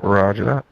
Roger that.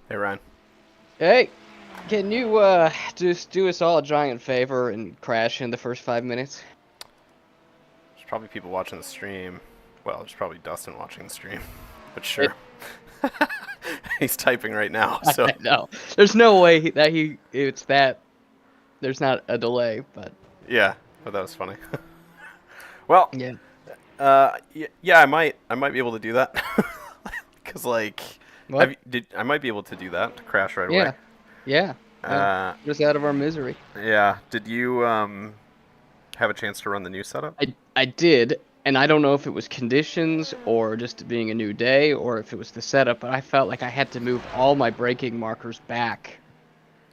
Hey, Ryan. Hey, can you just do us all a giant favor and crash in the first 5 minutes? There's probably people watching the stream. Well, there's probably Dustin watching the stream. But It, sure. He's typing right now, so. I know. There's no way that it's that. There's not a delay, but Yeah, but that was funny. Well, yeah. yeah, I might be able to do that. Cause like, What? I might be able to do that to crash right away. Yeah, yeah, yeah. Uh, Just out of our misery. yeah. Did you have a chance to run the new setup? I did, and I don't know if it was conditions or just being a new day or if it was the setup, but I felt like I had to move all my braking markers back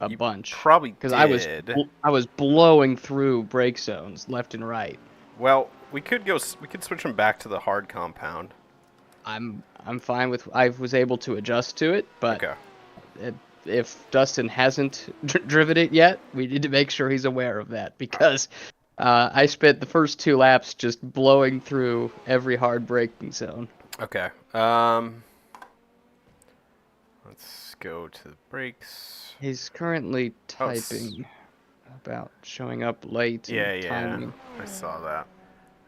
a You bunch probably because did. I was blowing through brake zones left and right. Well, we could go. We could switch them back to the hard compound. I'm fine with. I was able to adjust to it, but Okay. it, if Dustin hasn't driven it yet, we need to make sure he's aware of that because I spent the first 2 laps just blowing through every hard braking zone. Okay. Let's go to the brakes. He's currently Oh, typing. about showing up late and Yeah, timing. I saw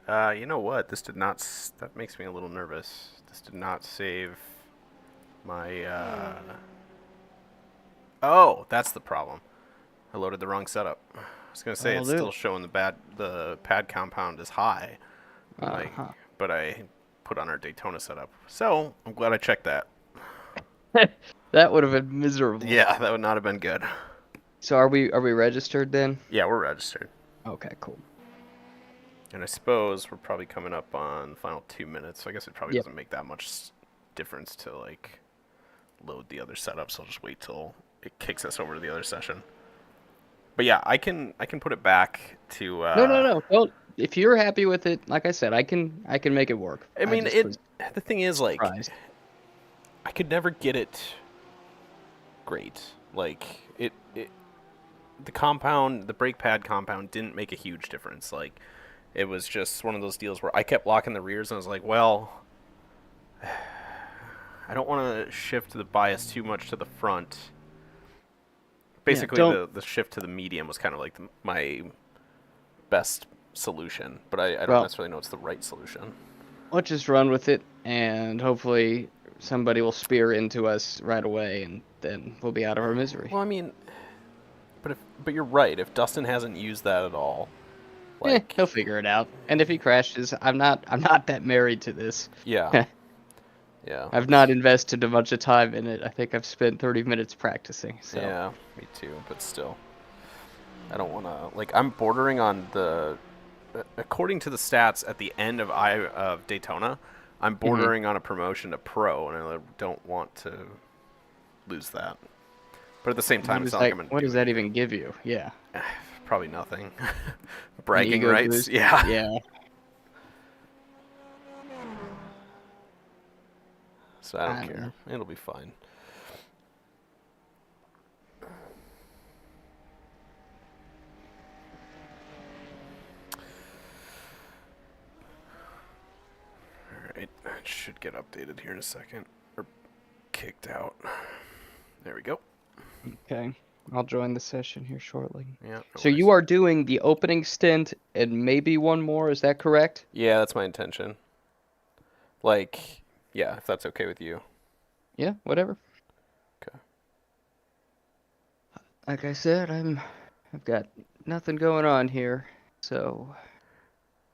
that. You know what? This did not. That makes me a little nervous. This did not save my. Oh, that's the problem. I loaded the wrong setup. I was gonna say That'll it's do. still showing the pad compound is high, like, Uh-huh. but I put on our Daytona setup. So I'm glad I checked that. That would have been miserable. Yeah, that would not have been good. So are we registered then? Yeah, we're registered, Okay, cool. and I suppose we're probably coming up on the final 2 minutes. So I guess it probably Yep. doesn't make that much difference to like load the other setup. So I'll just wait till it kicks us over to the other session. But yeah, I can put it back to. No, no, no. Well, if you're happy with it, like I said, I can make it work. I I mean, just it. was The thing is, like, surprised. I could never get it great. Like the compound, the brake pad compound didn't make a huge difference. Like it was just one of those deals where I kept locking the rears and I was like, well, I don't want to shift the bias too much to the front. Yeah, Basically, don't the shift to the medium was kind of like my best solution, but I don't well, necessarily know it's the right solution. let's just run with it, and hopefully somebody will spear into us right away, and then we'll be out of our misery. Well, I mean, but you're right. If Dustin hasn't used that at all, like, He'll figure it out. And if he crashes, I'm not that married to this. yeah, yeah, I've not invested a bunch of time in it. I think I've spent 30 minutes practicing. So yeah, me too. But still, I don't want to. Like, I'm bordering on the. According to the stats at the end of Daytona, I'm bordering on a promotion to pro, and I don't want to lose that. But at the same time, it's not like I'm gonna what do does that anything. even give you? Yeah. Probably nothing. An Bragging ego rights, boost? yeah. Yeah. So I I don't don't care. know. It'll be fine. Alright, it should get updated here in a second. Or kicked out. There we go. Okay. I'll join the session here shortly. Yeah, no So worries. you are doing the opening stint and maybe one more, is that correct? Yeah, that's my intention. Like, yeah, if that's okay with you. Yeah, whatever. Okay. Like I said, I've got nothing going on here. So,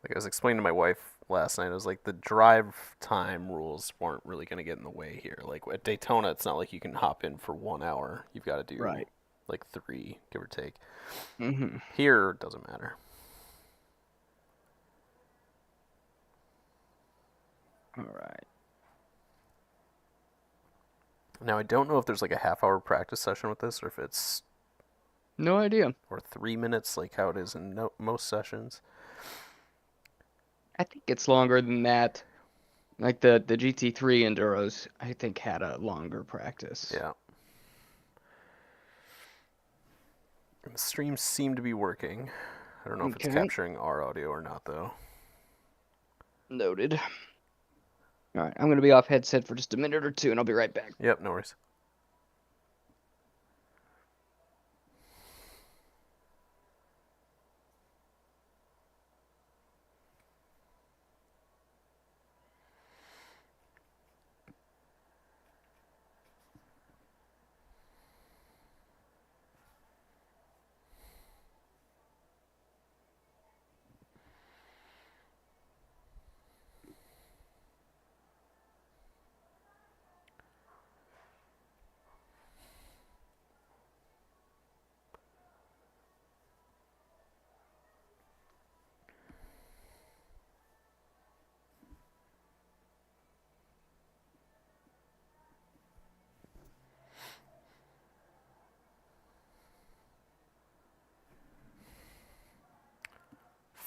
Like I was explaining to my wife last night, I was like, the drive time rules weren't really going to get in the way here. Like at Daytona, it's not like you can hop in for 1 hour. You've got to do right. like 3, give or take. Mhm. Here, it doesn't matter. All right. Now, I don't know if there's like a half-hour practice session with this, or if it's No idea. or 3 minutes, like how it is in most sessions. I think it's longer than that. Like the GT3 Enduros, I think had a longer practice. Yeah. And the streams seem to be working. I don't know if it's Okay. capturing our audio or not, though. Noted. All right, I'm gonna be off headset for just a minute or two, and I'll be right back. Yep, no worries.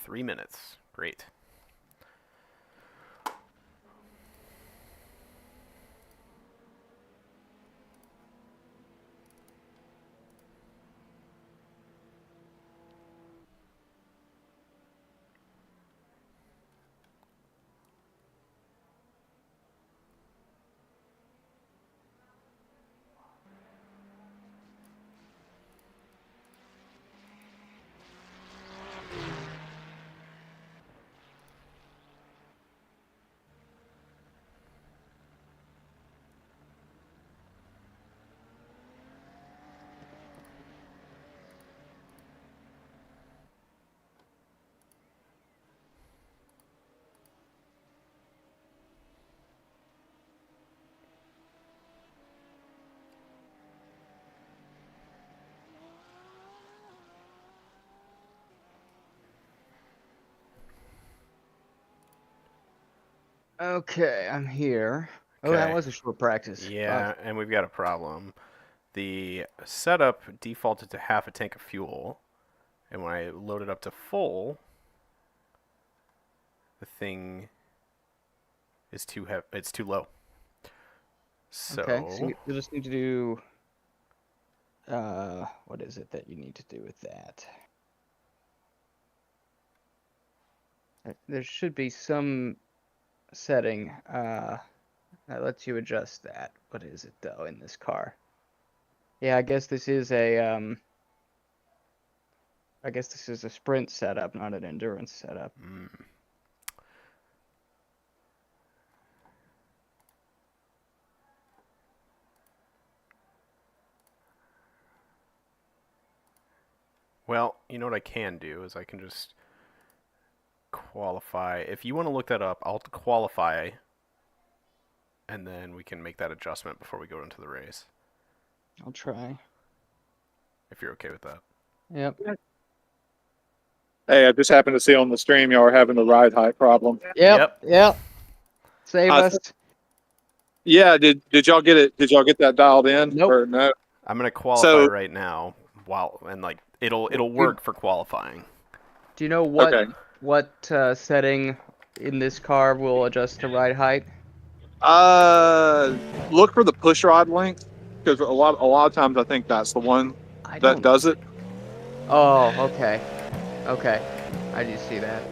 Three minutes. Great. Okay, I'm here. Oh, that Okay. was a short practice. Yeah, and we've got a problem. The setup defaulted to half a tank of fuel, and when I load it up to full, the thing is too it's too low. Okay, so So, you just need to do. What is it that you need to do with that? There should be some setting that lets you adjust that. What is it though in this car? Yeah, I guess this is a I guess this is a sprint setup, not an endurance setup. well, you know what I can do is I can just qualify. If you want to look that up, I'll qualify, and then we can make that adjustment before we go into the race, I'll try. if you're okay with that. Yep. Hey, I just happened to see on the stream y'all are having the ride height problem. Yep. Save Uh, us. Yeah, did y'all get it? Did y'all get that dialed in? Nope. Or no? I'm gonna qualify So- right now, and like it'll work for qualifying. Do you know what Okay. setting in this car will adjust to ride height? Look for the push rod length because a lot of times I think that's the one I that don't. does it. Oh, okay. Okay. I do see that.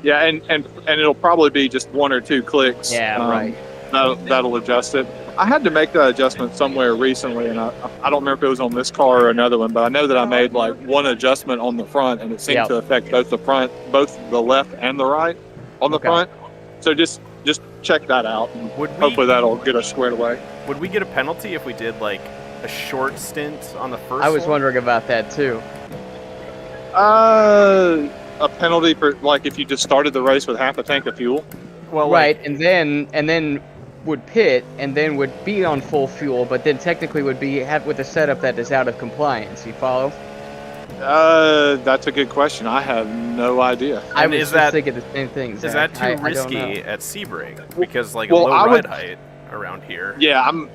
Yeah, and it'll probably be just one or two clicks. Yeah, right. That'll adjust it. I had to make that adjustment somewhere recently, and I don't remember if it was on this car or another one, but I know that I made like one adjustment on the front, and it seemed Yep. to affect both the left and the right on the Okay. front. So just check that out, and hopefully that'll get us squared away. Would we get a penalty if we did like a short stint on the first? I was one? wondering about that too. A penalty for like if you just started the race with half a tank of fuel. Well, Right, like, and then would pit and then would be on full fuel, but then technically would be with a setup that is out of compliance. You follow? That's a good question. I have no idea. I And was is just that- thinking the same thing. is Zach. that too I don't risky know. at Sebring? Because like well, a low I ride would- height around here. Yeah, I'm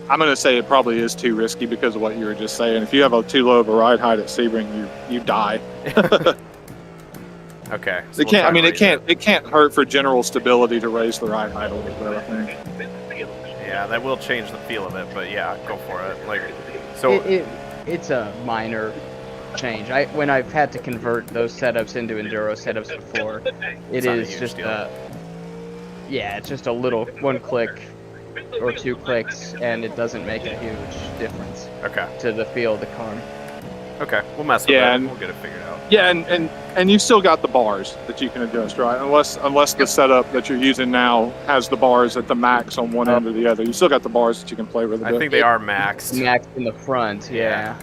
gonna say it probably is too risky because of what you were just saying. If you have too low of a ride height at Sebring, you die. Okay. So It can't. I mean, it can't hurt for general stability to raise the ride height a little bit. I think. Yeah, that will change the feel of it, but yeah, go for it. Like, so It's a minor change. When I've had to convert those setups into enduro setups before, It's it not a is huge just deal. it's just a little one click or two clicks, and it doesn't make a huge difference okay, to the feel of the car. okay, we'll mess with Yeah, it. and- We'll get it figured out. Yeah, and you've still got the bars that you can adjust, right? Unless the setup that you're using now has the bars at the max on one end or the other. You still got the bars that you can play with a bit. I think they are maxed. Max in the front, yeah.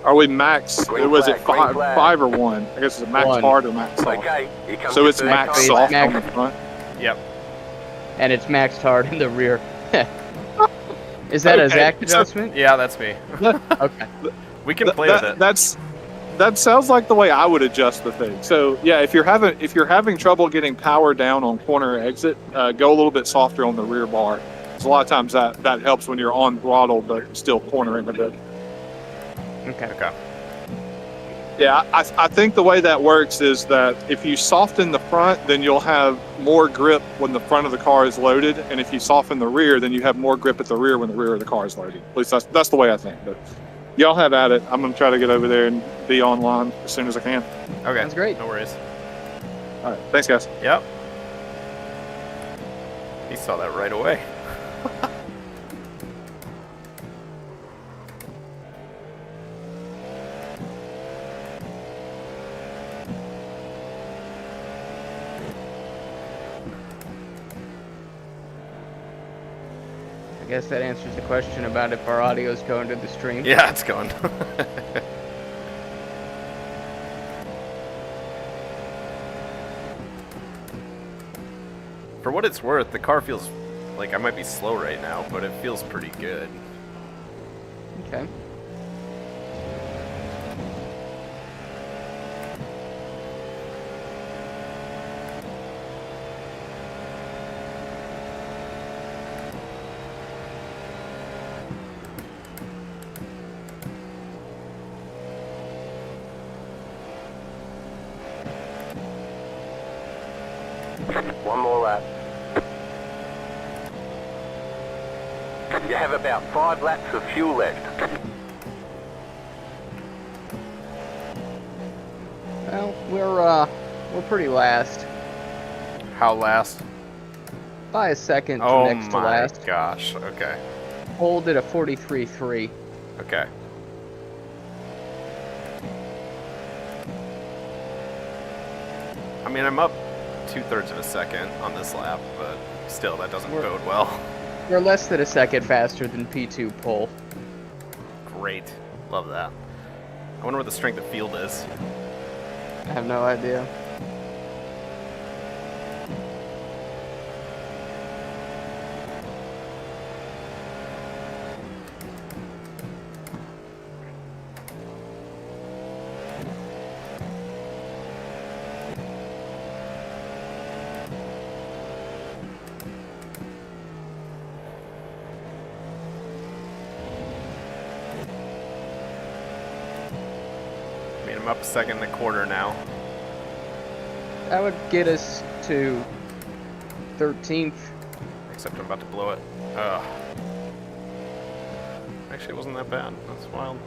Are we max? Green Was it flag, green flag. five or one? I guess it's max One. hard or max soft. Okay, here comes So your it's third max It's soft max- on the front. Yep. And it's maxed hard in the rear. Is that a Okay, Zach so- adjustment? Yeah, that's me. Okay. We can play with it. That sounds like the way I would adjust the thing. So yeah, if you're having trouble getting power down on corner exit, go a little bit softer on the rear bar. Because a lot of times that helps when you're on throttle but still cornering a bit. Okay. Okay. Yeah, I think the way that works is that if you soften the front, then you'll have more grip when the front of the car is loaded, and if you soften the rear, then you have more grip at the rear when the rear of the car is loaded. At least that's the way I think. But y'all have at it. I'm gonna try to get over there and be online as soon as I can. Okay. Sounds great. No worries. All right, thanks guys. Yep. He saw that right away. I guess that answers the question about if our audio's going to the stream. Yeah, it's going. For what it's worth, the car feels like I might be slow right now, but it feels pretty good. Okay. One more lap. You have about 5 laps of fuel left. Well, we're pretty last. How last? By a second to Oh next to my last. gosh. Okay. Hold at a 43.3. Okay. I mean, I'm up 2/3 of a second on this lap, but still, that doesn't bode well. We're less than a second faster than P2 pole. Great. Love that. I wonder what the strength of field is. I have no idea. I mean, I'm up a second and a quarter now. That would get us to 13th. Except I'm about to blow it. Ugh. Actually, it wasn't that bad. That's wild.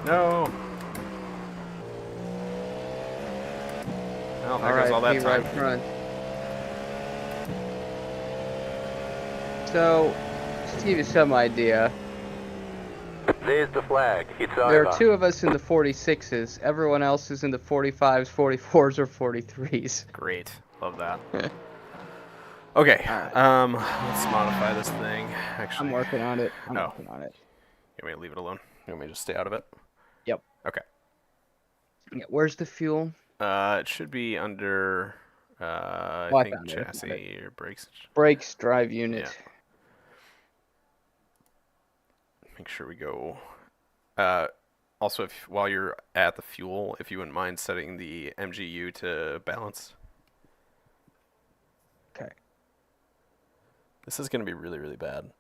No. Well, there goes all that time. Right front. So, just to give you some idea, There's the flag. It's over. there are 2 of us in the 46s. Everyone else is in the 45s, 44s, or 43s. Great. Love that. Okay. Alright. Let's modify this thing. Actually, I'm working on it. I'm Oh. working on it. You want me to leave it alone? You want me to just stay out of it? Yep. Okay. Yeah, where's the fuel? It should be under, I Oh, I think found it, I found chassis or brakes. Brakes, drive unit. Yeah. Make sure we go. Also, if while you're at the fuel, if you wouldn't mind setting the MGU to balance. Okay. This is going to be really, really bad.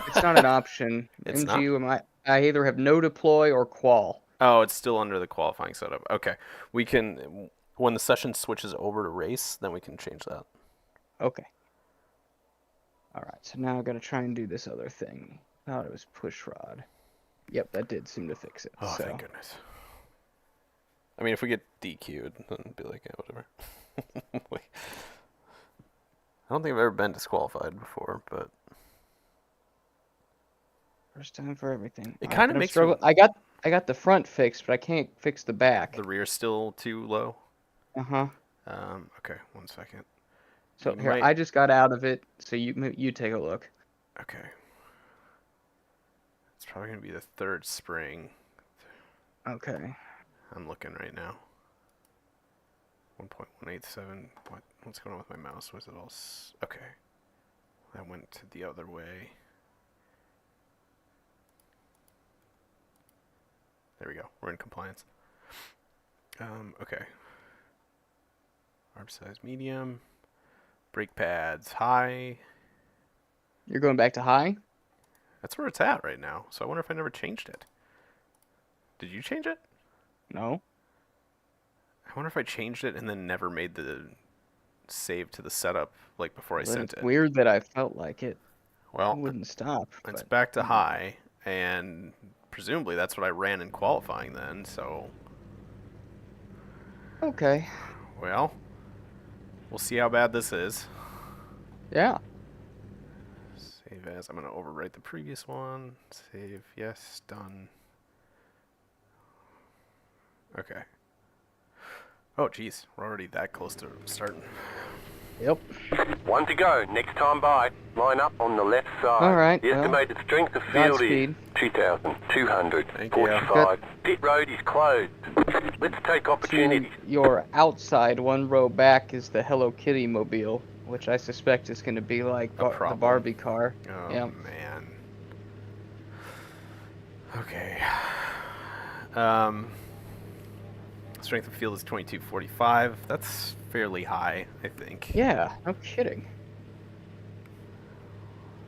It's not an option. It's MGU, I either have no deploy or qual. Oh, it's still under the qualifying setup. Okay. We can, when the session switches over to race, then we can change that. Okay. Alright, so now I've got to try and do this other thing. Thought it was push rod. Yep, that did seem to fix it. Oh, so. thank goodness. I mean, if we get DQ'd, then it'd be like, yeah, whatever. Wait. I don't think I've ever been disqualified before, but First time for everything. It Alright, kinda but I'm makes struggling. I got the front fixed, but I can't fix the back. the rear's still too low. Uh-huh. Okay, 1 second. So You here, might- I just got out of it, so you take a look. Okay. It's probably going to be the 3rd spring. Okay. I'm looking right now. 1.187. What's going on with my mouse? Was it all... Okay. That went to the other way. There we go. We're in compliance. Okay. Arm size medium. Brake pads high. You're going back to high? That's where it's at right now. So I wonder if I never changed it. Did you change it? No. I wonder if I changed it and then never made the save to the setup like before I sent It's it. weird that I felt like it. I Well, wouldn't stop. it's but- back to high, and presumably that's what I ran in qualifying then, so... Okay. Well, we'll see how bad this is. Yeah. Save as. I'm going to overwrite the previous one. Save. Yes. Done. Okay. Oh, geez. We're already that close to starting. Yep. 1 to go. Next time by. Line up on the left side. All right, The well, estimated strength of field is Godspeed. 2,245. Pit road is closed. Let's take To opportunity. your outside, 1 row back is the Hello Kitty mobile, which I suspect is going to be like the problem. Barbie car. Oh, Yep. man. Okay. Strength of field is 2245. That's fairly high, I think. Yeah, no kidding.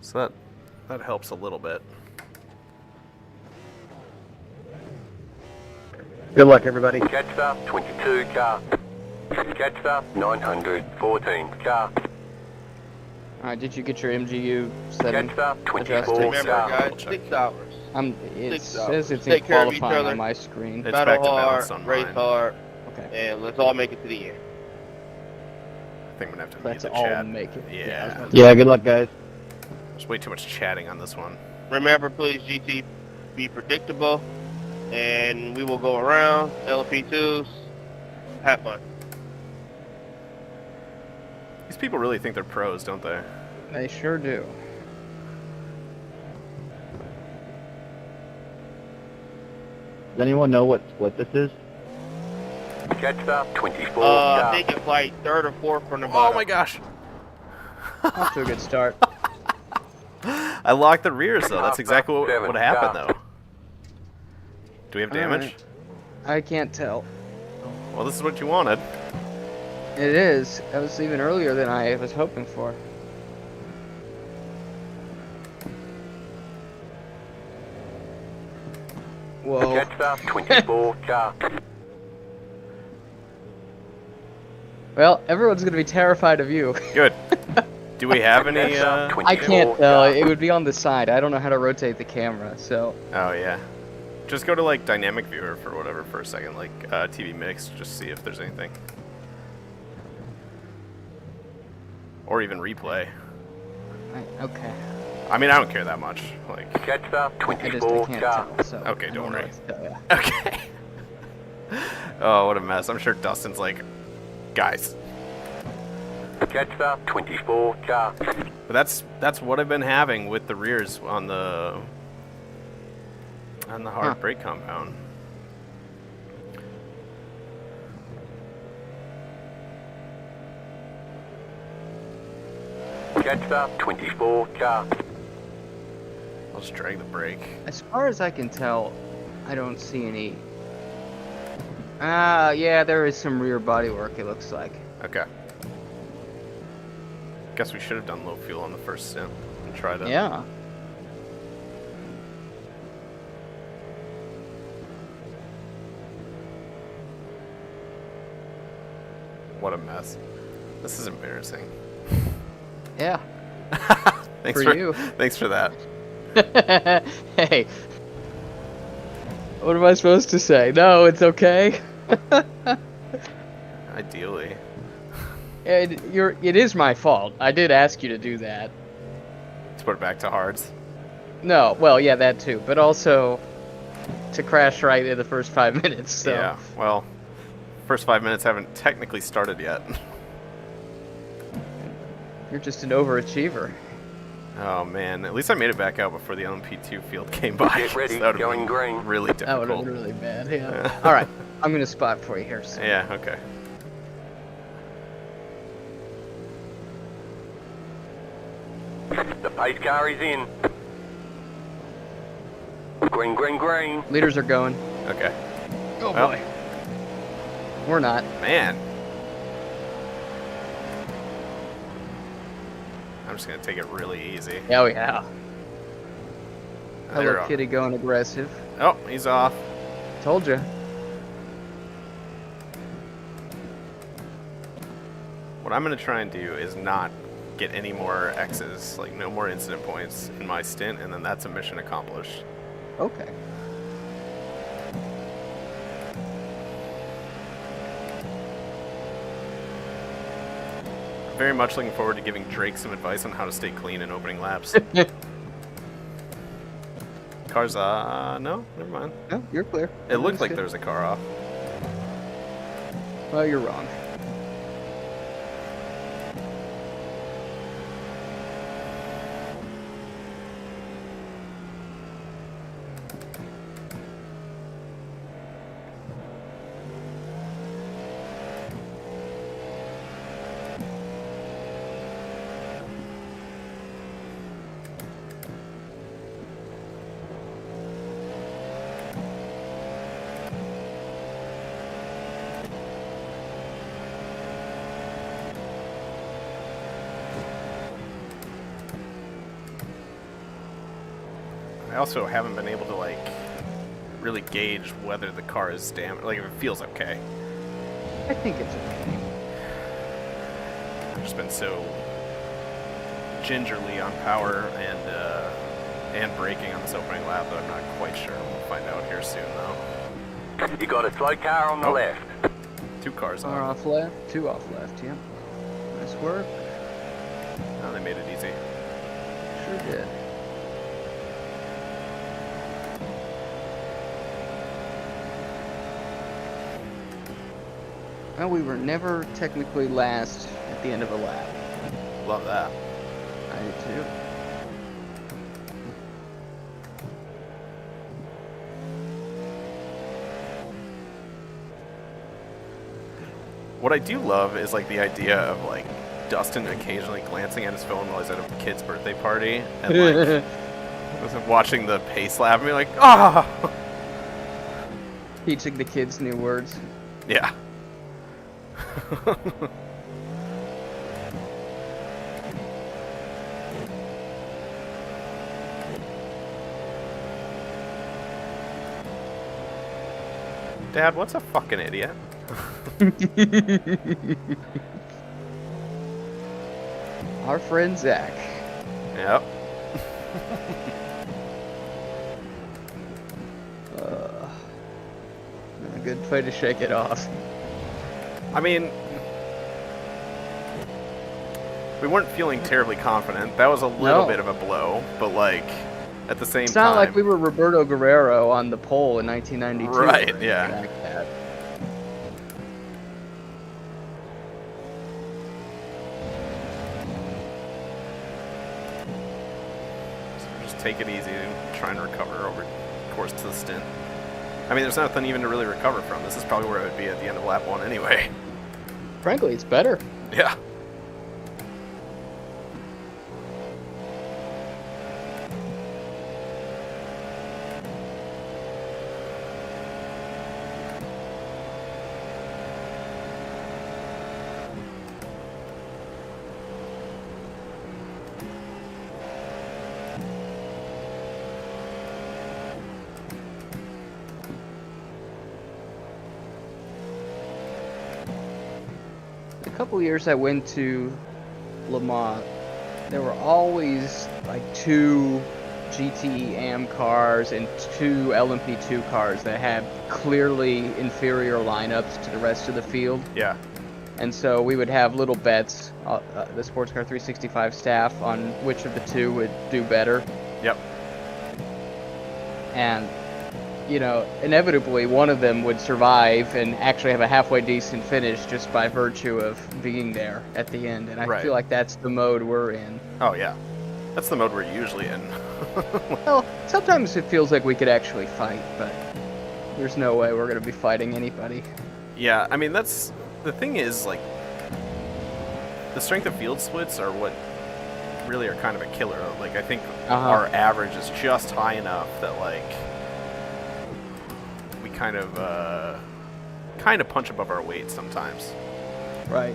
So that helps a little bit. Good luck, everybody. Jetstar 22 car. Jetstar 914 car. Alright, did you get your MGU setting Jetstar 24 adjusted? Remember, car. guys, Double check. 6 hours. It 6 hours. says it's Take in care of each qualifying other. on my screen. It's Battle back to hard, balance on race mine. hard, Okay. and let's all make it to the end. I think I'm gonna have to mute That's the all chat. make it. Yeah. I was about to- Yeah, good luck, guys. There's way too much chatting on this one. Remember, please, GT, be predictable, and we will go around, LP2s, have fun. These people really think they're pros, don't they? They sure do. Does anyone know what this is? Jetstar 24 I car. think it's like 3rd or 4th from the Oh bottom. my gosh! Off to a good start. I locked the rears though. That's exactly what happened Yeah. though. Do we have damage? Alright. I can't tell. Well, this is what you wanted. It is. That was even earlier than I was hoping for. Whoa. Jetstar 24 car. Well, everyone's gonna be terrified of you. Good. Do we have any? Jetstar 24 I can't tell. car. It would be on the side. I don't know how to rotate the camera, so. Oh yeah. Just go to like dynamic viewer for whatever for a second, like TV mix. Just see if there's anything. Or even replay. Okay. I mean, I don't care that much. Like, Jetstar I 24 can't car. tell. So Okay, I don't know worry. what to tell ya. okay. Oh, what a mess. I'm sure Dustin's like, guys. Jetstar 24 car. But that's what I've been having with the rears on the hard Huh. brake compound. Jetstar 24 car. I'll just drag the brake. As far as I can tell, I don't see any. Yeah, there is some rear bodywork. It looks like. Okay. Guess we should have done low fuel on the first stint and tried it. Yeah. What a mess. This is embarrassing. Yeah. Thanks For you. Thanks for that. Hey. What am I supposed to say? No, it's okay. Ideally. It is my fault. I did ask you to do that. Let's put it back to hards. No, well, yeah, that too, but also to crash right in the first 5 minutes. So. Yeah. Well, first 5 minutes haven't technically started yet. You're just an overachiever. Oh man, at least I made it back out before the LMP2 field came by. Get ready, That would've going been green. really That would have difficult. been really bad. Yeah. All right, I'm gonna spot for you here. So. Yeah, okay. The pace car is in. Green, green, green. Leaders are going. Okay. Oh Well. boy. We're not. Man. I'm just gonna take it really easy. Oh yeah. There we Hello go. Kitty going aggressive. Oh, he's off. Told you. What I'm gonna try and do is not get any more X's, like no more incident points in my stint, and then that's a mission accomplished. Okay. Very much looking forward to giving Drake some advice on how to stay clean in opening laps. Cars, no, never mind. No, you're clear. It looked like Understood. there was a car off. Well, you're wrong. I also haven't been able to like really gauge whether the car is damaged. Like if it feels okay. I think it's okay. I've just been so gingerly on power and braking on this opening lap that I'm not quite sure. We'll find out here soon though. You got a slow car on the left. 2 cars Car on. off left, 2 off left, yeah. Nice work. Oh, they made it easy. Sure did. Well, we were never technically last at the end of a lap. Love that. I did too. What I do love is like the idea of like Dustin occasionally glancing at his phone while he's at a kid's birthday party and like watching the pace lap and be like, ah! Teaching the kids new words. Yeah. Dad, what's a fucking idiot? Our friend Zach. Yep. A good way to shake it off. I mean, we weren't feeling terribly confident. That was a little No. bit of a blow, but like at the same It's time, not like we were Roberto Guerrero on the pole in 1992. Right, or yeah. anything like that. just take it easy and try and recover over the course to the stint. I mean, there's nothing even to really recover from. This is probably where it would be at the end of lap 1 anyway. Frankly, it's better. Yeah. A couple years I went to Le Mans, there were always like 2 GT AM cars and 2 LMP2 cars that had clearly inferior lineups to the rest of the field. Yeah. And so we would have little bets, the Sports Car 365 staff, on which of the 2 would do better. Yep. And, you know, inevitably one of them would survive and actually have a halfway decent finish just by virtue of being there at the end. And I Right. feel like that's the mode we're in. Oh, yeah. That's the mode we're usually in. Well, sometimes it feels like we could actually fight, but there's no way we're going to be fighting anybody. Yeah, I mean, that's... The thing is, like, the strength of field splits are what really are kind of a killer. Like, I think our average is just high enough that, like, we kind of punch above our weight sometimes. Right.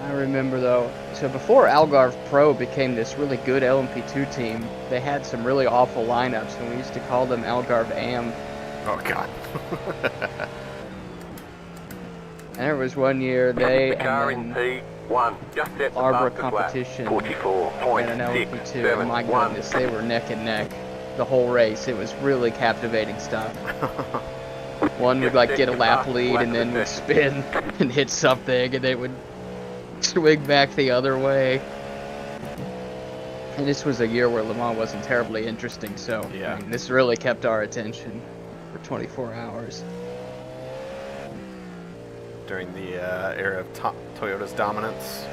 I remember, though, so before Algarve Pro became this really good LMP2 team, they had some really awful lineups, and we used to call them Algarve AM. Oh, God. And there was one year they The car and in then P1 just set the Arbor fastest lap. competition and an 44.671. LMP2, and my goodness, they were neck and neck the whole race. It was really captivating stuff. One would like get a lap lead and then would spin and hit something, and they would swing back the other way. And this was a year where Le Mans wasn't terribly interesting, so Yeah. I mean, this really kept our attention for 24 hours. During the era of Toyota's dominance.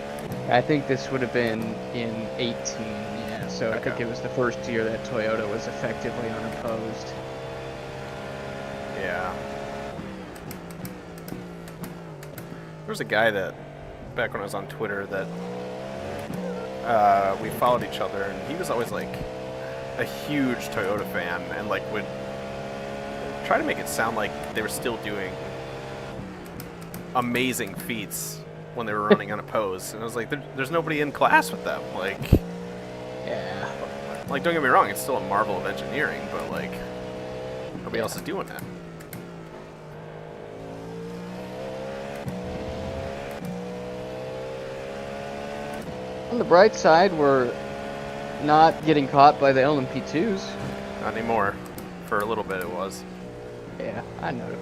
I think this would have been in 18, yeah, so I think Okay. it was the first year that Toyota was effectively unopposed. Yeah. There was a guy that, back when I was on Twitter, that we followed each other, and he was always like a huge Toyota fan, and like would try to make it sound like they were still doing amazing feats when they were running on a pose, and I was like, there's nobody in class with them. Yeah. Like, don't get me wrong, it's still a marvel of engineering, but like, nobody else is doing that. On the bright side, we're not getting caught by the LMP2s. Not anymore. For a little bit, it was. Yeah, I know.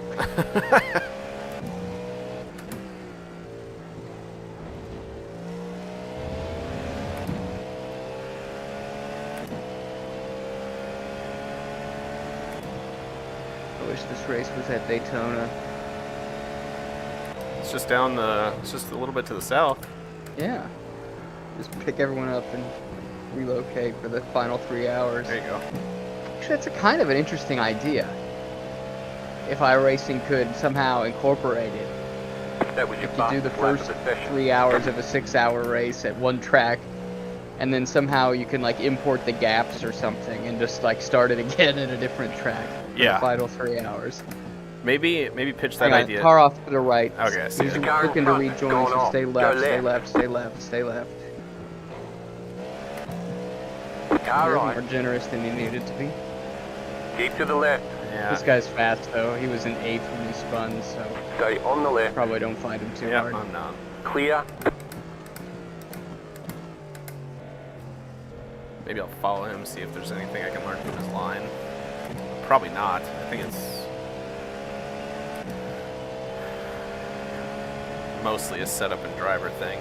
I wish this race was at Daytona. It's just down the. It's just a little bit to the south. Yeah. Just pick everyone up and relocate for the final 3 hours. There you go. Actually, that's a kind of an interesting idea. If iRacing could somehow incorporate it. That was your If you do the fastest lap of first the session. 3 hours of a 6-hour race at one track, and then somehow you can like import the gaps or something and just like start it again at a different track for Yeah. the final 3 hours. Maybe pitch that Hang on, idea. car off to the right. Okay, I see He's it. Car in looking to front, rejoin, going so off. stay Go left, stay left. left, stay left, stay left. Car You're right. more generous than you needed to be. Keep to the left. Yeah. This guy's fast though. He was an 8th when he spun, so Stay on the left. probably don't fight him too Yeah, hard. I'm not. Clear. Maybe I'll follow him, see if there's anything I can learn from his line. Probably not. I think it's mostly a setup and driver thing.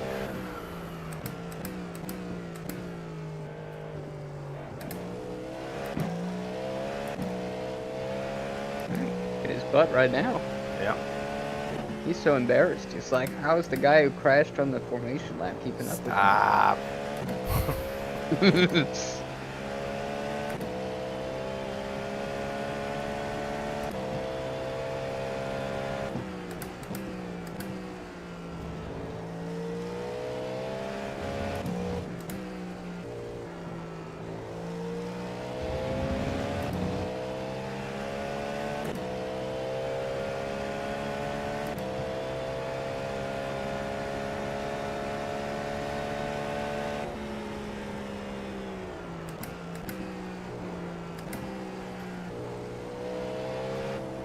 Hit his butt right now. Yeah. He's so embarrassed. It's like, how is the guy who crashed on the formation lap keeping up with him? Stop.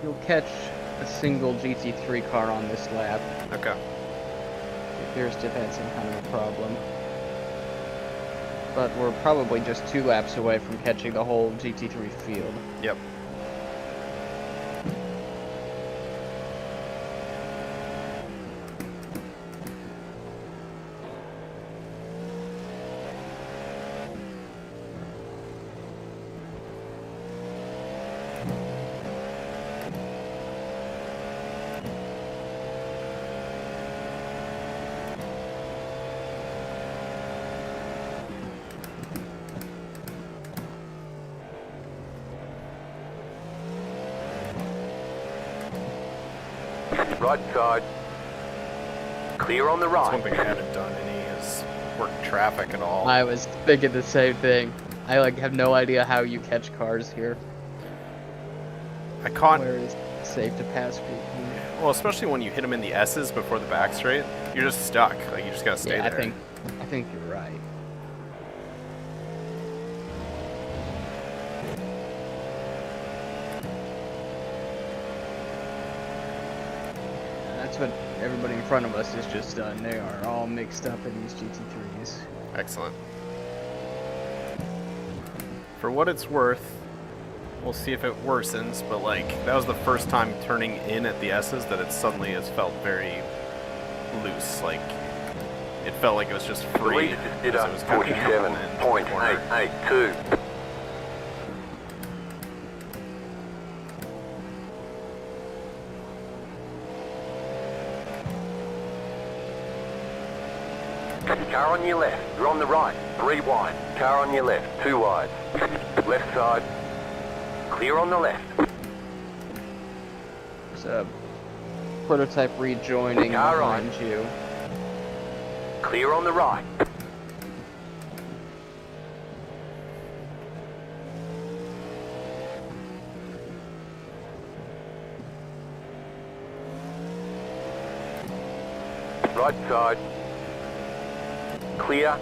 You'll catch a single GT3 car on this lap. Okay. It appears to have had some kind of a problem. But we're probably just 2 laps away from catching the whole GT3 field. Yep. Right side. Clear on the That's one right. thing I haven't done any is work traffic at all. I was thinking the same thing. I like have no idea how you catch cars here. I caught, Where it's safe to pass people. well, especially when you hit them in the S's before the back straight, you're just stuck. Like, you just gotta stay Yeah, there. I think you're right. That's what everybody in front of us has just done. They are all mixed up in these GT3s. Excellent. For what it's worth, we'll see if it worsens, but like, that was the first time turning in at the S's that it suddenly has felt very loose. Like, it felt like it was just The free. leader just did as a it was kind of coming into the corner. 47.882. Car on your left, you're on the right, 3 wide. Car on your left, 2 wide. Left side, clear on the left. There's a prototype rejoining Car behind you. Clear on the right. Right side. Clear.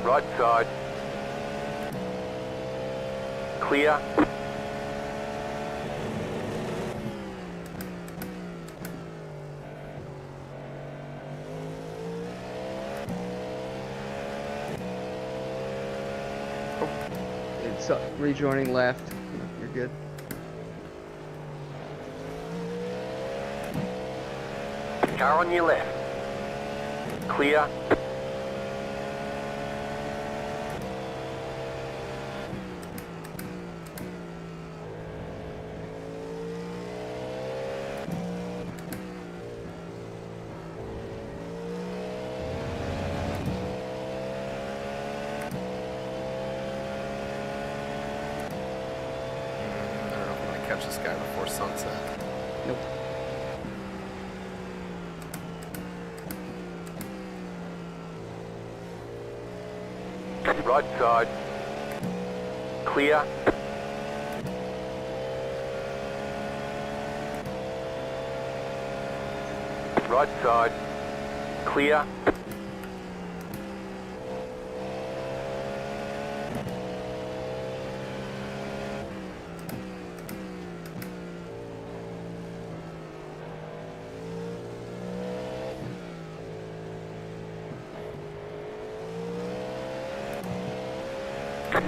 Right side. Clear. It's rejoining left. You're good. Car on your left. Clear. I don't know if I'm gonna catch this guy before sunset. Nope. Right side. Clear. Right side. Clear.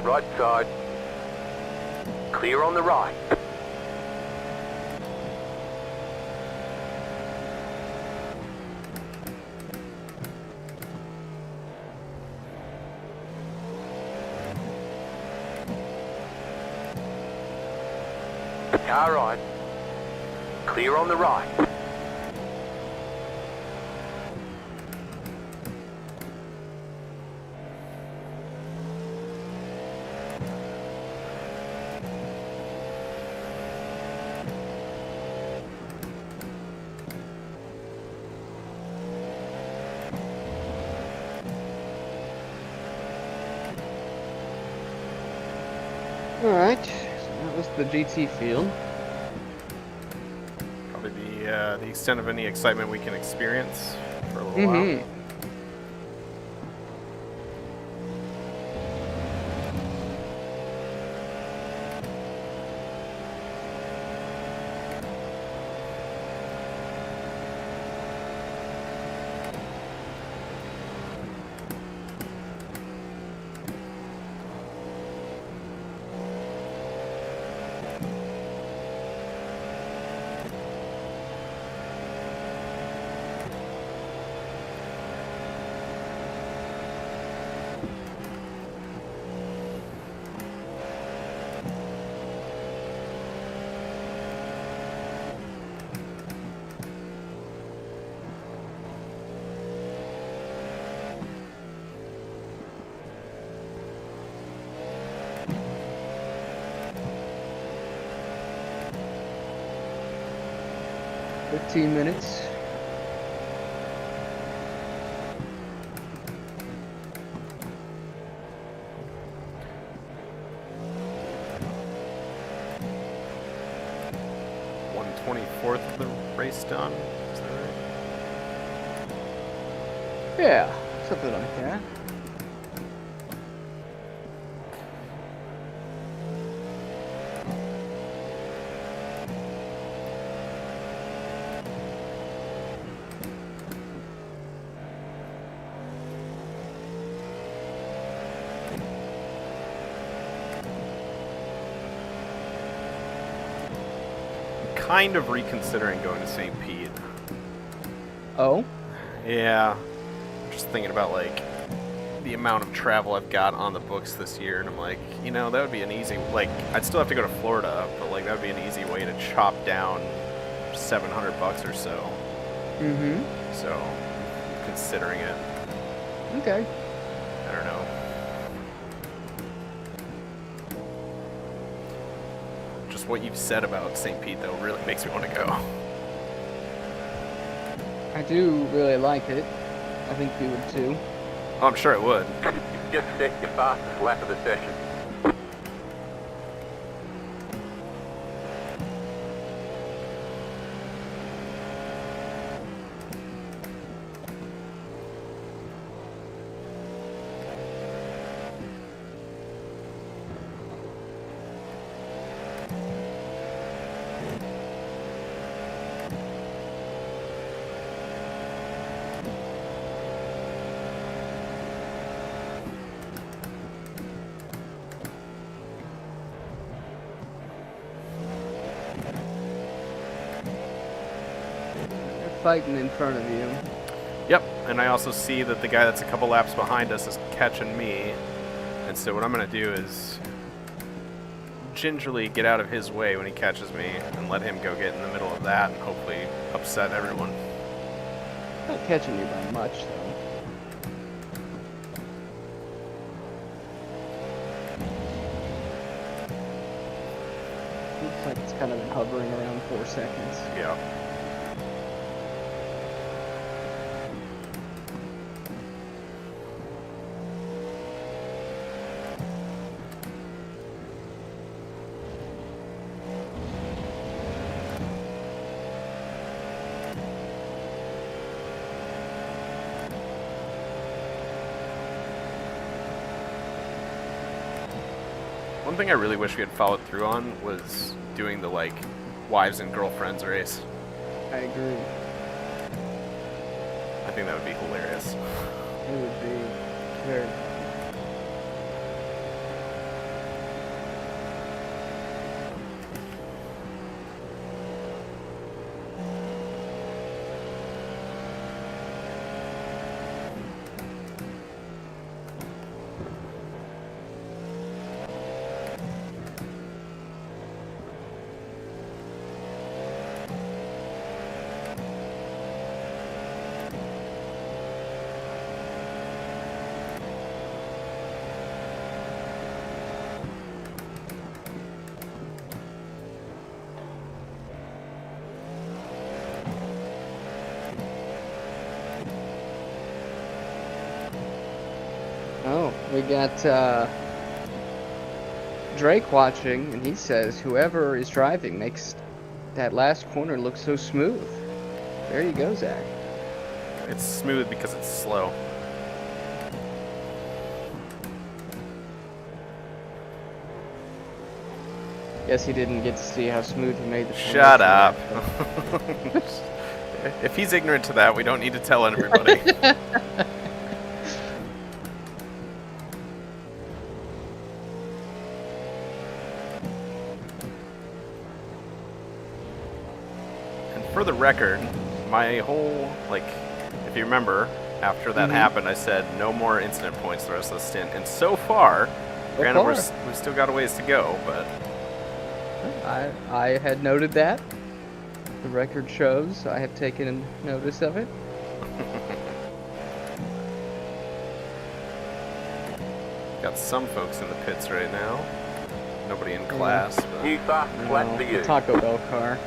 Right side. Clear on the right. Car right. Clear on the right. Alright, so that was the GT field. Probably the extent of any excitement we can experience for a little while. Mm-hmm. $15 minutes. .124th of the race done. Is that right? Yeah, something like that. Kind of reconsidering going to St. Pete. Oh? Yeah. Just thinking about like the amount of travel I've got on the books this year, and I'm like, you know, that would be an easy, like, I'd still have to go to Florida, but like that would be an easy way to chop down $700 or so. Mm-hmm. So, considering it, Okay. I don't know. Just what you've said about St. Pete, though, really makes me want to go. I do really like it. I think you would too. Oh, I'm sure it would. You've just set your fastest lap of the session. They're fighting in front of you. Yep, and I also see that the guy that's a couple laps behind us is catching me. And so what I'm going to do is gingerly get out of his way when he catches me and let him go get in the middle of that and hopefully upset everyone. Not catching you by much, though. Looks like it's kind of been hovering around 4 seconds. Yeah. One thing I really wish we had followed through on was doing the, like, wives and girlfriends race. I agree. I think that would be hilarious. It would be very. Oh, we got Drake watching, and he says whoever is driving makes that last corner look so smooth. There you go, Zach. It's smooth because it's slow. Guess he didn't get to see how smooth he made the Shut up. formation. If he's ignorant to that, we don't need to tell everybody. And for the record, my whole, like, if you remember, after that happened, I said no more incident points the rest of the stint. And so far, granted, we've still got a ways to go, but I had noted that. The record shows I have taken notice of it. got some folks in the pits right now. Nobody in class. But New fastest lap for you. Taco Bell car.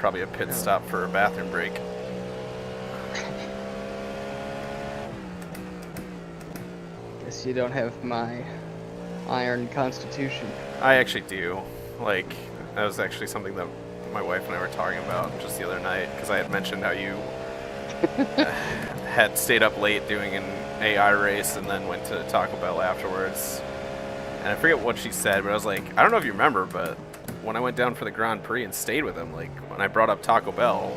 probably a pit stop for a bathroom break. Guess you don't have my iron constitution. I actually do. Like, that was actually something that my wife and I were talking about just the other night, because I had mentioned how you had stayed up late doing an AI race and then went to Taco Bell afterwards. And I forget what she said, but I was like, I don't know if you remember, but when I went down for the Grand Prix and stayed with him, like, when I brought up Taco Bell,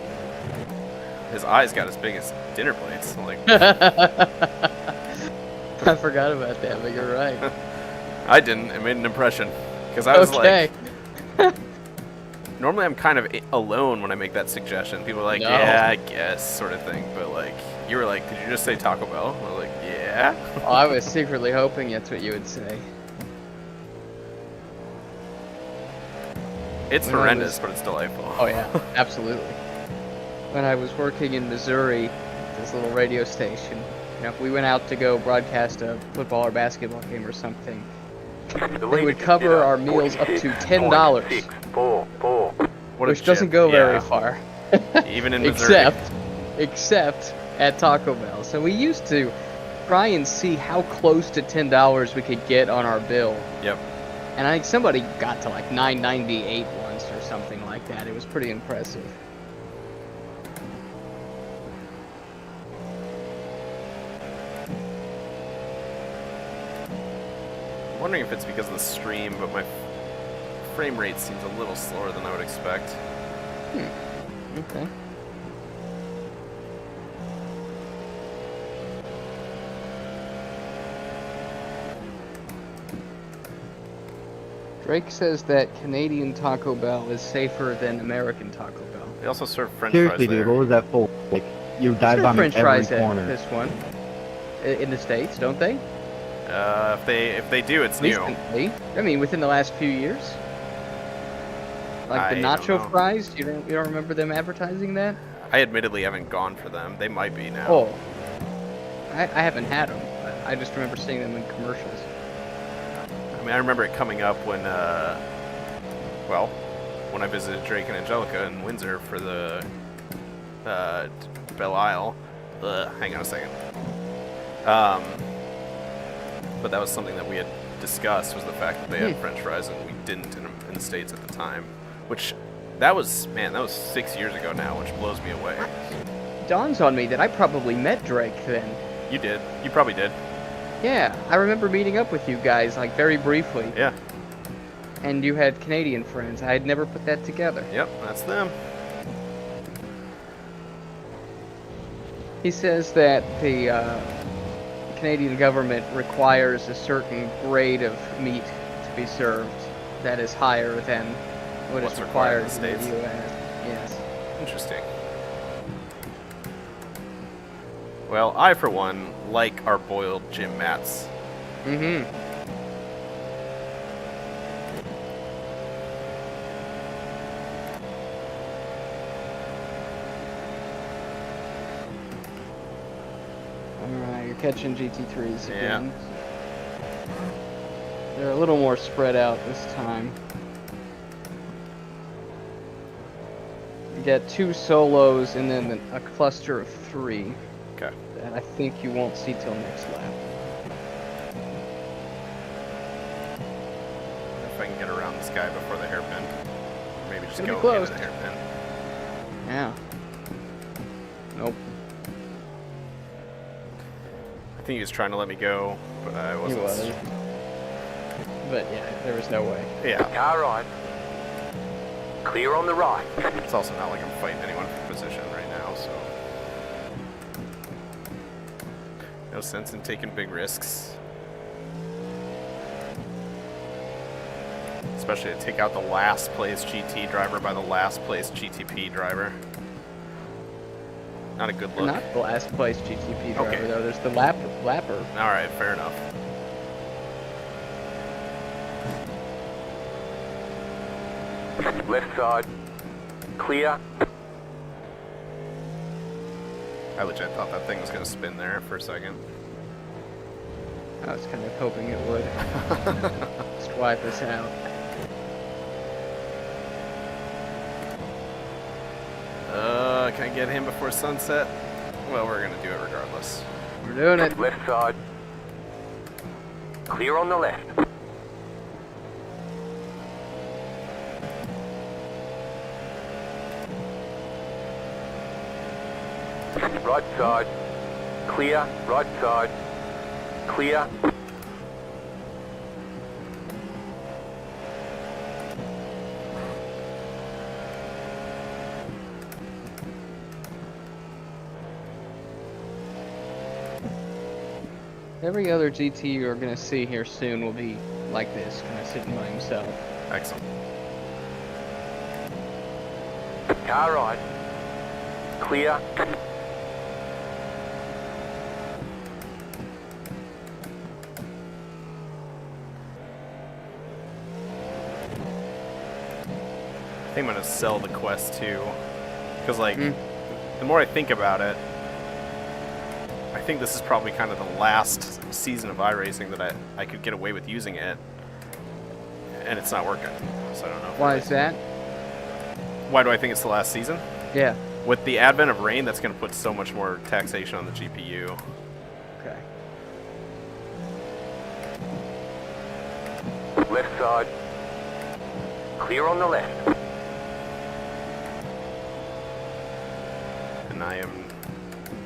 his eyes got as big as dinner plates. I'm like, I forgot about that, but you're right. I didn't. It made an impression. Because I was like, normally I'm kind of alone when I make that suggestion. People are like, yeah, I guess, sort of thing. But, like, you were like, did you just say Taco Bell? I was like, yeah. Well, I was secretly hoping that's what you would say. It's horrendous, but it's delightful. Oh, yeah, absolutely. When I was working in Missouri, at this little radio station, you know, if we went out to go broadcast a football or basketball game or something, they would cover our meals up to $10, which doesn't go very far. Even in Missouri. Except except at Taco Bell. So we used to try and see how close to $10 we could get on our bill. Yep. And I think somebody got to like $9.98 once or something like that. It was pretty impressive. I'm wondering if it's because of the stream, but my frame rate seems a little slower than I would expect. Okay. Drake says that Canadian Taco Bell is safer than American Taco Bell. They also serve French Seriously, fries there. dude, what was that for? Like, you dive Serve bomb French every fries at corner. this one. In the States, don't they? If they do, it's new. Recently. I mean, within the last few years. Like the I don't know. nacho fries, you don't remember them advertising that? I admittedly haven't gone for them. They might be now. Oh, I haven't had them. I just remember seeing them in commercials. I mean, I remember it coming up when, well, when I visited Drake and Angelica in Windsor for the Belle Isle. Hang on a second. But that was something that we had discussed, was the fact that they had French fries and we didn't in the States at the time. Which, that was 6 years ago now, which blows me away. Dawns on me that I probably met Drake then. You did. You probably did. Yeah, I remember meeting up with you guys, like, very briefly. Yeah. And you had Canadian friends. I had never put that together. Yep, that's them. He says that the Canadian government requires a certain grade of meat to be served that is higher than what What's is required required in in the the States? U.S. Yes. Interesting. Well, I, for one, like our boiled gym mats. Mm-hmm. Alright, you're catching GT3s again. They're a little more spread out this time. You get 2 solos and then a cluster of 3. Okay. That I think you won't see till next lap. If I can get around this guy before the hairpin. Or maybe just Gonna be go into close. the hairpin. Yeah. Nope. I think he was trying to let me go, but I He wasn't. was. But yeah, there was no way. Yeah. Car right. Clear on the right. It's also not like I'm fighting anyone for position right now, so. No sense in taking big risks. Especially to take out the last place GT driver by the last place GTP driver. Not a good look. Not the last place GTP driver Okay. though. There's the lapper. Alright, fair enough. Left side. Clear. I legit thought that thing was going to spin there for a second. I was kind of hoping it would. Just wipe us out. Can I get him before sunset? Well, we're going to do it regardless. We're doing it. Left side. Clear on the left. Right side. Clear. Right side. Clear. Every other GT you're going to see here soon will be like this, kind of sitting by himself. Excellent. Car right. Clear. I think I'm going to sell the Quest 2. Because, like, the more I think about it, I think this is probably kind of the last season of iRacing that I could get away with using it. And it's not working. So I don't know. Why is that? Why do I think it's the last season? Yeah. With the advent of rain, that's going to put so much more taxation on the GPU. Okay. Left side. Clear on the left. And I am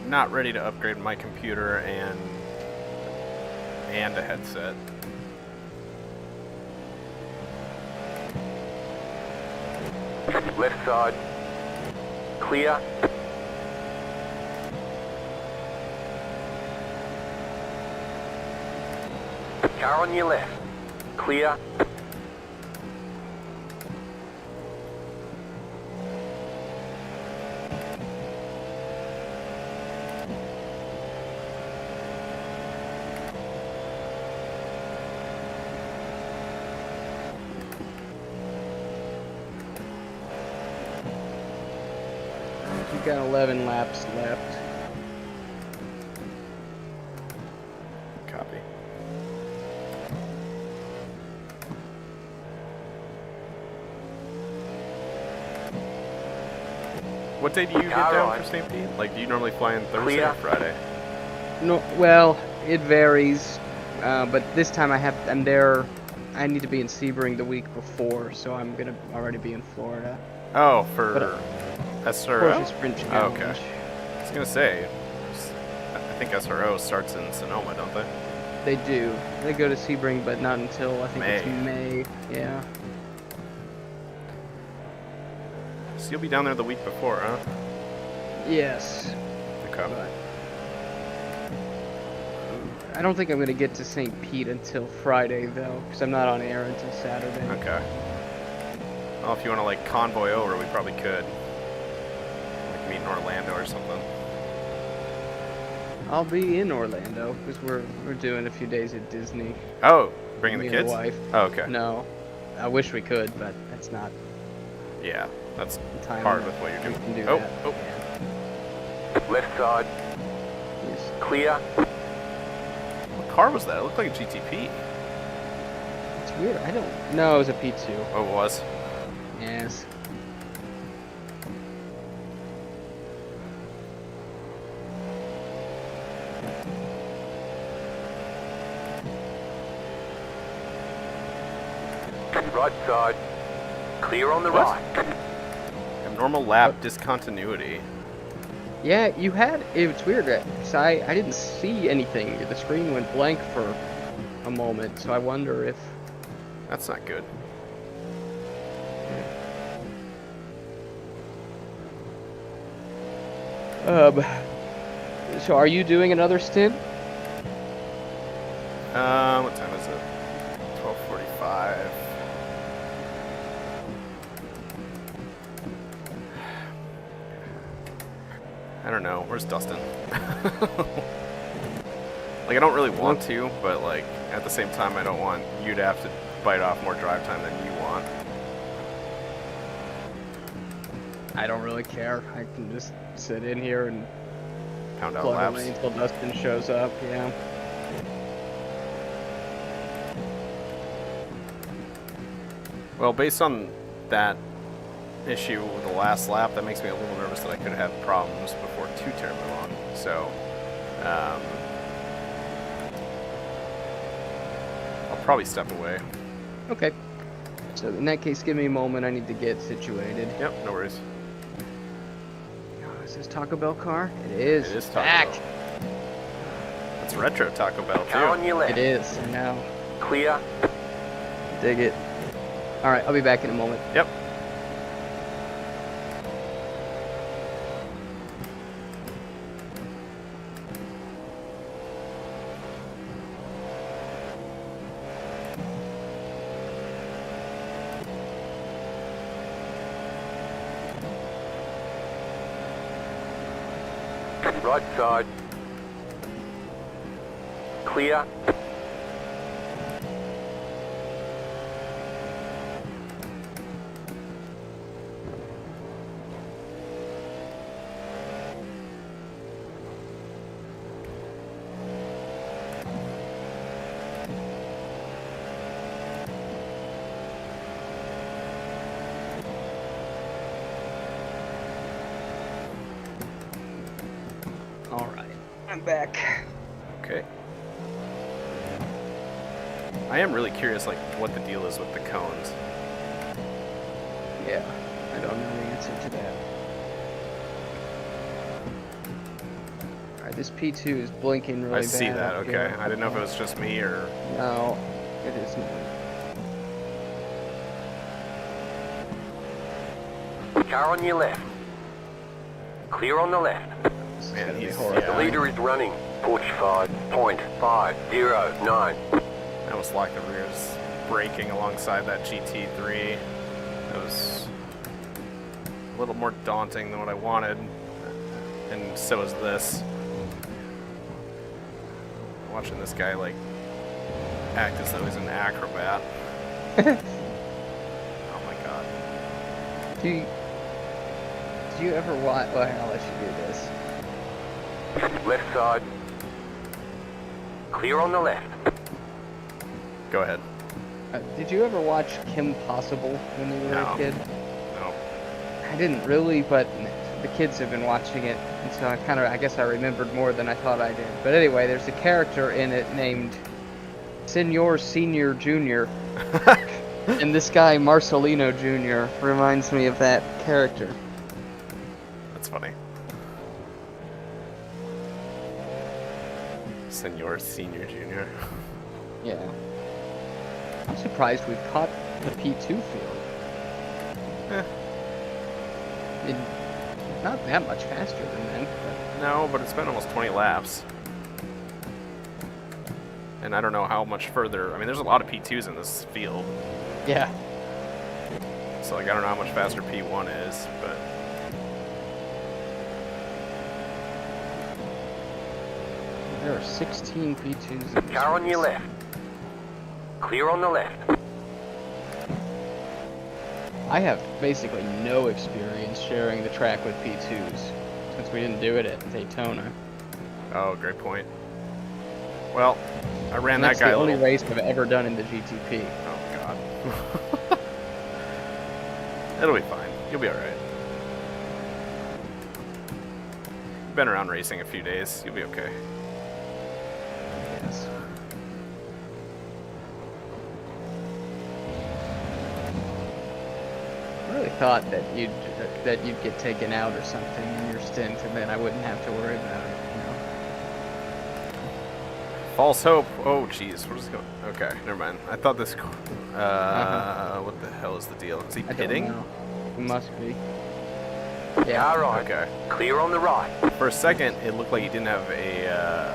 not ready to upgrade my computer and a headset. Left side. Clear. Car on your left. Clear. You've got 11 laps left. Copy. What day do you get Car down on. for Stampede? Like, do you normally fly in Thursday Clear. or Friday? No, well, it varies, but this time I'm there. I need to be in Sebring the week before, so I'm gonna already be in Florida. Oh, for Porsche SRO? Sprint Oh, Challenge. okay. I was gonna say, I think SRO starts in Sonoma, don't they? They do. They go to Sebring, but not until I think it's May. May. Yeah. So you'll be down there the week before, huh? Yes. Okay. But I don't think I'm gonna get to St. Pete until Friday though, because I'm not on air until Saturday. Okay. Well, if you want to like convoy over, we probably could. Like meet in Orlando or something. I'll be in Orlando because we're doing a few days at Disney. Oh, bringing Me the and kids? wife. Oh, okay. No, I wish we could, but that's not Yeah, that's the time. hard that with what you're we doing. can do Oh, that. oh. Yeah. Left side. Yes. Clear. What car was that? It looked like a GTP. It's weird. I don't. No, it was a P2. Oh, it was? Yes. Right side. Clear on the What? right. Abnormal lap discontinuity. Yeah, you had. It's weird. 'Cause I didn't see anything. The screen went blank for a moment, so I wonder if. That's not good. So are you doing another stint? What time is it? 12:45. I don't know. Where's Dustin? Like, I don't really want to, but like at the same time, I don't want you to have to bite off more drive time than you want. I don't really care. I can just sit in here and Pound out plug laps. away until Dustin shows up. Yeah. Well, based on that issue with the last lap, that makes me a little nervous that I could have problems before too terribly long. So, I'll probably step away. Okay. So in that case, give me a moment. I need to get situated. Yep, no worries. Oh, is this Taco Bell car? It is. It is Taco back. Bell. It's retro Taco Bell Car on too. your left. It is. I know. Clear. Dig it. All right, I'll be back in a moment. Yep. Right side. Clear. I'm back. Okay. I am really curious, like, what the deal is with the cones. Yeah, I don't know the answer to that. Alright, this P2 is blinking really I bad. see that, up okay. here. I didn't know if it was just me or... No, it isn't. Car on your left. Clear on the left. This is Man, gonna be he's- horrible. yeah. The leader is running. 45.509. I almost locked the rears braking alongside that GT3. That was a little more daunting than what I wanted. And so is this. Watching this guy, like, act as though he's an acrobat. Oh my god. Do you ever watch? Well, here, I'll let you do this. Left side. Clear on the left. Go ahead. Did you ever watch Kim Possible when you were No. a kid? No. I didn't really, but the kids have been watching it, and so I guess I remembered more than I thought I did. But anyway, there's a character in it named Senor Senior Jr. And this guy, Marcelino Jr., reminds me of that character. That's funny. Senor Senior Junior. Yeah. I'm surprised we've caught the P2 field. Eh. Not that much faster than that, but No, but it's been almost 20 laps. And I don't know how much further. I mean, there's a lot of P2s in this field. yeah. So, like, I don't know how much faster P1 is, but. There are 16 P2s in this Car on your race. left. Clear on the left. I have basically no experience sharing the track with P2s, since we didn't do it at Daytona. Oh, great point. Well, I ran And that that's guy the a only little. race I've ever done in the GTP. Oh, God. It'll be fine. You'll be alright. You've been around racing a few days. You'll be okay. Yes. I really thought that you'd get taken out or something in your stint, and then I wouldn't have to worry about it. You know? False hope. Oh, jeez. What is going? Okay, never mind. I thought this. What the hell is the deal? Is he I pitting? don't know. It must be. Car Yeah. right. Okay. Clear on the right. For a second, it looked like he didn't have a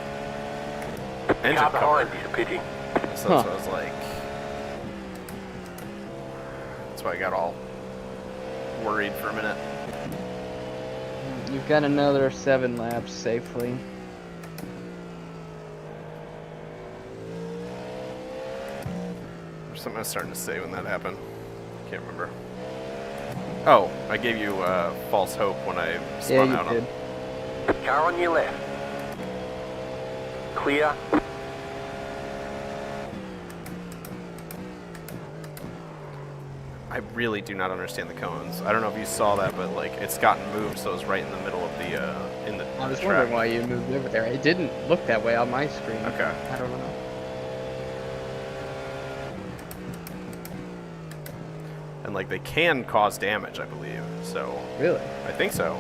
engine Car cover. behind is pitting. So that's what I was like. That's why I got all worried for a minute. You've got another 7 laps safely. There's something I was starting to say when that happened. Can't remember. Oh, I gave you false hope when I spun Yeah, out you on. did. Car on your left. Clear. I really do not understand the cones. I don't know if you saw that, but like it's gotten moved, so it's right in the middle of the in the. I was track. wondering why you moved over there. It didn't look that way on my screen. Okay. I don't know. And like they can cause damage, I believe. So Really? I think so.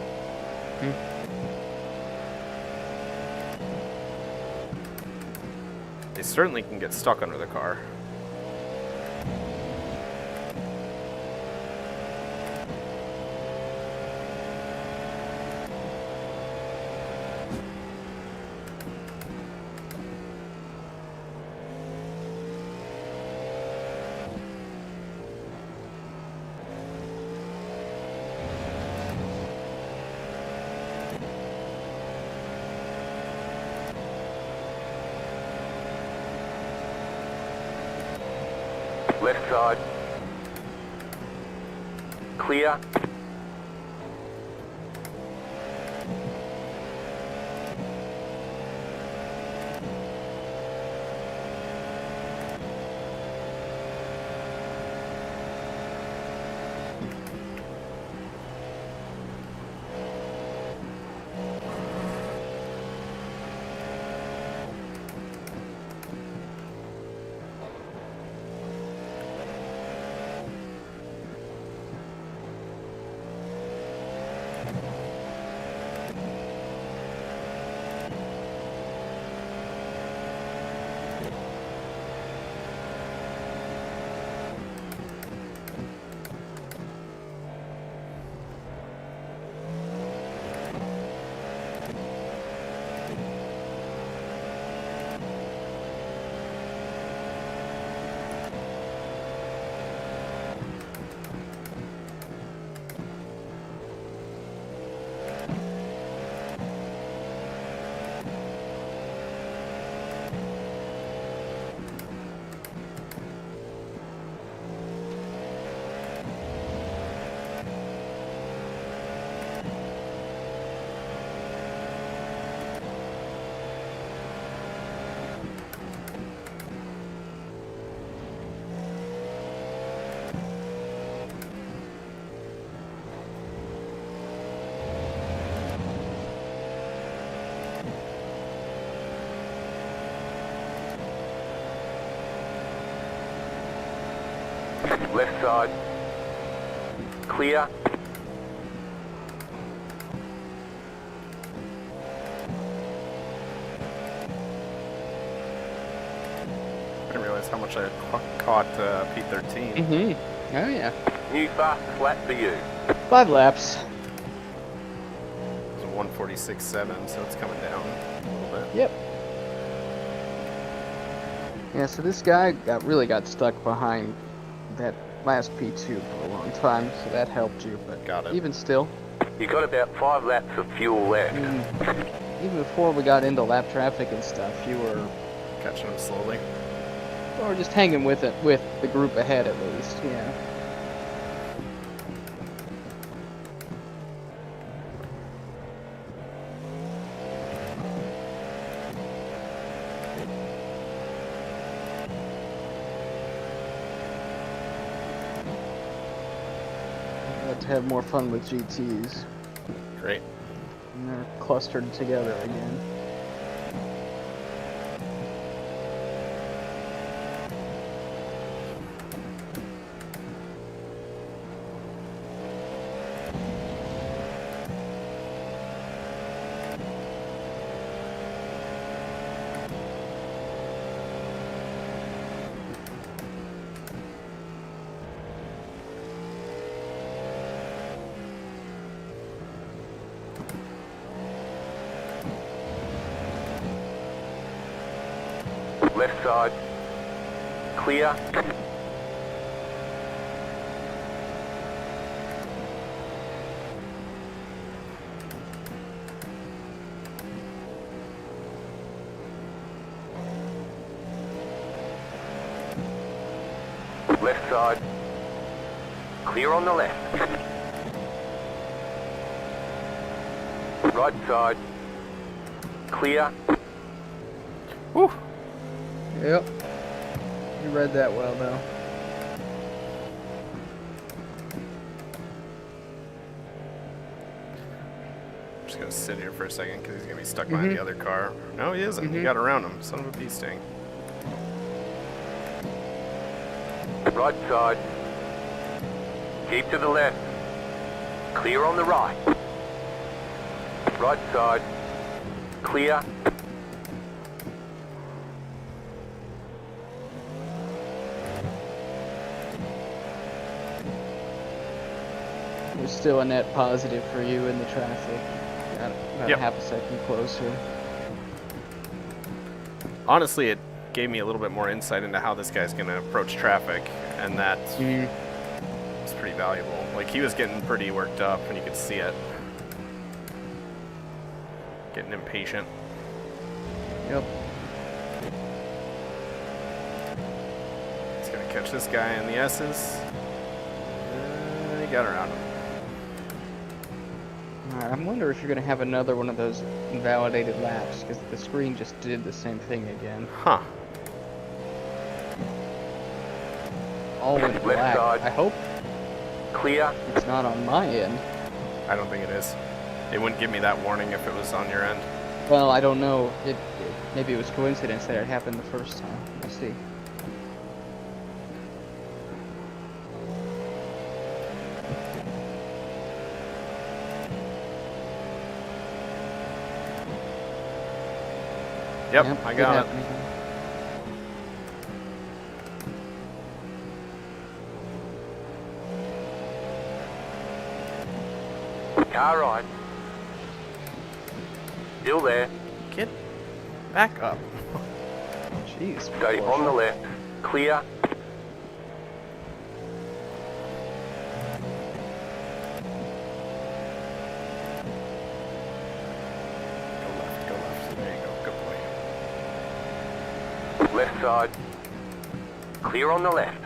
They certainly can get stuck under the car. Left side. Clear. Left side. Clear. I didn't realize how much I had caught P13. Mm-hmm. Oh, yeah. New fastest lap for you. 5 laps. It was a 146.7, so it's coming down a little bit. Yep. Yeah, so this guy really got stuck behind that last P2 for a long time, so that helped you, but Got it. even still, You got about 5 laps of fuel left. even before we got into lap traffic and stuff, you were Catching him slowly. or just hanging with it with the group ahead at least, yeah. Glad to have more fun with GTs. Great. And they're clustered together again. Left side. Clear. Left side. Clear on the left. Right side. Clear. Whew. Yep. You read that well, though. I'm just gonna sit here for a second because he's gonna be stuck behind the other car. No, he isn't. He got around him. Son of a bee sting. Right side. Keep to the left. Clear on the right. Right side. Clear. There's still a net positive for you in the traffic. Got about Yep. half a second closer. Honestly, it gave me a little bit more insight into how this guy's gonna approach traffic, and that was pretty valuable. Like, he was getting pretty worked up, and you could see it. Getting impatient. Yep. He's gonna catch this guy in the S's. He got around him. Alright, I wonder if you're gonna have another one of those invalidated laps, because the screen just did the same thing again. Huh. All went Left black. side. I hope Clear. it's not on my end. I don't think it is. It wouldn't give me that warning if it was on your end. Well, I don't know. Maybe it was coincidence that it happened the first time. We'll see. Yep, Yep, I good got it. happening. Car right. Still there. Get back up. Jeez. Stay on the left. Clear. Go left, go left. There you go. Good boy. Left side. Clear on the left.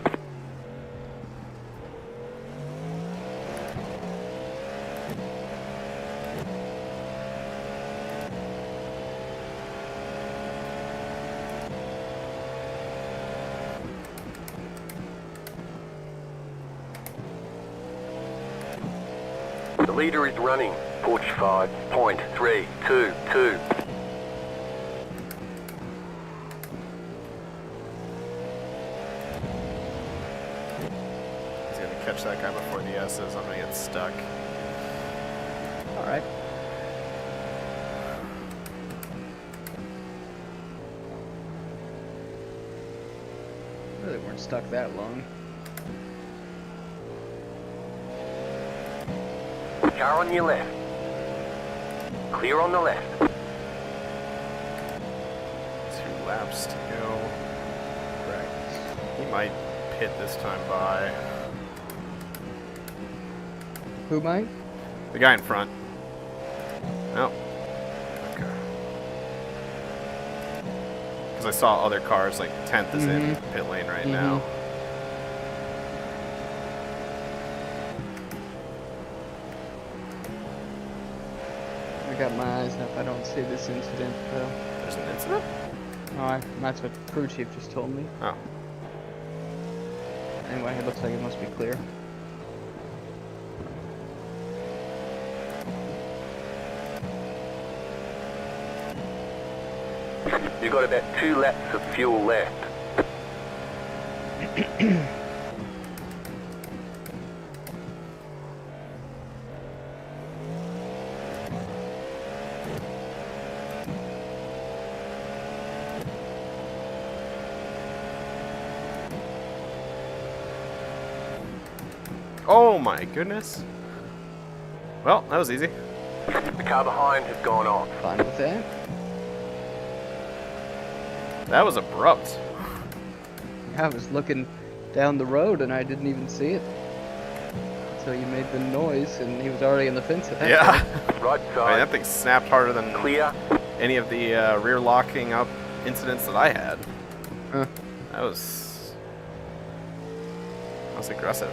The leader is running 45.322. catch that guy before the S's. I'm gonna get stuck. All right. Really weren't stuck that long. Car on your left. Clear on the left. 2 laps to go. Correct. He might pit this time by. Who might? The guy in front. No. Okay. Because I saw other cars, like 10th is in pit lane right now. I got my eyes up. I don't see this incident though. There's an incident? Oh, that's what crew chief just told me. Oh. Anyway, it looks like it must be clear. You've got about 2 laps of fuel left. Oh my goodness. Well, that was easy. The car behind has gone off. Fine with that. That was abrupt. I was looking down the road and I didn't even see it. So you made the noise and he was already in the fence at that Yeah. point. Right I mean, side. that thing snapped harder than Clear. any of the rear locking up incidents that I had. Huh. That was aggressive.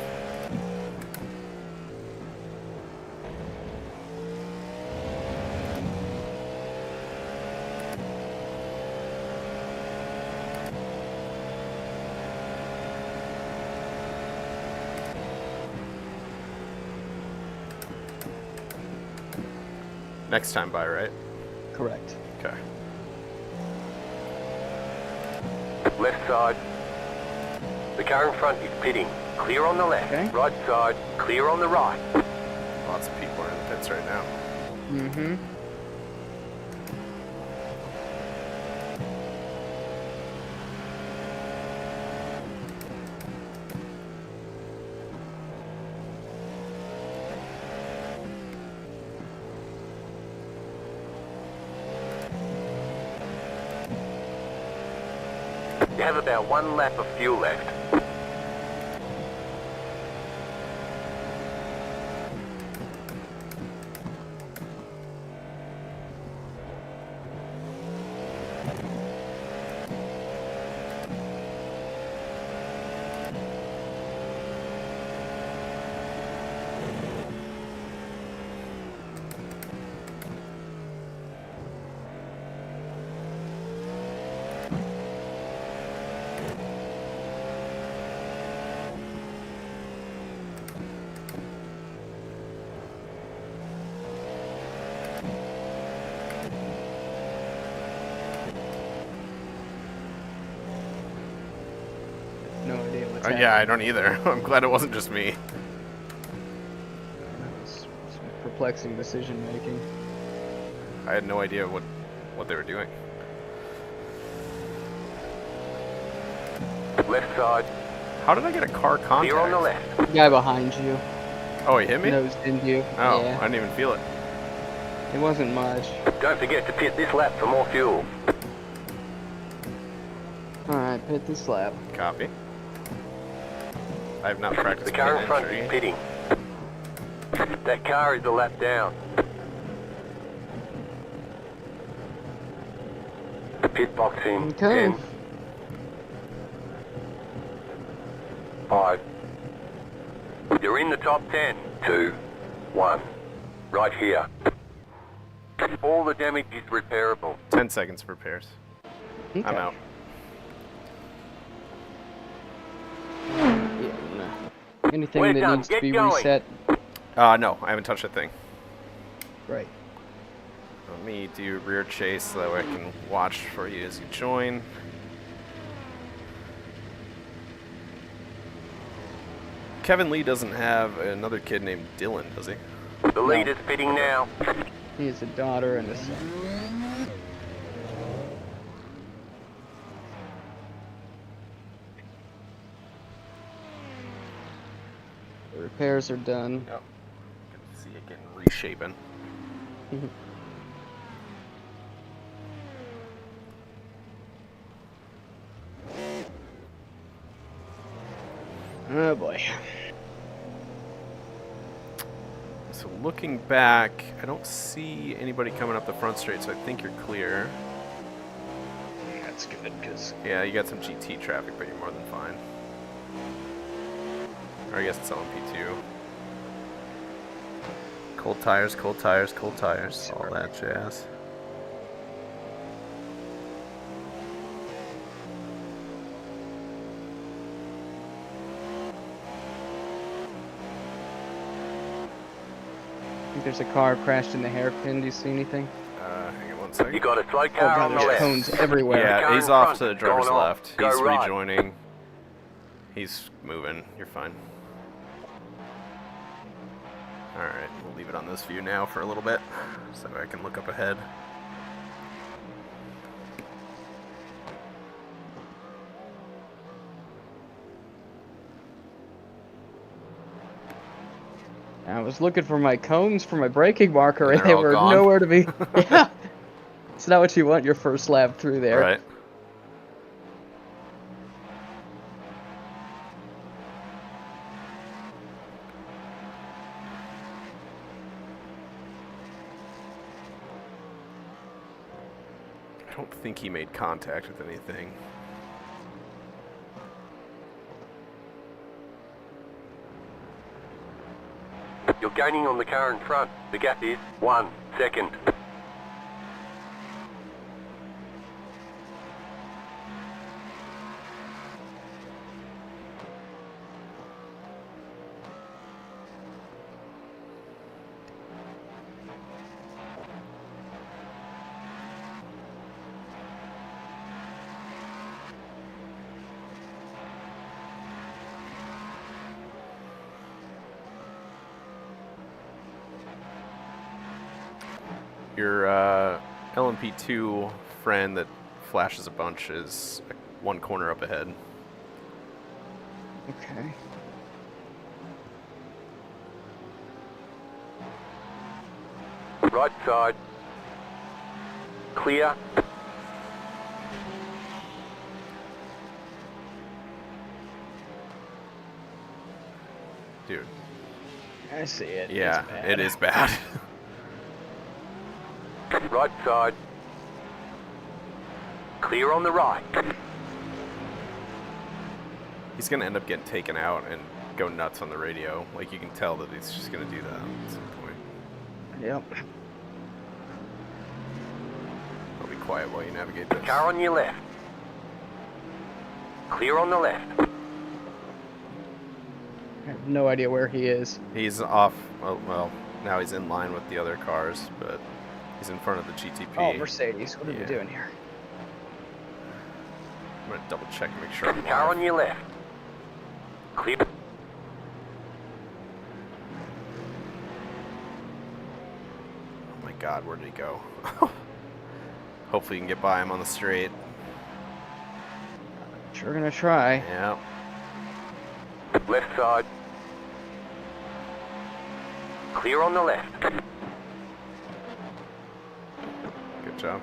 Next time by, right? Correct. Okay. Left side. The car in front is pitting. Clear on the left. Okay. Right side. Clear on the right. Lots of people are in the pits right now. Mm-hmm. You have about 1 lap of fuel left. No idea what's Oh, happening. yeah, I don't either. I'm glad it wasn't just me. It's some perplexing decision making. I had no idea what they were doing. Left side. How did I get a car contact? Clear on the left. The guy behind you Oh, he hit me? nosed into you. Oh, Yeah. I didn't even feel it. It wasn't much. Don't forget to pit this lap for more fuel. Alright, pit this lap. Copy. I have not practiced The car pit in front entry. is pitting. That car is a lap down. Pit box in. Okay. 10. 5. You're in the top 10. 2. 1. Right here. All the damage is repairable. 10 seconds of repairs. Okay. I'm out. Yeah, no. Anything We're that done. needs to Get be going. reset. No, I haven't touched a thing. Right. Let me do rear chase so that way I can watch for you as you join. Kevin Lee doesn't have another kid named Dylan, does he? The lead is fitting now. He has a daughter and a son. The repairs are done. Yep. Can see it getting reshapen. Oh boy. So looking back, I don't see anybody coming up the front straight, so I think you're clear. That's good, because Yeah, you got some GT traffic, but you're more than fine. Or I guess it's LMP2. Cold tires, cold tires, cold tires, all that jazz. I think there's a car crashed in the hairpin. Do you see anything? Hang on one second. You got a slow Oh car god, on the there's left. cones everywhere. Yeah, Car he's in off front, to the driver's going off. left. Go He's right. rejoining. He's moving. You're fine. Alright, we'll leave it on this view now for a little bit so I can look up ahead. I was looking for my cones for my braking marker, And and they're they all were gone? nowhere to be. Yeah, it's not what you want your first lap through there. Right. I don't think he made contact with anything. You're gaining on the car in front. The gap is 1 second. Your LMP2 friend that flashes a bunch is one corner up ahead. Okay. Right side. Clear. Dude, I see it. yeah, It's bad. it is bad. Right side. Clear on the right. He's gonna end up getting taken out and go nuts on the radio. Like, you can tell that he's just gonna do that at some point. Yep. I'll be quiet while you navigate this. Car on your left. Clear on the left. I have no idea where he is. He's off, well, now he's in line with the other cars, but he's in front of the GTP. Oh, Mercedes. What are we Yeah. doing here? I'm gonna double check and make sure I'm Car live. on your left. Clear. Oh my god, where did he go? Hopefully you can get by him on the straight. Sure gonna try. Yeah. Left side. Clear on the left. Good job.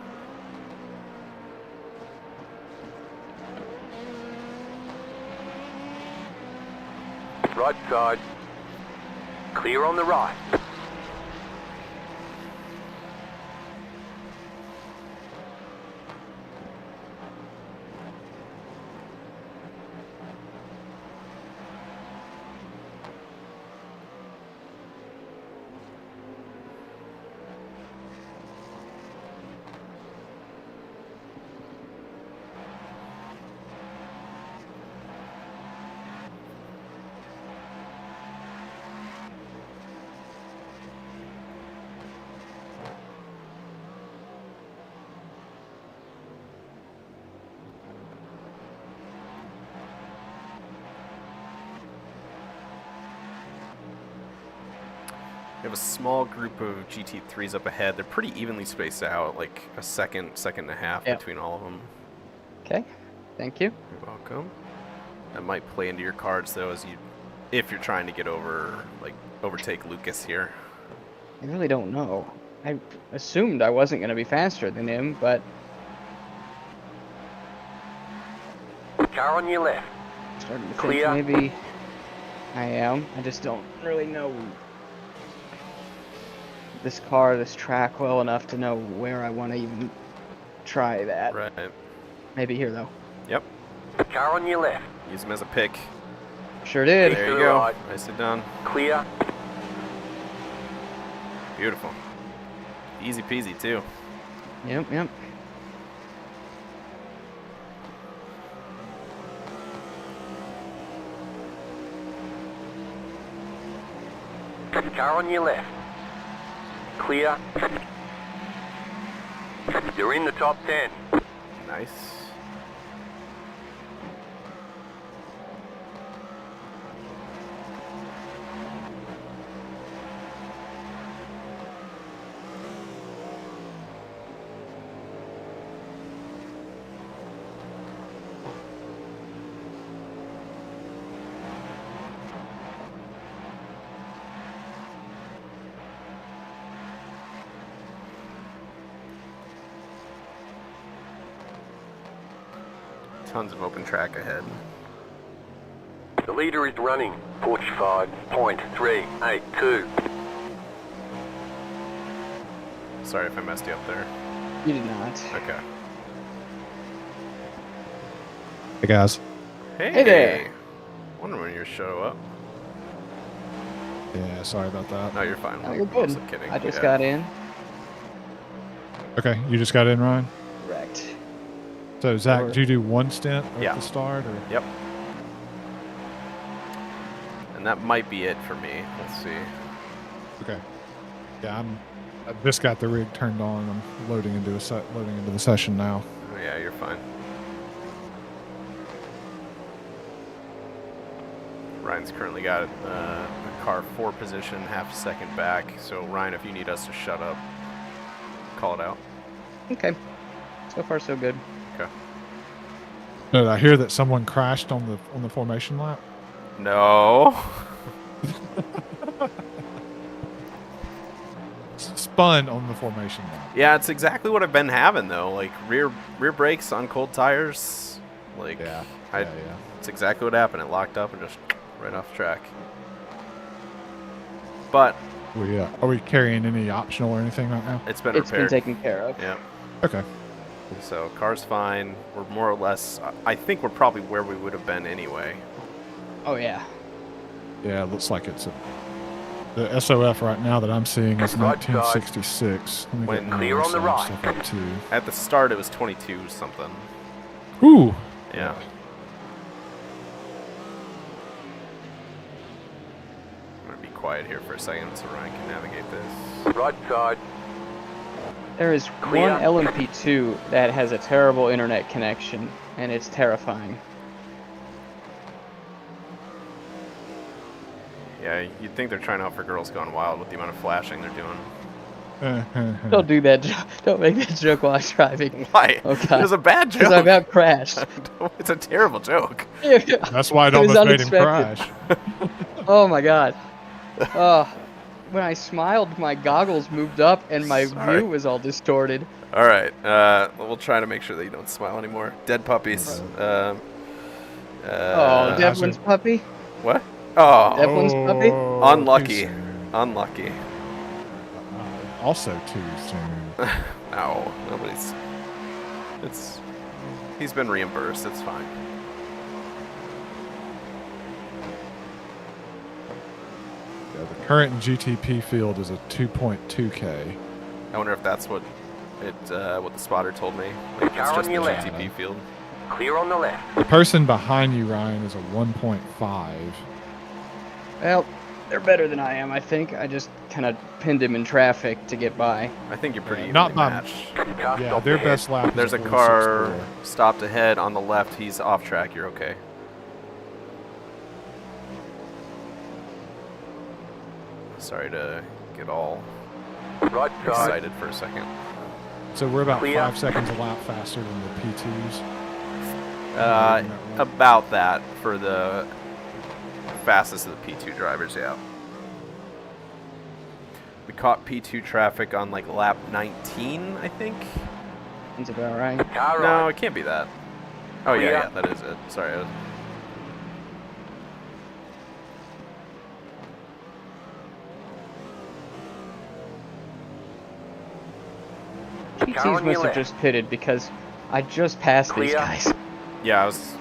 Right side. Clear on the right. We have a small group of GT3s up ahead. They're pretty evenly spaced out, like a second and a half Yep. between all of them. Okay. Thank you. You're welcome. That might play into your cards though, if you're trying to get overtake Lucas here. I really don't know. I assumed I wasn't going to be faster than him, but Car on your left. I'm starting to Clear. think maybe I am. I just don't really know this track well enough to know where I want to even try that. Right. Maybe here, though. Yep. Car on your left. Use him as a pick. Sure did. There to you the go. right. Nicely done. Clear. Beautiful. Easy peasy too. Yep, yep. Car on your left. Clear. You're in the top 10. Nice. Tons of open track ahead. The leader is running 45.382. Sorry if I messed you up there. You did not. Okay. Hey guys. Hey, there. Wonder when you show up. Yeah, sorry about that. No, you're fine. Oh, I'm you're good. mostly kidding. I just Yeah. got in. Okay, you just got in, Ryan? Correct. So, Zach, Or- did you do one stint at Yeah. the start? Or? Yep. And that might be it for me. Let's see. Okay. Yeah, I just got the rig turned on. I'm loading into the session now. Oh yeah, you're fine. Ryan's currently got a car 4 position, half a second back. So Ryan, if you need us to shut up, call it out. Okay. So far, so good. Okay. Did I hear that someone crashed on the formation lap? No. Spun on the formation lap. Yeah, it's exactly what I've been having though. Like rear brakes on cold tires. Like Yeah. It's exactly what happened. It locked up and just right off track. But Are we carrying any optional or anything right now? it's been It's been repaired. taken care of. Yeah. Okay. So car's fine. We're more or less. I think we're probably where we would have been anyway. Oh, yeah. Yeah, it looks like it's the SOF right now that I'm seeing is Right side. 1966. Let me When- get my Clear on the side right. stuff up too. At the start, it was 22 something. Ooh. Yeah. I'm gonna be quiet here for a second so Ryan can navigate this. Right side. There is Clear. one LMP2 that has a terrible internet connection, and it's terrifying. Yeah, you'd think they're trying out for Girls Gone Wild with the amount of flashing they're doing. Don't do that. Don't make that joke while I'm driving. Why? Okay. It was a bad joke. Because I about crashed. It's a terrible joke. That's why it It was almost made him unexpected. crash. Oh my god. When I smiled, my goggles moved up and my Sorry. view was all distorted. All right, we'll try to make sure that you don't smile anymore. Dead puppies. Oh, how's Devlin's it- puppy? What? Oh, Devlin's puppy? Oh, unlucky. too soon. Unlucky. Also too soon. No, nobody's. He's been reimbursed. It's fine. Yeah, the current GTP field is a 2.2K. I wonder if that's what the spotter told me. Like it's Car just on the your left. GTP field. Clear on the left. The person behind you, Ryan, is a 1.5. Well, they're better than I am, I think. I just kind of pinned him in traffic to get by. I think you're pretty Not evenly by- matched. Car Yeah, stopped their ahead. best lap is There's a 46.4. car stopped ahead on the left. He's off track. You're okay. Sorry to get all Right side. excited for a second. So we're about Clear. 5 seconds a lap faster than the P2s. About that for the fastest of the P2 drivers, yeah. We caught P2 traffic on like lap 19, I think. That's about right. Car No, right. it can't be that. Oh Clear. yeah, that is it. Sorry. GTs on your must have left. just pitted because I just passed these Clear. guys. Yeah, I was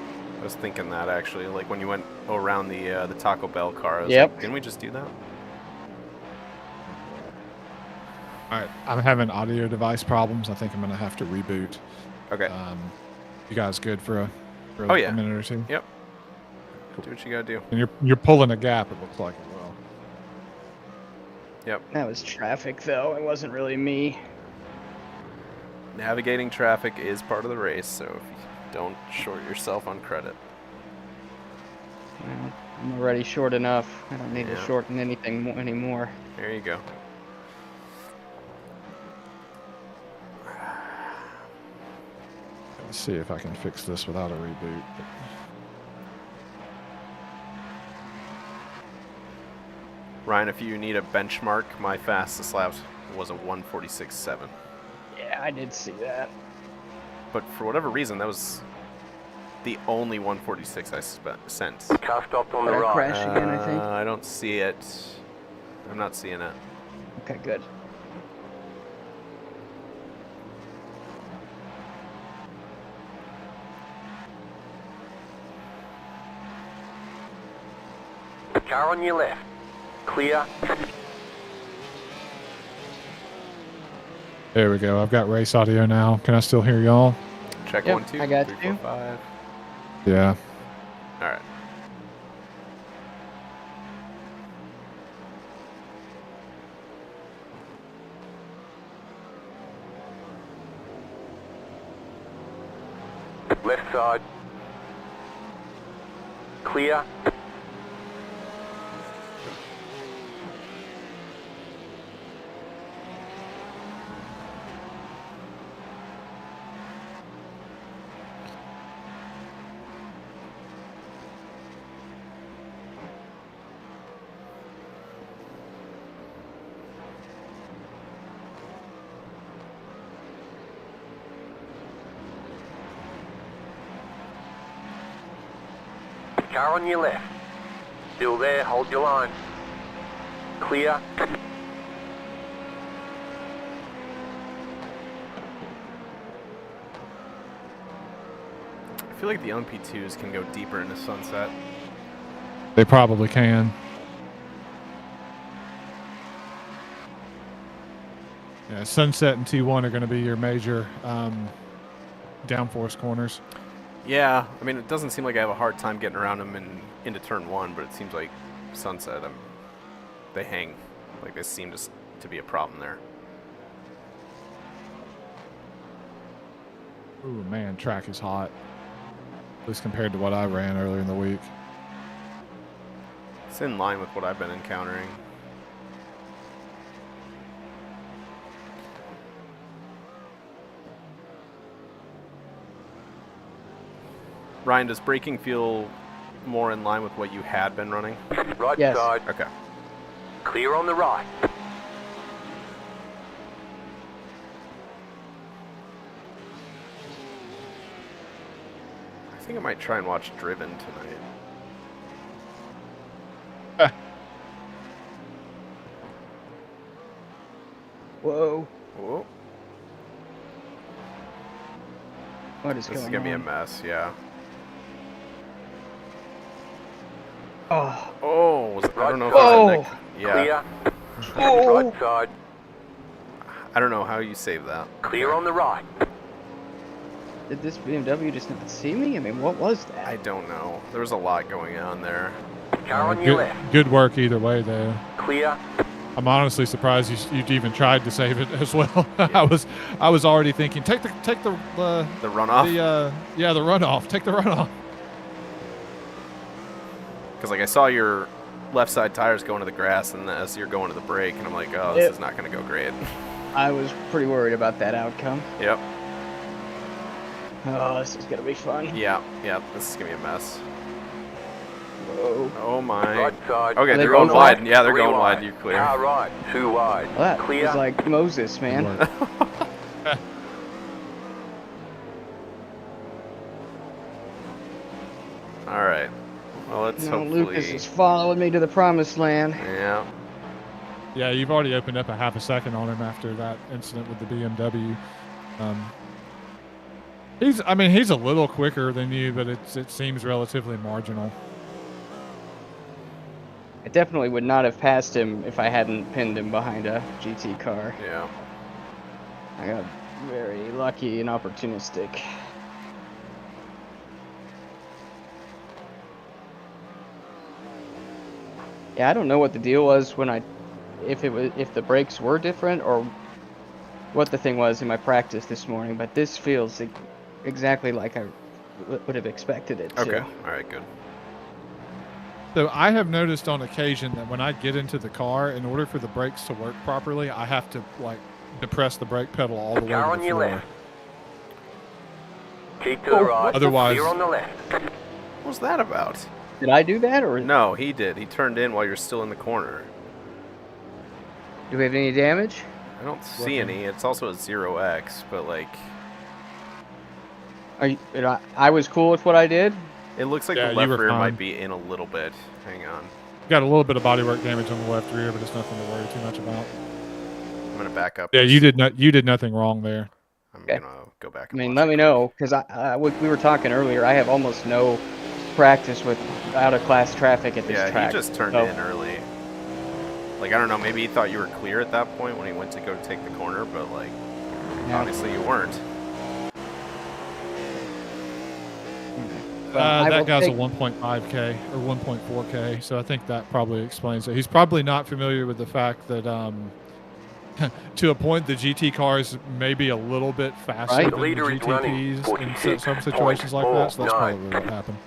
thinking that actually. Like when you went around the Taco Bell car, I was Yep. like, didn't we just do that? All right, I'm having audio device problems. I think I'm going to have to reboot. Okay. You guys good for Oh, yeah. a minute or two? Yep. Do what you gotta do. And you're pulling a gap, it looks like, as well. Yep. That was traffic, though. It wasn't really me. Navigating traffic is part of the race, so if you don't short yourself on credit. Well, I'm already short enough. I don't need to Yeah. shorten anything anymore. There you go. Let's see if I can fix this without a reboot. Ryan, if you need a benchmark, my fastest lap was a 146.7. Yeah, I did see that. But for whatever reason, that was the only 146 I sent. Car stopped on the Did I right. crash again, I think? I don't see it. I'm not seeing it. Okay, good. Car on your left. Clear. There we go. I've got race audio now. Can I still hear y'all? Check Yep, 1, 2, I got 3, you. 4, 5. Yeah. All right. Left side. Clear. Car on your left. Still there, hold your line. Clear. I feel like the LMP2s can go deeper into sunset. They probably can. Yeah, Sunset and T1 are going to be your major downforce corners. Yeah, I mean, it doesn't seem like I have a hard time getting around them into turn 1, but it seems like sunset, they hang. Like, they seem to be a problem there. Ooh, man, track is hot. At least compared to what I ran earlier in the week. It's in line with what I've been encountering. Ryan, does braking feel more in line with what you had been running? Right Yes. side. Okay. Clear on the right. I think I might try and watch Driven tonight. Whoa. Whoa. What is This is going gonna be a on? mess, yeah. Oh. Oh, I don't know if Whoa. it was a neck. Yeah. Clear. Oh. Right side. I don't know how you save that. Clear on the right. Did this BMW just not see me? I mean, what was that? I don't know. There was a lot going on there. Car on your Good, left. good work either way, though. Clear. I'm honestly surprised you'd even tried to save it as well. I was already thinking, take the The runoff? the runoff. Take the runoff. Because like I saw your left side tires going to the grass, and as you're going to the brake, and I'm like, oh, this is not going to go great. I was pretty worried about that outcome. Yep. Oh, this is gonna be fun. Yeah. This is gonna be a mess. Whoa. Oh my. Right side. Okay, Are they they're going going wide. wide? Yeah, they're 3 going wide. wide. You're clear. Car right, 2 wide. Well, that Clear. was like Moses, man. All right. Well, let's No, hopefully. Lucas is following me to the promised land. Yeah. Yeah, you've already opened up a half a second on him after that incident with the BMW. He's a little quicker than you, but it seems relatively marginal. I definitely would not have passed him if I hadn't pinned him behind a GT car. Yeah. I got very lucky and opportunistic. Yeah, I don't know what the deal was when if the brakes were different or what the thing was in my practice this morning, but this feels exactly like I would have expected it to. Okay. All right. Good. So I have noticed on occasion that when I get into the car, in order for the brakes to work properly, I have to depress the brake pedal all the way Car to on the your floor. left. Keep to the right. Otherwise- Clear on the left. What was that about? Did I do that, or No, he did. He turned in while you're still in the corner. do we have any damage? I don't see any. It's also a 0x, but like, I was cool with what I did. it looks like Yeah, the you left were rear fine. might be in a little bit. Hang on. Got a little bit of bodywork damage on the left rear, but it's nothing to worry too much about. I'm gonna back up. Yeah, you did nothing wrong there. I'm Okay. gonna go back. I And mean, watch let it me quick. know, because we were talking earlier. I have almost no practice with out-of-class traffic at this Yeah, track. he just turned so- in early. Like, I don't know, maybe he thought you were clear at that point when he went to go take the corner, but like, Yeah. obviously you weren't. Well, I will That guy's a take- 1.5K or 1.4K, so I think that probably explains it. He's probably not familiar with the fact that to a point the GT cars may be a little bit faster Right. than The the leader is running GTPs in some situations like that, so that's 46.49. probably what happened.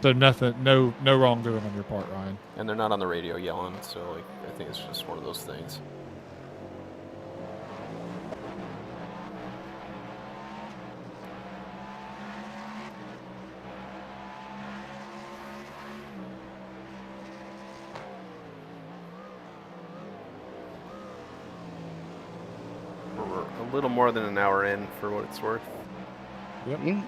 So no wrongdoing on your part, Ryan. And they're not on the radio yelling, so like, I think it's just one of those things. We're a little more than an hour in, for what it's worth. Mm,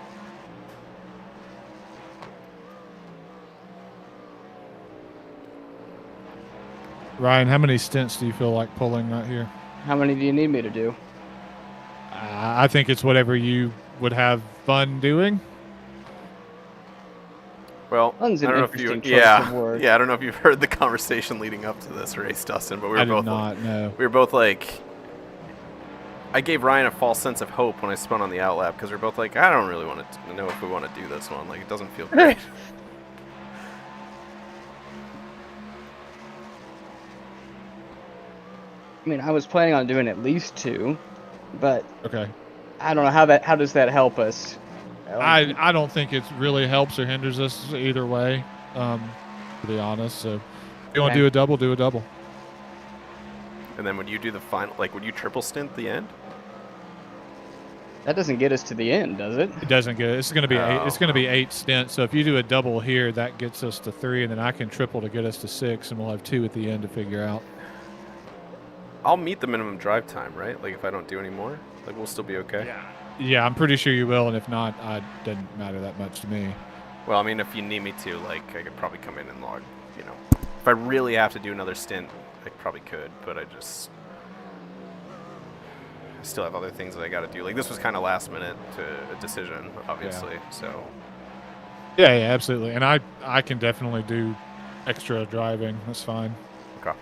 Ryan, how many stints do you feel like pulling right here? How many do you need me to do? I think it's whatever you would have fun doing. Well, Fun's I an don't know if you, interesting choice of word. yeah, I don't know if you've heard the conversation leading up to this race, Dustin, but we were I both did not know. we were both like, I gave Ryan a false sense of hope when I spun on the outlap because we are both like, I don't really want to know if we want to do this one. Like, it doesn't feel great. I mean, I was planning on doing at least 2, but Okay. I don't know how does that help us? I don't think it really helps or hinders us either way, to be honest. So if you want to Okay. do a double, do a double. And then would you do the final, like, would you triple stint at the end? That doesn't get us to the end, does it? It doesn't get. It's going to be eight. It's Oh. going to be 8 stints. So if you do a double here, that gets us to 3, and then I can triple to get us to 6, and we'll have 2 at the end to figure out. I'll meet the minimum drive time, right? Like, if I don't do any more, like, we'll still be okay. Yeah, I'm pretty sure you will, and if not, it doesn't matter that much to me. Well, I mean, if you need me to, like, I could probably come in and log, you know. If I really have to do another stint, I probably could, but I still have other things that I got to do. Like, this was kind of last minute to a decision, obviously, so. Yeah, absolutely. And I can definitely do extra driving. That's fine. Okay.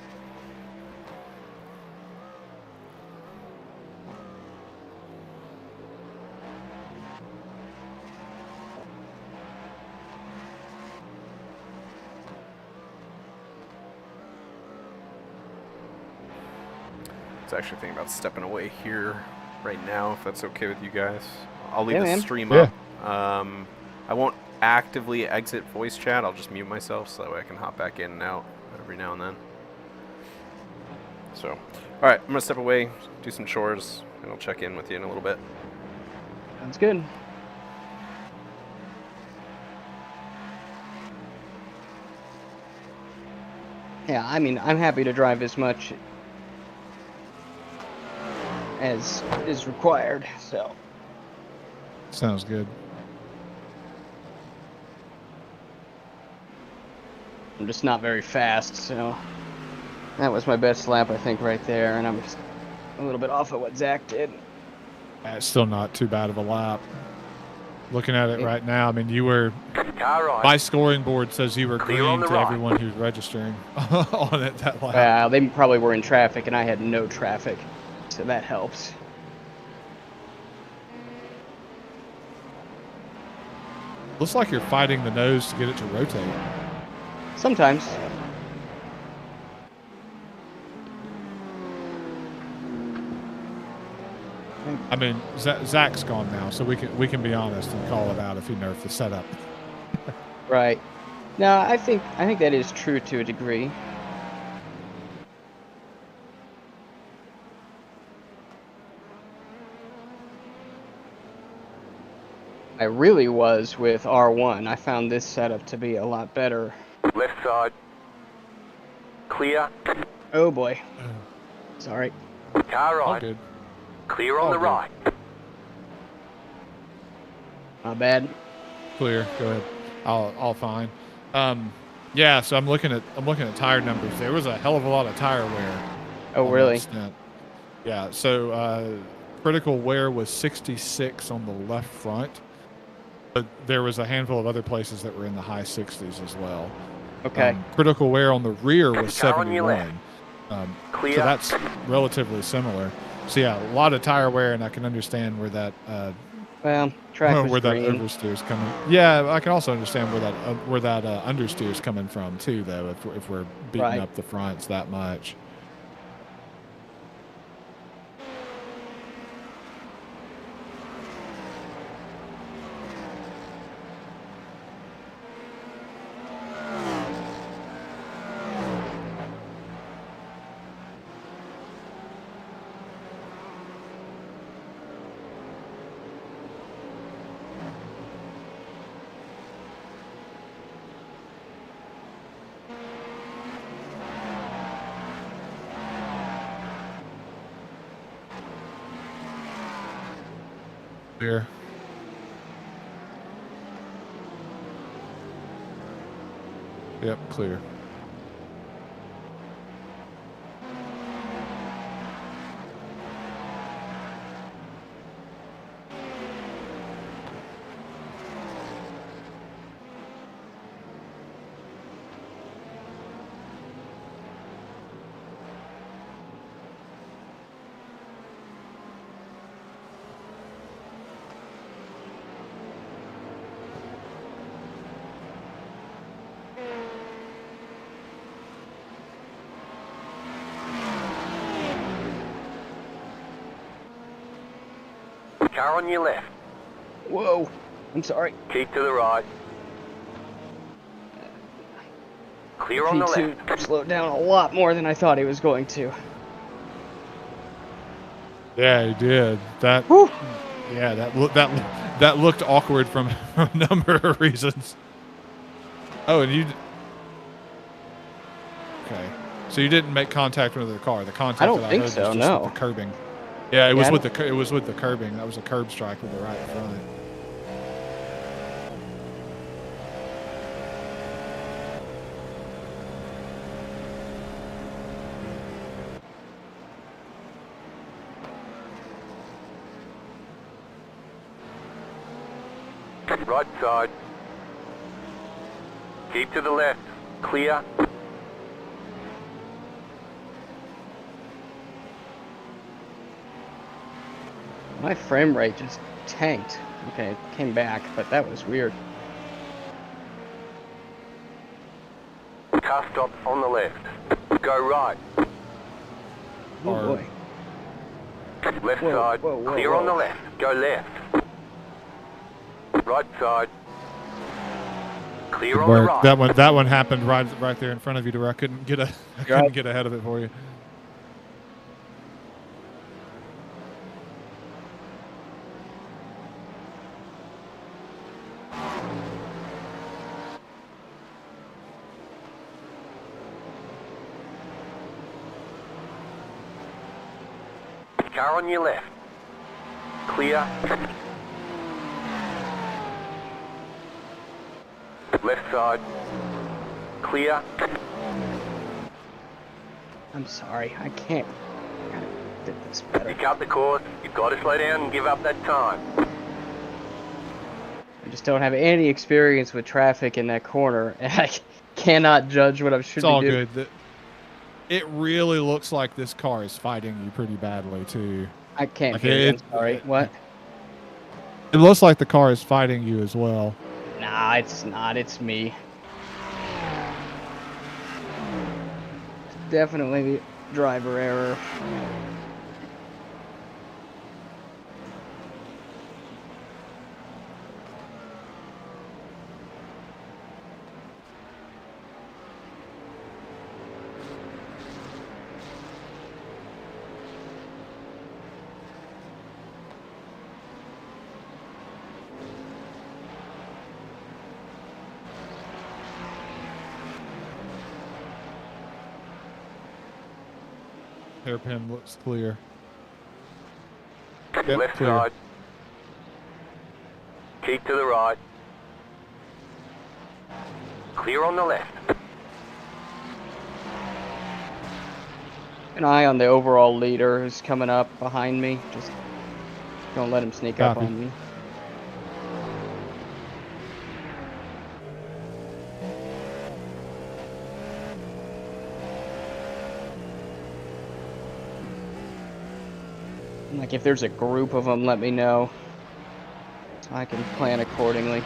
I was actually thinking about stepping away here right now, if that's okay with you guys. I'll leave Yeah, the man. stream Yeah. up. I won't actively exit voice chat. I'll just mute myself so that way I can hop back in and out. every now and then. So, all right, I'm gonna step away, do some chores, and I'll check in with you in a little bit. Sounds good. Yeah, I mean, I'm happy to drive as much as is required, so. Sounds good. I'm just not very fast, so. That was my best lap, I think, right there, and I'm just a little bit off of what Zach did. It's still not too bad of a lap. Looking at it right now, I mean, you were. Car right. My scoring board says you were Clear on green the to right. everyone who's registering on it that lap. Well, they probably were in traffic, and I had no traffic, so that helps. Looks like you're fighting the nose to get it to rotate. Sometimes. I mean, Zach's gone now, so we can be honest and call it out if he nerfed the setup. Right. No, I think that is true to a degree. I really was with R1. I found this setup to be a lot better. Left side. Clear. Oh boy. Sorry. Car All right. good. Clear on All the good. right. Not bad. Clear. Go ahead. All fine. Yeah. So I'm looking at tire numbers. There was a hell of a lot of tire wear. Oh, on that really? stint. Yeah. So critical wear was 66 on the left front, but there was a handful of other places that were in the high 60s as well. Okay. Critical wear on the rear was Car on your 71. Clear. So that's relatively similar. So yeah, a lot of tire wear, and I can understand where that Well, track was where that green. oversteer's coming. Yeah, I can also understand where that understeer's coming from too, though. If we're beating Right. up the fronts that much. Clear. Yep, clear. Car on your left. Whoa. I'm sorry. Keep to the right. Clear on the P2 left. slowed down a lot more than I thought he was going to. Yeah, he did. That. Whew. Yeah, that looked awkward from a number of reasons. Oh, and you. Okay, so you didn't make contact with the car. The contact I don't that think I heard so, was just no. with the curbing. Yeah, it was Yeah, with the curbing. That was a curb strike with the right front. Right side. Keep to the left. Clear. My frame rate just tanked. Okay, it came back, but that was weird. Car stop on the left. Go right. Oh Or- boy. Left Whoa, side. whoa, whoa, Clear on the whoa. left. Go left. Right side. Clear Good on the work. right. That one happened right there in front of you to where I couldn't get ahead of it for you. Car on your left. Clear. Left side. Clear. I'm sorry, I can't. I gotta do this better. You cut the course. You've got to slow down and give up that time. I just don't have any experience with traffic in that corner, and I cannot judge what I should It's all be doing. good. It really looks like this car is fighting you pretty badly too. I can't Like hear you. I'm sorry. What? It looks like the car is fighting you as well. Nah, it's not. It's me. Definitely the driver error. Hairpin looks clear. Yep, Left clear. side. Keep to the right. Clear on the left. An eye on the overall leader who's coming up behind me. Just don't let him sneak up Copy. on me. Like, if there's a group of them, let me know. So I can plan accordingly.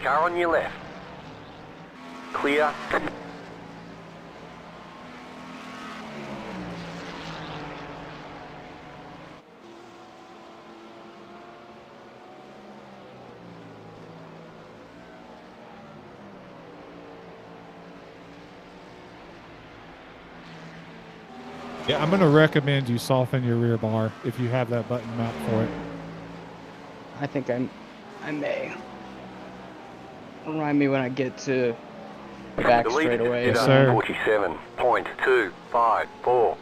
Car on your left. Clear. Yeah, I'm gonna recommend you soften your rear bar if you have that button mapped for it. I think I may. Remind me when I get to the back The lead straightaway. is Yes, sir. 47.254.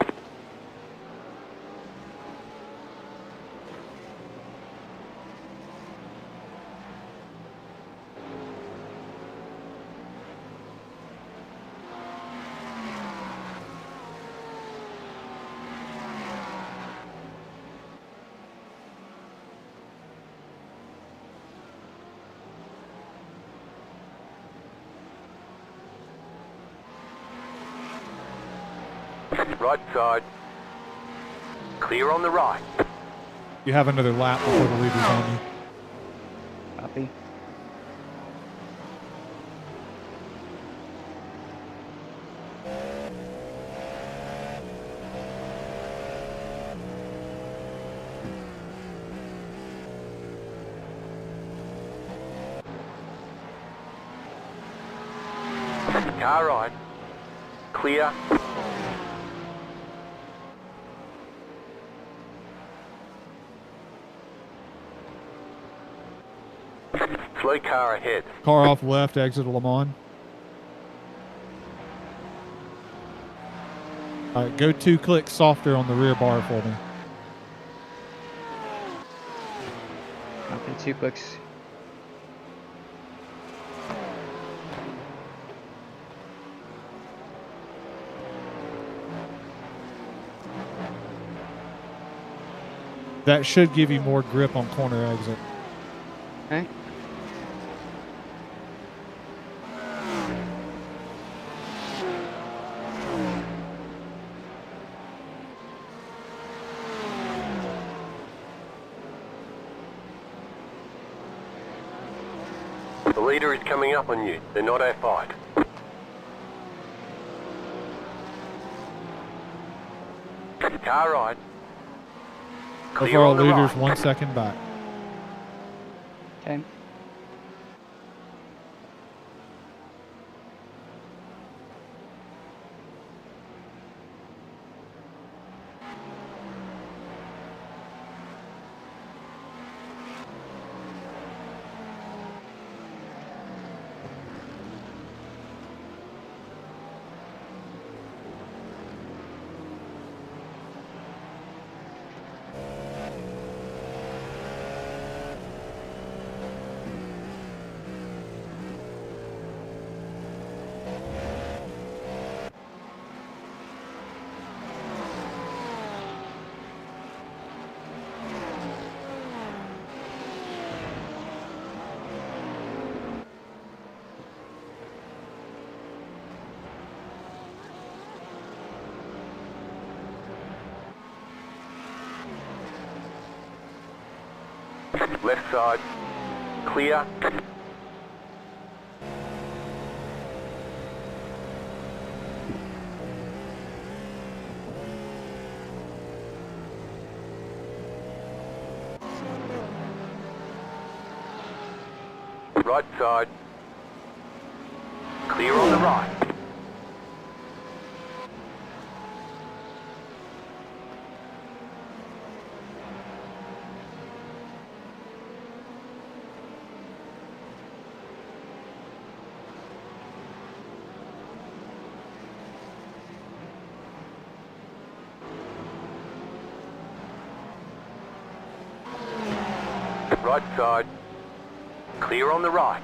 Right side. Clear on the right. You have another lap before the leader's on you. Copy. Car right. Clear. Slow car ahead. Car off left, exit Le Mans. All right, go 2 clicks softer on the rear bar for me. Copy. 2 clicks. That should give you more grip on corner exit. Okay. The leader is coming up on you. They're not our fight. Car right. Clear Overall on the leaders right. 1 second back. Okay. Left side. Clear. Right side. Clear on the right. Right side. Clear on the right.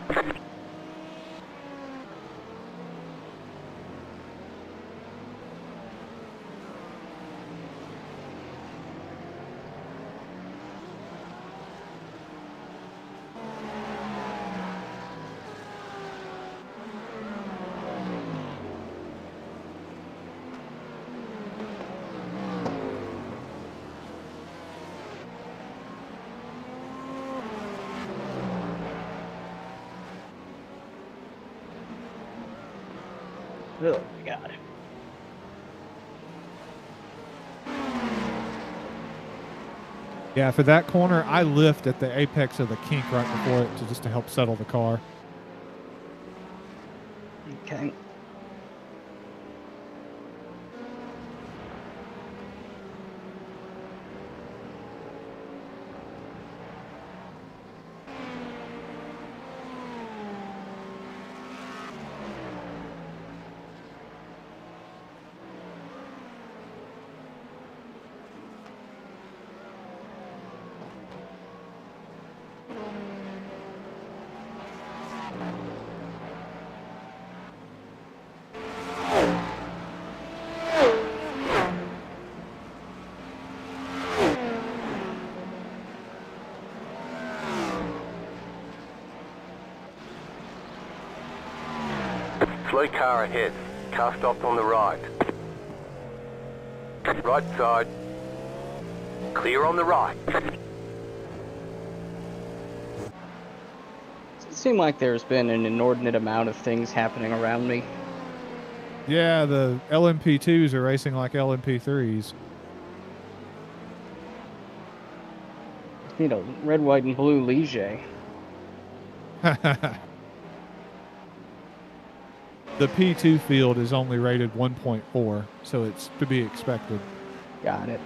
Oh, God. Yeah, for that corner, I lift at the apex of the kink right before it just to help settle the car. Okay. Slow car ahead. Car stopped on the right. Right side. Clear on the right. It seems like there's been an inordinate amount of things happening around me. Yeah, the LMP2s are racing like LMP3s. Need a red, white, and blue Ligier. The P2 field is only rated 1.4, so it's to be expected. Got it.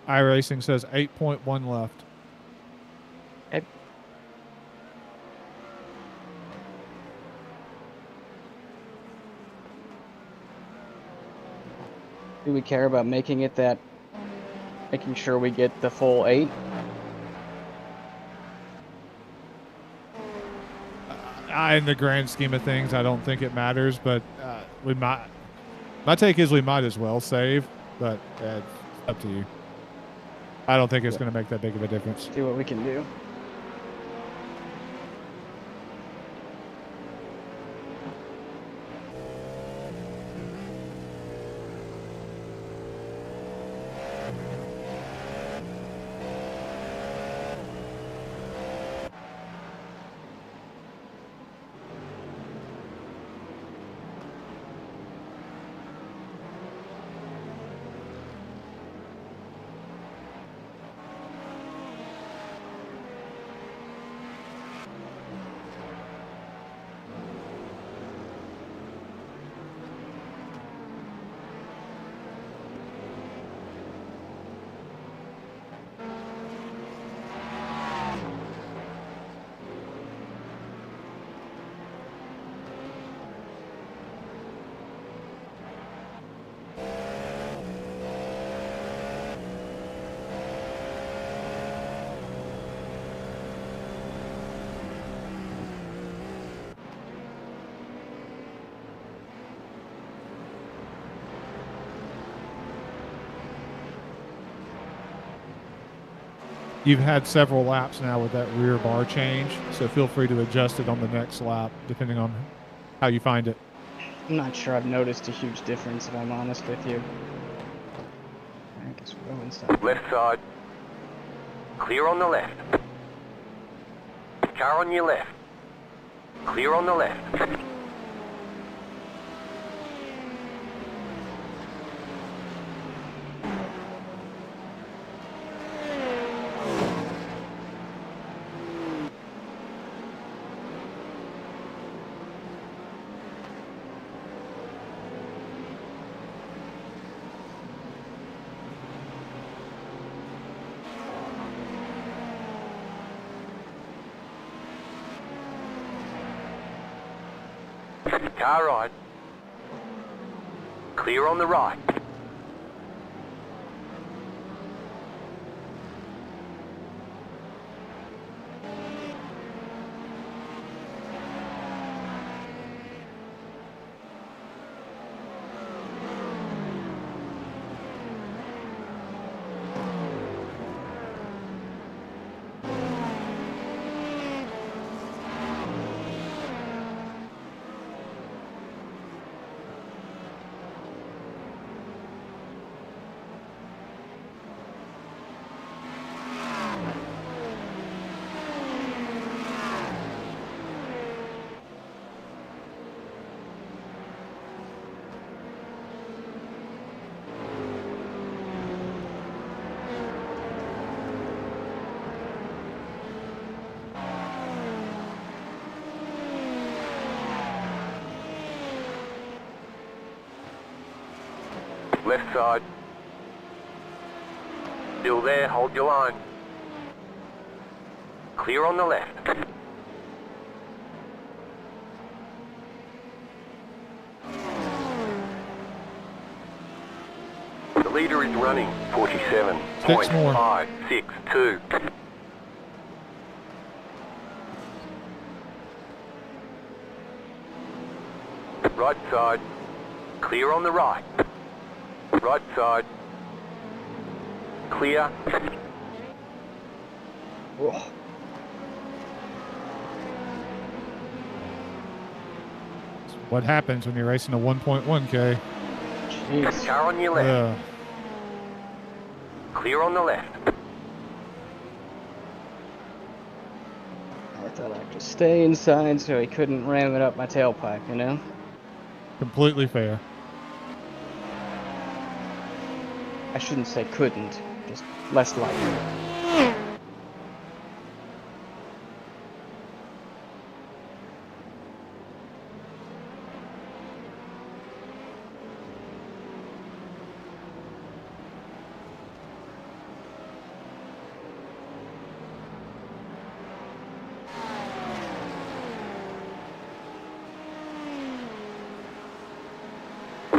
iRacing says 8.1 left. Okay. Do we care about making it that, making sure we get the full 8? In the grand scheme of things, I don't think it matters, but we might. My take is we might as well save, but it's up to you. I don't think it's going to make that big of a difference. See what we can do. You've had several laps now with that rear bar change, so feel free to adjust it on the next lap, depending on how you find it. I'm not sure I've noticed a huge difference, if I'm honest with you. I guess we'll go inside. Left side. Clear on the left. Car on your left. Clear on the left. Car right. Clear on the right. Left side. Still there, hold your line. Clear on the left. The leader is running 47.562. Right side. Clear on the right. Right side. Clear. Whoa. What happens when you're racing a 1.1K? Jeez. Car on your left. Clear on the left. I thought I'd just stay inside so he couldn't ram it up my tailpipe, you know? Completely fair. I shouldn't say couldn't, just less likely.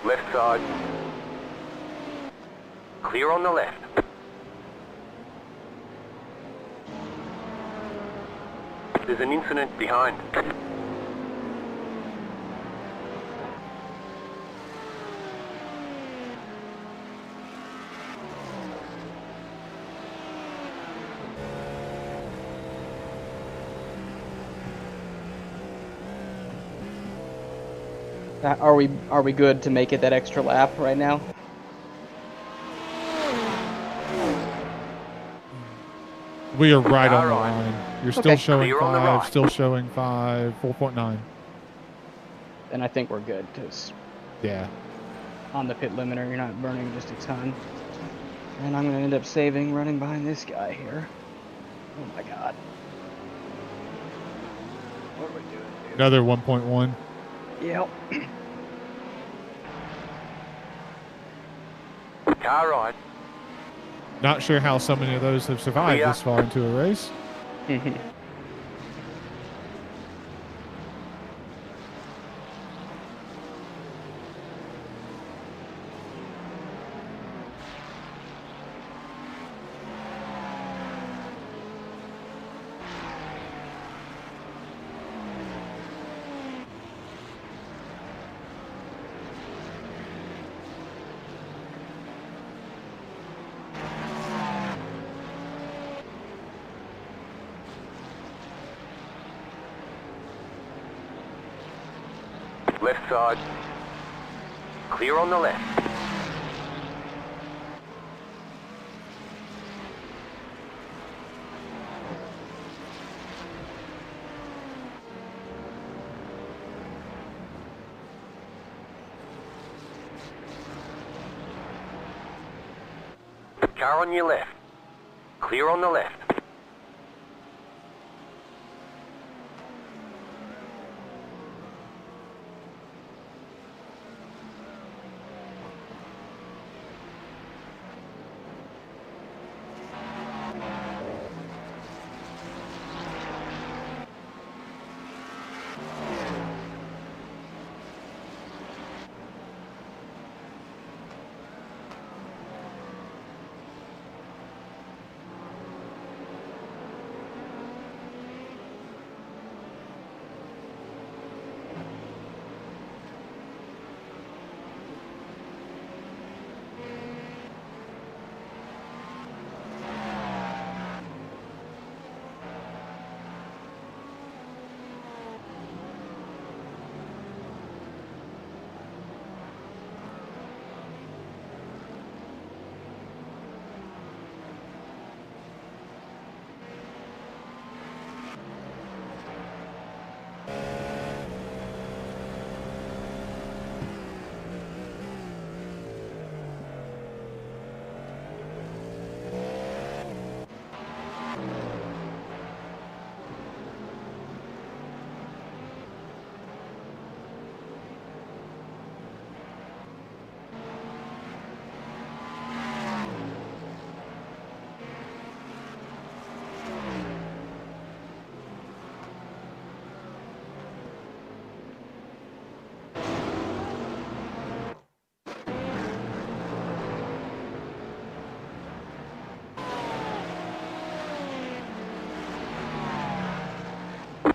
Left side. Clear on the left. There's an incident behind. Are we good to make it that extra lap right now? We are right on the Alright. line. You're still Okay. showing Clear on the 5, right. still showing 5, 4.9. Then I think we're good, because Yeah. on the pit limiter, you're not burning just a ton. And I'm going to end up saving running behind this guy here. Oh my god. What are we doing, dude? Another 1.1. Yep. Car right. Not sure how so many of those have survived Yeah. this far into a race. Left side. Clear on the left. Car on your left. Clear on the left.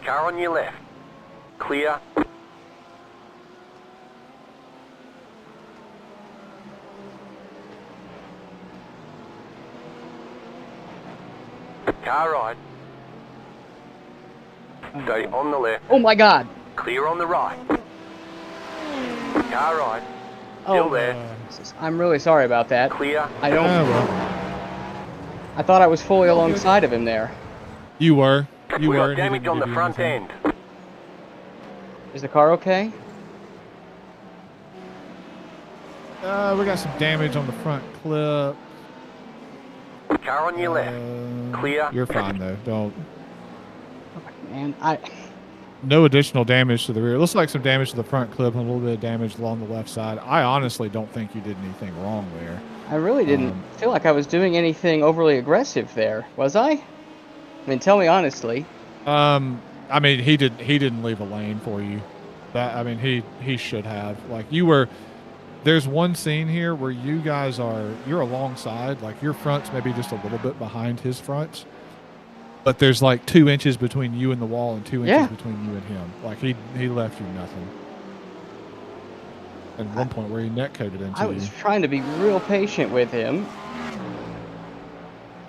Car on your left. Clear. Car right. Stay on the left. Oh my god! Clear on the right. Car right. Still there. I'm really sorry about that. Clear. I don't. Oh, well. I thought I was fully alongside of him there. You were. You We were. got and he damage didn't on the give you front anything. end. Is the car okay? We got some damage on the front clip. Car on your left. Clear. You're fine though. Don't. Man, No additional damage to the rear. Looks like some damage to the front clip and a little bit of damage along the left side. I honestly don't think you did anything wrong there. I really didn't feel like I was doing anything overly aggressive there, was I? I mean, tell me honestly. I mean, he didn't leave a lane for you. That I mean, he should have. Like you were there's one scene here where you guys you're alongside, like your front's maybe just a little bit behind his fronts, but there's like 2 inches between you and the wall and 2 inches between you and him. Like he left you nothing. At one point where he net coded into I you. was trying to be real patient with him.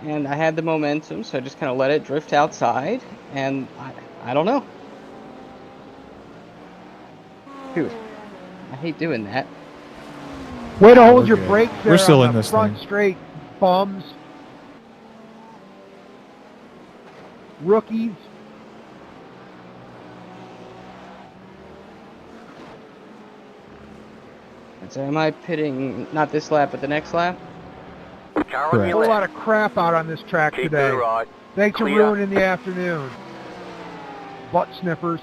And I had the momentum, so I just kind of let it drift outside, and I don't know. Dude, I hate doing that. Way to hold we're your good. brakes there We're still on in the this front thing. straight, bums. Rookies. So am I pitting not this lap, but the next lap? Car on Correct. A your whole lot left. of crap out on this track Keep to today. the right. Thanks for Clear. ruining the afternoon. Butt sniffers.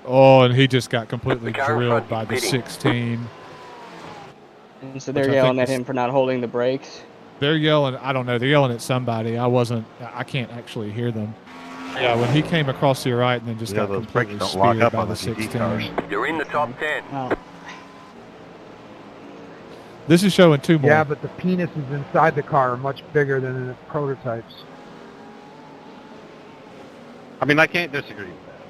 Oh, and he just got completely The car in drilled front by is the pitting. 16. And so Which they're I think yelling at is- him for not holding the brakes. They're yelling. I don't know. They're yelling at somebody. I can't actually hear them. Yeah, when he came across to your right and then just got those brakes completely don't lock speared up by on the the GT 16. cars. You're in the top 10. Oh, This is showing 2 more. Yeah, but the penises inside the car are much bigger than in the prototypes. I mean, I can't disagree with that.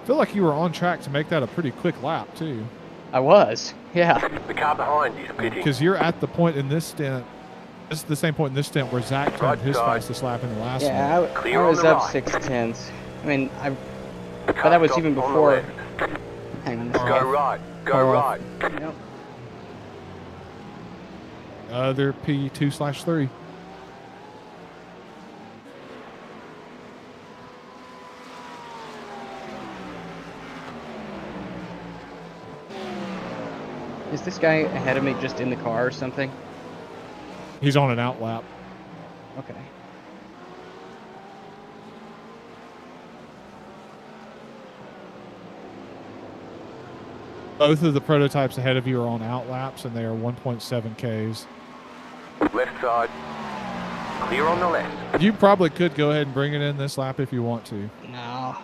I feel like you were on track to make that a pretty quick lap too, I was. Yeah. The car behind is pitting. because you're at the point in this stint. This is the same point in this stint where Zach turned Right his side. fastest lap in the last one. Yeah, I Clear on was the up right. 6/10. I mean, but Car that was stopped even on the before. left. Hang on a Go second. right. Go Car off. right. Yep. Other P2/3. Is this guy ahead of me just in the car or something? He's on an out lap. Okay. Both of the prototypes ahead of you are on out laps, and they are 1.7 Ks. Left side. Clear on the left. You probably could go ahead and bring it in this lap if you want to. No.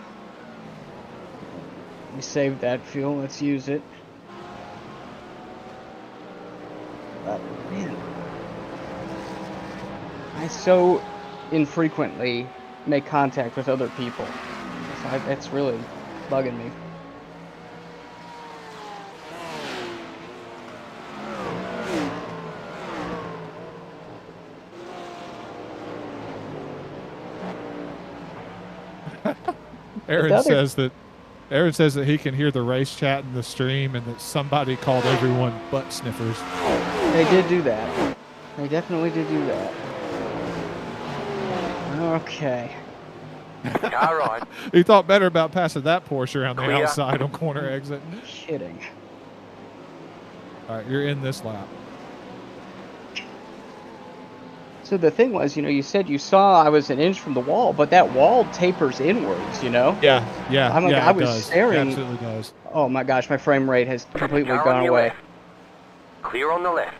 We saved that fuel. Let's use it. But, man. I so infrequently make contact with other people. So it's really bugging me. Aaron says that he can hear the race chat in the stream and that somebody called everyone butt sniffers. They did do that. They definitely did do that. Okay. Car right. He thought better about passing that Porsche around the Clear. outside on corner exit. Kidding. All right, you're in this lap. So the thing was, you said you saw I was an inch from the wall, but that wall tapers inwards, Yeah, I'm like, yeah, I it was does. staring- It absolutely does. Oh my gosh, my frame rate has completely Car on gone your away. left. Clear on the left.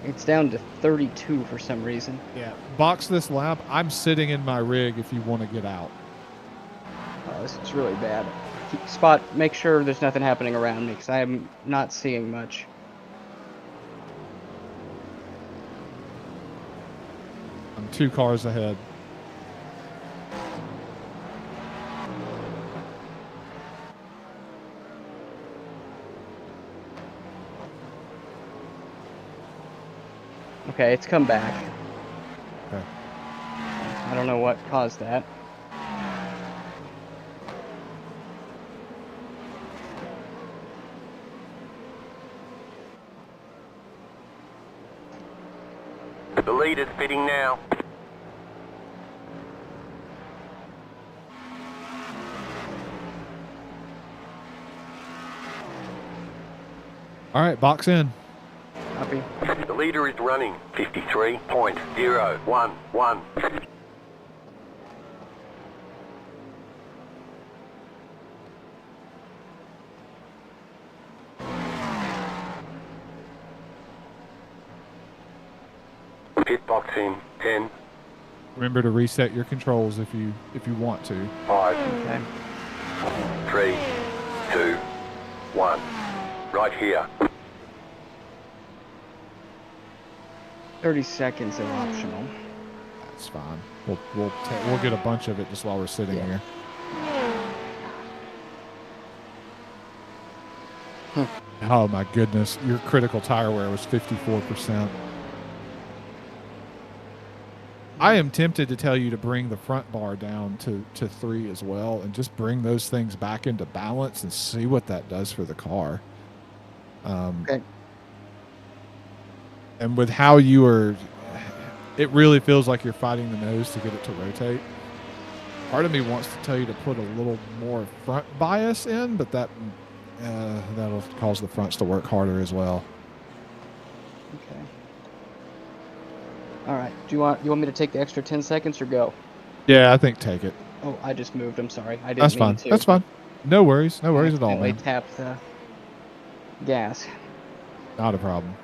It's down to 32 for some reason. Yeah, box this lap. I'm sitting in my rig if you want to get out. Oh, this is really bad. Spot, make sure there's nothing happening around me, because I am not seeing much. I'm 2 cars ahead. Okay, it's come back. Okay. I don't know what caused that. The leader's pitting now. All right, box in. Copy. The leader is running 53.011. Pit box in 10, Remember to reset your controls if you want to. 5, Okay. 3, 2, 1. Right here. 30 seconds are optional. That's fine. We'll get a bunch of it just while we're sitting here. Oh my goodness, your critical tire wear was 54%. I am tempted to tell you to bring the front bar down to 3 as well and just bring those things back into balance and see what that does for the car. Okay. And with how you are, it really feels like you're fighting the nose to get it to rotate. Part of me wants to tell you to put a little more front bias in, but that'll cause the fronts to work harder as well. Okay. All right. You want me to take the extra 10 seconds or go? Yeah, I think take it. Oh, I just moved. I'm sorry. I didn't That's mean fine. to. That's fine. No worries. No worries at all, I man. tapped the gas. Not a problem.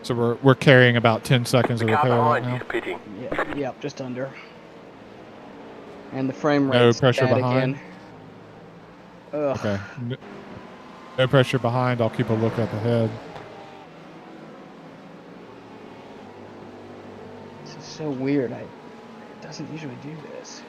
So we're carrying about 10 seconds The of car repair right behind now. is pitting. Yeah, yep, just under. And the frame No rate's pressure bad behind? again. Ugh. Okay. No pressure behind. I'll keep a look up ahead. This is so weird. It doesn't usually do this.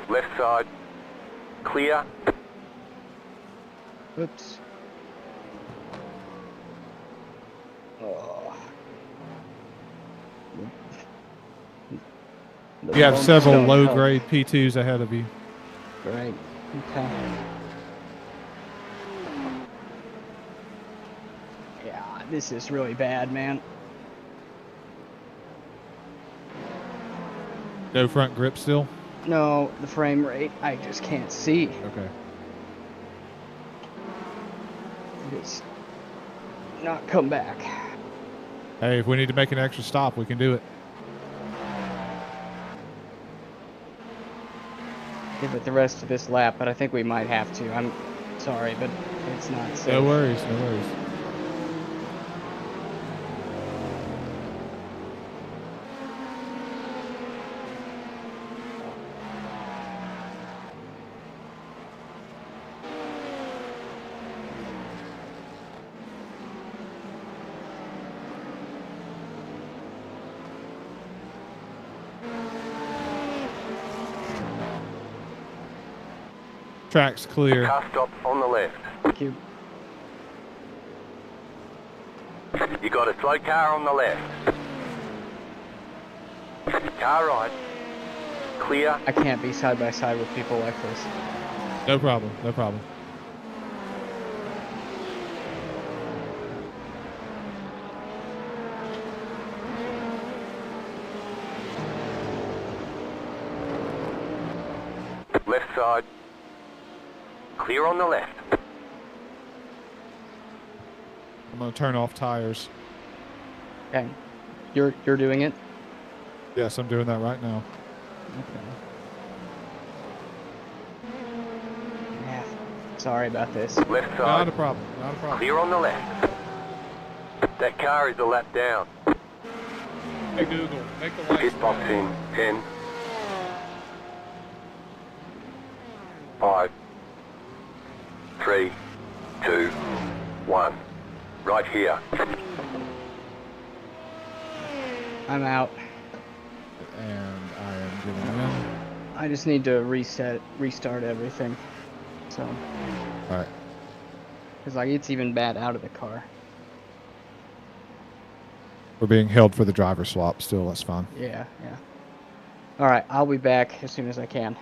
Left side. Clear. Oops. Oh. You have several low-grade P2s ahead of you. Great. Okay. Yeah, this is really bad, man. No front grip still? No, the frame rate, I just can't see. Okay. It's not come back. Hey, if we need to make an extra stop, we can do it. Give it the rest of this lap, but I think we might have to. I'm sorry, but it's not safe. No worries, no worries. Track's clear. Car stop on the left. Thank you. You got a slow car on the left. Car right. Clear. I can't be side by side with people like this. No problem, no problem. Left side. Clear on the left. I'm gonna turn off tires. Okay. You're doing it? Yes, I'm doing that right now. Okay. Yeah. Sorry about this. Left Not side. a problem, not a problem. Clear on the left. That car is a lap down. Hey Google, Make the lights Pit box red. in 10, 5, 3, 2, 1. Right here. I'm out. And I am getting in. I just need to restart everything. So, All right. because like it's even bad out of the car. We're being held for the driver swap still. That's fine. Yeah, yeah. All right, I'll be back as soon as I can.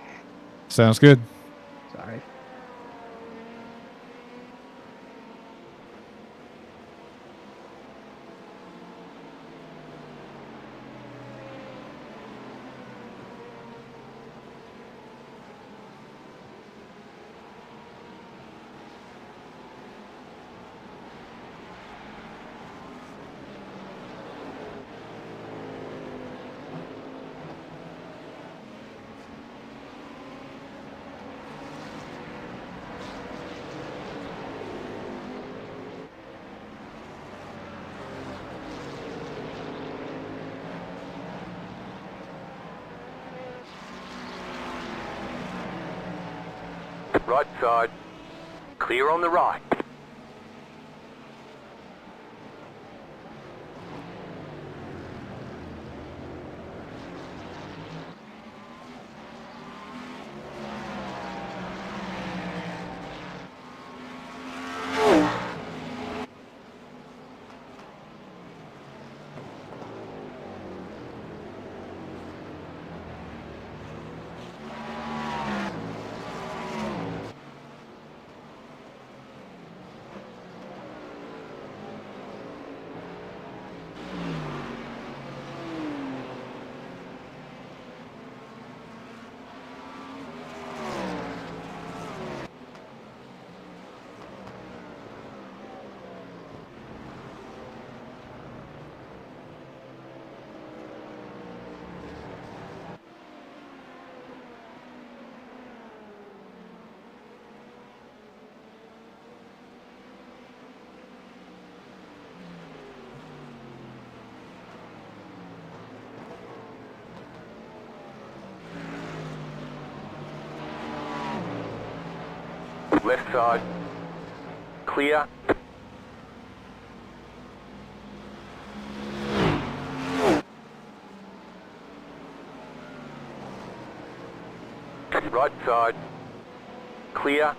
Sounds good. Sorry. Right side. Clear on the right. Left side. Clear. Right side. Clear.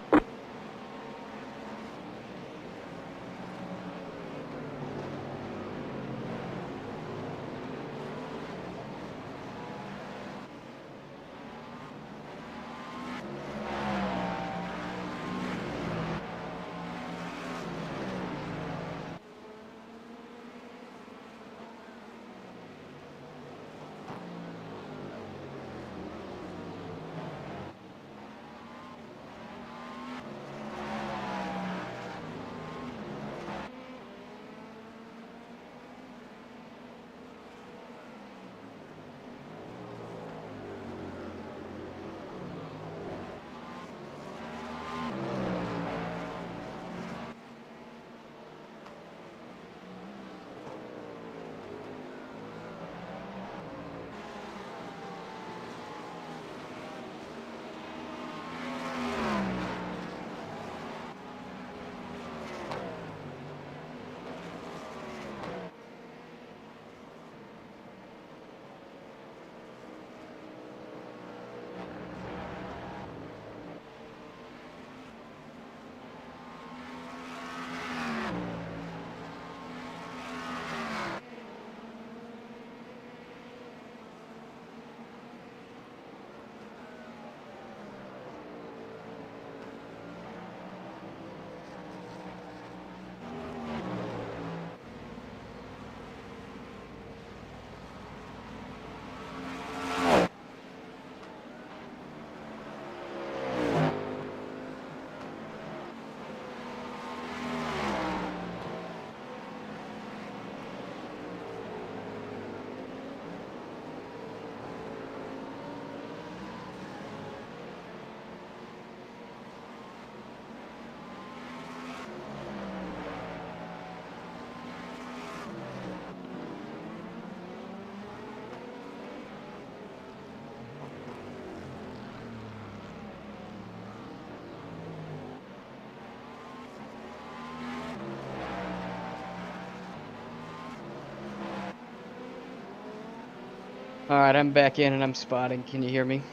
All right, I'm back in and I'm spotting. Can you hear me?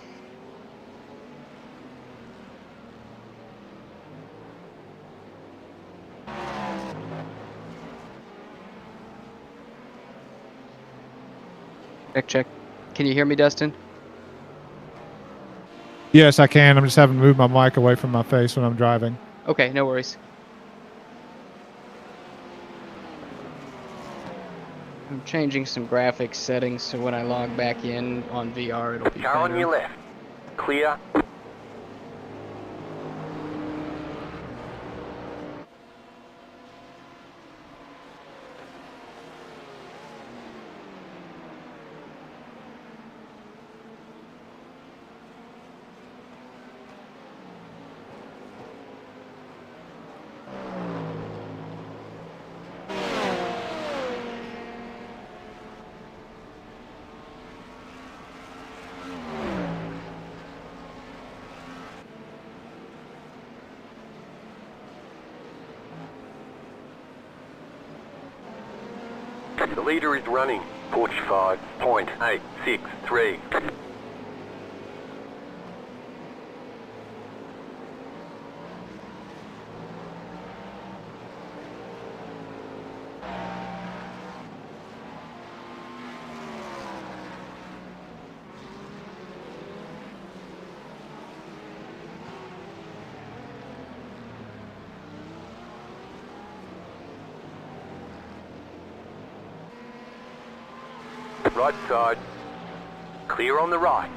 Check, check. Can you hear me, Dustin? Yes, I can. I'm just having to move my mic away from my face when I'm driving. Okay, no worries. I'm changing some graphics settings so when I log back in on VR, it'll be Car on better. your left. Clear. The leader is running 45.863. Right side. Clear on the right.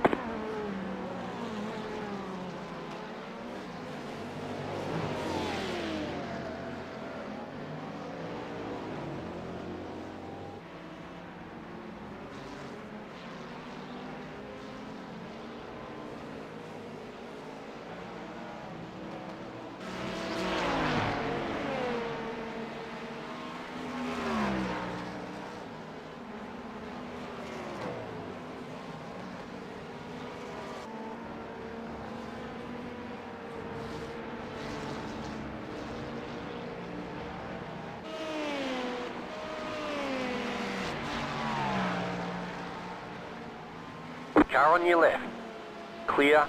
Car on your left. Clear.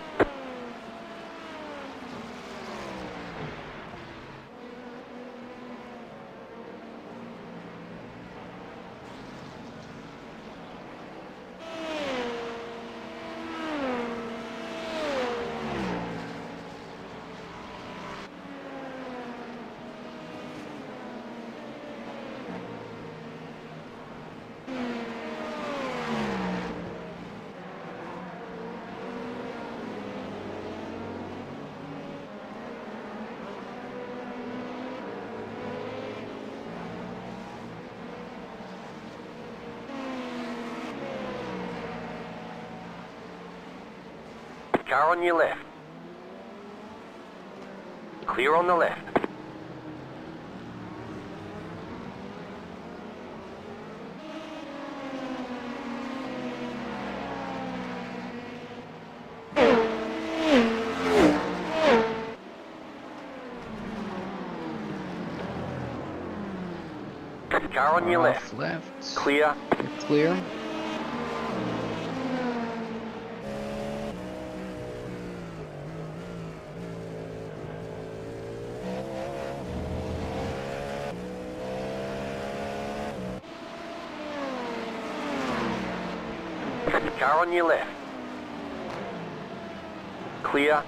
Car on your left. Clear on the left. Car on your left. Left. Clear. Clear. Car on your left. Clear.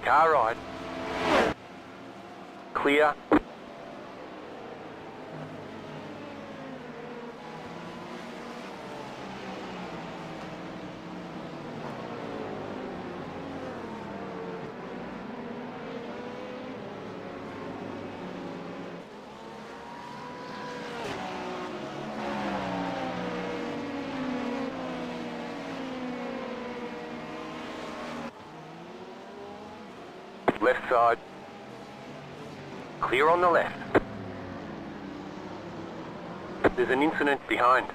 Car right. Clear. Left side. Clear on the left. There's an incident behind.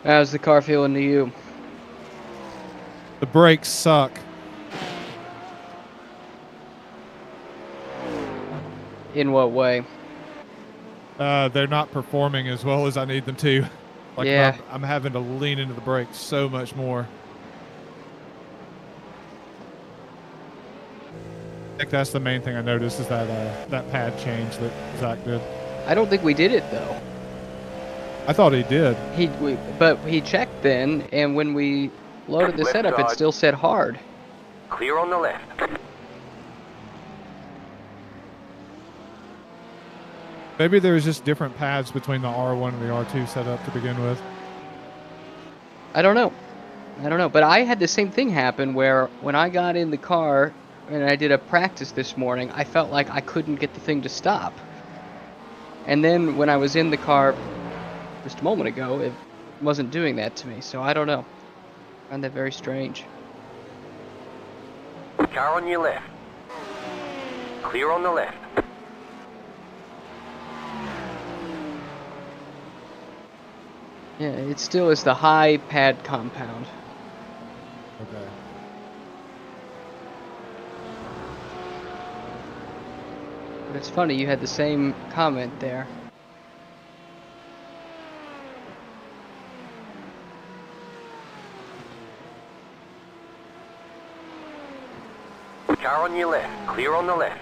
How's the car feeling to you? The brakes suck. In what way? They're not performing as well as I need them to. Like Yeah. I'm having to lean into the brakes so much more. I think that's the main thing I noticed is that that pad change that Zach did. I don't think we did it though. I thought he did. But he checked then, and when we loaded the Left setup, it side. still said hard. Clear on the left. Maybe there was just different pads between the R1 and the R2 setup to begin with. I don't know. But I had the same thing happen where when I got in the car and I did a practice this morning, I felt like I couldn't get the thing to stop. And then when I was in the car just a moment ago, it wasn't doing that to me. So I don't know. I find that very strange. Car on your left. Clear on the left. Yeah, it still is the high pad compound. Okay. But it's funny, you had the same comment there. Car on your left. Clear on the left.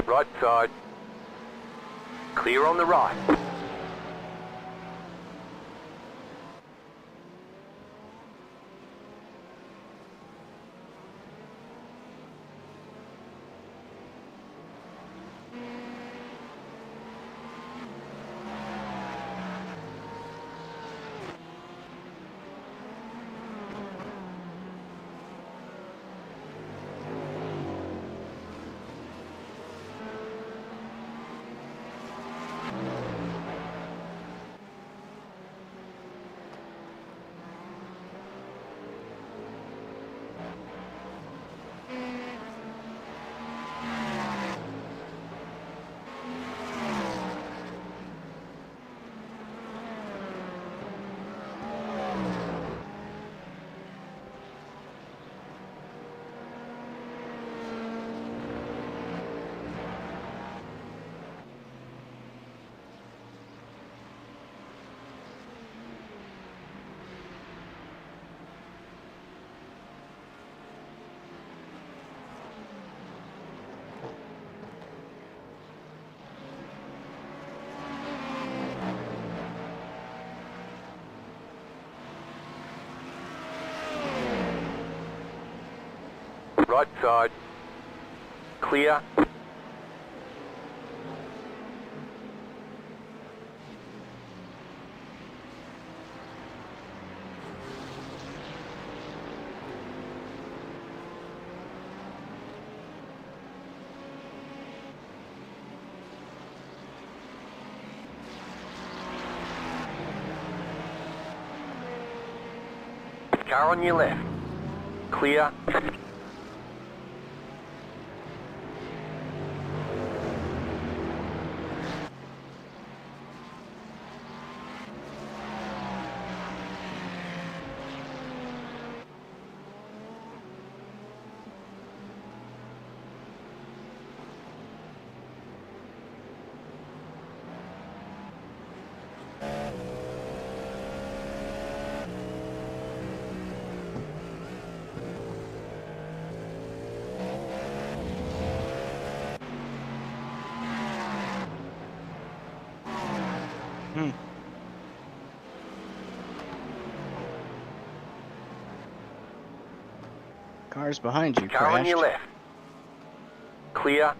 Right side. Clear on the right. Right side. Clear. Car on your left. Clear. Cars behind you Car on your crashed. left. Clear.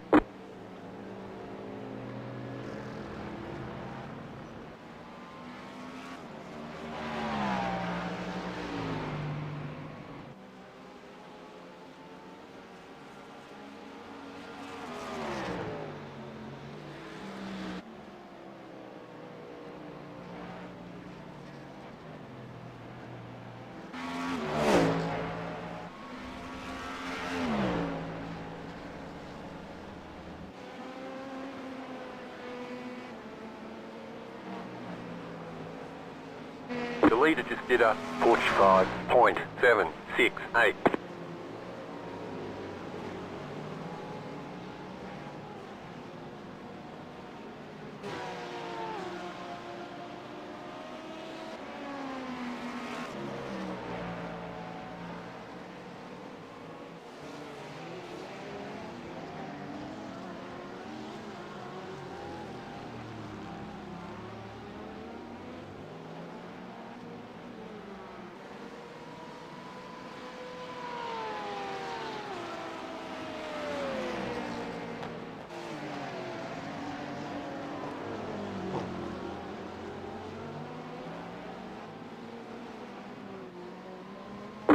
The leader just did a 45.768.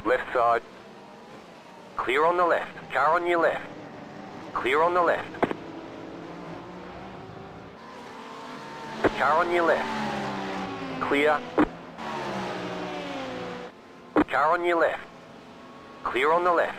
Left side. Clear on the left. Car on your left. Clear on the left. Car on your left. Clear. Car on your left. Clear on the left.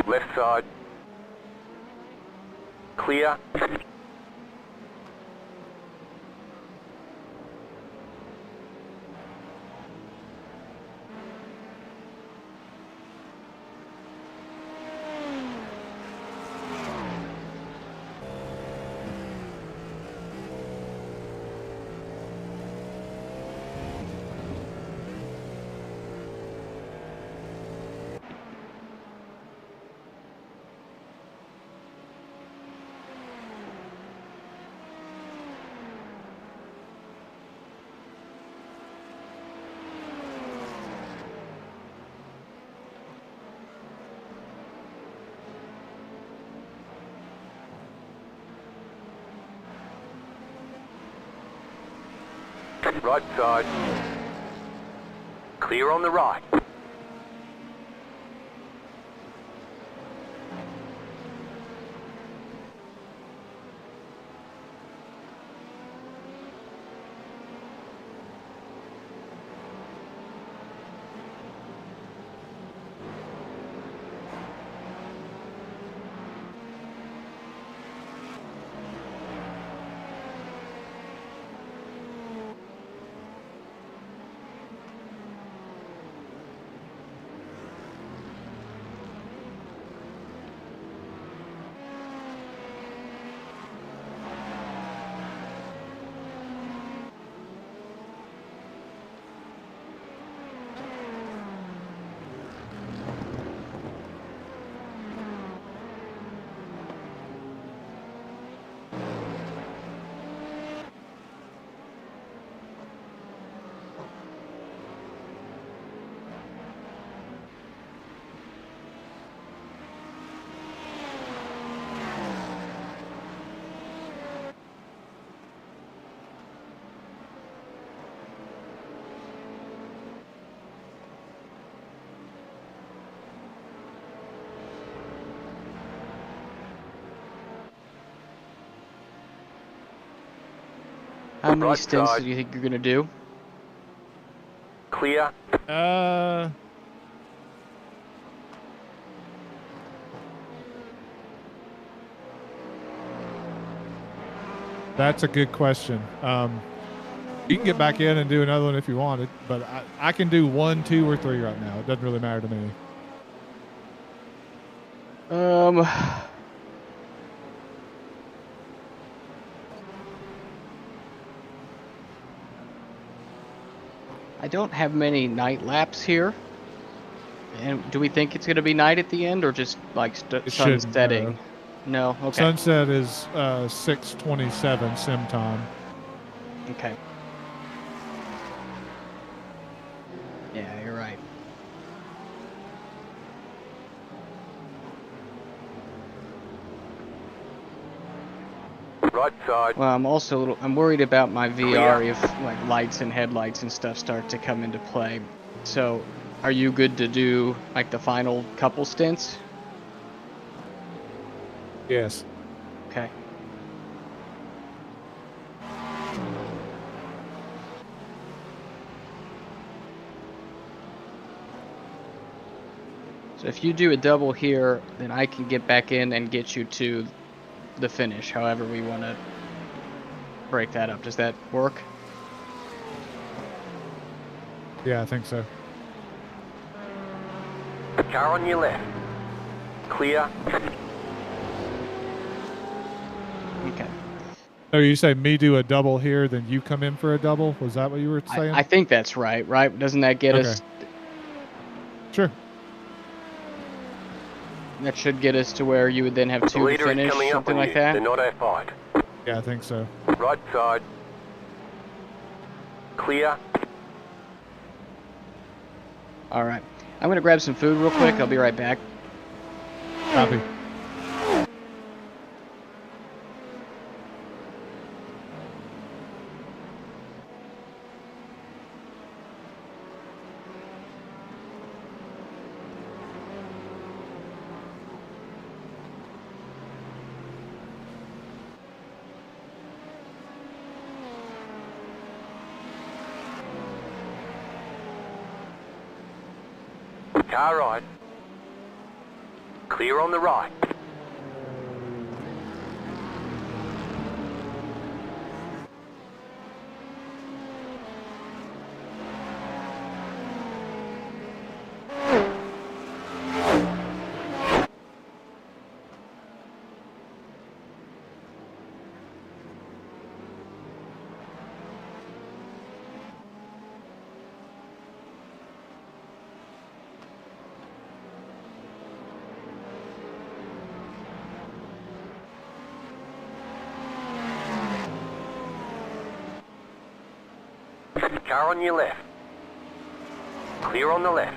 Left side. Clear. Right side. Clear on the right. How many Right stints side. do you think you're gonna do? Clear. That's a good question. You can get back in and do another one if you wanted, but I can do 1, 2, or 3 right now. It doesn't really matter to me. I don't have many night laps here. And do we think it's gonna be night at the end, or just like It sun shouldn't, setting? No. Okay. Sunset is 6:27 sim time. Okay. Yeah, you're right. Right side. Well, I'm also I'm worried about my VR if like lights and headlights and stuff start to come into play. So, are you good to do like the final couple stints? Yes. Okay. So if you do a double here, then I can get back in and get you to the finish, however we want to break that up. Does that work? Yeah, I think so. Car on your left. Clear. Okay. So you say me do a double here, then you come in for a double? Was that what you were saying? I think that's right, right? Doesn't that get us... Sure. That should get us to where you would then have The two to leader is finish, coming up something on like you. that? They're not our fight. Yeah, I think so. Right side. Clear. All right. I'm going to grab some food real quick. I'll be right back. Copy. Car right. Clear on the right. Car on your left. Clear on the left.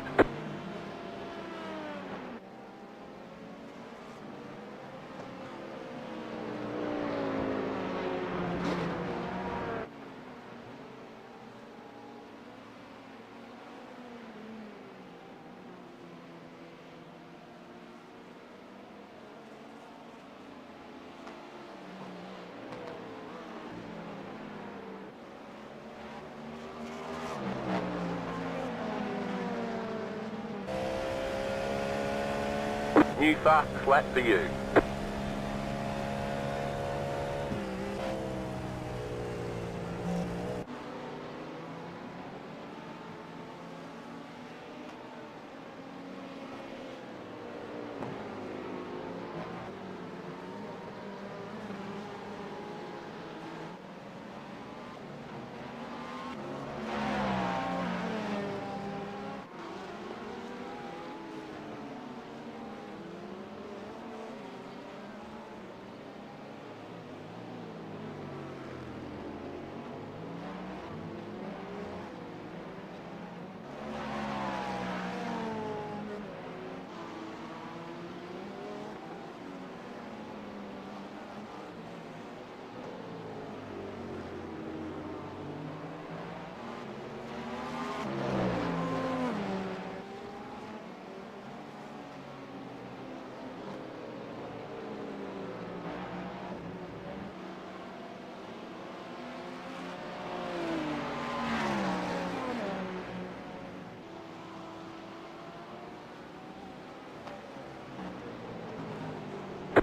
New fast flat for you.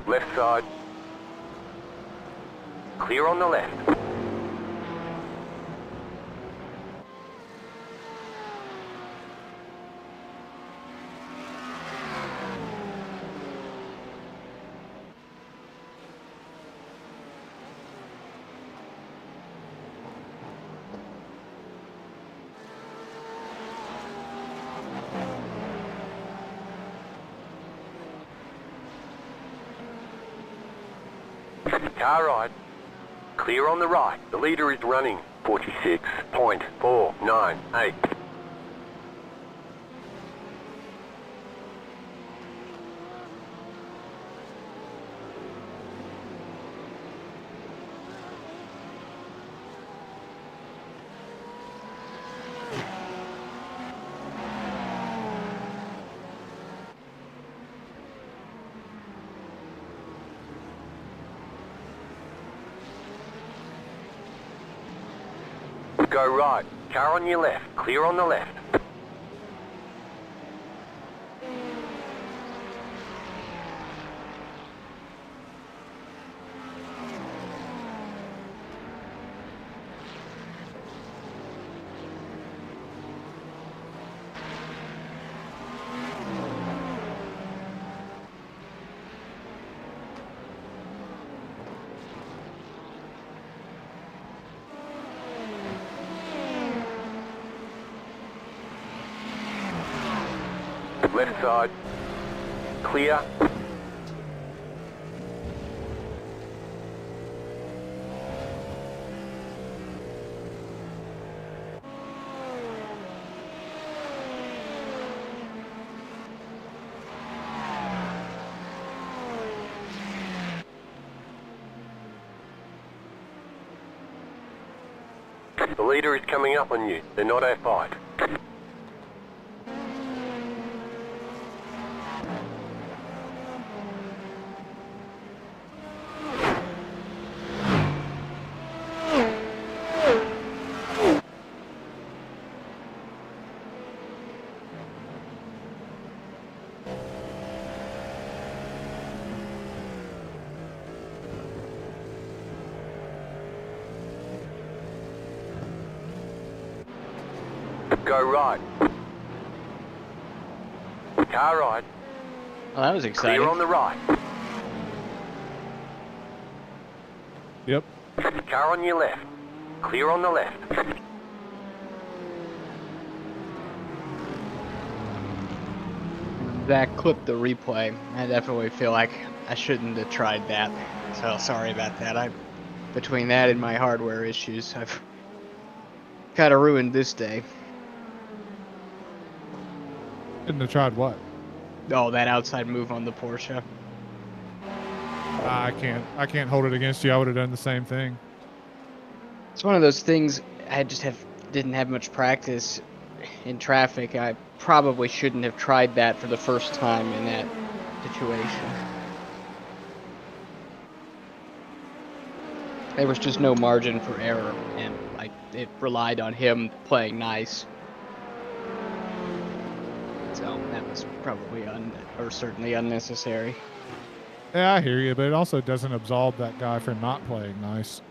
Left side. Clear on the left. Car right. Clear on the right. The leader is running 46.498. Go right. Car on your left. Clear on the left. Left side. Clear. The leader is coming up on you. They're not our fight. Go right. Car right. Well, that was exciting. Clear on the right. Yep. Car on your left. Clear on the left. Zach clipped the replay. I definitely feel like I shouldn't have tried that. So sorry about that. Between that and my hardware issues, I've kind of ruined this day. Shouldn't have tried what? Oh, that outside move on the Porsche. I can't hold it against you. I would have done the same thing. It's one of those things I just didn't have much practice in traffic. I probably shouldn't have tried that for the first time in that situation. There was just no margin for error, and it relied on him playing nice. So that was probably certainly unnecessary. Yeah, I hear you, but it also doesn't absolve that guy for not playing nice.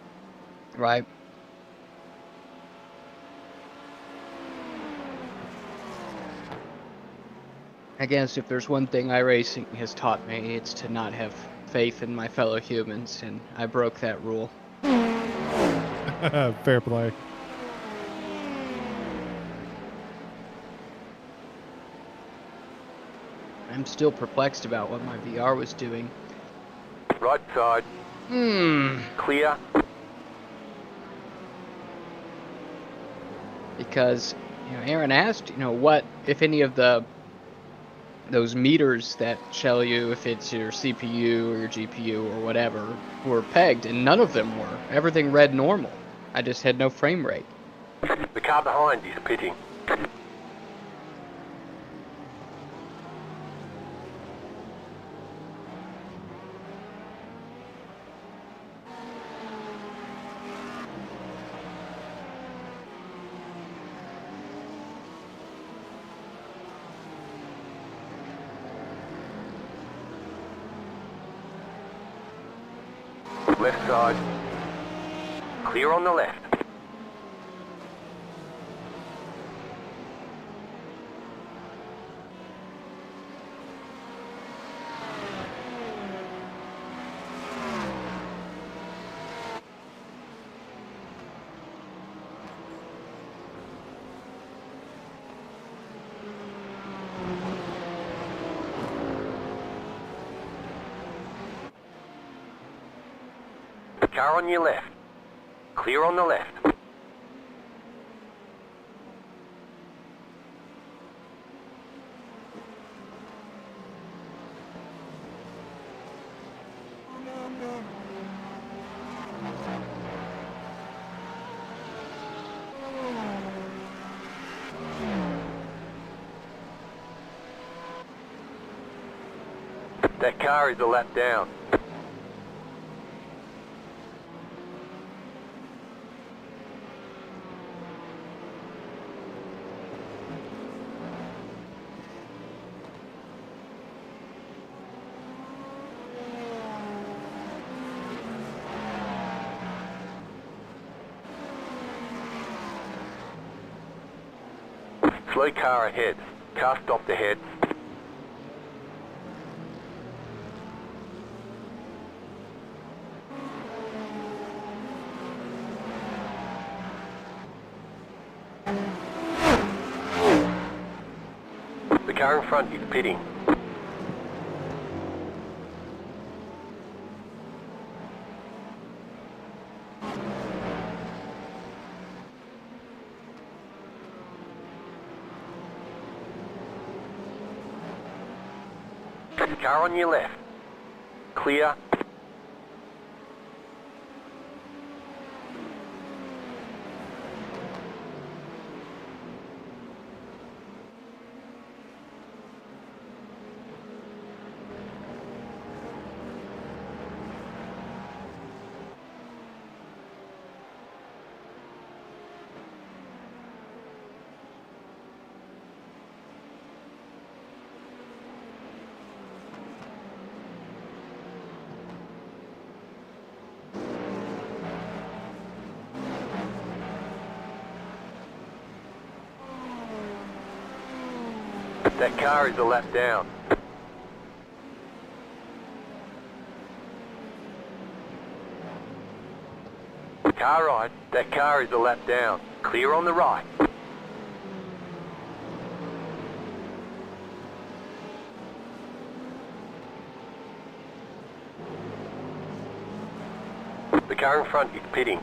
Right. I guess if there's one thing iRacing has taught me, it's to not have faith in my fellow humans, and I broke that rule. Fair play. I'm still perplexed about what my VR was doing. Right side. Clear. Because, Aaron asked, what, if any of those meters that show you if it's your CPU or your GPU or whatever were pegged, and none of them were. Everything read normal. I just had no frame rate. The car behind is pitting. Left side. Clear on the left. Car on your left. Clear on the left. That car is a lap down. Slow car ahead. Car stopped ahead. The car in front is pitting. Car on your left. Clear. That car is a lap down. Car right. That car is a lap down. Clear on the right. The car in front is pitting.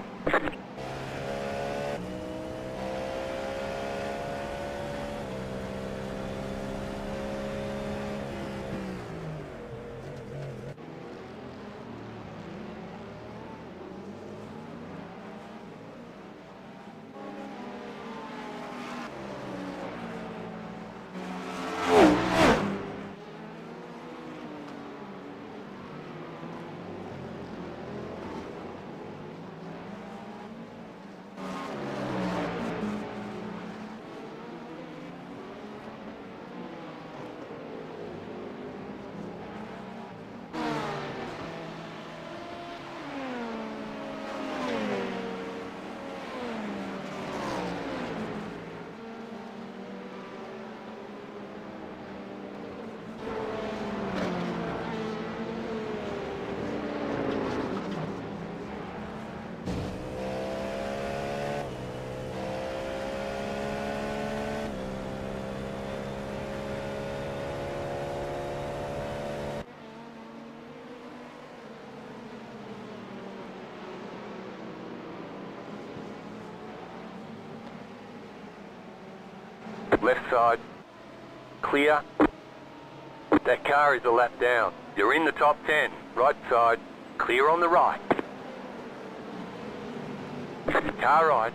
Left side. Clear. That car is a lap down. You're in the top 10. Right side. Clear on the right. Car right.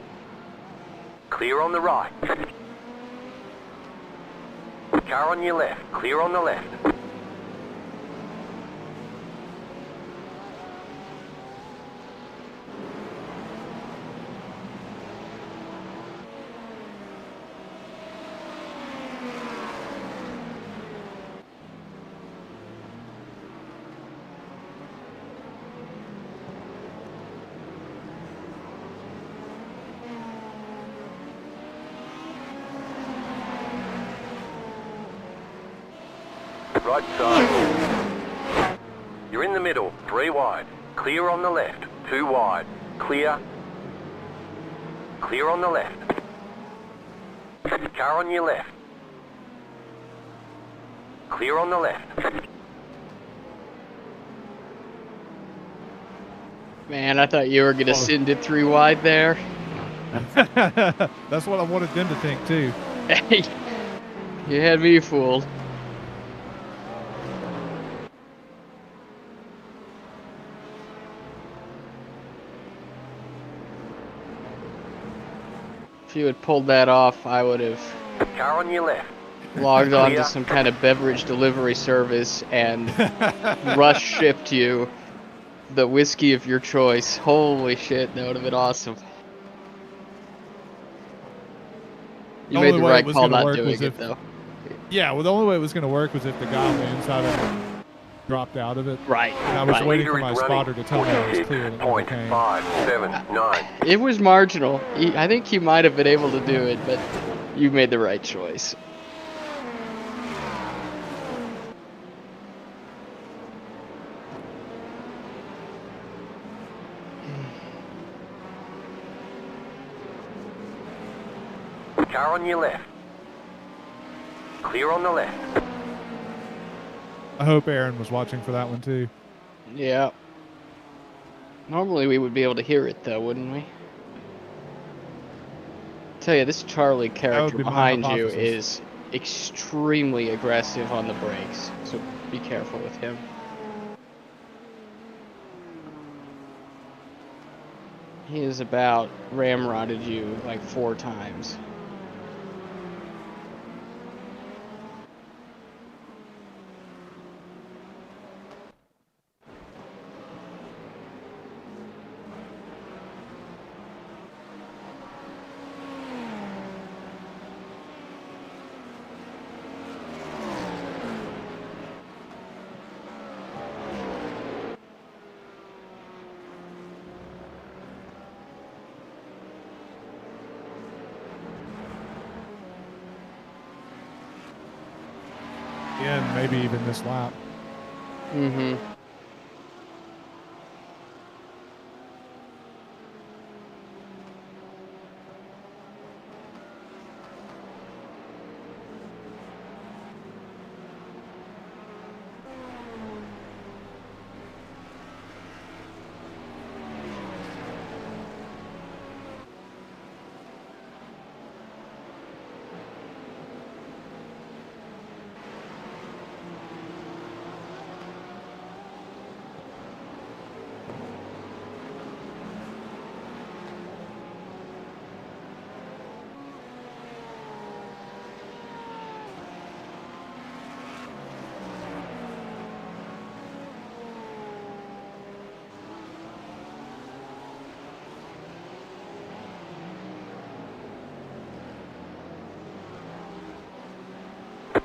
Clear on the right. Car on your left. Clear on the left. Right side. You're in the middle, 3 wide. Clear on the left, 2 wide. Clear. Clear on the left. Car on your left. Clear on the left. Man, I thought you were gonna send it 3 wide there. That's what I wanted them to think too. Hey, you had me fooled. If you had pulled that off, I would have Car on your left. logged on to Clear. some kind of beverage delivery service and rush shipped you the whiskey of your choice. Holy shit, that would have been awesome. You The made only the way it right was call gonna not work doing was it, if- though. Yeah, well, the only way it was going to work was if the guy on the inside of it dropped out of it. Right, And I was right. waiting for Leader my is spotter to tell me I was clear, and it never came. 46.579. It was marginal. I think you might have been able to do it, but you made the right choice. Car on your left. Clear on the left. I hope Aaron was watching for that one too. Yeah. Normally we would be able to hear it, though, wouldn't we? Tell you, this Charlie character be my behind you hypothesis. is extremely aggressive on the brakes, so be careful with him. He has about ramrodded you like 4 times. Yeah, and maybe even this lap. Mm-hmm.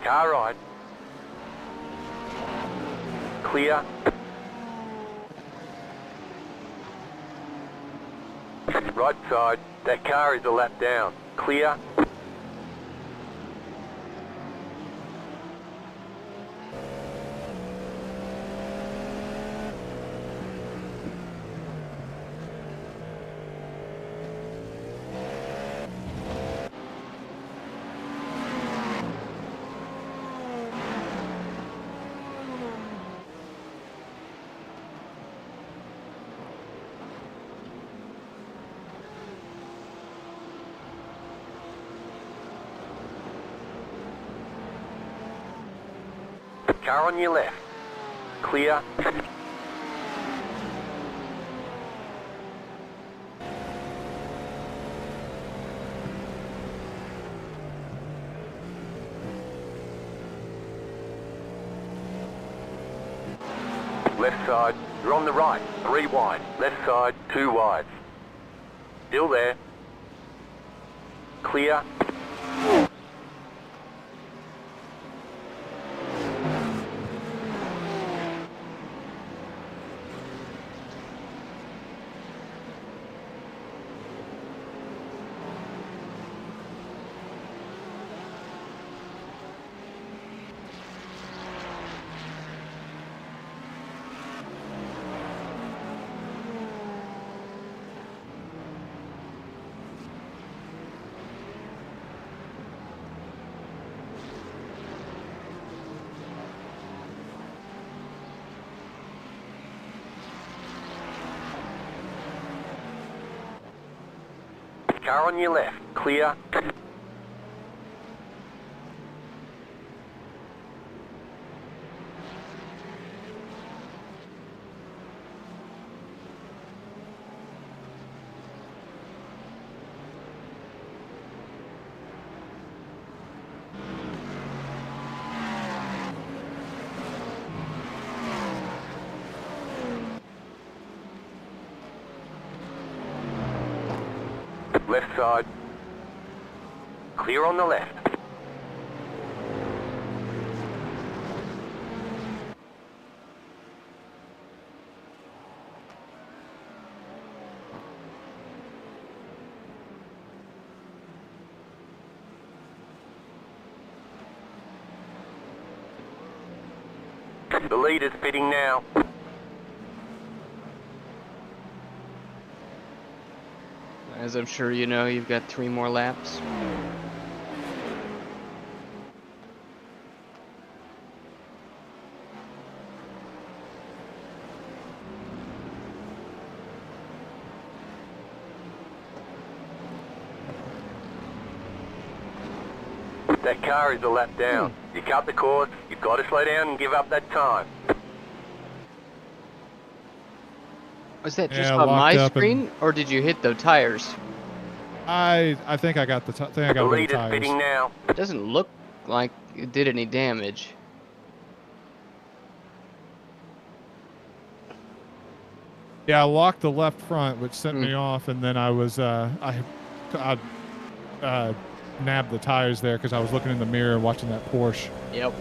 Car right. Clear. Right side. That car is a lap down. Clear. Car on your left. Clear. Left side. You're on the right. 3 wide. Left side. 2 wide. Still there. Clear. Car on your left. Clear. Left side. Clear on the left. The lead is pitting now. As I'm sure you know, you've got 3 more laps. That car is a lap down. You cut the course, you've got to slow down and give up that time. Was that just Yeah, on my locked up screen, or did you hit the tires? I think I got the thing. I The got the lead is tires. pitting now. It doesn't look like it did any damage. Yeah, I locked the left front, which sent Hmm. me off, and then I was I nabbed the tires there because I was looking in the mirror and watching that Porsche. Yep.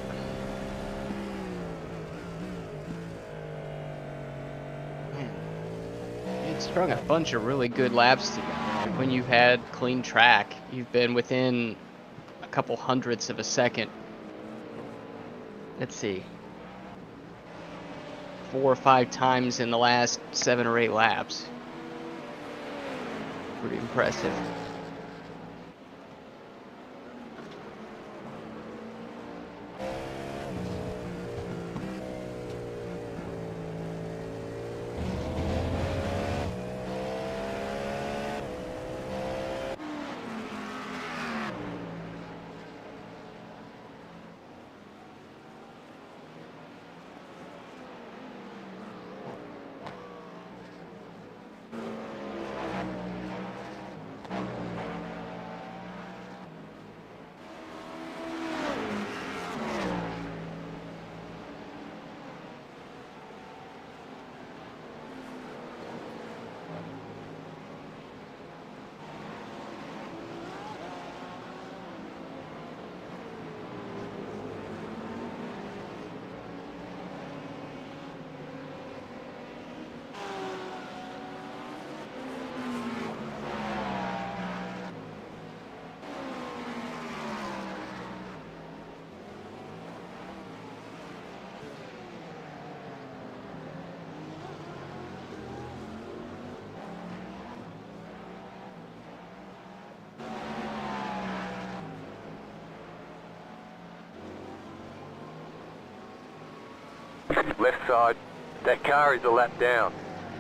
You'd strung a bunch of really good laps together. Like when you had clean track, you've been within a couple hundredths of a second. Let's see. 4 or 5 times in the last 7 or 8 laps. Pretty impressive. Left side. That car is a lap down.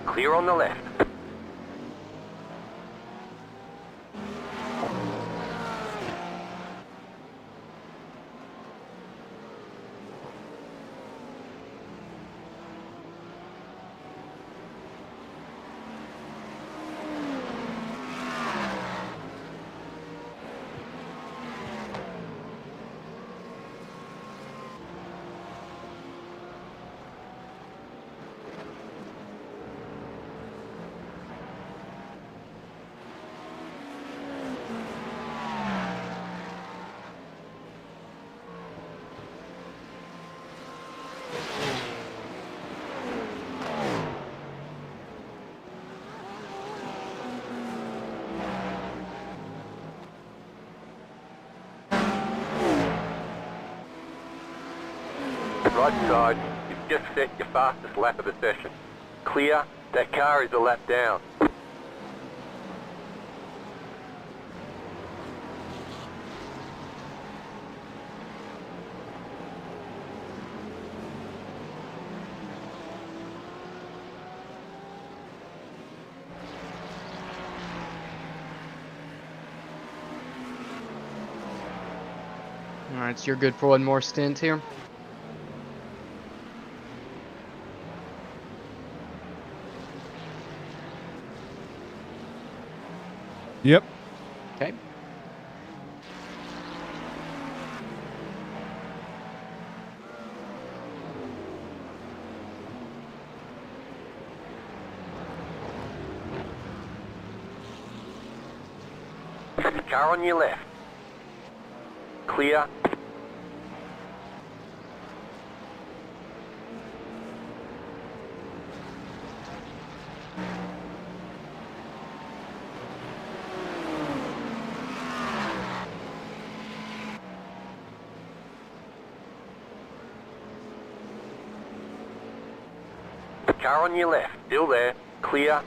Clear on the left. Right side, you've just set your fastest lap of the session. Clear, that car is a lap down. All right, so you're good for one more stint here. Yep. Okay. Car on your left. Clear. Car on your left. Still there. Clear.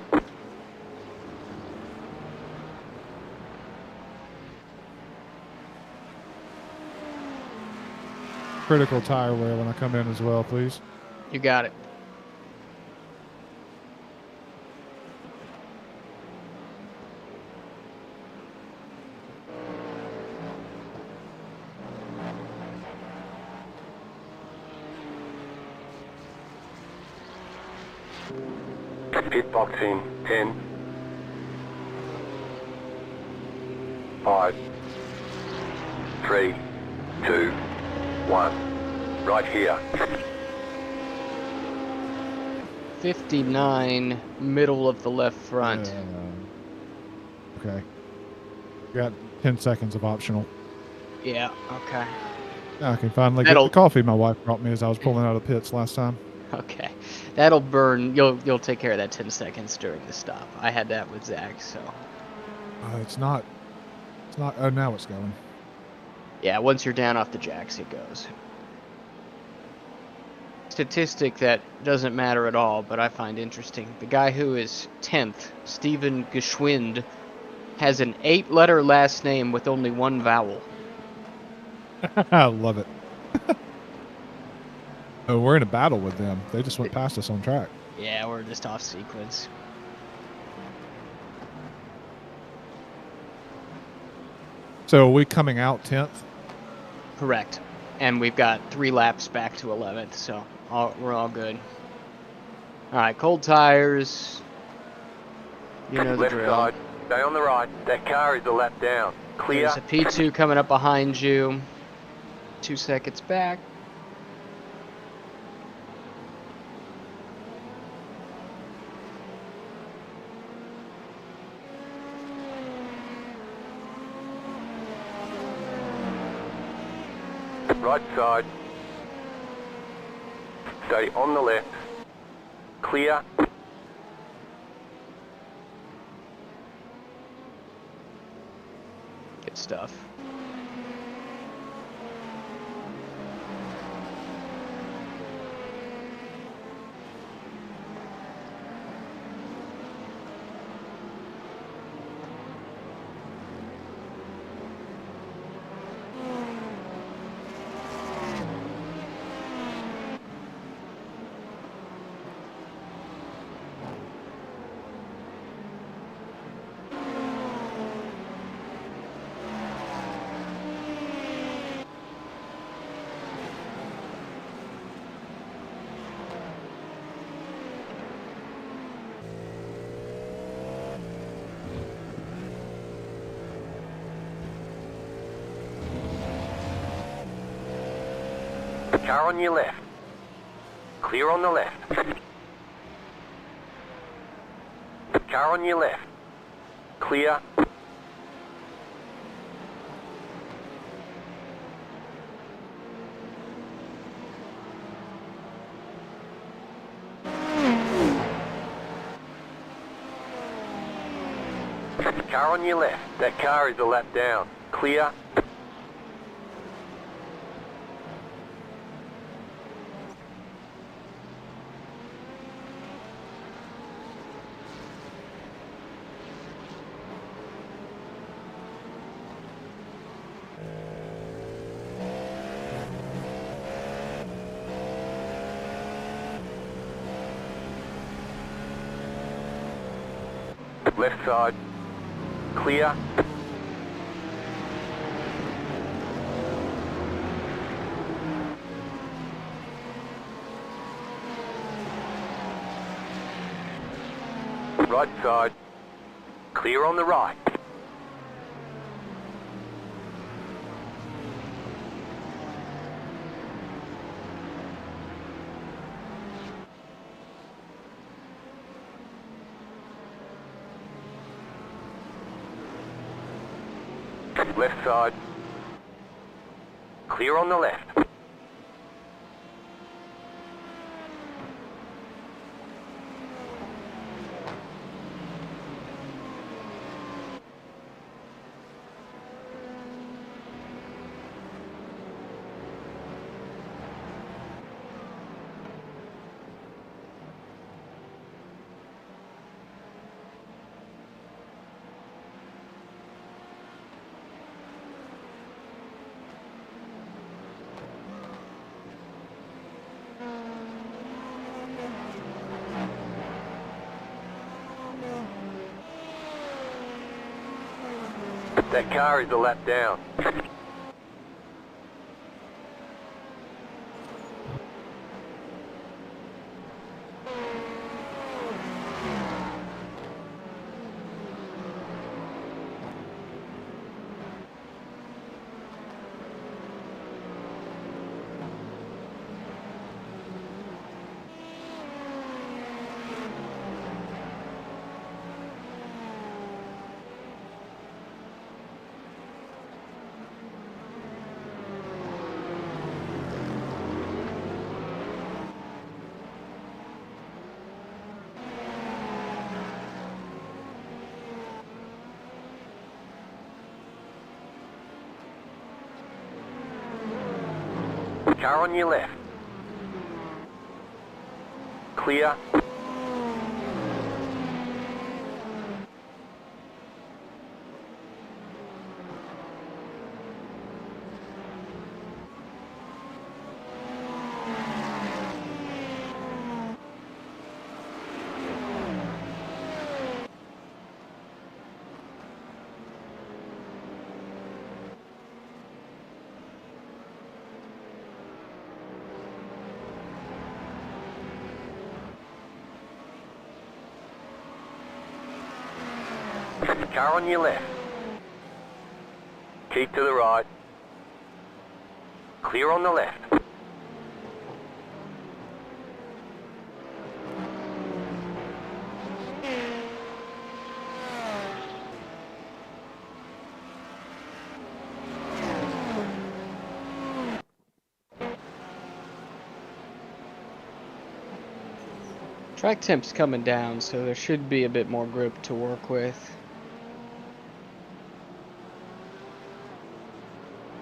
Critical tire wear when I come in as well, please. You got it. Pit box in 10, 5, 3, 2, 1. Right here. 59, middle of the left front. Okay. Got 10 seconds of optional. Yeah, okay. Now I can finally get That'll- the coffee my wife brought me as I was pulling out of the pits last time. Okay. That'll burn. You'll take care of that 10 seconds during the stop. I had that with Zach, so. It's not. Oh, now it's going. Yeah, once you're down off the jacks, it goes. Statistic that doesn't matter at all, but I find interesting. The guy who is 10th, Steven Geschwind, has an 8-letter last name with only one vowel. I love it. Oh, we're in a battle with them. They just went past us on track. Yeah, we're just off sequence. So are we coming out 10th? Correct. And we've got 3 laps back to 11th, so we're all good. Alright, cold tires. You know the Left drill. side. Stay on the right. That car is a lap down. Clear. There's a P2 coming up behind you. 2 seconds back. Right side. Stay on the left. Clear. Good stuff. Car on your left. Clear on the left. Car on your left. Clear. Car on your left. That car is a lap down. Clear. Left side. Clear. right side. Clear on the right. Left side. Clear on the left. That car is a lap down. Car on your left. Clear. Car on your left. Keep to the right. Clear on the left. Track temp's coming down, so there should be a bit more grip to work with.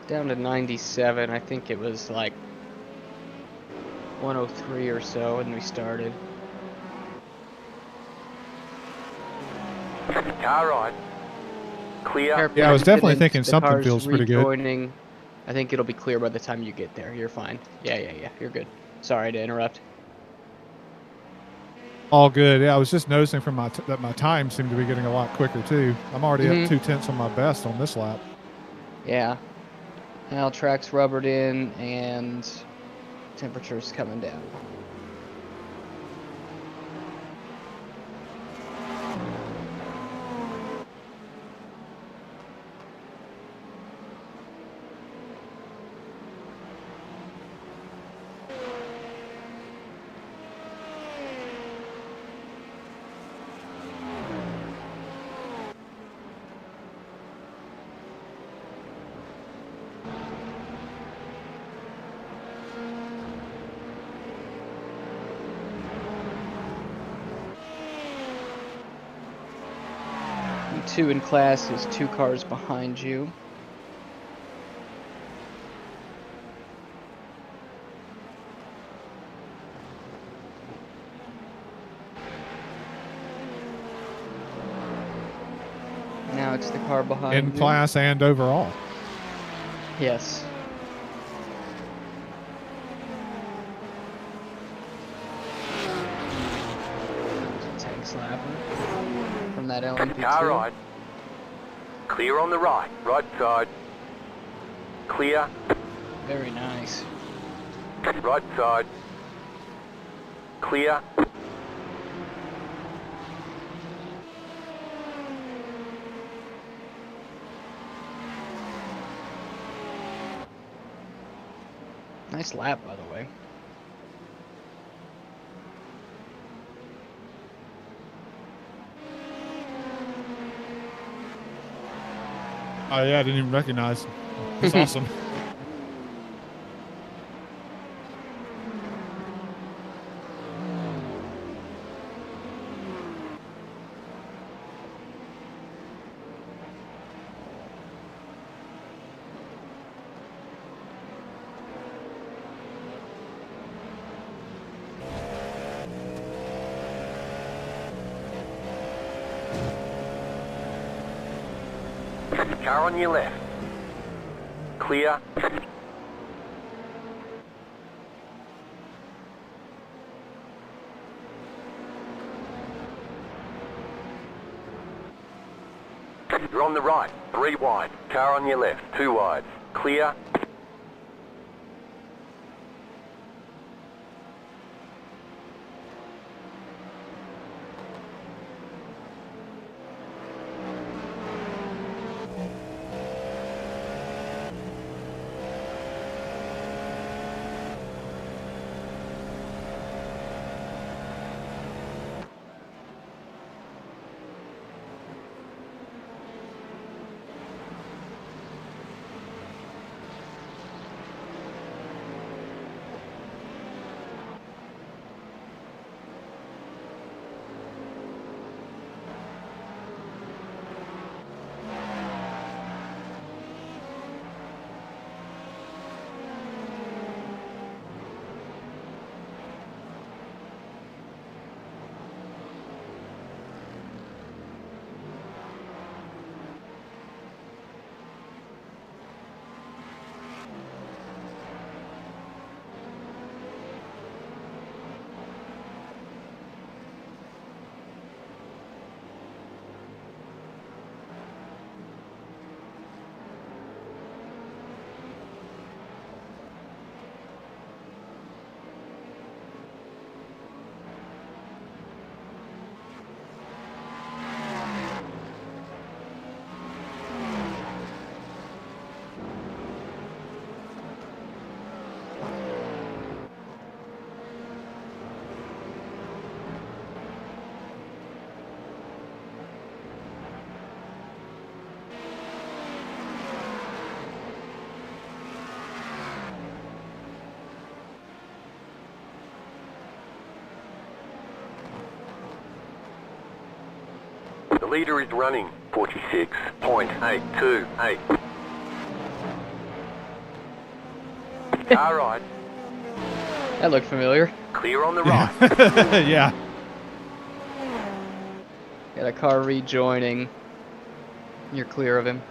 Down to 97. I think it was like 103 or so when we started. Car right. Clear. Yeah, I was definitely thinking The something car's feels pretty good. rejoining. I think it'll be clear by the time you get there. You're fine. Yeah. You're good. Sorry to interrupt. All good. Yeah, I was just noticing from that my time seemed to be getting a lot quicker too. I'm already up 2/10 on my best on this lap. Yeah. Now track's rubbered in and temperature's coming down. Two in class is 2 cars behind you. Now it's the car behind In you. class and overall. Yes. Tank slapper from that LMP2. Car right. Clear on the right. Right side. Clear. Very nice. Right side. Clear. Nice lap, by the way. Oh yeah, I didn't even recognize. That's awesome. Car on your left. Clear. You're on the right. 3 wide. Car on your left. 2 wide. Clear. The leader is running 46.828. Car right. That looked familiar. Clear on the right. Yeah. Got a car rejoining. You're clear of him.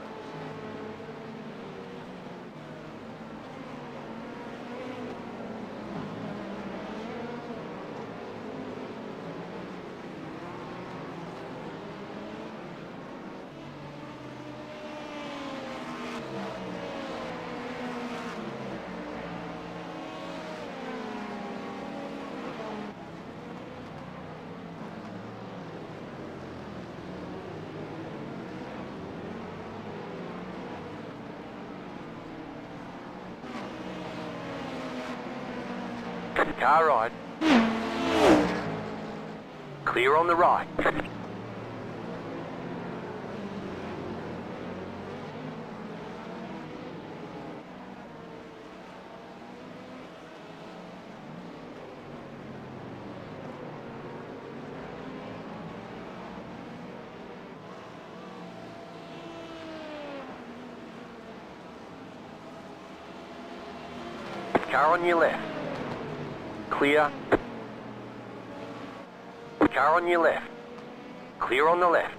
Car right. Clear on the right. Car on your left. Clear. Car on your left. Clear on the left.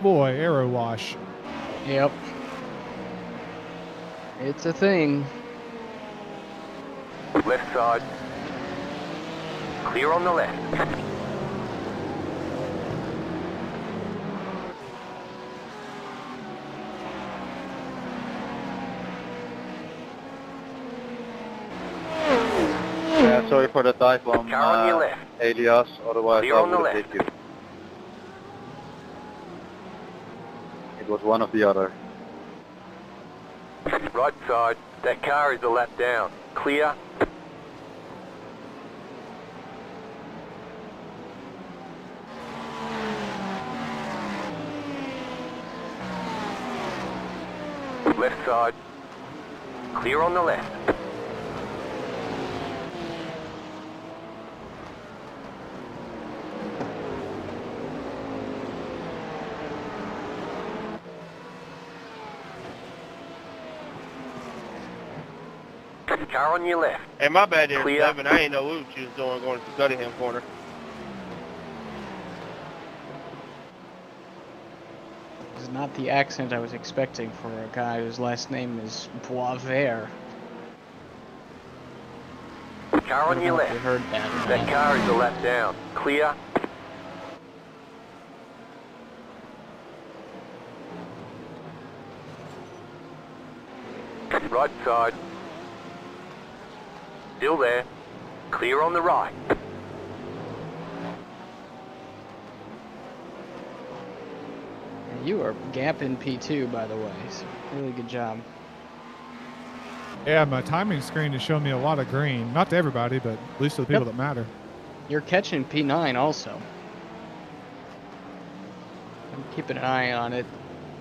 Boy, arrow wash. Yep. It's a thing. Left side. Clear on the left. Yeah, sorry for the dive on Car on your left. Alias, otherwise Clear I on the would have hit you. It was one or the other. Right side. That car is a lap down. Clear. Left side. Clear on the left. Car on your left. Hey, my bad there, Clear. Seven. I ain't know what you was doing going to Cunningham corner. This is not the accent I was expecting for a guy whose last name is Boisvert. Car on your You left. heard that. or That not. car is a lap down. Clear. Right side. Still there. Clear on the right. You are gapping P2, by the way. So really good job. Yeah, my timing screen is showing me a lot of green. Not to everybody, but at least to the people Yep. that matter. You're catching P9 also. I'm keeping an eye on it.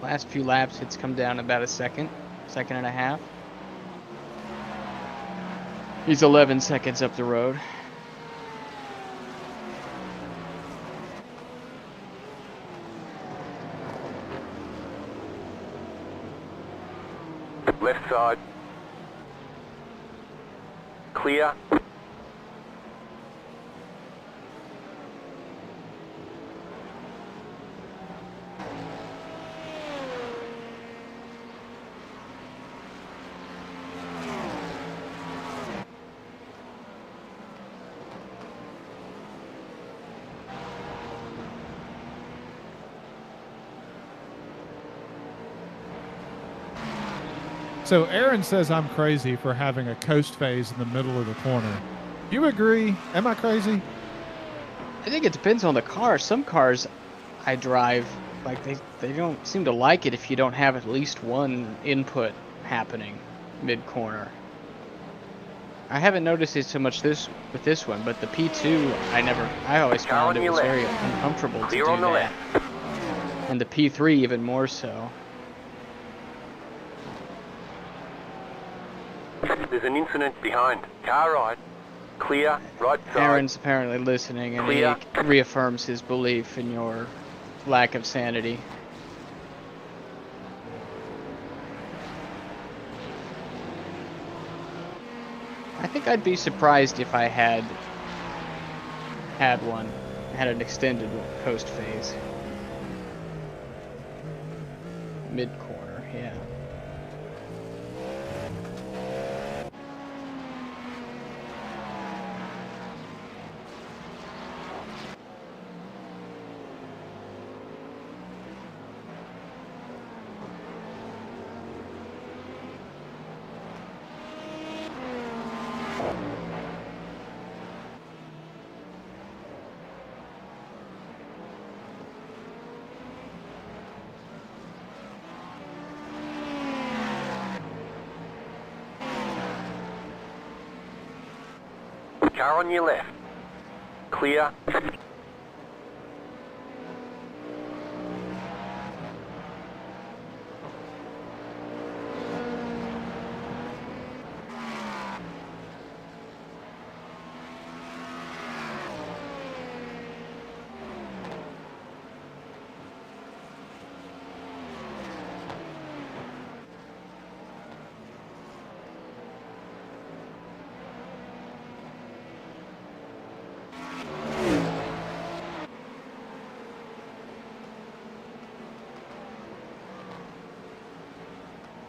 Last few laps, it's come down about a second and a half. He's 11 seconds up the road. Left side. Clear. So Aaron says I'm crazy for having a coast phase in the middle of the corner. You agree? Am I crazy? I think it depends on the car. Some cars I drive, like they don't seem to like it if you don't have at least one input happening mid-corner. I haven't noticed it so much with this one, but the P2 I always Car found on it your was left. very uncomfortable to Clear do on the that. And the P3 even more so. There's an incident behind. Car right. Clear. Right side. Aaron's apparently listening, and Clear. he reaffirms his belief in your lack of sanity. I think I'd be surprised if I had an extended coast phase. Mid-corner, yeah. Car on your left. Clear.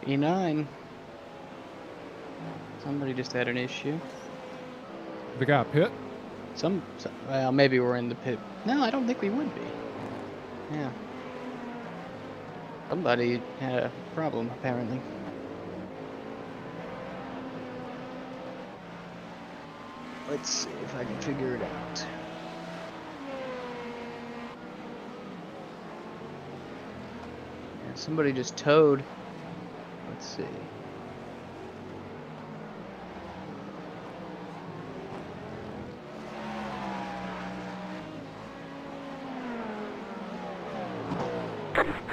E9. Somebody just had an issue. The guy pit. Well, maybe we're in the pit. No, I don't think we would be. Yeah. Somebody had a problem, apparently. Let's see if I can figure it out. Yeah, somebody just towed. Let's see.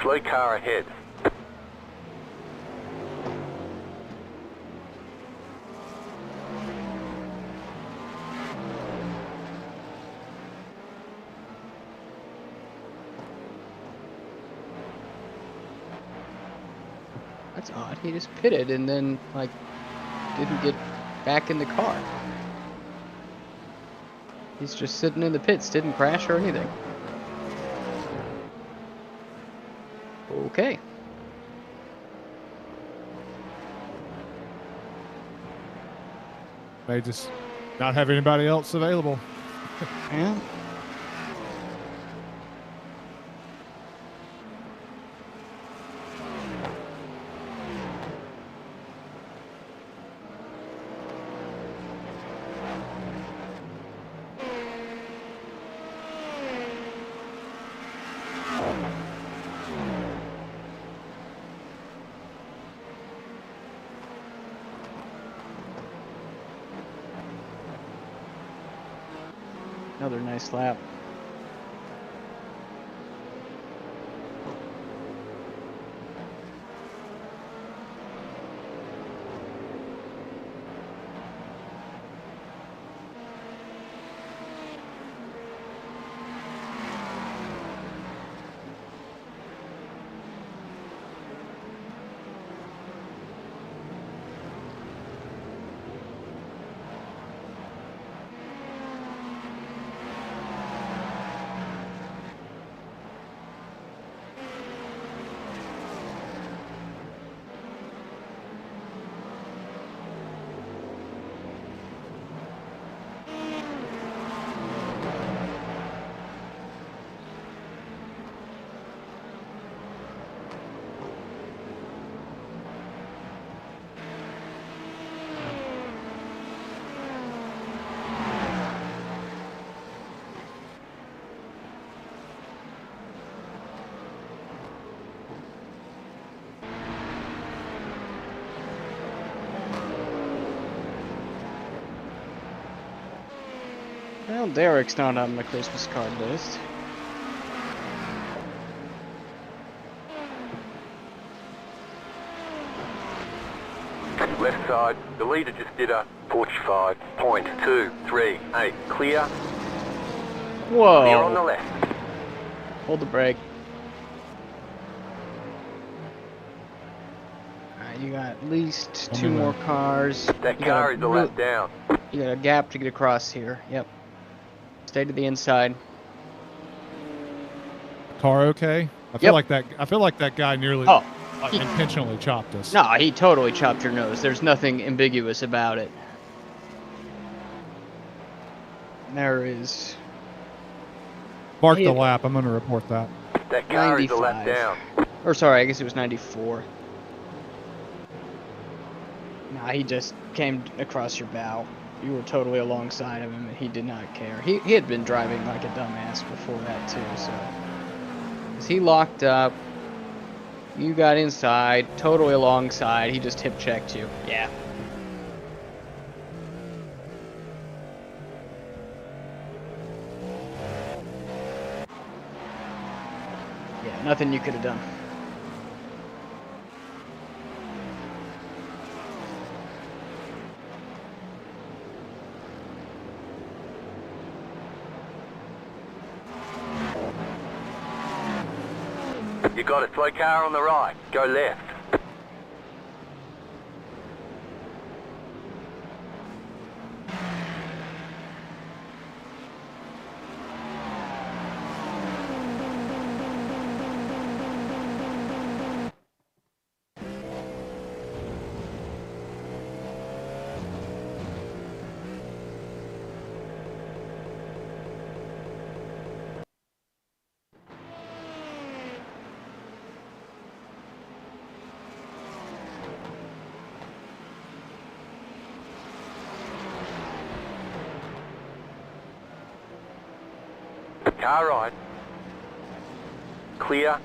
Slow car ahead. That's odd. He just pitted and then, like, didn't get back in the car. He's just sitting in the pits, didn't crash or anything. Okay. They just not have anybody else available. Yeah. Another nice lap. Well, Derek's not on my Christmas card list. Left side. The leader just did a 45.238. Clear. Whoa! Clear on the left. Hold the brake. Alright, you got at least two more cars. That You car got is a lap down. You got a gap to get across here. Yep. Stay to the inside. Car okay? I feel like that guy nearly intentionally chopped us. No, he totally chopped your nose. There's nothing ambiguous about it. There is. Mark the lap. I'm going to report that. That car is a lap down. Or sorry, I guess it was 94. Nah, he just came across your bow. You were totally alongside of him, and he did not care. He had been driving like a dumbass before that, too, so... As he locked up, you got inside, totally alongside, he just hip-checked you. Yeah. Yeah, nothing you could have done. You got a slow car on the right. Go left. Car right. Clear.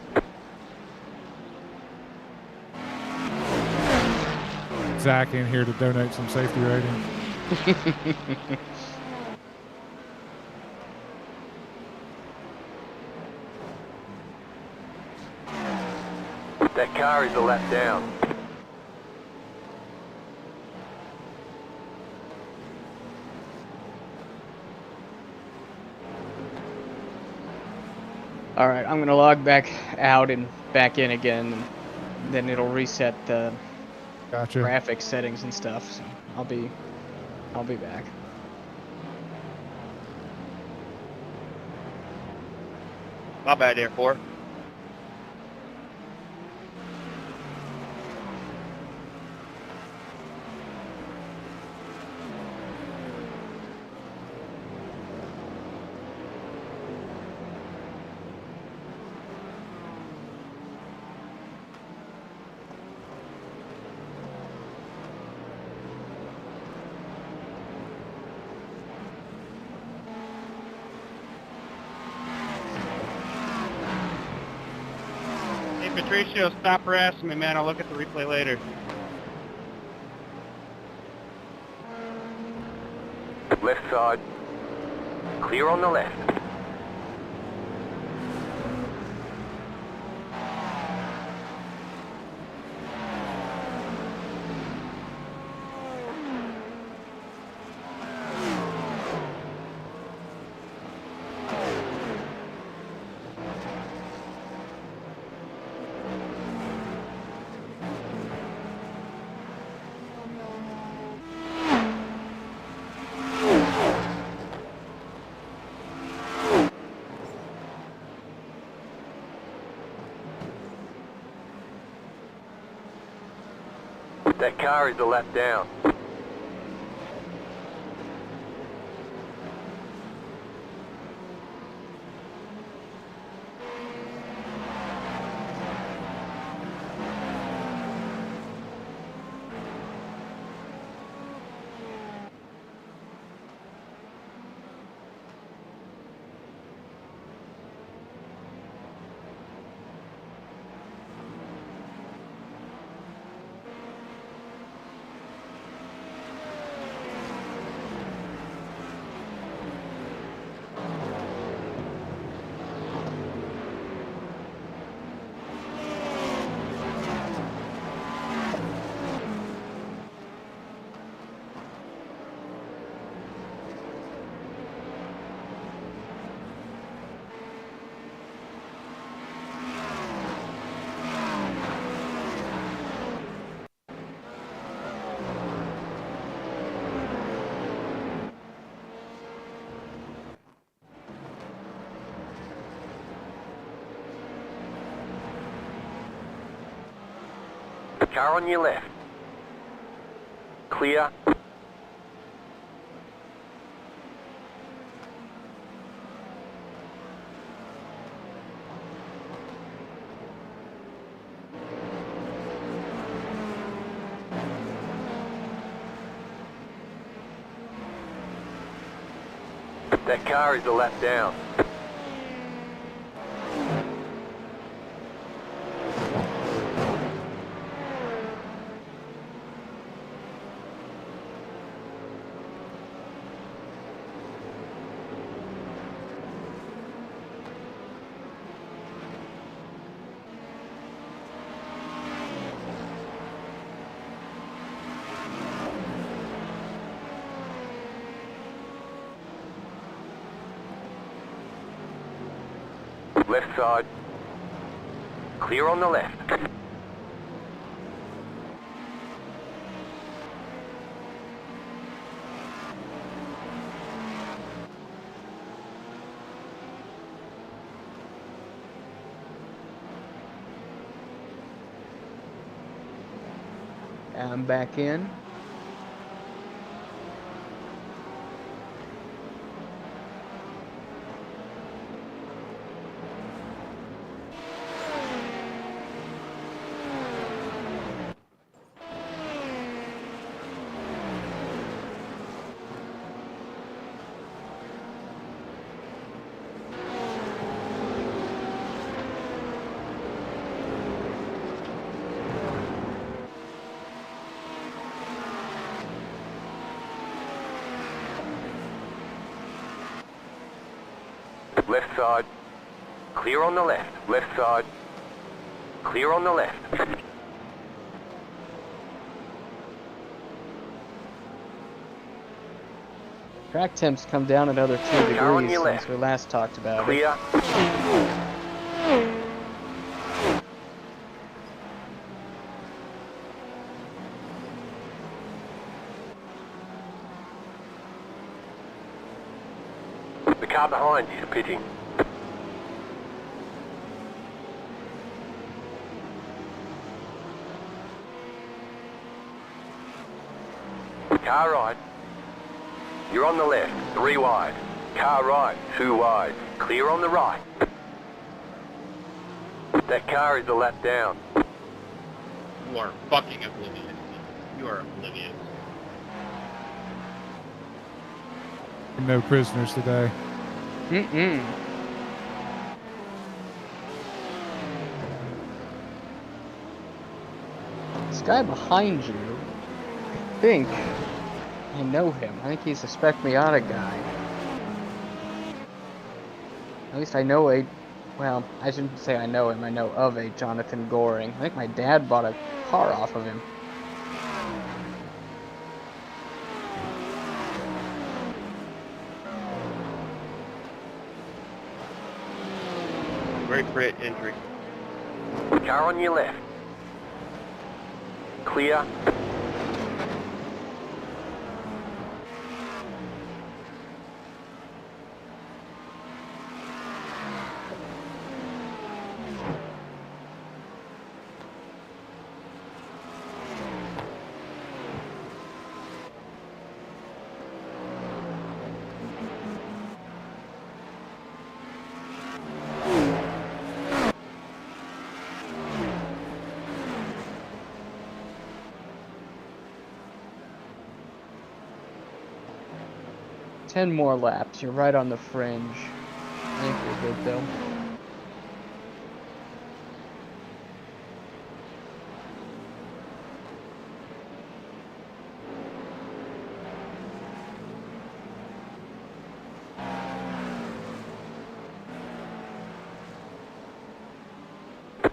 Zach in here to donate some safety rating. That car is a lap down. All right, I'm gonna log back out and back in again, and then it'll reset the Gotcha. graphics settings and stuff. So I'll be back. My bad, Air 4. Hey, Patricio, stop harassing me, man. I'll look at the replay later. Left side. Clear on the left. That car is a lap down. Car on your left. Clear. That car is a lap down. Left side. Clear on the left. I'm back in. Left side. Clear on the left. Left side. Clear on the left. Track temps come down another 2 Car on degrees your since left. we last talked about it. Clear. The car behind you is pitting. Car right. You're on the left, 3 wide. Car right, 2 wide. Clear on the right. That car is a lap down. You are fucking oblivious. You are oblivious. No prisoners today. Mm-mm. This guy behind you, I think I know him. I think he's a Spec Miata guy. At least I know a, well, I shouldn't say I know him. I know of a Jonathan Goring. I think my dad bought a car off of him. Great crit injury. Car on your left. Clear. Ten more laps. You're right on the fringe. I think you're good though.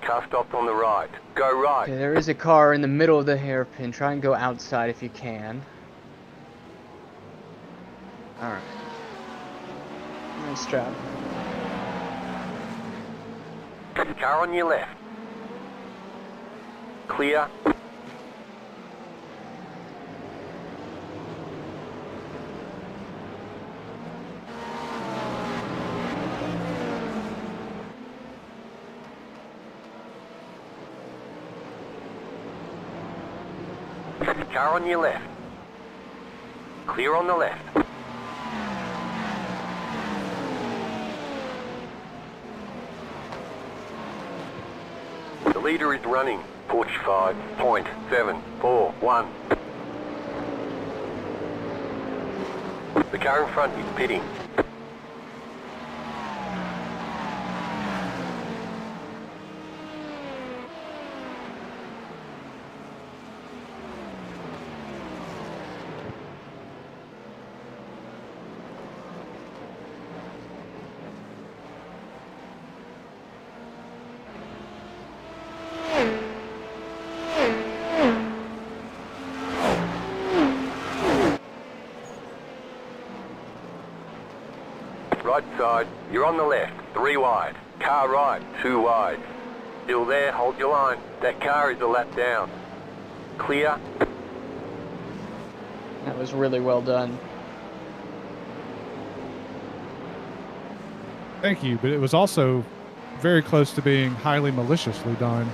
Car stopped on the right. Go right. Okay, there is a car in the middle of the hairpin. Try and go outside if you can. Alright. Nice job. Car on your left. Clear. Car on your left. Clear on the left. The leader is running 45.741. The car in front is pitting. Right side, you're on the left, 3 wide. Car right, 2 wide. Still there, hold your line. That car is a lap down. Clear. That was really well done. Thank you, but it was also very close to being highly maliciously done.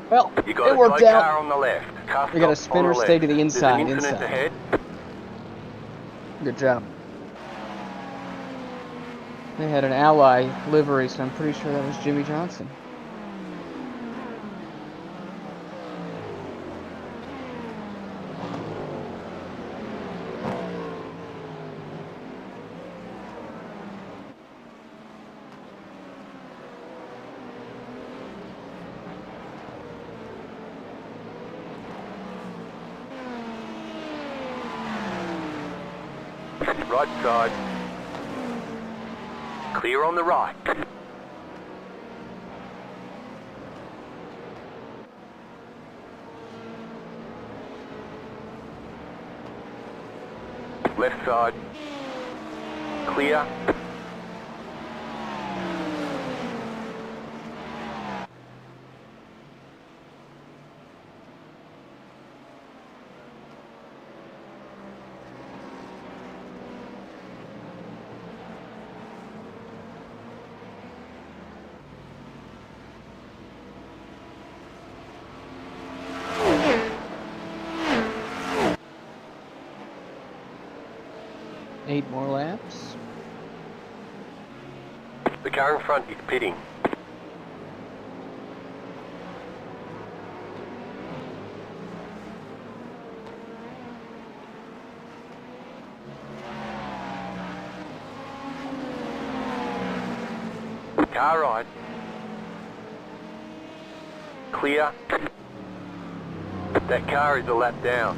Well, You got it a worked tow car out. on the left. Car We got a stopped on spinner the stay to the left. inside, There's an incident inside. ahead. Good job. They had an ally livery, so I'm pretty sure that was Jimmy Johnson. Right side. Clear on the right. Left side. Clear. Eight more laps. The car in front is pitting. Car right. Clear. That car is a lap down.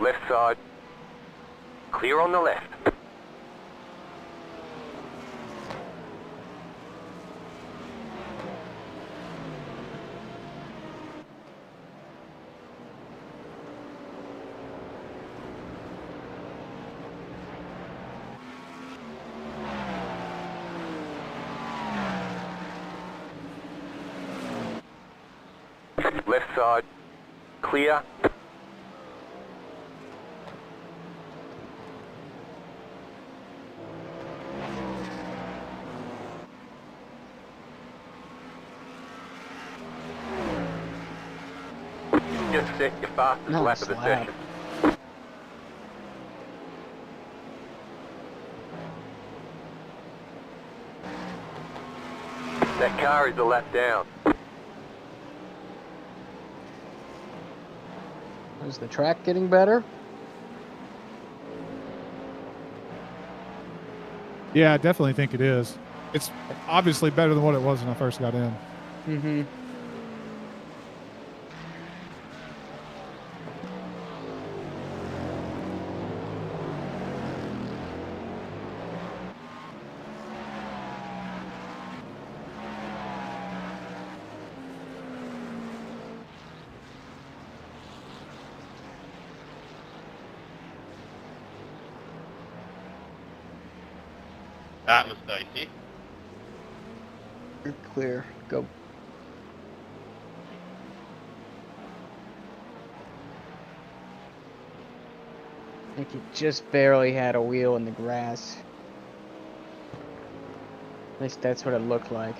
Left side. Clear on the left. Left side. Clear. Just set your fastest Nice lap of the lap. session. That car is a lap down. Is the track getting better? Yeah, I definitely think it is. It's obviously better than what it was when I first got in. Mm-hmm. That was dicey. You're clear. Go. I think he just barely had a wheel in the grass. At least that's what it looked like.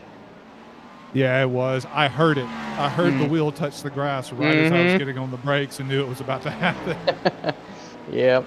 Yeah, it was. I heard it. I heard the wheel touch the grass right as I was Mhm. getting on the brakes and knew it was about to happen. Yep.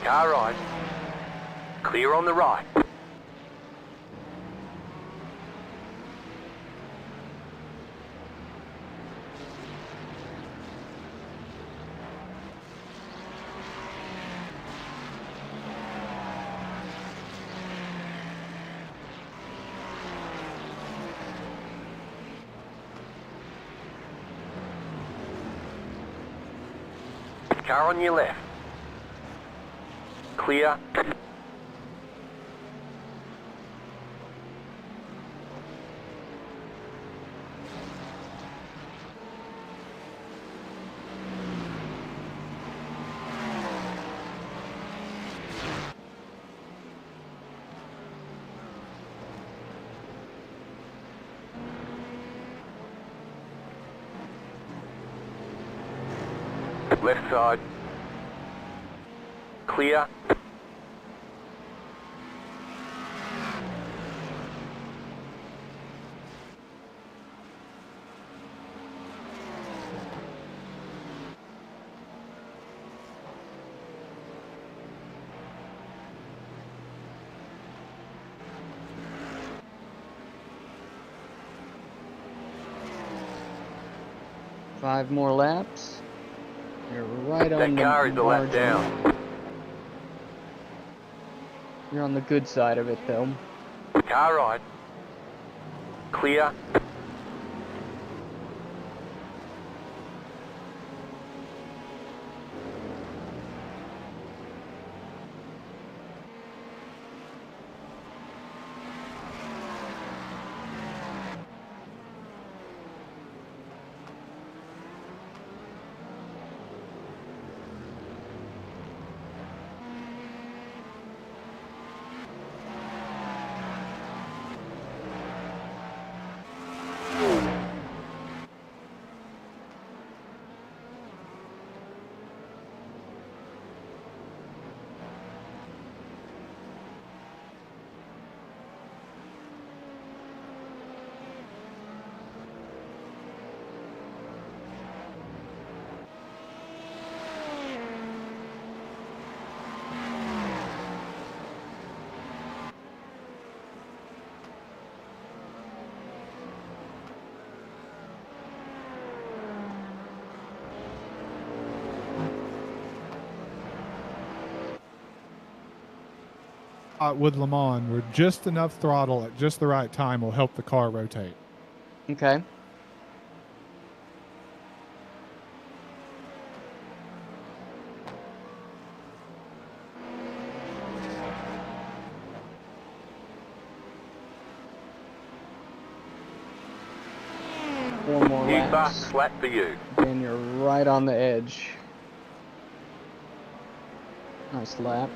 Car right. Clear on the right. Car on your left. Clear. Left side. Clear. Five more laps. You're right That on the car is the lap margin. down. You're on the good side of it, though. Car right. Clear. With Le Mans, where just enough throttle at just the right time will help the car rotate. Okay. Four more New laps. bus, flat for you. And you're right on the edge. Nice lap.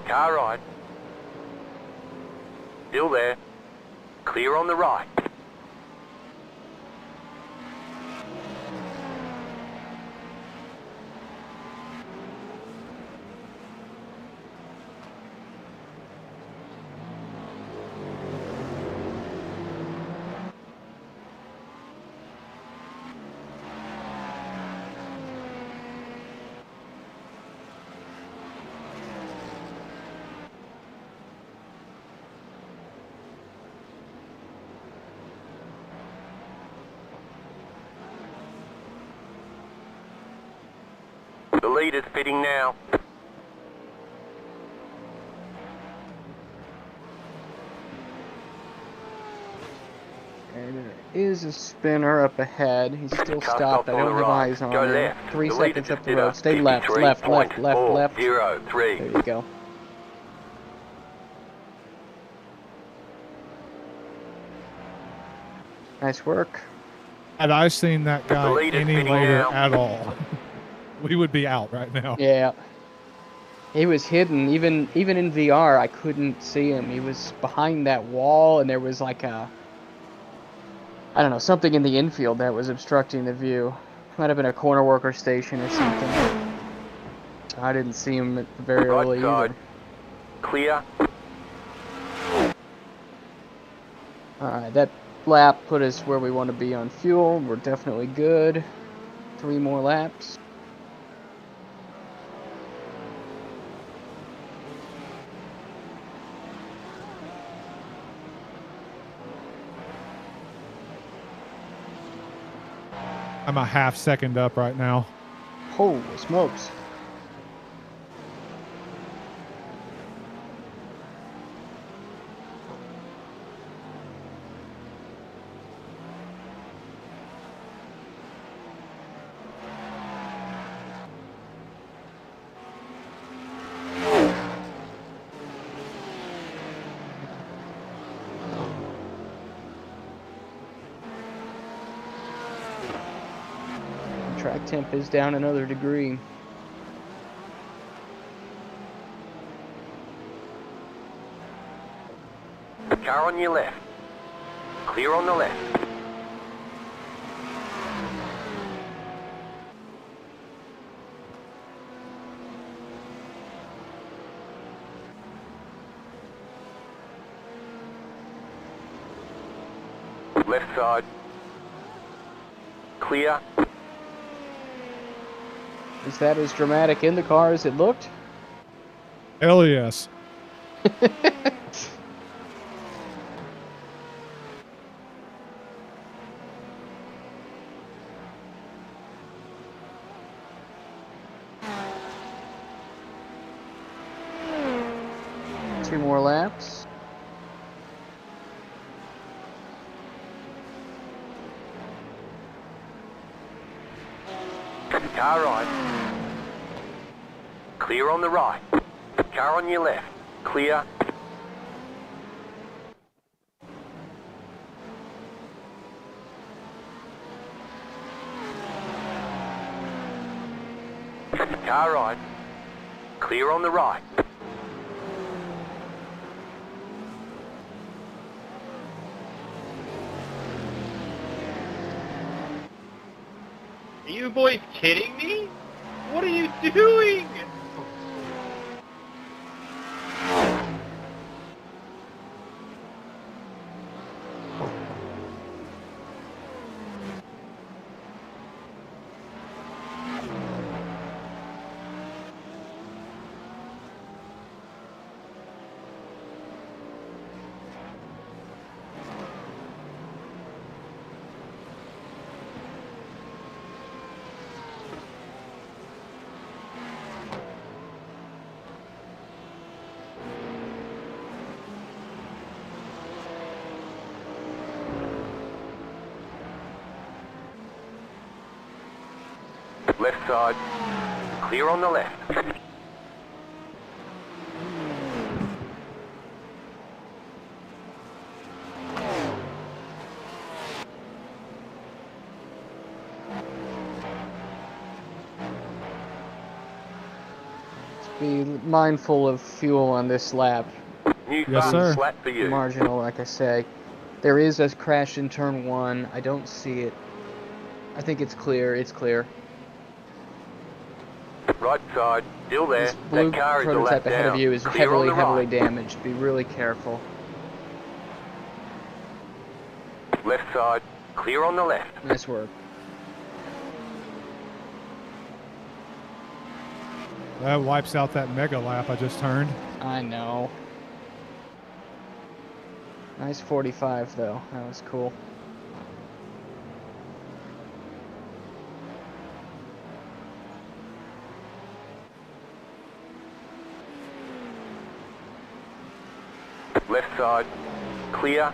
Car right. Still there. Clear on the right. The leader's fitting now. And there is a spinner up ahead. He's still Car stopped. I on don't the have right. eyes on Go him. left. 3 The leader seconds up just the did a road. Stay left, left, left, left, left. 53.403. There you go. Nice work. Had I seen that guy leader's any spinning later now. at all, we would be out right now. Yeah. He was hidden. Even in VR, I couldn't see him. He was behind that wall, and there was like a, I don't know, something in the infield that was obstructing the view. Might have been a corner worker station or something. I didn't see him very early Right either. side. Clear. Alright, that lap put us where we want to be on fuel. We're definitely good. 3 more laps. I'm a half second up right now. Holy smokes. Track temp is down another degree. Car on your left. Clear on the left. Left side. Clear. Is that as dramatic in the car as it looked? Hell yes. Two more laps. Car right. Clear on the right. Car on your left. Clear. Car right. Clear on the right. Are you boys kidding me? What are you doing? Left side. Clear on the left. Be mindful of fuel on this lap. New Yes, fast sir. flat for you. Marginal, like I say. There is a crash in turn 1. I don't see it. I think it's clear. It's clear. Right side. Still there. This blue That car is a prototype lap ahead down. of you is Clear on heavily the right. damaged. Be really careful. Left side. Clear on the left. Nice work. That wipes out that mega lap I just turned. I know. Nice 45 though. That was cool. Left side. Clear.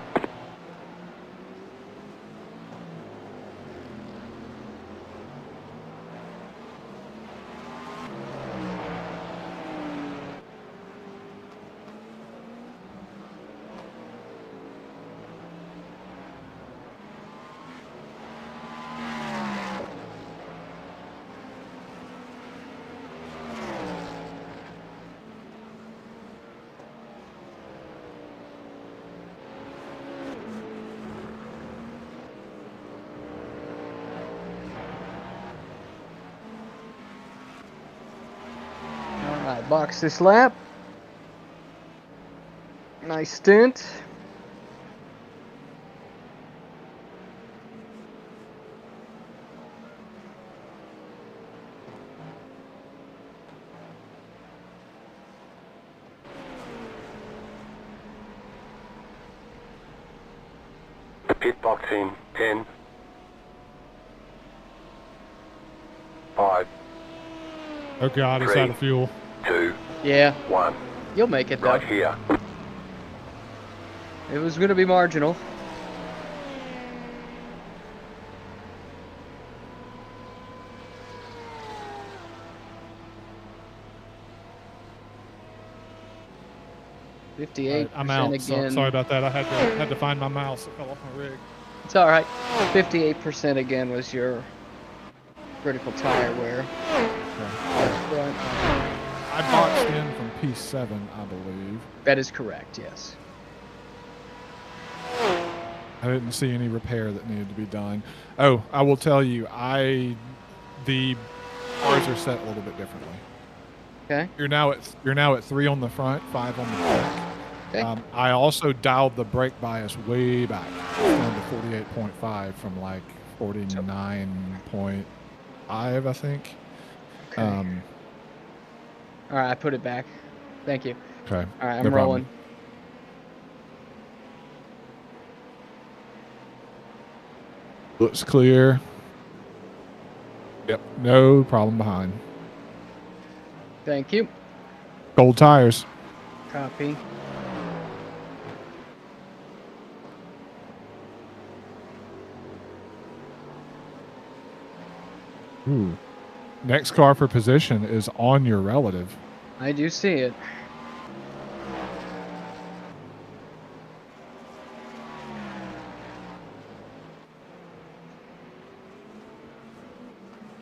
Alright, box this lap. Nice stint. Pit box in 10, 5, Oh god, he's Three. out of fuel. 2, Yeah, 1. you'll make it though. Right here. It was going to be marginal. Alright, 58% I'm out. again. Sorry about that. I had to find my mouse. It fell off my rig. It's all right. 58% again was your critical tire wear. Left front. I boxed in from P7, I believe. That is correct, yes. I didn't see any repair that needed to be done. Oh, I will tell you, the bars are set a little bit differently. Okay. You're now at 3 on the front, 5 on the back. Okay. I also dialed the brake bias way back down to 48.5 from like 49.5, I think. Okay. All right, I put it back. Thank you. Okay. All right, I'm no problem. rolling. Looks clear. Yep, no problem behind. Thank you. Gold tires. Copy. Ooh. Next car for position is on your relative. I do see it.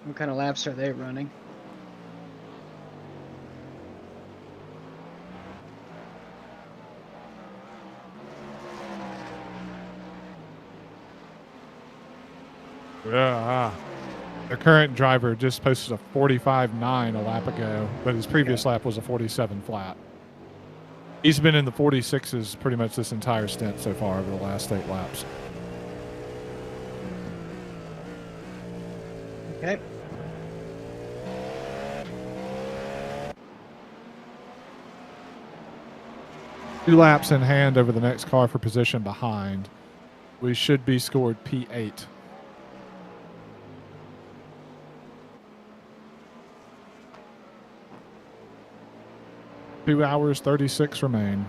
What kind of laps are they running? Yeah. The current driver just posted a 45.9 a lap ago, but his previous lap was a 47 flat. He's been in the 46s pretty much this entire stint so far over the last 8 laps. Okay. Two laps in hand over the next car for position behind. We should be scored P8. Two hours 36 remain.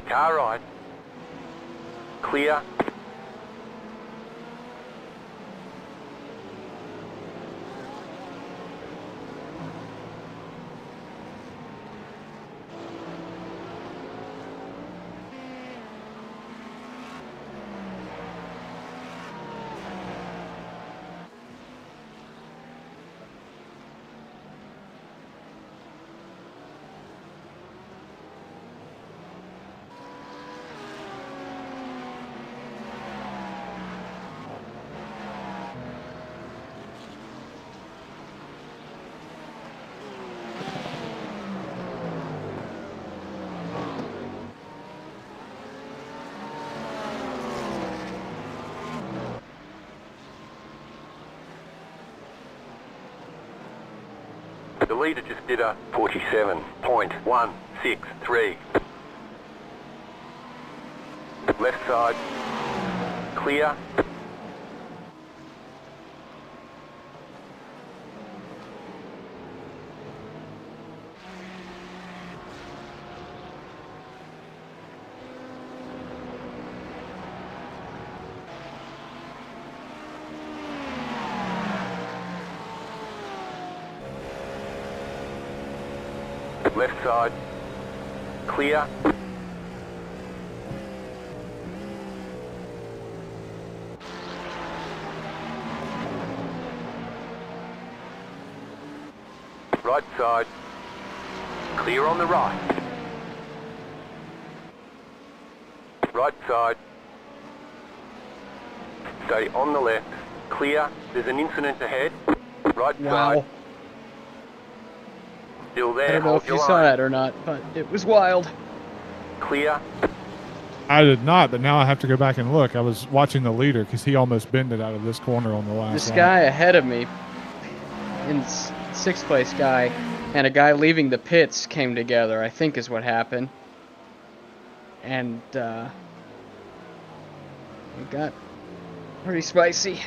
Car right. Clear. The leader just did a 47.163. Left side. Clear. Left side. Clear. Right side. Clear on the right. Right side. Stay on the left. Clear. There's an incident ahead. Right Wow. side. Still there. I don't know Hold if you your saw line. that or not, but it was wild. Clear. I did not, but now I have to go back and look. I was watching the leader because he almost bended out of this corner on the last This lap. guy ahead of me, in sixth place guy, and a guy leaving the pits came together, I think is what happened. And, it got pretty spicy.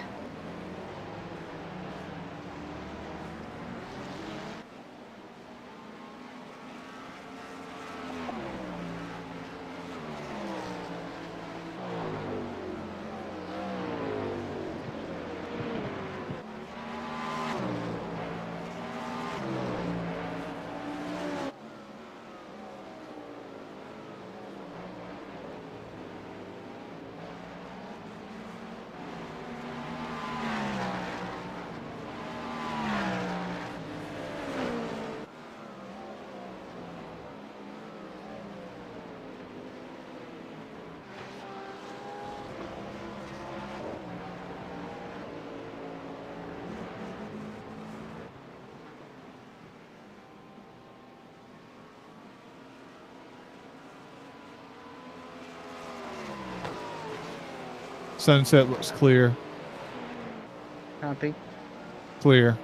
Sunset looks clear. Copy. Clear.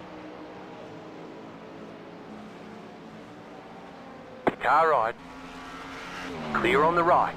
Car right. Clear on the right.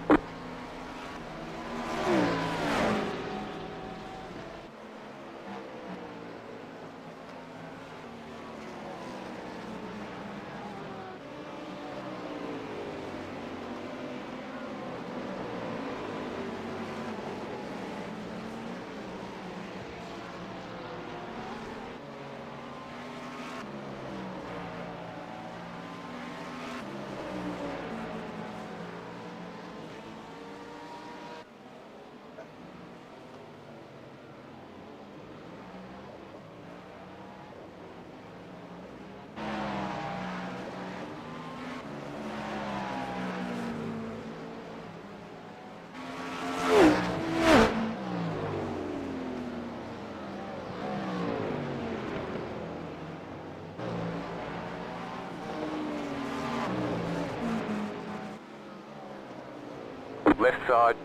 Left side.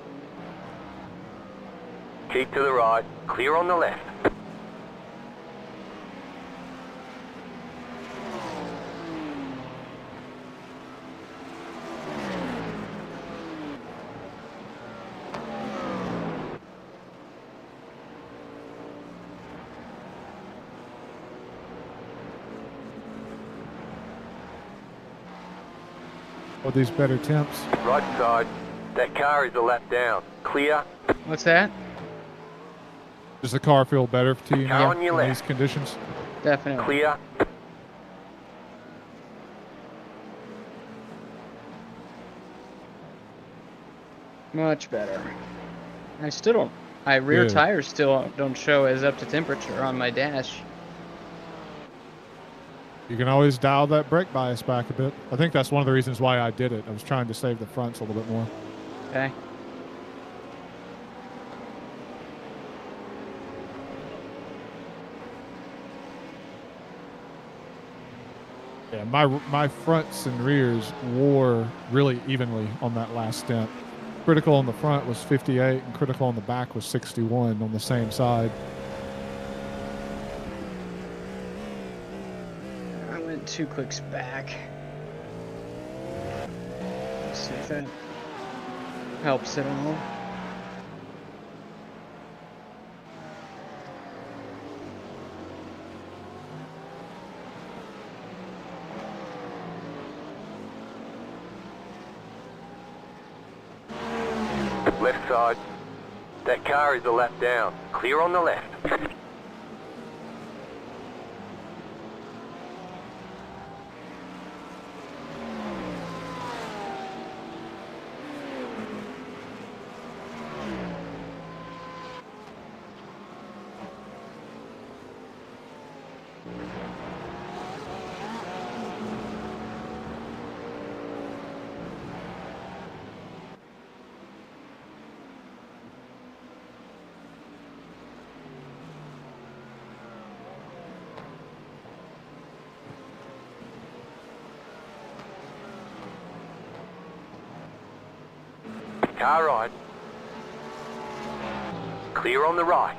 Keep to the right. Clear on the left. With these better temps. Right side. That car is a lap down. Clear. What's that? Does the car feel better to you Car now on your in left. these conditions? Definitely. Clear. Much better. I still don't. My rear Good. tires still don't show as up to temperature on my dash. You can always dial that brake bias back a bit. I think that's one of the reasons why I did it. I was trying to save the fronts a little bit more. Okay. Yeah, my fronts and rears wore really evenly on that last stint. Critical on the front was 58 and critical on the back was 61 on the same side. I went 2 clicks back. Let's see if that helps at all. Left side. That car is a lap down. Clear on the left. Car right. Clear on the right.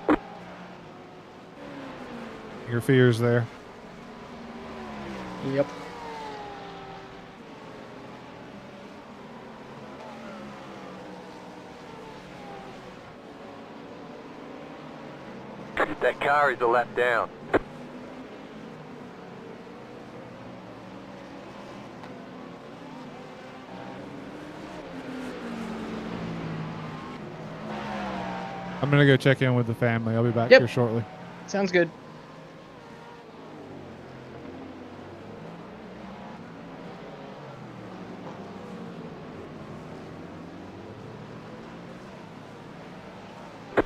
Your fears there. Yep. That car is a lap down. I'm gonna go check in with the family. I'll be back Yep. here shortly. Sounds good.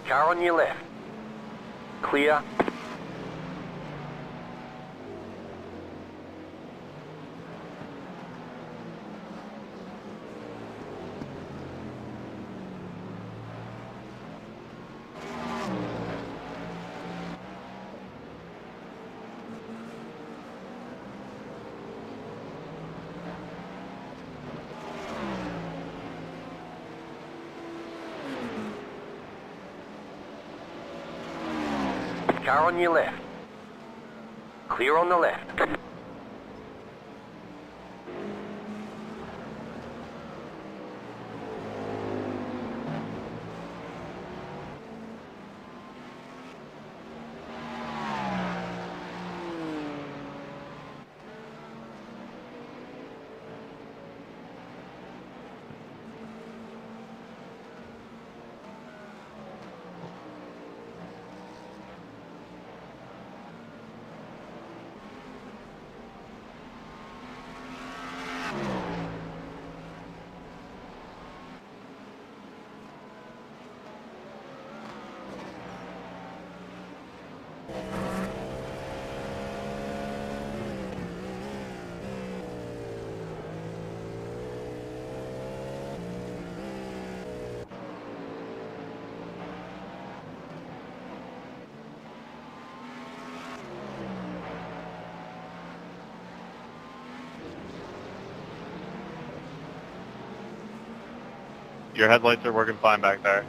Car on your left. Clear. Car on your left. Clear on the left. Your headlights are working fine back there.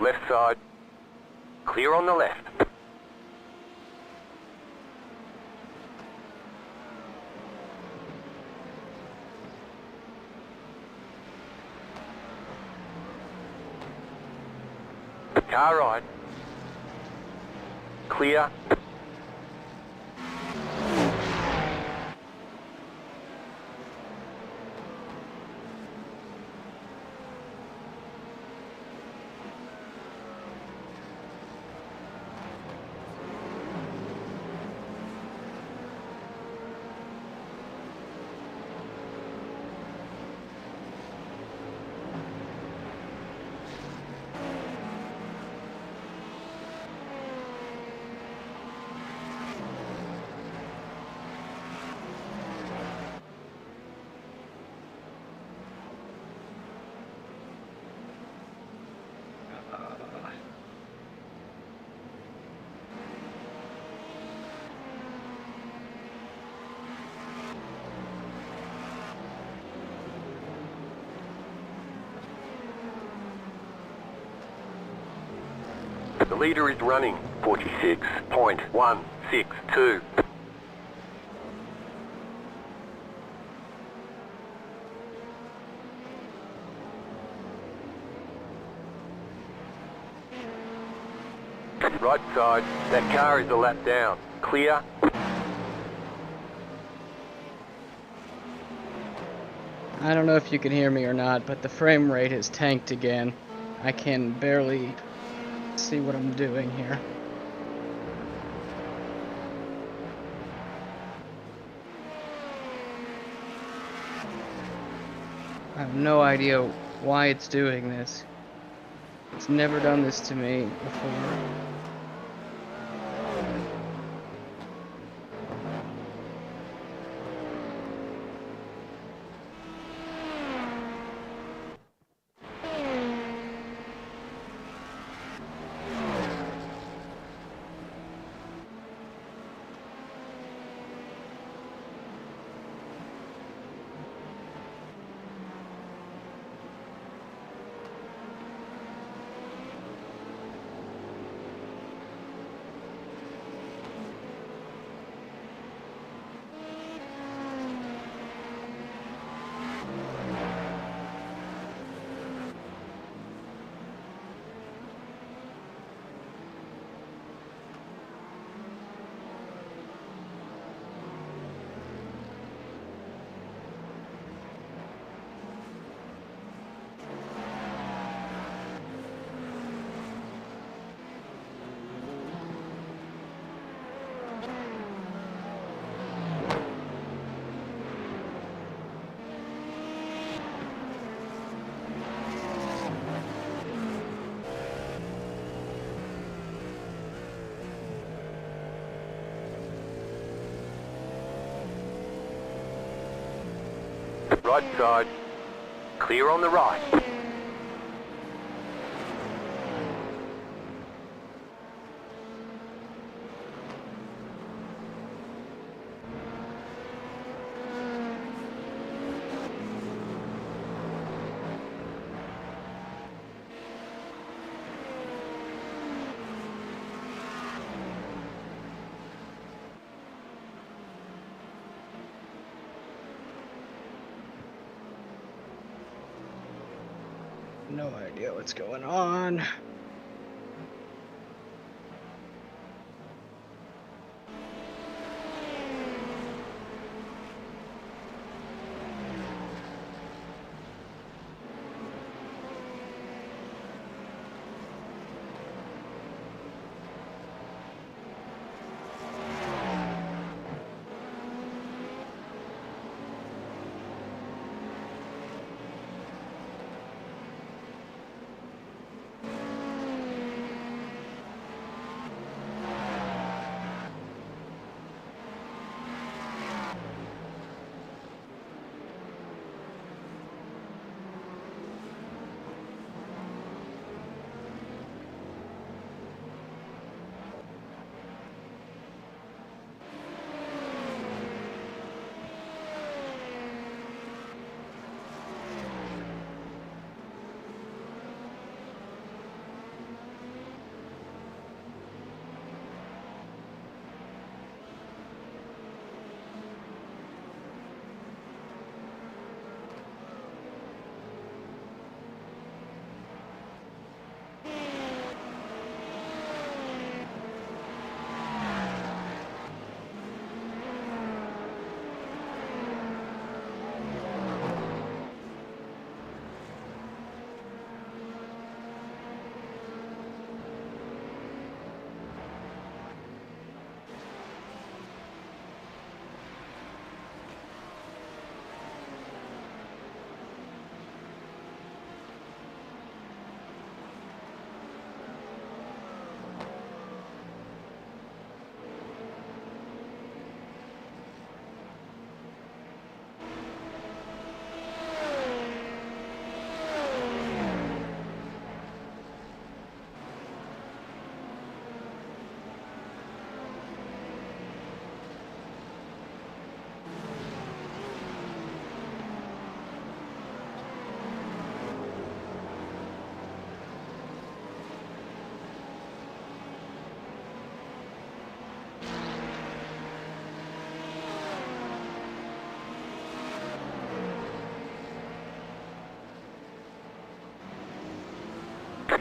Left side. Clear on the left. Car right. Clear. The leader is running 46.162. Right side, that car is a lap down. Clear. I don't know if you can hear me or not, but the frame rate has tanked again. I can barely see what I'm doing here. I have no idea why it's doing this. It's never done this to me before. Right side, clear on the right. No idea what's going on.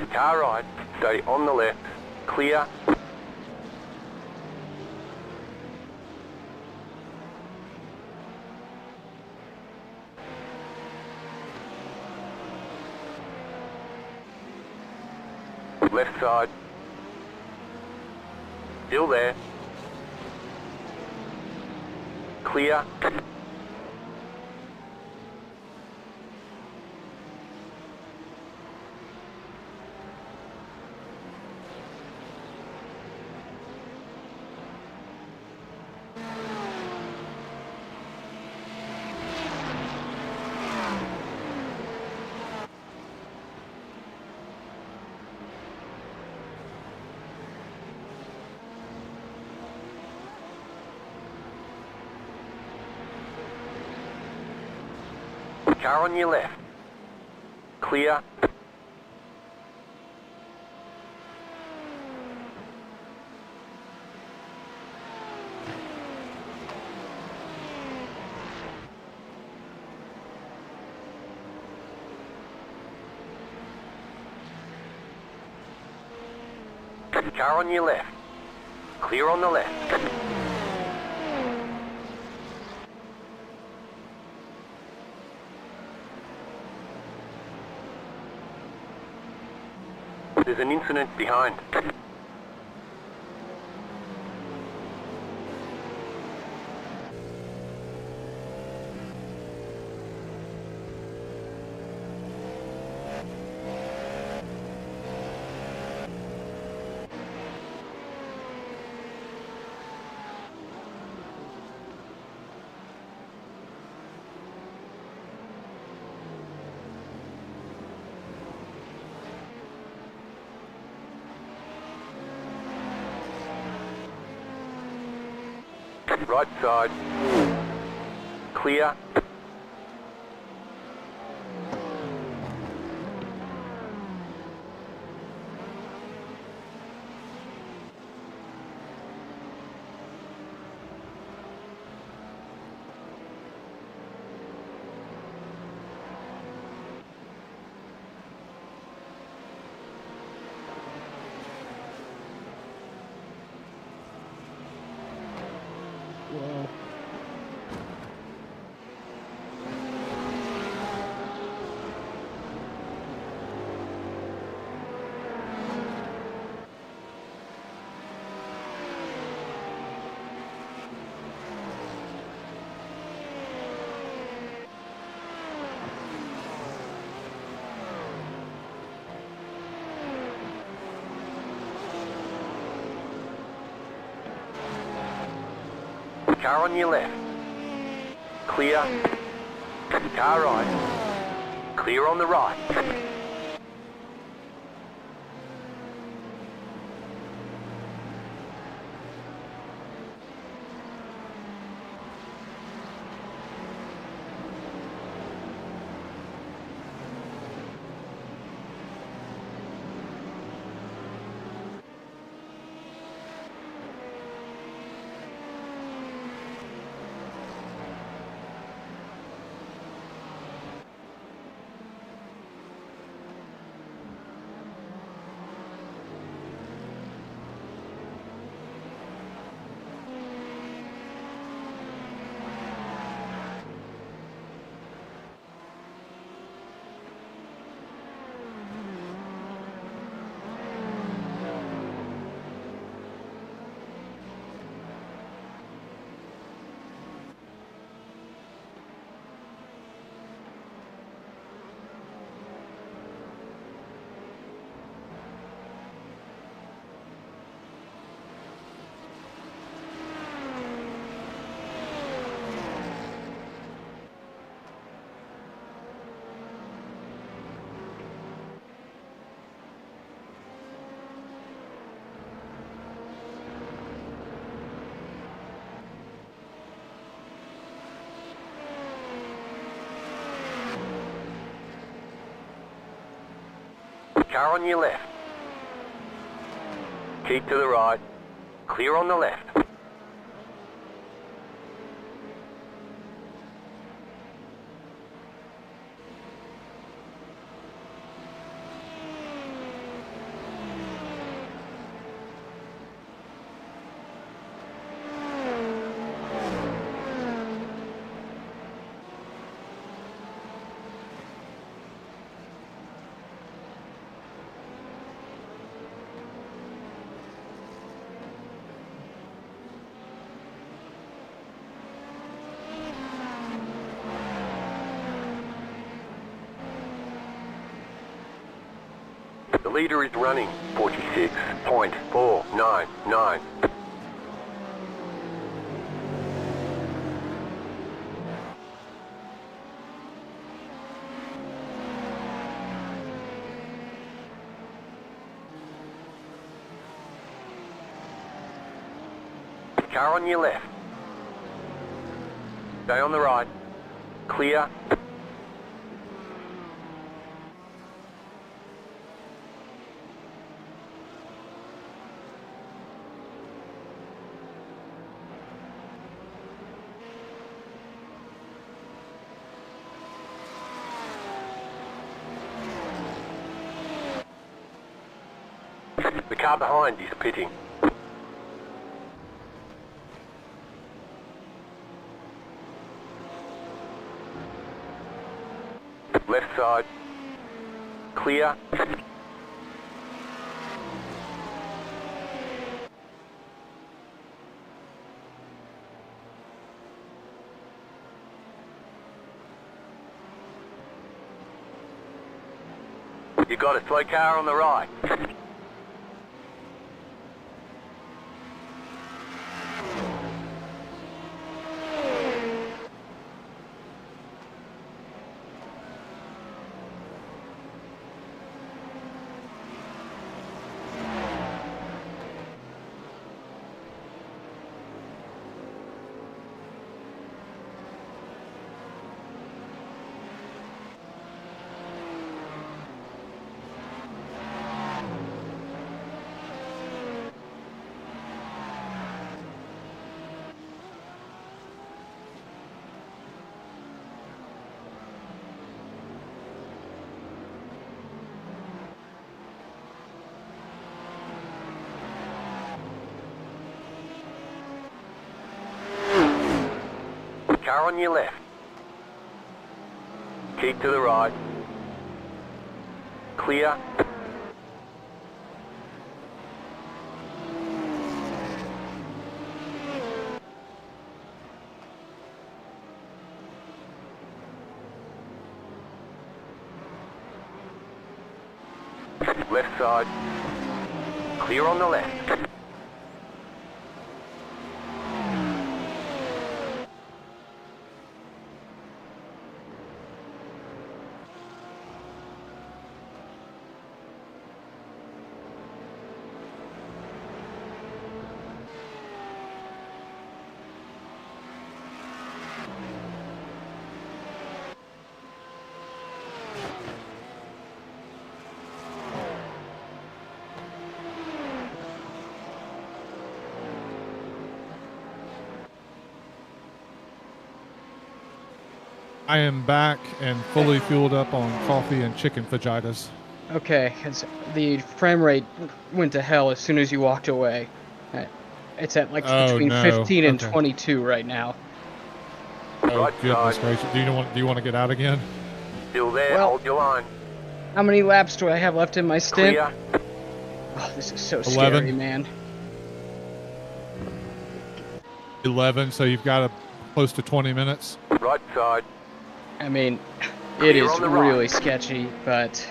Car right, stay on the left, clear. Left side. Still there. Clear. Car on your left. Clear. Car on your left. Clear on the left. There's an incident behind. Right side. Clear. Car on your left. Clear. Car right. Clear on the right. Car on your left. Keep to the right. Clear on the left. The leader is running 46.499. Car on your left. Stay on the right. Clear. The car behind is pitting. Left side. Clear. You got a slow car on the right. Car on your left. Keep to the right. Clear. Left side. Clear on the left. I am back and fully fueled up on coffee and chicken fajitas. Okay, the frame rate went to hell as soon as you walked away. It's at like between 15 and 22 right now. Oh Right goodness side. gracious! Do you want to get out again? Still there, Well- hold your line. How many laps do I have left in my stint? Clear. Oh, this is so 11. scary, man. 11. So you've got close to 20 minutes. Right side. I mean, Clear it is on the right. really sketchy, but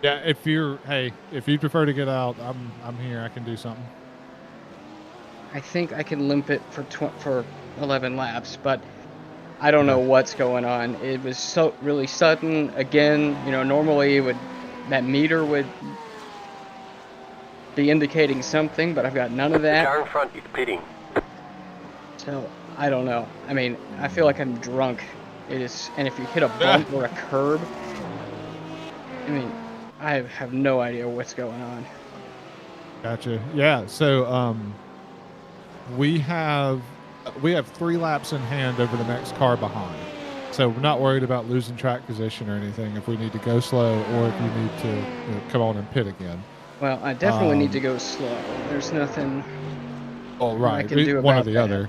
Yeah. If you prefer to get out, I'm here. I can do something. I think I can limp it for 11 laps, but I don't know what's going on. It was so really sudden. Again, normally that meter would be indicating something, but I've got none of The that. car in front is pitting. So I don't know. I mean, I feel like I'm drunk. It is, and if you hit a bump or a curb, I mean, I have no idea what's going on. Gotcha. Yeah. So we have 3 laps in hand over the next car behind. So we're not worried about losing track position or anything if we need to go slow or if you need to come on and pit again. Well, I definitely need to go slow. There's nothing. Oh, right. I can do One or about the that. other.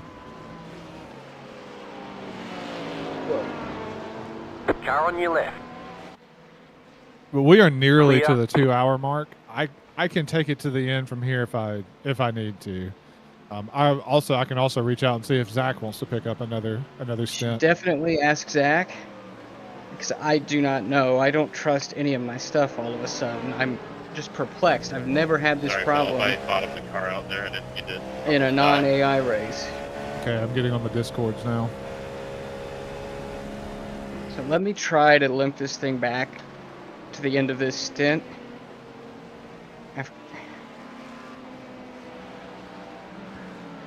Car on your left. But we are nearly to Clear. the 2-hour mark. I can take it to the end from here if I need to. I can also reach out and see if Zach wants to pick up another stint. Definitely ask Zach, because I do not know. I don't trust any of my stuff all of a sudden. I'm just perplexed. I've never had this Sorry, problem Phil, if I bottomed the car out there, I didn't mean to. in a non-AI race. Okay, I'm getting on the Discords now. So let me try to limp this thing back to the end of this stint.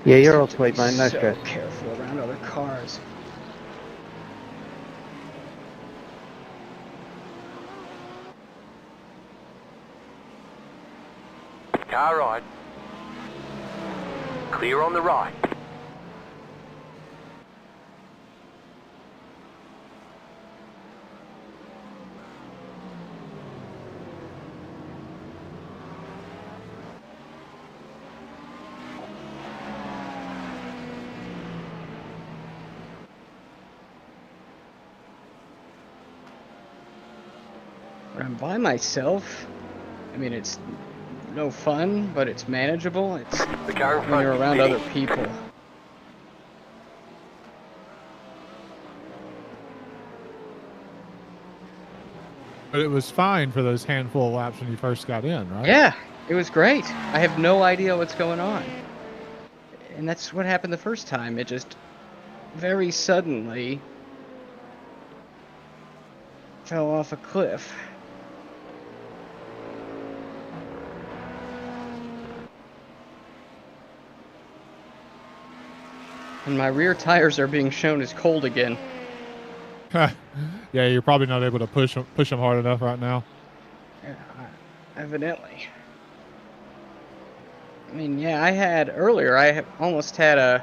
Yeah, you're all sweet, mate. No so stress. careful around other cars. Car right. Clear on the right. When I'm by myself, I mean, it's no fun, but it's manageable. It's The car in when front you're is around speeding. other people. But it was fine for those handful of laps when you first got in, right? Yeah, it was great. I have no idea what's going on. And that's what happened the first time. It just very suddenly fell off a cliff. And my rear tires are being shown as cold again. Yeah, you're probably not able to push them hard enough right now. Yeah, evidently. I mean, yeah, I almost had I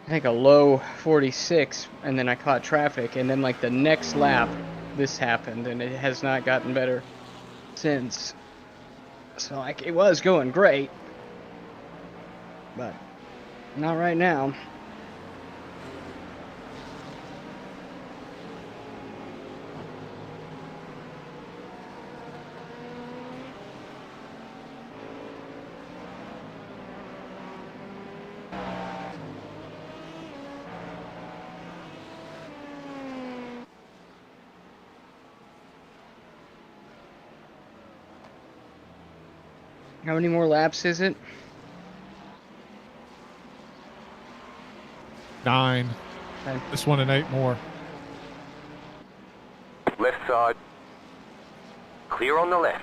think a low 46, and then I caught traffic, and then like the next lap, this happened, and it has not gotten better since. So like, it was going great, but not right now. How many more laps is it? 9. Okay. This one and 8 more. Left side. Clear on the left.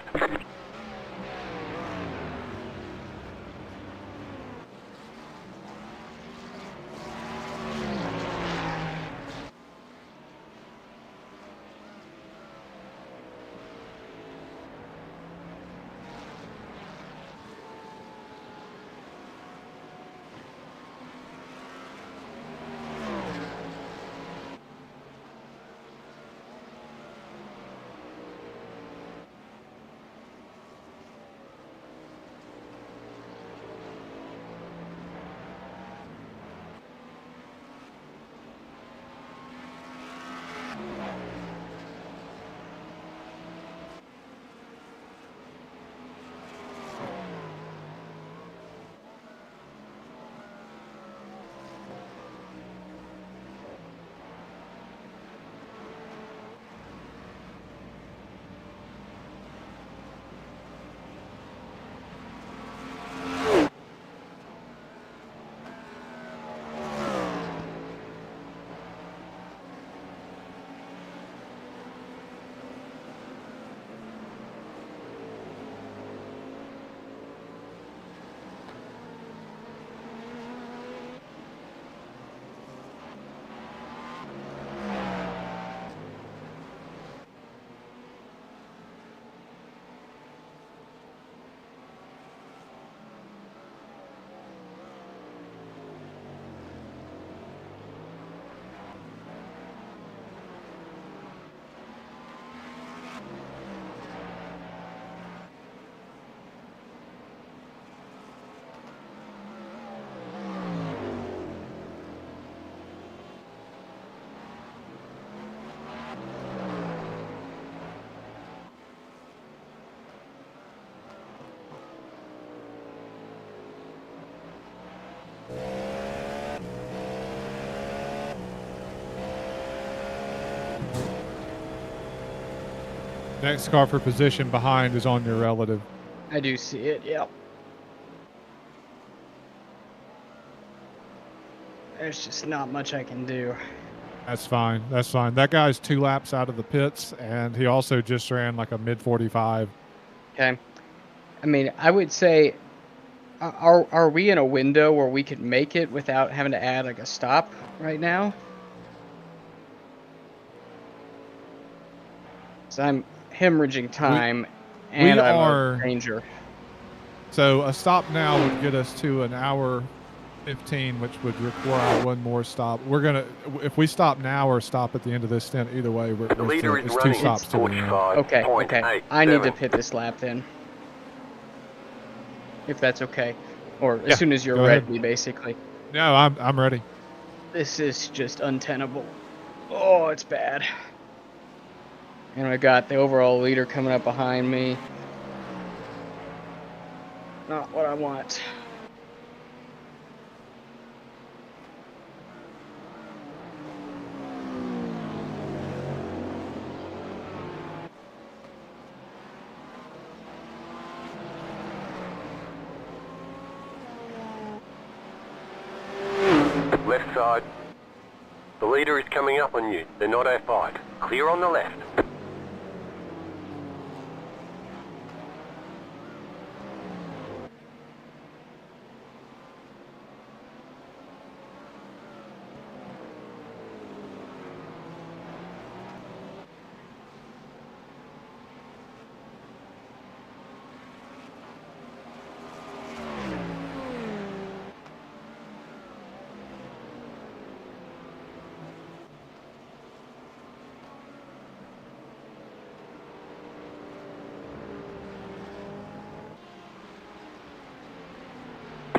Next car for position behind is on your relative. I do see it, yep. There's just not much I can do. That's fine. That's fine. That guy's 2 laps out of the pits, and he also just ran like a mid 45. Okay. I mean, I would say, are we in a window where we could make it without having to add like a stop right now? So I'm hemorrhaging time, and I'm a danger. So a stop now would get us to an hour 15, which would require one more stop. We're gonna, if we stop now or stop at the end of this stint, either way, The leader is it's 2 running stops to the end. Okay, okay. 45.87. I need to pit this lap then. If that's okay. Or as soon as you're ready, basically. No, I'm ready. This is just untenable. Oh, it's bad. And I got the overall leader coming up behind me. Not what I want. Left side. The leader is coming up on you. They're not our fight. Clear on the left.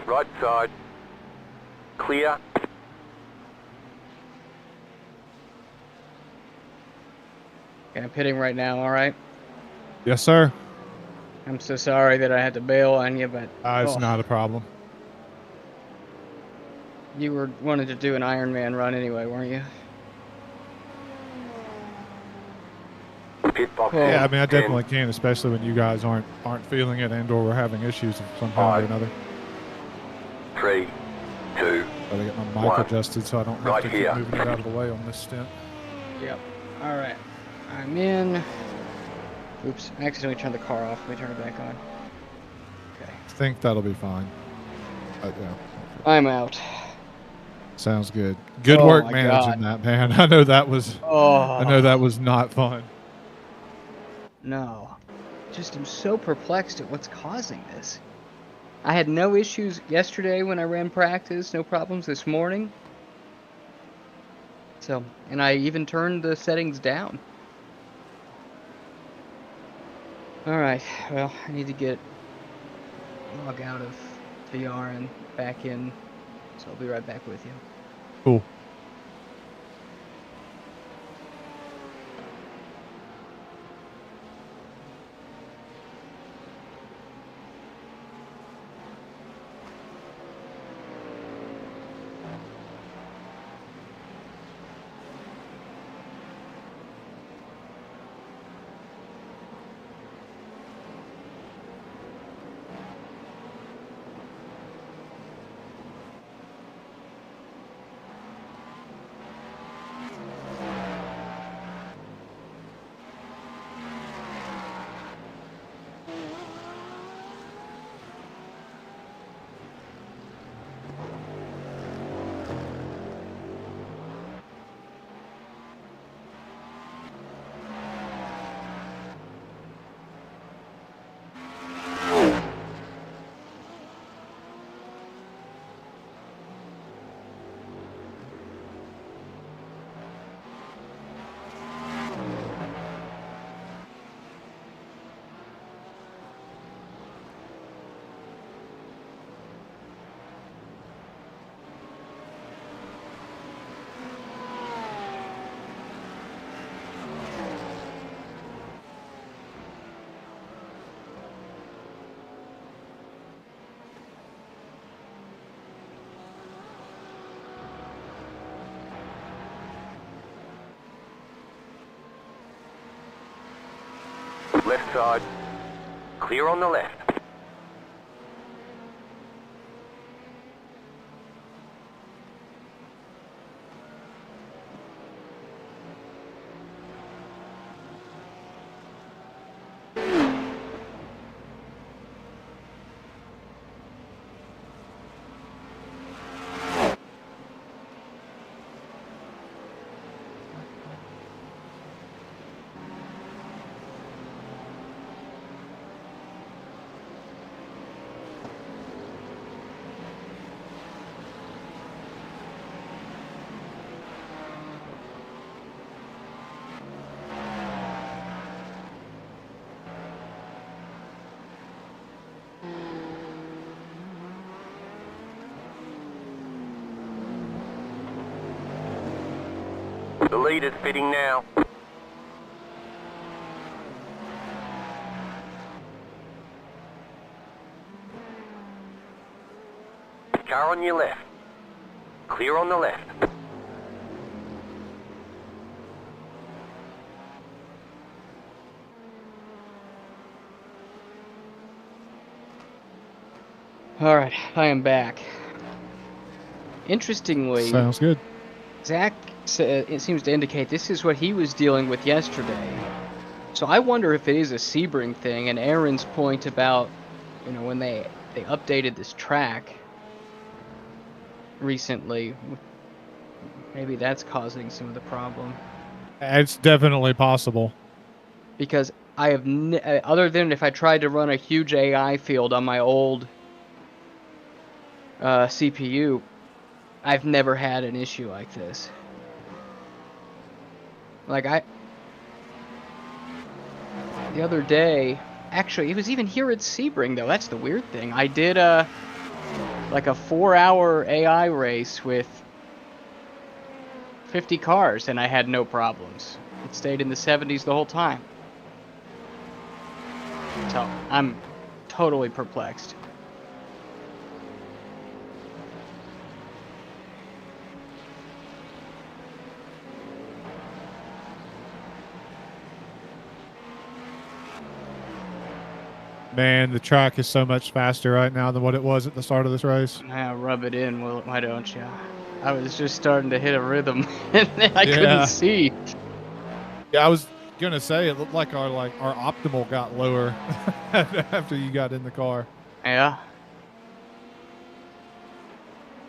Right side. Clear. Okay, I'm pitting right now, alright? Yes, sir. I'm so sorry that I had to bail on you, but... It's not a problem. You were wanted to do an Ironman run anyway, weren't you? Pit box. Yeah, I mean, I definitely can, especially when you guys aren't feeling it and/or we're having issues of some kind or another. 3, 2. Gotta get my mic adjusted so I don't have to here. keep moving it out of the way on this stint. Yep. Alright. I'm in. Oops, I accidentally turned the car off. Let me turn it back on. Okay. I think that'll be fine. Yeah. I'm out. Sounds good. Good work my managing that, man. I know that was not fun. No. Just am so perplexed at what's causing this. I had no issues yesterday when I ran practice, no problems this morning. So, and I even turned the settings down. Alright, well, I need to log out of VR and back in, so I'll be right back with you. Cool. Left side. Clear on the left. The lead is fitting now. Car on your left. Clear on the left. All right, I am back. Interestingly, Sounds good. Zach it seems to indicate this is what he was dealing with yesterday. So I wonder if it is a Sebring thing, and Aaron's point about, you know, when they updated this track recently, maybe that's causing some of the problem. It's definitely possible. Because I have, other than if I tried to run a huge AI field on my old CPU, I've never had an issue like this. Like the other day, actually, it was even here at Sebring though. That's the weird thing. I did like a 4-hour AI race with 50 cars, and I had no problems. It stayed in the 70s the whole time. So I'm totally perplexed. Man, the track is so much faster right now than what it was at the start of this race. Yeah, rub it in, why don't you? I was just starting to hit a rhythm, and then I couldn't see. Yeah, I was gonna say it looked like our optimal got lower after you got in the car. Yeah.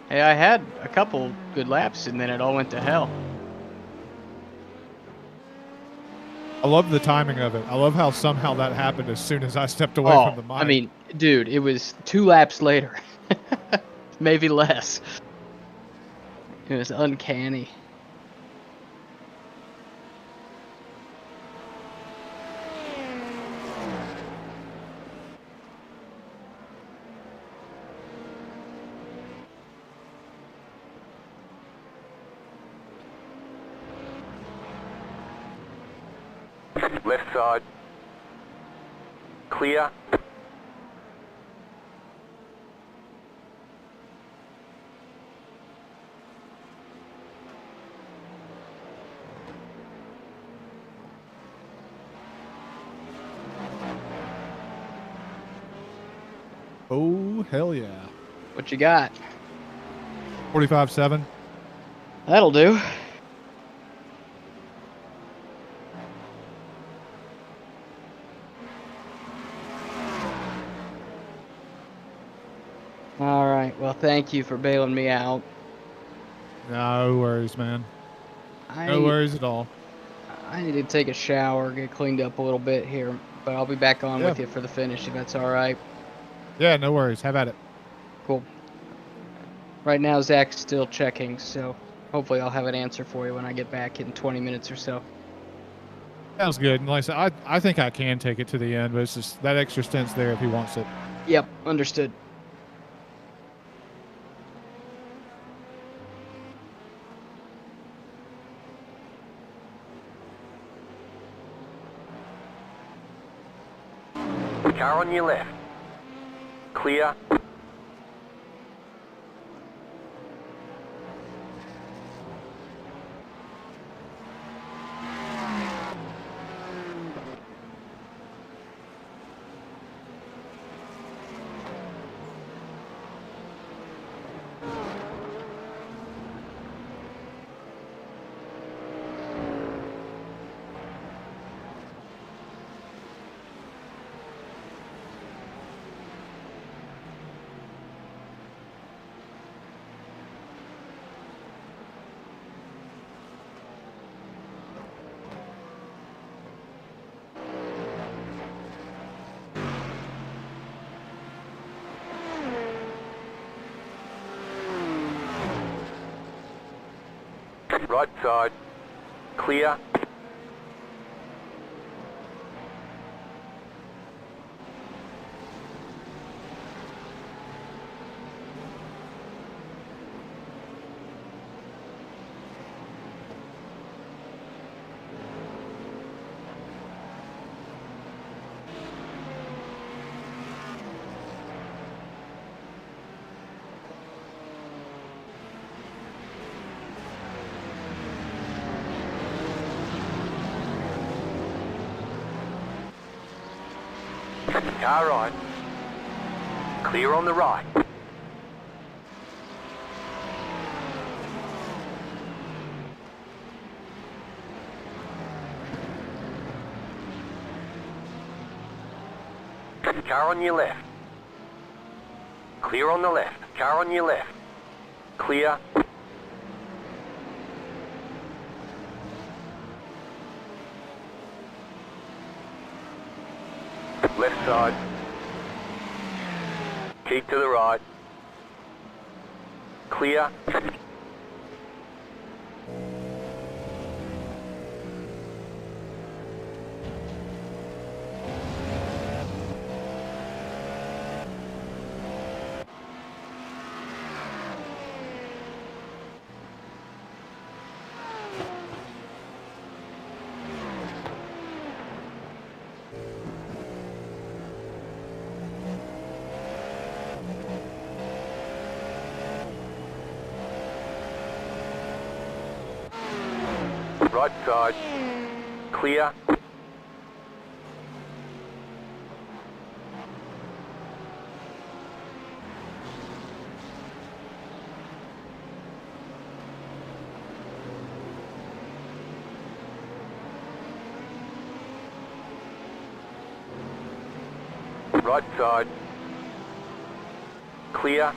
Hey, I had a couple good laps, and then it all went to hell. I love the timing of it. I love how somehow that happened as soon as I stepped away from the mic. I mean, dude, it was 2 laps later. Maybe less. It was uncanny. Left side. Clear. Oh, hell yeah. What you got? 45.7. That'll do. Alright, well, thank you for bailing me out. No worries, man. No worries at all. I need to take a shower, get cleaned up a little bit here, but I'll be back on with you for the finish if that's alright. Yeah, no worries. Have at it. Cool. Right now, Zach's still checking, so hopefully I'll have an answer for you when I get back in 20 minutes or so. Sounds good. And like I said, I think I can take it to the end, but it's just that extra stint's there if he wants it. Yep, understood. Car on your left. Clear. Right side. Clear. Car right. Clear on the right. Car on your left. Clear on the left. Car on your left. Clear. Left side. Keep to the right. Clear. Right side. Clear. Right side. Clear.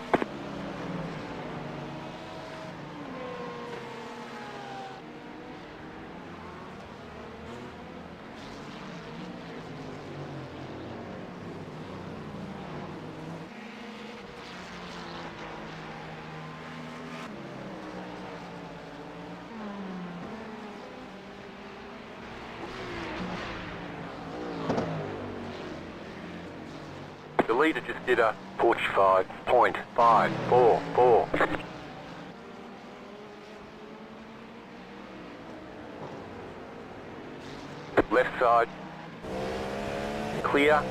The leader just did a 45.544. Left side. Clear.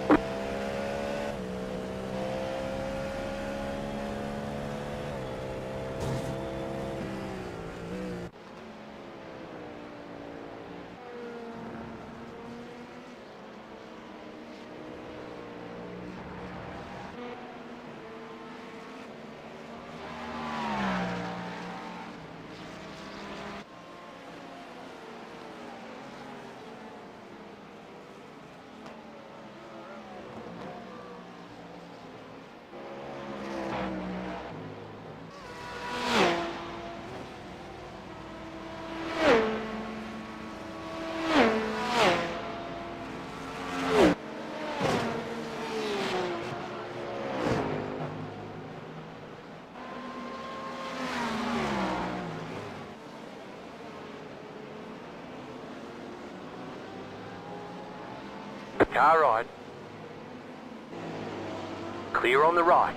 Car right. Clear on the right.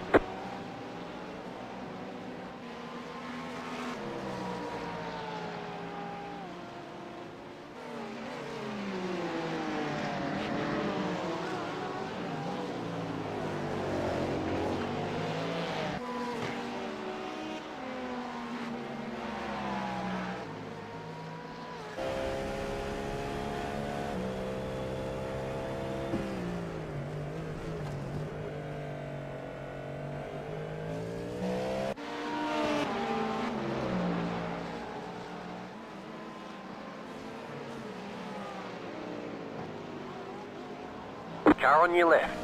Car on your left.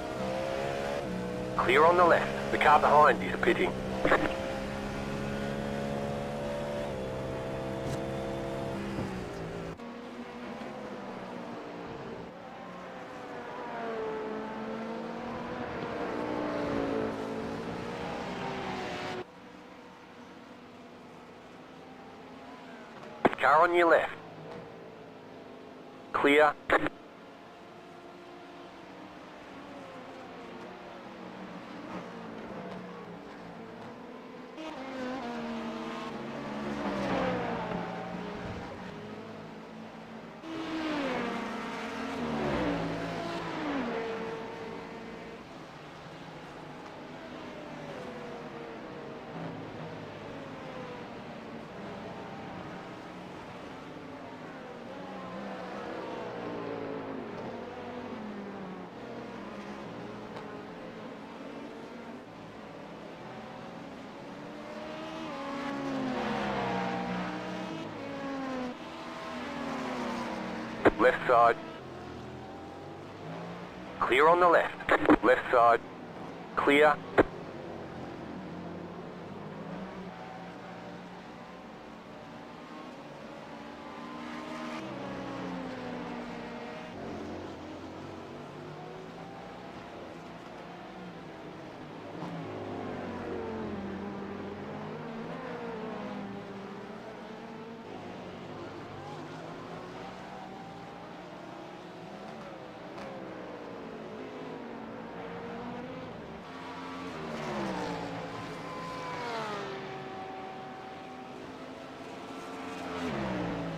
Clear on the left. The car behind is pitting. Car on your left. Clear. Left side. Clear on the left. Left side. Clear.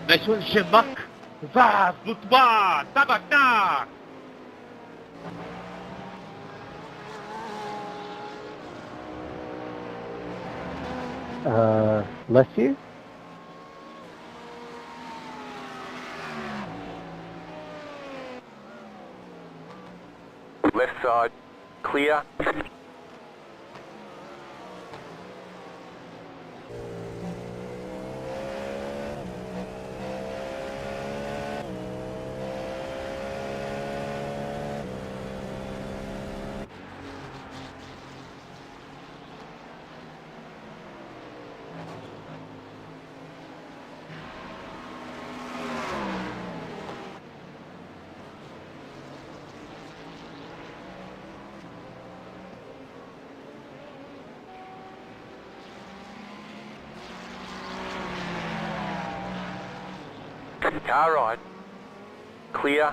Nation Shemak. Vaz, Butba, Tabakta. Bless you. Left side. Clear. Car right. Clear.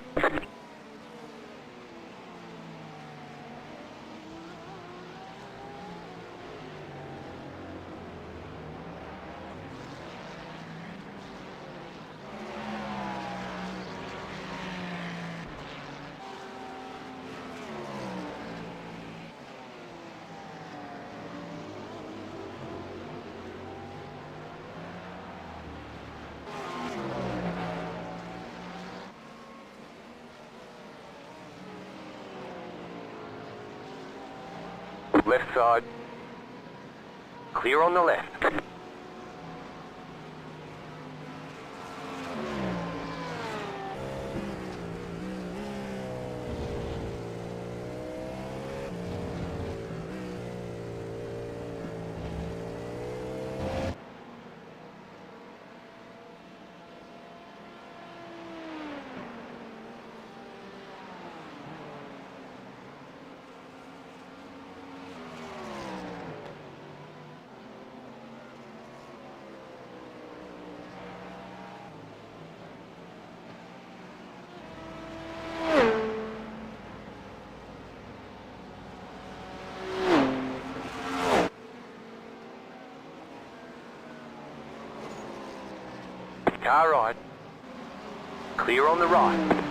Left side. Clear on the left. Car right. Clear on the right.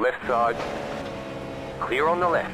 Left side. Clear on the left.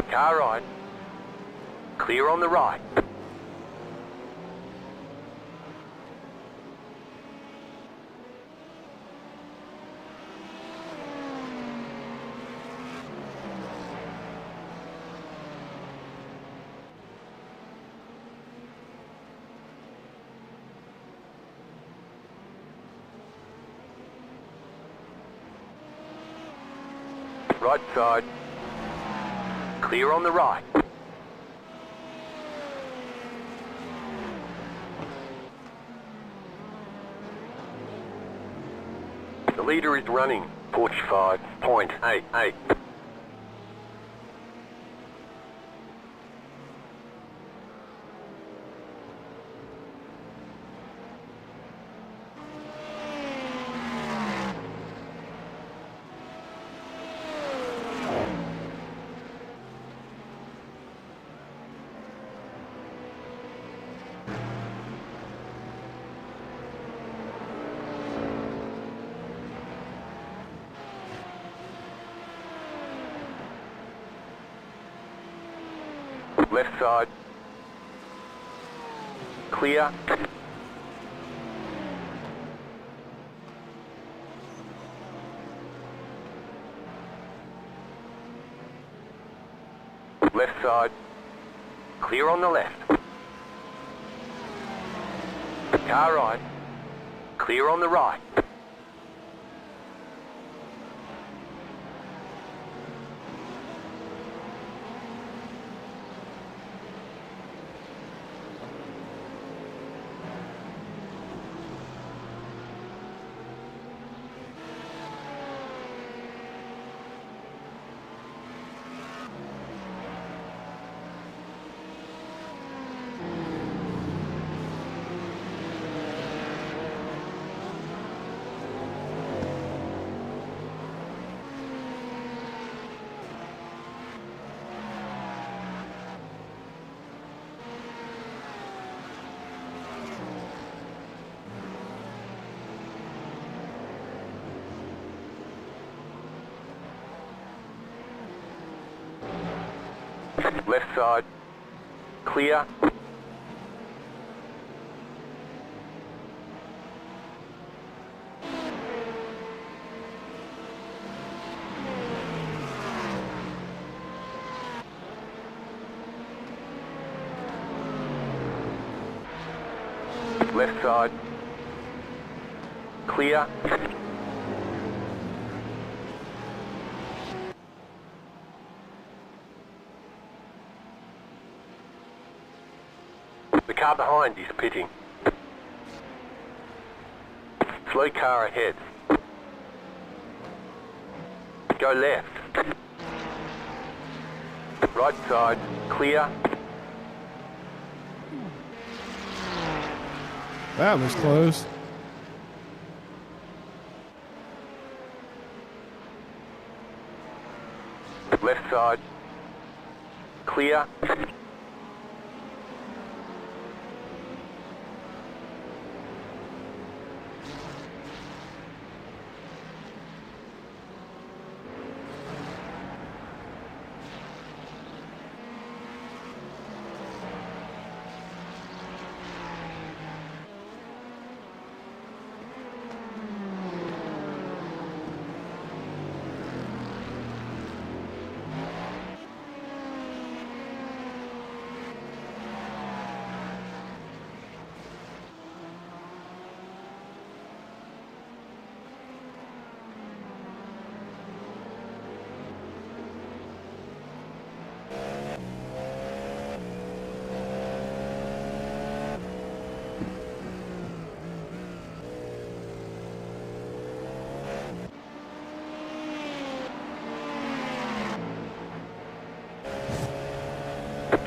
Car right. Clear on the right. Right side. Clear on the right. The leader is running 45.88. Left side. Clear. Left side. Clear on the left. Car right. Clear on the right. Left side. Clear. Left side. Clear. The car behind is pitting. Slow car ahead. Go left. Right side, clear. That was close. Left side, clear.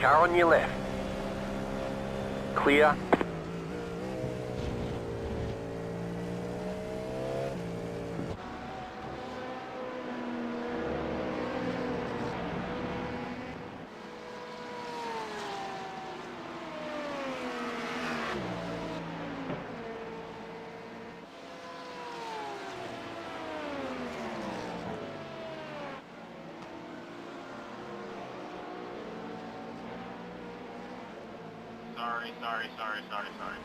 Car on your left. Clear. Sorry.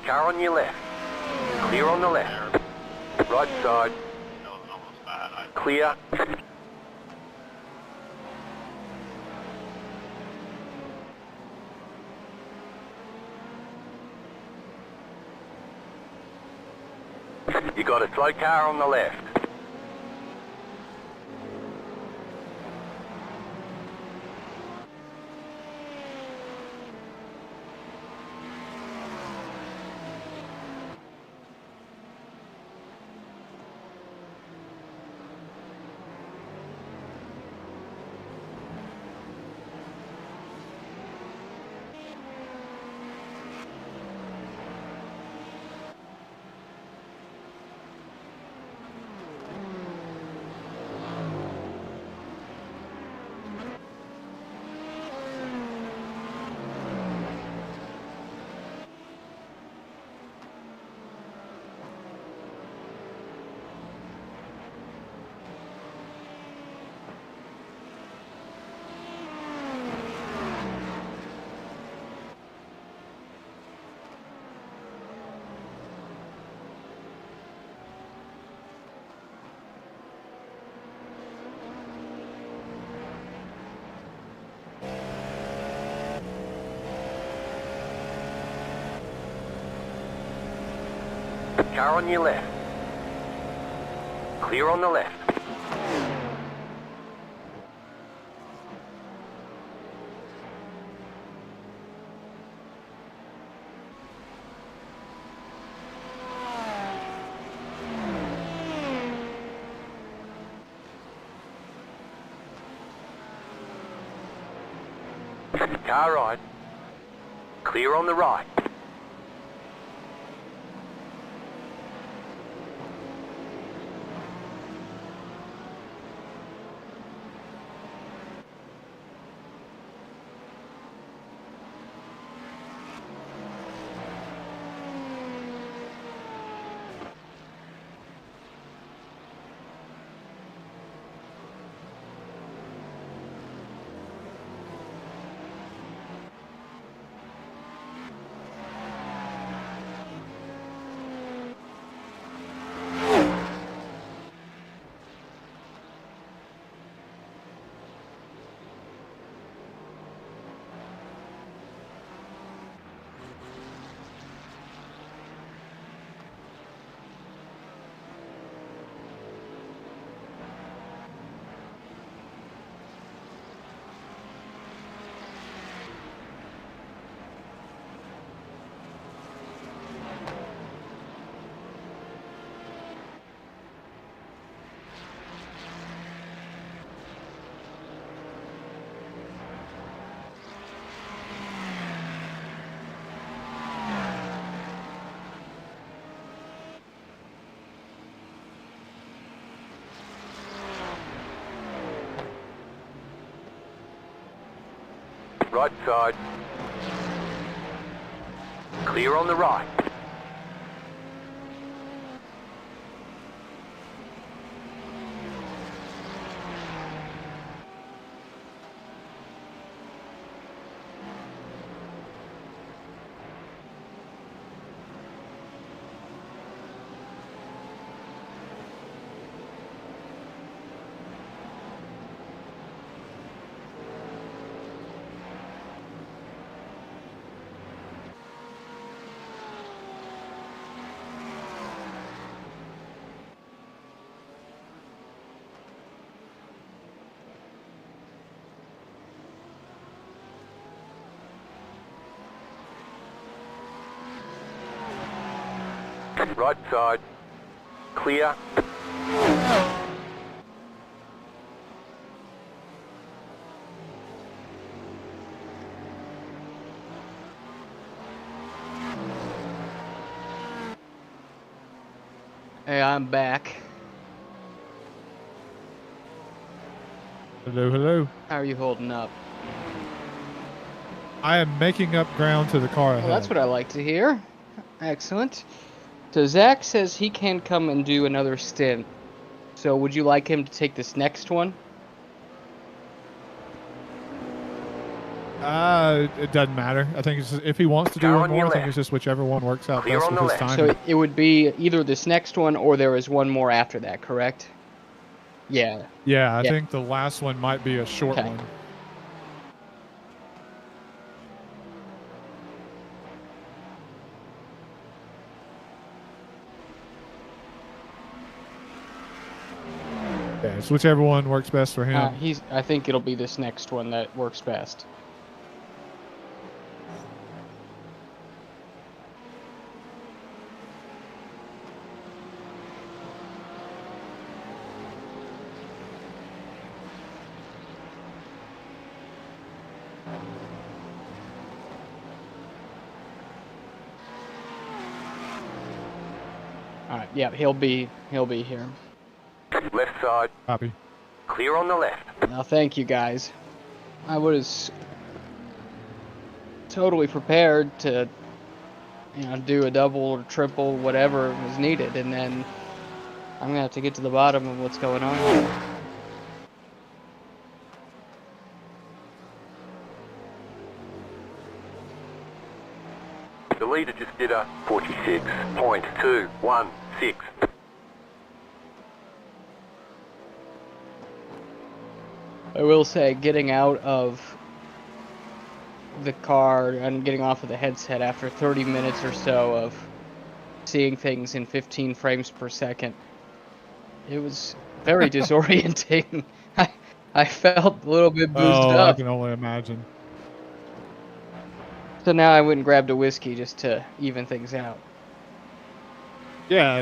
Car on your left. Clear on the left. Right side. That was almost bad. Clear. You got a slow car on the left. Car on your left. Clear on the left. Car right. Clear on the right. Right side. Clear on the right. Right side. Clear. Hey, I'm back. Hello, hello. How are you holding up? I am making up ground to the car ahead. Well, that's what I like to hear. Excellent. So Zach says he can come and do another stint. So would you like him to take this next one? It doesn't matter. I think it's just, if he wants to do Car one on more, your I think left. it's just whichever one works out Clear best on with the his left. timing. So it would be either this next one or there is one more after that, correct? Yeah. Yeah, I Yeah. think the last one might be a short Okay. one. Yeah, it's whichever one works best for him. I think it'll be this next one that works best. All right. Yeah, he'll be here. Left side. Copy. Clear on the left. Now, thank you guys. I was totally prepared to, do a double or triple, whatever was needed, and then I'm gonna have to get to the bottom of what's going on. The leader just did a 46.216. I will say, getting out of the car and getting off of the headset after 30 minutes or so of seeing things in 15 frames per second, it was very disorienting. I felt a little bit boozed Oh, I up. can only imagine. So now I went and grabbed a whiskey just to even things out. Yeah,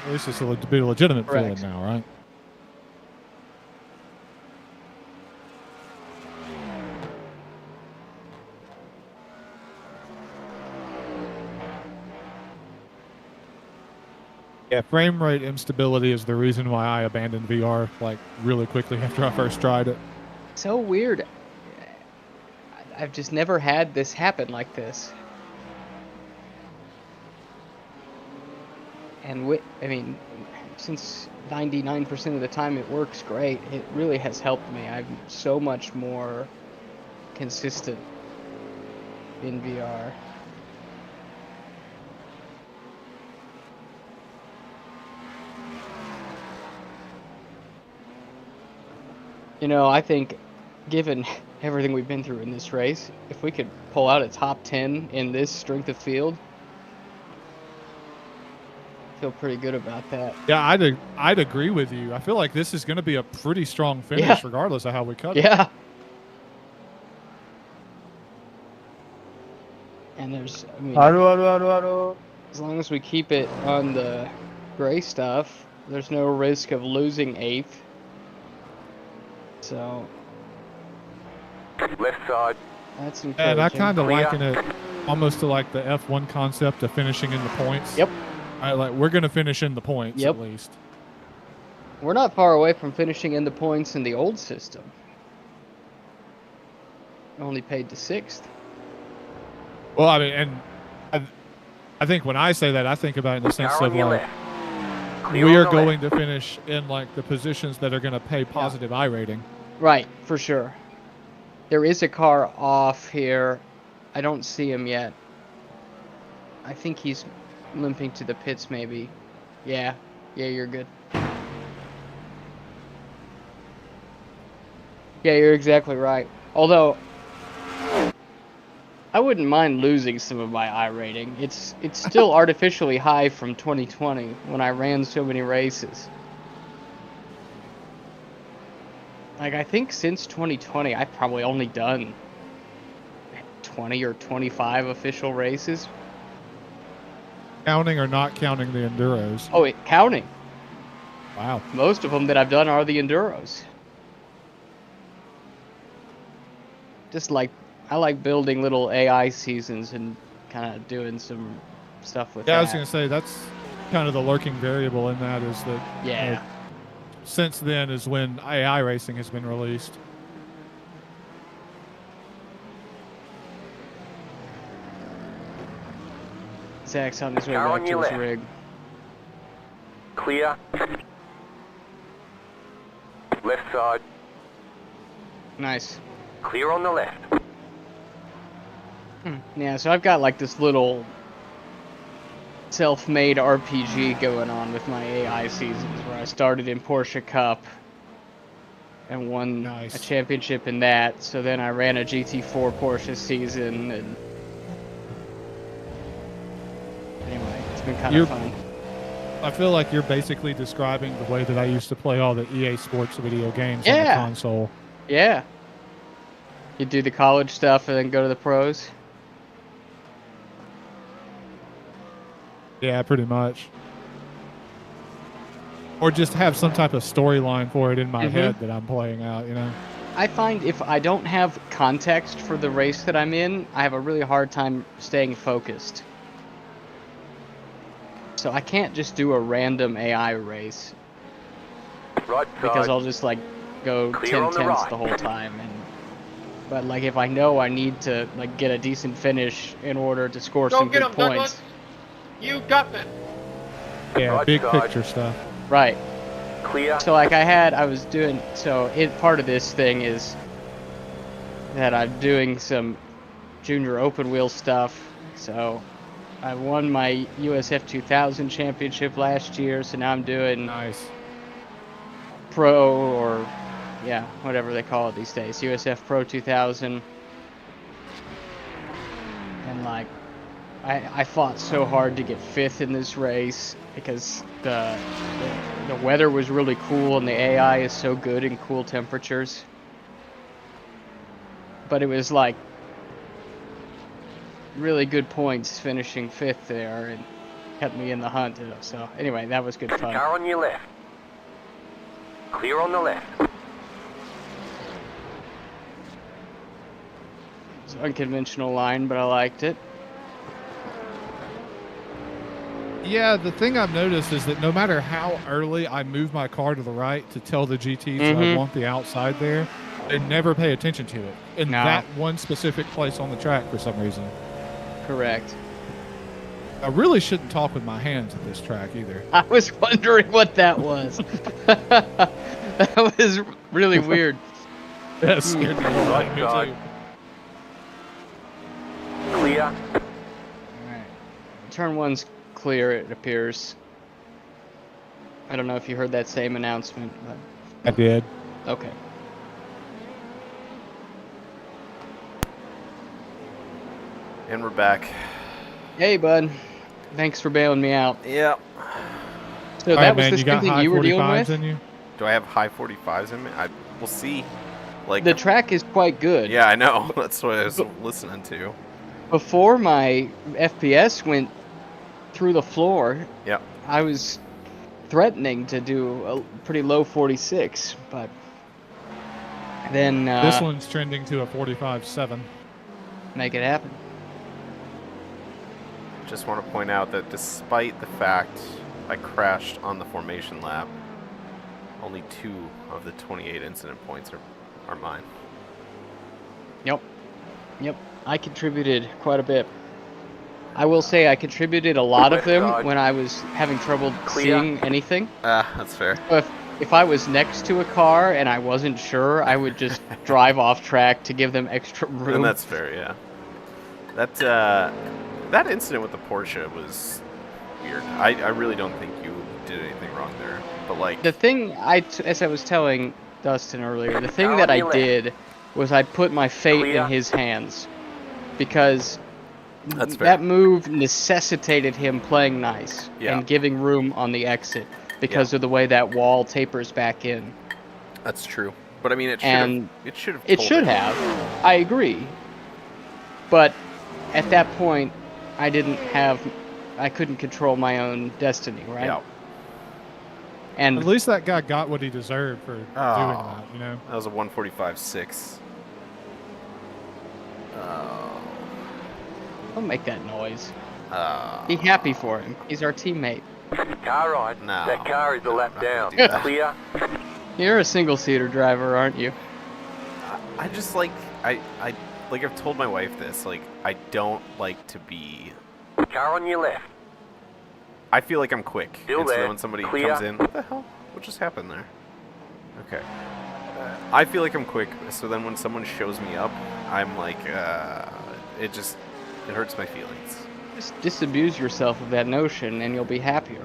at least it's a bit legitimate Correct. feeling now, right? Yeah, frame rate instability is the reason why I abandoned VR like really quickly after I first tried it. So weird. I've just never had this happen like this. And since 99% of the time it works great, it really has helped me. I'm so much more consistent in VR. I think given everything we've been through in this race, if we could pull out a top 10 in this strength of field, I feel pretty good about that. Yeah, I'd agree with you. I feel like this is going to be a pretty strong finish, Yeah. regardless of how we cut it. Yeah. And as long as we keep it on the gray stuff, there's no risk of losing 8th. So Left side. that's And encouraging. I kind of Clear. liken it almost to like the F1 concept of finishing in the points. Yep. We're going to finish in the points Yep. at least. We're not far away from finishing in the points in the old system. only paid to 6th. Well, I mean, and I think when I say that, I think about it in the sense Car of on your like left. Clear we on are the going left. to finish in like the positions that are going to pay positive iRating. Right, for sure. There is a car off here. I don't see him yet. I think he's limping to the pits, maybe. Yeah, you're good. Yeah, you're exactly right. Although, I wouldn't mind losing some of my iRating. It's still artificially high from 2020 when I ran so many races. Like, I think since 2020, I've probably only done 20 or 25 official races. Counting or not counting the enduros. Oh, counting. Wow. Most of them that I've done are the enduros. Just like, I like building little AI seasons and kind of doing some stuff with that. Yeah, I was going to say that's kind of the lurking variable in that is that Yeah. since then is when iRacing has been released. Zach's on his way Car back on to your his left. rig. Clear. Left side. Nice. Clear on the left. Yeah, so I've got like this little self-made RPG going on with my AI seasons where I started in Porsche Cup and won Nice. a championship in that. So then I ran a GT4 Porsche season, and anyway, it's been kind of fun. I feel like you're basically describing the way that I used to play all the EA Sports video games on the console. Yeah. You do the college stuff and then go to the pros. Yeah, pretty much. Or just have some type of storyline for it in my head that I'm playing out, you know? I find if I don't have context for the race that I'm in, I have a really hard time staying focused. So I can't just do a random AI race. Right Because side. I'll just like go Clear 10 on the tenths right. the whole time. But like if I know I need to like get a decent finish in order to score some good points. Douglas. You got this. Yeah, Right big side. picture stuff. Right. Clear. So like part of this thing is that I'm doing some junior open wheel stuff. So I won my USF 2000 championship last year, so now I'm doing Nice. pro, or yeah, whatever they call it these days, USF Pro 2000. And like I fought so hard to get 5th in this race because the weather was really cool and the AI is so good in cool temperatures. But it was like really good points finishing 5th there and kept me in the hunt. So anyway, that was good fun. Car on your left. Clear on the left. It's an unconventional line, but I liked it. Yeah, the thing I've noticed is that no matter how early I move my car to the right to tell the GTs that I want the outside there, they never pay attention to it in that one specific place on the track for some reason. Correct. I really shouldn't talk with my hands at this track either. I was wondering what that was. That was really weird. That scared the hell out of me Right too. Clear. Alright. Turn 1's clear, it appears. I don't know if you heard that same announcement, but I did. okay. And we're back. Hey, bud. Thanks for bailing me out. Yeah. So All that right, was man, the you same got thing high you were dealing 45s with? in you? Do I have high 45s in me? We'll see. Like The track is quite good. Yeah, I know. That's what I was listening to. Before my FPS went through the floor, Yep. I was threatening to do a pretty low 46, but then This one's trending to a 45.7. make it happen. Just want to point out that despite the fact I crashed on the formation lap, only 2 of the 28 incident points are mine. Yep. Yep, I contributed quite a bit. I will say I contributed a lot of them when I was having trouble seeing anything. That's fair. So if I was next to a car and I wasn't sure, I would just drive off track to give them extra room. And that's fair, yeah. That incident with the Porsche was weird. I really don't think you did anything wrong there. But like The thing as I was telling Dustin earlier, the thing that I did was I put my fate in his hands, because that's fair. that move necessitated him playing nice and giving room on the exit because of the way that wall tapers back in. That's true. But I mean, it should have. It should have. I agree. But at that point, I couldn't control my own destiny, right? Yeah. And at least that guy got what he deserved for doing that, you know? That was a 145.6. Don't make that noise. Be happy for him. He's our teammate. Car right. No. That car is a lap down. Clear. You're a single-seater driver, aren't you? I just like like I've told my wife this. Like I don't like to be. Car on your left. I feel like I'm quick. Still and so there. when somebody Clear. comes in, what the hell? What just happened there? Okay. I feel like I'm quick, so then when someone shows me up, I'm like, it hurts my feelings. Just disabuse yourself of that notion, and you'll be happier.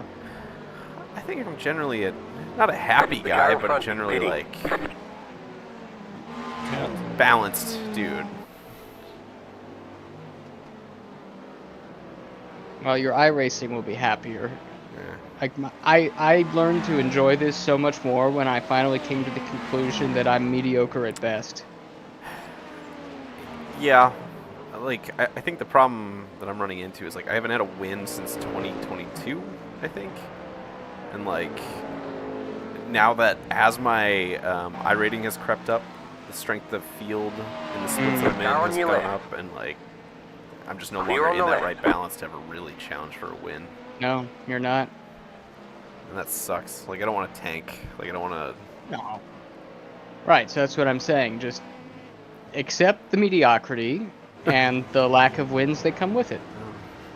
I think I'm generally not a happy guy, but I'm generally like balanced dude. Well, your iRacing will be happier. Yeah. Like I learned to enjoy this so much more when I finally came to the conclusion that I'm mediocre at best. Yeah, like I think the problem that I'm running into is like I haven't had a win since 2022, I think, and like now that as my iRating has crept up, the strength of field in the splits that I'm in has gone up, and like I'm just no longer in that right balance to ever really challenge for a win. No, you're not. And that sucks. Like I don't want to tank. Like I don't want to. No. Right, so that's what I'm saying. Just accept the mediocrity and the lack of wins that come with it.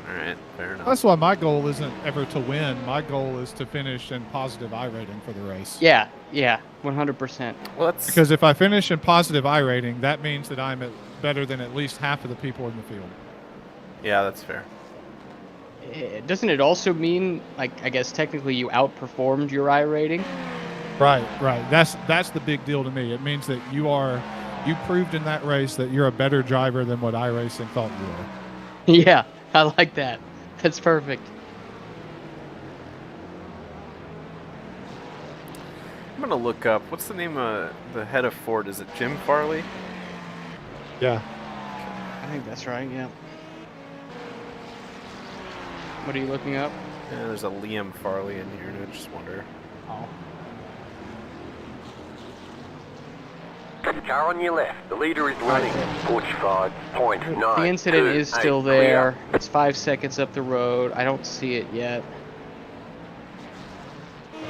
All right, fair enough. That's why my goal isn't ever to win. My goal is to finish in positive iRating for the race. Yeah, 100%. Well, that's because if I finish in positive iRating, that means that I'm better than at least half of the people in the field. Yeah, that's fair. Doesn't it also mean, like, I guess technically you outperformed your iRating? Right. That's the big deal to me. It means that you proved in that race that you're a better driver than what iRacing thought you were. Yeah, I like that. That's perfect. I'm gonna look up. What's the name of the head of Ford? Is it Jim Farley? Yeah. I think that's right. Yeah. What are you looking up? Yeah, there's a Liam Farley in here, and I just wonder. Oh. Car on your left. The leader is running. 45.9. The incident is still there. It's 5 seconds up the road. I don't see it yet.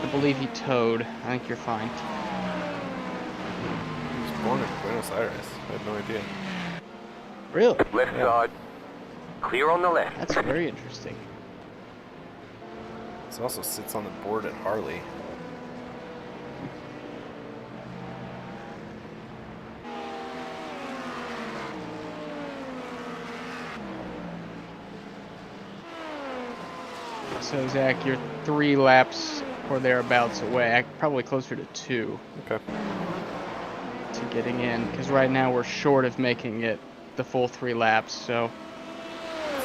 I believe he towed. I think you're fine. He was born in Buenos Aires. I had no idea. Really? Left side. Clear on the left. That's very interesting. This also sits on the board at Harley. So Zach, you're 3 laps or thereabouts away. Probably closer to 2. Okay. To getting in, because right now we're short of making it the full 3 laps. So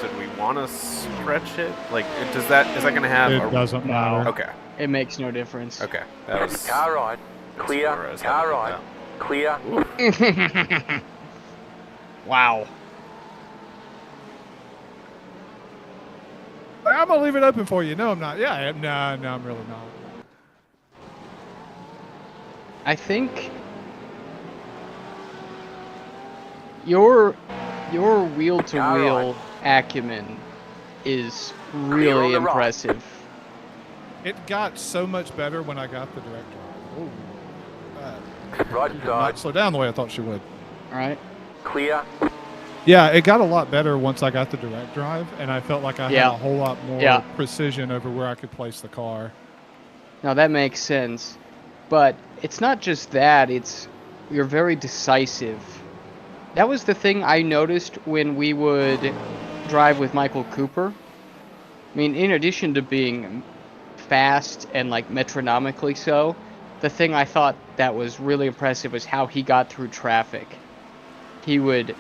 do we want to stretch it? Like, is that going to have? It doesn't matter. Okay. It makes no difference. Okay. That was. Car right. Clear. Car right. Clear. Wow. I'm gonna leave it open for you. No, I'm not. Yeah, no, I'm really not. I think your wheel-to-wheel acumen is really impressive. It got so much better when I got the director. Right Did side. not slow down the way I thought she would. All right. Clear. Yeah, it got a lot better once I got the direct drive, and I felt like I had a whole lot more precision over where I could place the car. Now that makes sense. But it's not just that, it's you're very decisive. That was the thing I noticed when we would drive with Michael Cooper. I mean, in addition to being fast and like metronomically so, the thing I thought that was really impressive was how he got through traffic. He would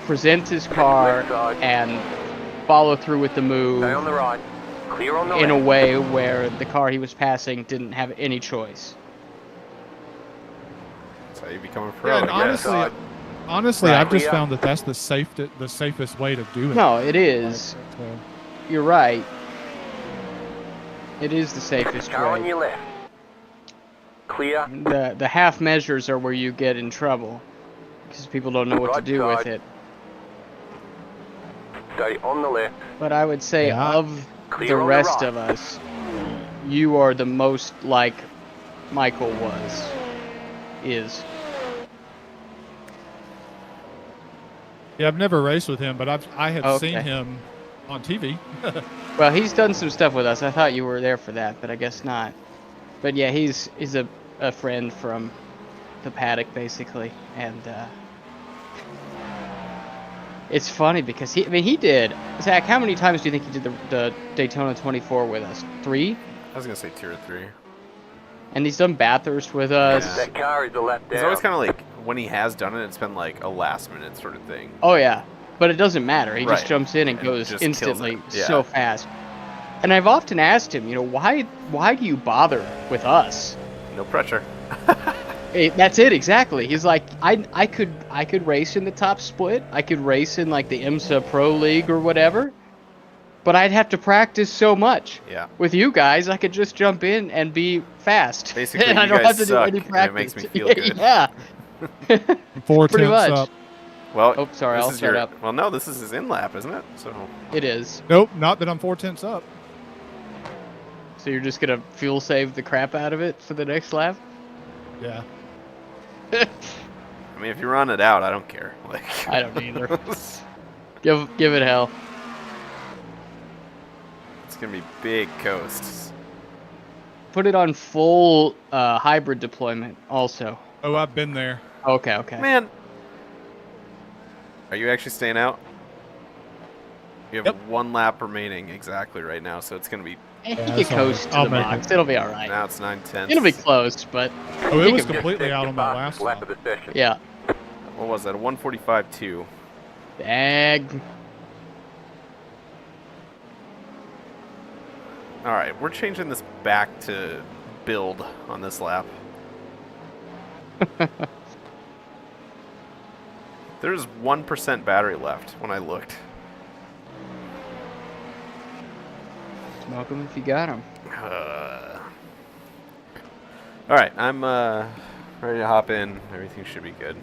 present his car and follow through with the move Stay on the right. Clear on the in left. a way where the car he was passing didn't have any choice. That's how you become a pro. Yeah, and I guess. honestly, Right, I've just yeah. found that that's the safest way to do it. No, it is. So, You're right. It is the safest Car on way. your left. Clear. The half measures are where you get in trouble because people don't know what to Right do with side. it. Stay on the left. But I would say Yeah. of Clear the on the rest right. of us, you are the most like Michael is. yeah, I've never raced with him, but I have Okay. seen him on TV. Well, he's done some stuff with us. I thought you were there for that, but I guess not. But yeah, he's a friend from the paddock basically, and it's funny because he did. Zach, how many times do you think he did the Daytona 24 with us? 3? I was gonna say 2 or 3. And he's done Bathurst with us. Yeah. That car is a lap down. It's always kind of like when he has done it, it's been like a last minute sort of thing. Oh yeah, but it doesn't matter. He just Right. jumps in and And goes just kills instantly it. Yeah. so fast. And I've often asked him, why do you bother with us? No pressure. That's it exactly. He's like, I could race in the top split. I could race in like the IMSA Pro League or whatever. But I'd have to practice so much. Yeah. With you guys, I could just jump in and be fast. Basically, and I you don't guys have to suck, do any and it practice. makes me feel good. Yeah. 4 Pretty tenths much. up. Well, Oh, sorry, this I'll is shut up. Well, no, this is his in lap, isn't it? So It is. Nope, not that I'm 4 tenths up. So you're just gonna fuel save the crap out of it for the next lap? Yeah. I mean, if you run it out, I don't care. Like I don't either. Give it hell. It's gonna be big coasts. Put it on full hybrid deployment also. Oh, I've been there. Okay. Man, are you actually staying out? You have Yep. 1 lap remaining exactly right now, so it's gonna be. He Yeah, can that's all coast right. to I'll the make box. it. It'll be all right. Now it's 9/10. It'll be close, but Oh, it was can- completely Just out take on the my fastest last lap lap. of the session. yeah. What was that? A 1:45.2. Bag. All right, we're changing this back to build on this lap. There's 1% battery left when I looked. Smoke 'em if you got 'em. All right, I'm ready to hop in. Everything should be good.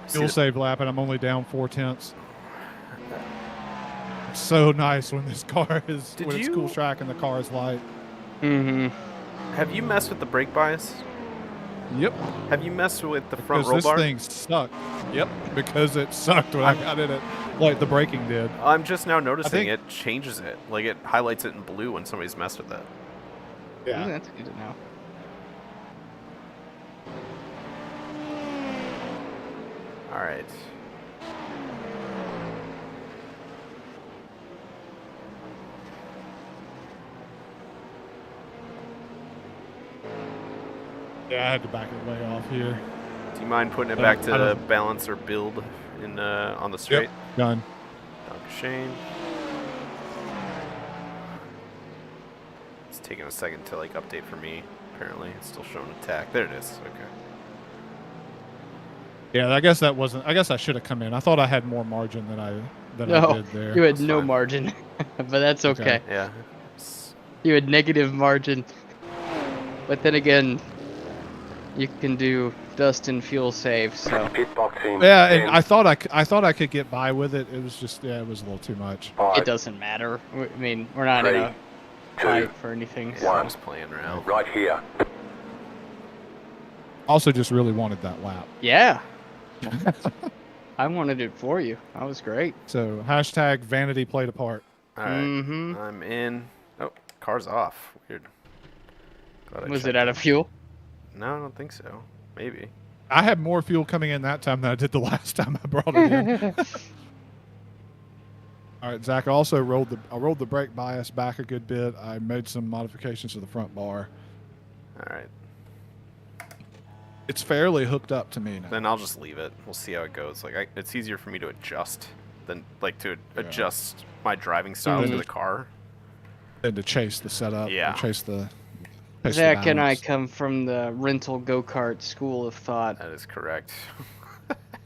Fuel save lap, and I'm only down 4 tenths. It's so nice when this car is Did when it's you- cool track and the car is light. Mm-hmm. Have you messed with the brake bias? Yep. Have you messed with the front Because roll this bar? thing sucked. Yep. Because it sucked when I got in it, like the braking did. I'm just now noticing think- it changes it. Like it highlights it in blue when somebody's messed with it. Yeah. That's good to know. All right. Yeah, I had to back it way off here. Do you mind putting it Uh, back I to don't- balance or build in on the straight? Yep. Done. Dr. Shane. It's taking a second to like update for me. Apparently, it's still showing attack. There it is. Okay. Yeah, I guess that wasn't. I guess I should have come in. I thought I had more margin than I No, did there. you had That's no fine. margin, but that's okay. Okay. Yeah. It's- You had negative margin. But then again, you can do dust and fuel save, so Pit box in. Yeah, and 10, I thought I could get by with it. It was just it was a little too much. 5, it doesn't matter. I mean, we're not in a 2, fight for anything. yeah, One. I was playing around. right here. Also, just really wanted that lap. Yeah. I wanted it for you. That was great. So hashtag vanity played a part. All right, Mm-hmm. I'm in. Oh, car's off. Weird. Glad I Was checked it out of fuel? No, I don't think so. Maybe. I had more fuel coming in that time than I did the last time I brought it in. All right, Zach. I also rolled the brake bias back a good bit. I made some modifications to the front bar. All right. It's fairly hooked up to me now. Then I'll just leave it. We'll see how it goes. Like, it's easier for me to adjust than adjust my driving style to the car. And to chase the setup. Yeah. And chase the Zach and I balance. come from the rental go-kart school of thought. That is correct.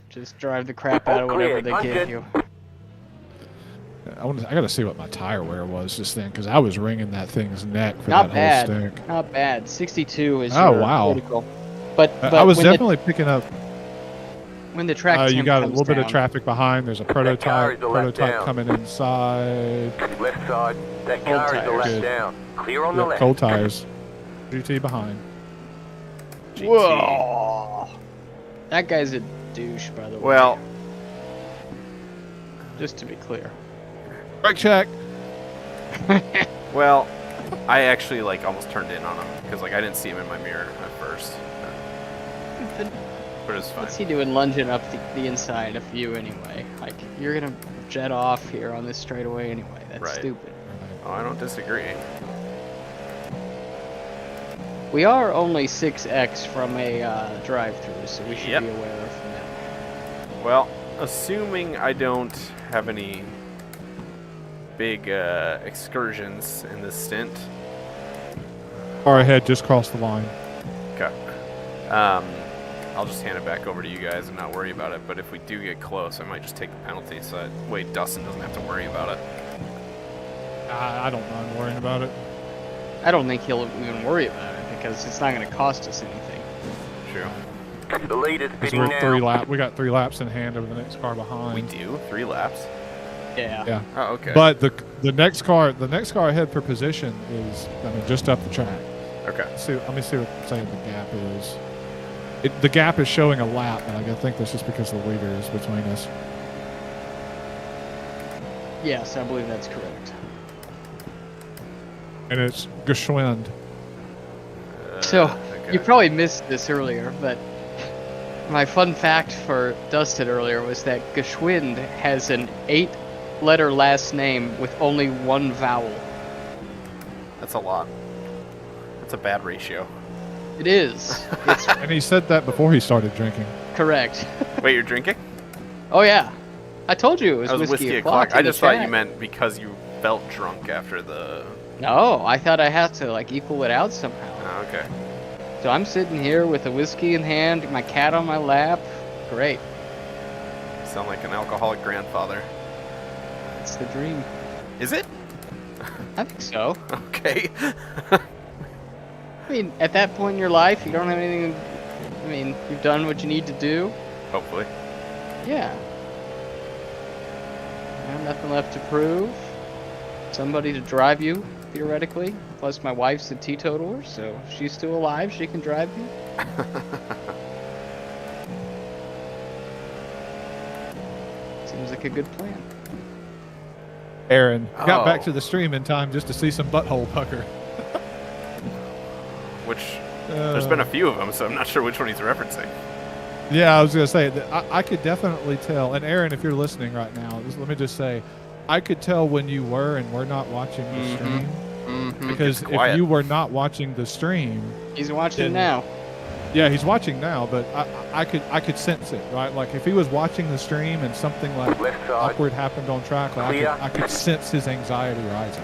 Just drive the crap out of whatever they give you. I got to see what my tire wear was just then, because I was wringing that thing's neck for Not that bad. whole stick. Not bad. 62 is Oh, your wow. critical. But I was when definitely picking up. when the track You temp got a comes little bit of down- traffic behind. There's a prototype left down. coming inside. Left side. That Old car is the tires. left Good. down. Clear on the Yep, left. cold tires. GT behind. GT. Whoa! That guy's a douche, by the way. Well, just to be clear. Brake check. well, I actually almost turned in on him because I didn't see him in my mirror at first. But it's fine. What's he doing lunging up the inside of you anyway? Like, you're gonna jet off here on this straightaway anyway. That's Right. stupid. Oh, I don't disagree. We are only 6x from a drive-through, so we should Yep. be aware of that. Well, assuming I don't have any big excursions in this stint. Far ahead, just crossed the line. Okay. I'll just hand it back over to you guys and not worry about it. But if we do get close, I might just take the penalty so that way Dustin doesn't have to worry about it. I don't mind worrying about it. I don't think he'll even worry about it because it's not going to cost us anything. True. The lead is 'Cause spinning we're now. we got 3 laps in hand over the next car behind. We do 3 laps. Yeah. Yeah. Oh, okay. But the next car ahead for position is just up the track. Okay. Let me see what saying the gap is. The gap is showing a lap, and I think that's just because the leader is between us. Yes, I believe that's correct. And it's Geschwind. So, okay. you probably missed this earlier, but my fun fact for Dustin earlier was that Geschwind has an 8-letter last name with only 1 vowel. That's a lot. That's a bad ratio. It is. It's And he said that before he started drinking. correct. Wait, you're drinking? Oh, yeah. I told you it That was was whiskey o'clock. in I the just thought chat. you meant because you felt drunk after the. No, I thought I had to, equal it out somehow. Oh, okay. So I'm sitting here with a whiskey in hand, my cat on my lap. Great. Sound like an alcoholic grandfather. It's the dream. Is it? I think so. Okay. I mean, at that point in your life, you don't have anything. I mean, you've done what you need to do. Hopefully. Yeah. You have nothing left to prove. Somebody to drive you, theoretically. Plus, my wife's a teetotaler, so if she's still alive, she can drive you. Seems like a good plan. Aaron got back Oh. to the stream in time just to see some butthole pucker. Which there's been a few of them, so I'm not sure which one he's referencing. Yeah, I was going to say that I could definitely tell. And Aaron, if you're listening right now, let me just say, I could tell when you were and were not watching the stream. Because It's quiet. if you were not watching the stream, He's watching Then- now. yeah, he's watching now. But I could sense it, right? Like if he was watching the stream and something like Left side. awkward happened on track, like Clear. I could sense his anxiety rising.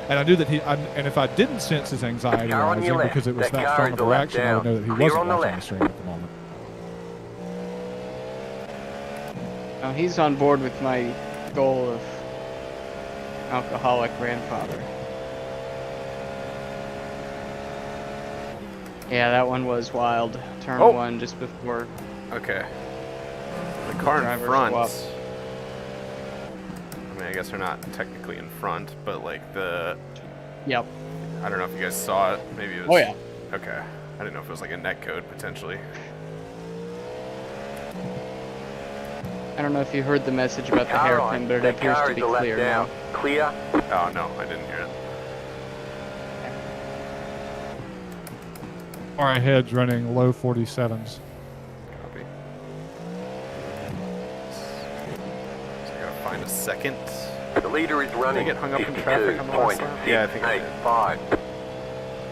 And I knew that and if I didn't sense his anxiety Car on rising your left. because it was That that car strong is of the a left reaction, I would down. know that he Clear wasn't on the watching the left. stream at the moment. Now, he's on board with my goal of alcoholic grandfather. Yeah, that one was wild. Turn Oh. 1 just before. Okay. The car in Driver front. swap. I mean, I guess they're not technically in front, but Yep. I don't know if you guys saw it. Maybe it was. Oh, yeah. Okay. I didn't know if it was like a net code potentially. I don't know if you heard the message about the Car hairpin, on. but it That appears car to is be a left clear down. now. Clear. Oh no, I didn't hear it. Far ahead's running low 47s. Copy. So I gotta find a second. The leader is running. get hung up in traffic on the last lap? Yeah, I think I did. 52.85.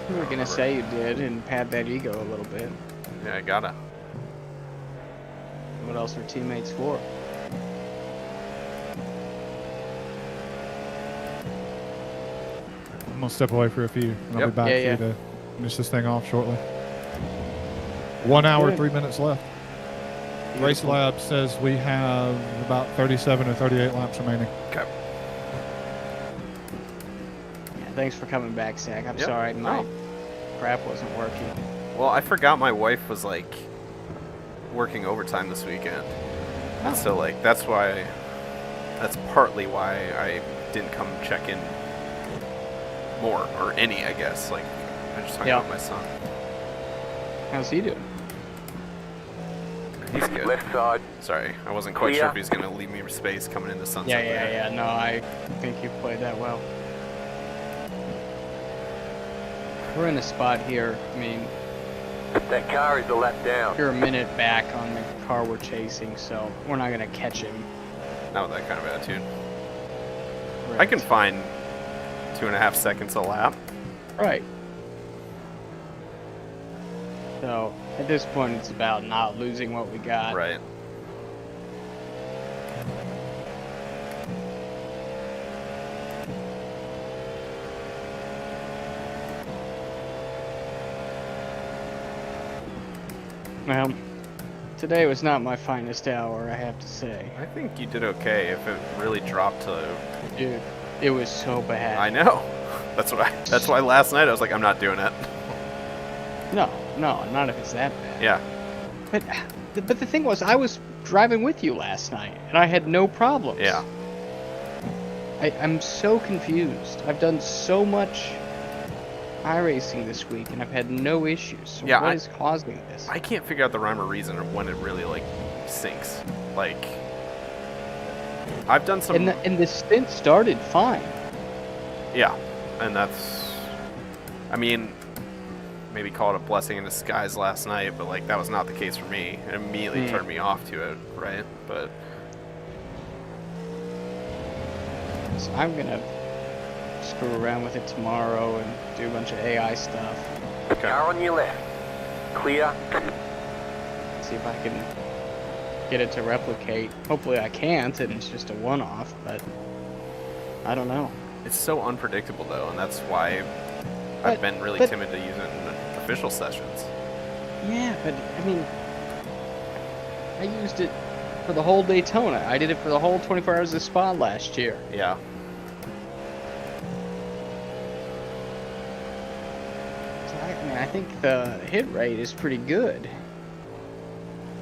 You were gonna say you did and pad that ego a little bit. Yeah, I gotta. What else are teammates for? I'm gonna step away for a few, and I'll Yep. be back Yeah, for yeah. you to finish this thing off shortly. 1 hour, Good. 3 minutes left. Race Beautiful. Lab says we have about 37 or 38 laps remaining. Okay. Yeah, thanks for coming back, Zach. I'm Yep. sorry my No. crap wasn't working. Well, I forgot my wife was like working overtime this weekend. And so like that's partly why I didn't come check in more or any, I guess. Like I just hung Yeah. out with my son. How's he doing? He's good. Left side. Sorry, I wasn't quite Clear. sure if he was gonna leave me space coming into sunset. Yeah. No, I think you played that well. We're in a spot here. I mean, That car is a lap down. you're a minute back on the car we're chasing, so we're not gonna catch him. Not with that kind of attitude. I Right. can find 2.5 seconds a lap. Right. So at this point, it's about not losing what we got. Right. Well, today was not my finest hour, I have to say. I think you did okay. If it really dropped to, Dude, it was so bad. I know. That's why last night I was like, I'm not doing it. No, not if it's that bad. Yeah. But the thing was, I was driving with you last night, and I had no problems. Yeah. I'm so confused. I've done so much iRacing this week, and I've had no issues. So Yeah, what is causing this? I can't figure out the rhyme or reason of when it really like sinks. Like, I've done some. And the stint started fine. Yeah, and that's. I mean, maybe call it a blessing in disguise last night, but like that was not the case for me. It immediately turned me off to it, right? But So I'm gonna screw around with it tomorrow and do a bunch of AI stuff. Car on your left. Clear. See if I can get it to replicate. Hopefully I can't, and it's just a one-off. But I don't know. it's so unpredictable though, and that's why I've been really but- timid to use it in official sessions. Yeah, but I mean, I used it for the whole Daytona. I did it for the whole 24 Hours of Spa last year. Yeah. So I think the hit rate is pretty good.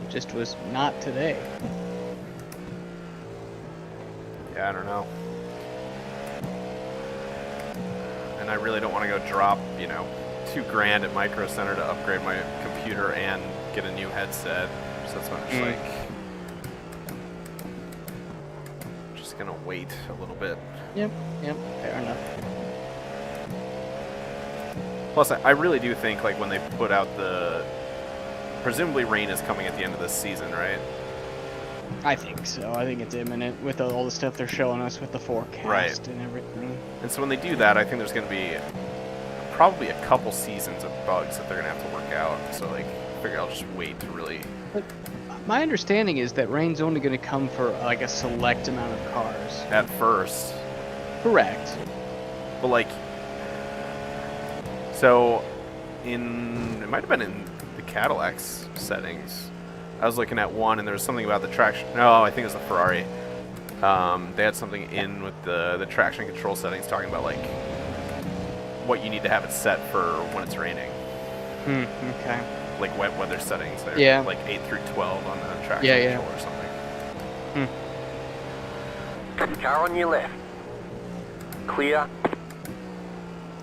It just was not today. Yeah, I don't know. And I really don't want to go drop, $2,000 at Micro Center to upgrade my computer and get a new headset. So that's why I'm just gonna wait a little bit. Yep, fair enough. Plus, I really do think like when they put out presumably rain is coming at the end of this season, right? I think so. I think it's imminent with all the stuff they're showing us with the forecast Right. and everything. And so when they do that, I think there's going to be probably a couple seasons of bugs that they're going to have to work out. So like, I figure I'll just wait to really. But my understanding is that rain's only going to come for like a select amount of cars. At first. Correct. But like, so it might have been in the Cadillac's settings. I was looking at one, and there was something about the traction. No, I think it was the Ferrari. They had something in with the traction control settings talking about like what you need to have it set for when it's raining. Okay. Like wet weather settings. There, Yeah. Like 8 through 12 on the traction Yeah. control or something. Car on your left. Clear.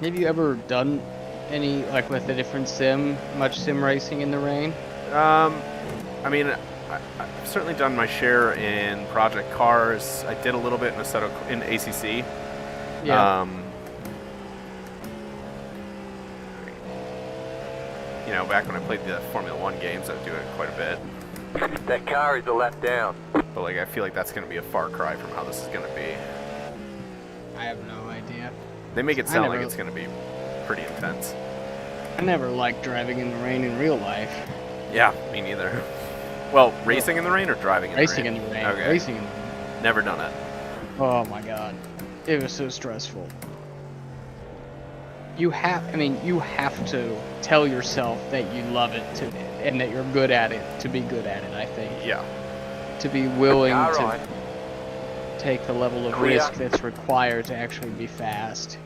Have you ever done Any, like, with a different sim? Much sim racing in the rain? I mean, I've certainly done my share in Project Cars. I did a little bit in ACC. Yeah. You know, back when I played the Formula 1 games, I would do it quite a bit. That car is a lap down. But, like, I feel like that's going to be a far cry from how this is going to be. I have no idea. They make it sound like it's going to be pretty intense. I never liked driving in the rain in real life. Yeah, me neither. Well, racing in the rain or driving in Racing the rain? in the rain. Okay. Racing in the rain. Never done it. Oh my god. It was so stressful. You have to tell yourself that you love it and that you're good at it to be good at it, I think. Yeah. To be willing All to right. take the level of Clear. risk that's required to actually be fast.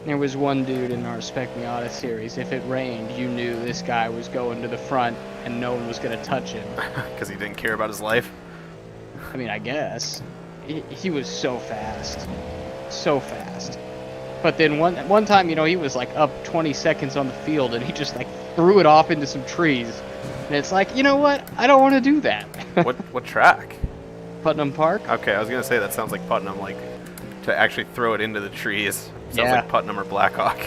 There was one dude in our Spec Miata series, if it rained, you knew this guy was going to the front and no one was going to touch him. Because he didn't care about his life. I mean, I guess. He was so fast. So fast. But then one time, you know, he was like up 20 seconds on the field and he just like threw it off into some trees. And it's like, you know what? I don't want to do that. What track? Putnam Park? Okay, I was going to say that sounds like Putnam, like to actually throw it into the trees. Sounds Yeah. like Putnam or Blackhawk.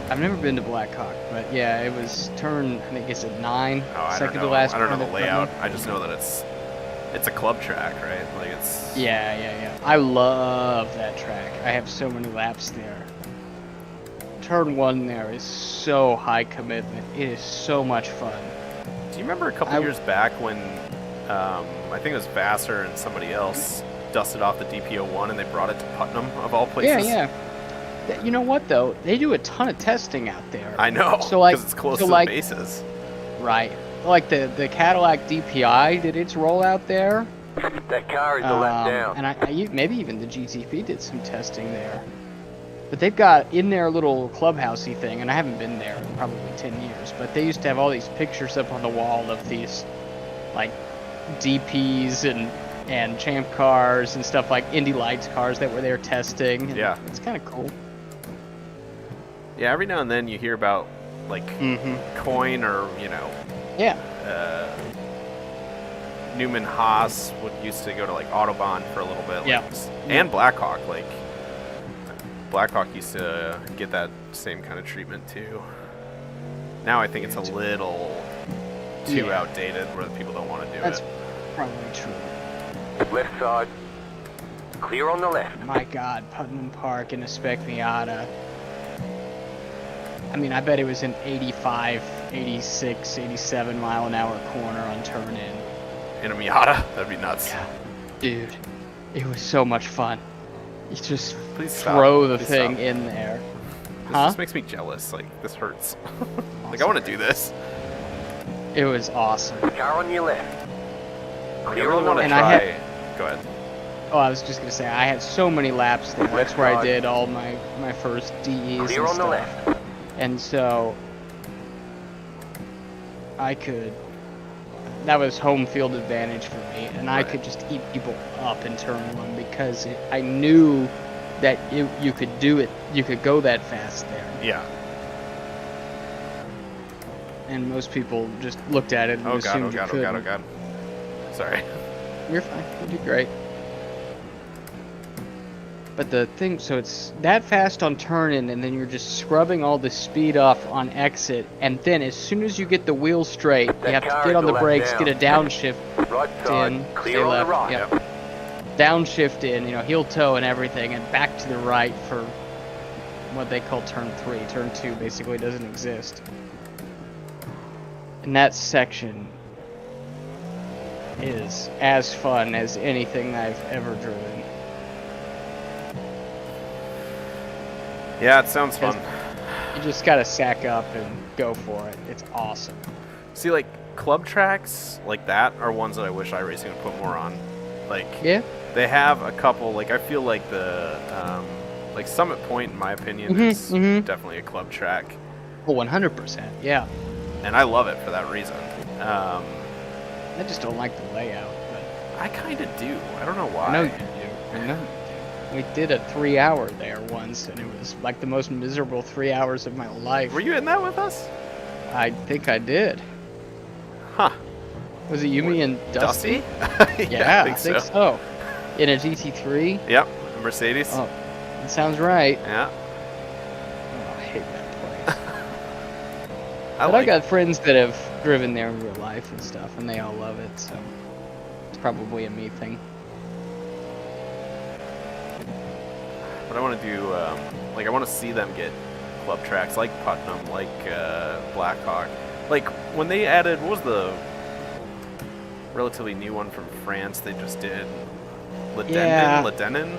I've never been to Blackhawk, but yeah, it was turn, I think it's at 9, Oh, I don't second know. to last I don't know turn the at layout. Putnam. I just know that it's a club track, right? Like it's. Yeah. I love that track. I have so many laps there. Turn 1 there is so high commitment. It is so much fun. Do you remember a couple years back when I think it was Vassar and somebody else dusted off the DP01 and they brought it to Putnam of all places? Yeah. You know what though? They do a ton of testing out there. I know. So like, because it's close so to like, the bases. Right. Like the Cadillac DPI did its rollout there. That car is a lap down. And I maybe even the GTP did some testing there. But they've got in their little clubhousey thing, and I haven't been there in probably 10 years, but they used to have all these pictures up on the wall of these, like, DPs and champ cars and stuff like Indy Lights cars that were there testing. And Yeah. it's kind of cool. Yeah, every now and then you hear about, like, Coin or, you know, Yeah. Newman Haas used to go to, like, Autobahn for a little bit. Like, Yeah. And Blackhawk, like, Blackhawk used to get that same kind of treatment, too. Now I think it's a little too Yeah. outdated where people don't want to do That's it. probably true. Left side. Clear on the left. My God, Putnam Park in a Spec Miata. I mean, I bet it was an 85, 86, 87 mile an hour corner on turn in. In a Miata? That'd be nuts. Yeah. Dude, it was so much fun. You just Please stop. throw the Please thing stop. in there. This Huh? just makes me jealous. Like, this hurts. Like, I want to do this. It was awesome. Car on your left. I Clear really on the want to And left. I try. Go ahead. Oh, I was just gonna say, I had so many laps there. That's where I did all my first DEs Clear and on the stuff. left. And so that was home field advantage for me, and I Right. could just eat people up in turn 1 because I knew that you could do it, you could go that fast there. Yeah. And most people just looked at it and Oh god, assumed oh god, you oh couldn't. god, oh god. Sorry. You're fine. You did great. But the thing, so it's that fast on turn-in, and then you're just scrubbing all the speed off on exit, and then as soon as you get the wheel straight, you have to car get is on the left brakes, down. get a downshift Right in, side. stay Clear on left, the right. yep. Downshift in, you know, heel toe and everything, and back to the right for what they call turn 3. Turn 2 basically doesn't exist. And that section is as fun as anything I've ever driven. Yeah, it sounds fun. You just gotta sack up and go for it. It's awesome. See, like, club tracks like that are ones that I wish iRacing would put more on. Like, Yeah? they have a couple, like, I feel like the, like, Summit Point, in my opinion, Mhm, is mhm. definitely a club track. Oh, 100%. Yeah. And I love it for that reason. I just don't like the layout. But I kind of do. I don't know why. I know you do. I know you do. We did a 3-hour there once, and it was like the most miserable 3 hours of my life. Were you in that with us? I think I did. Huh. Was it you, me, and Dusty? Yeah, I think so. In a GT3? Yep, a Mercedes. Oh, it sounds right. Yeah. Oh, I hate that place. I I got friends that have driven there in real life and stuff, and they all love it, so it's probably a me thing. But I want to do, like, I want to see them get club tracks like Putnam, like Blackhawk. Like, when they added, what was the relatively new one from France they just did? Ledenin?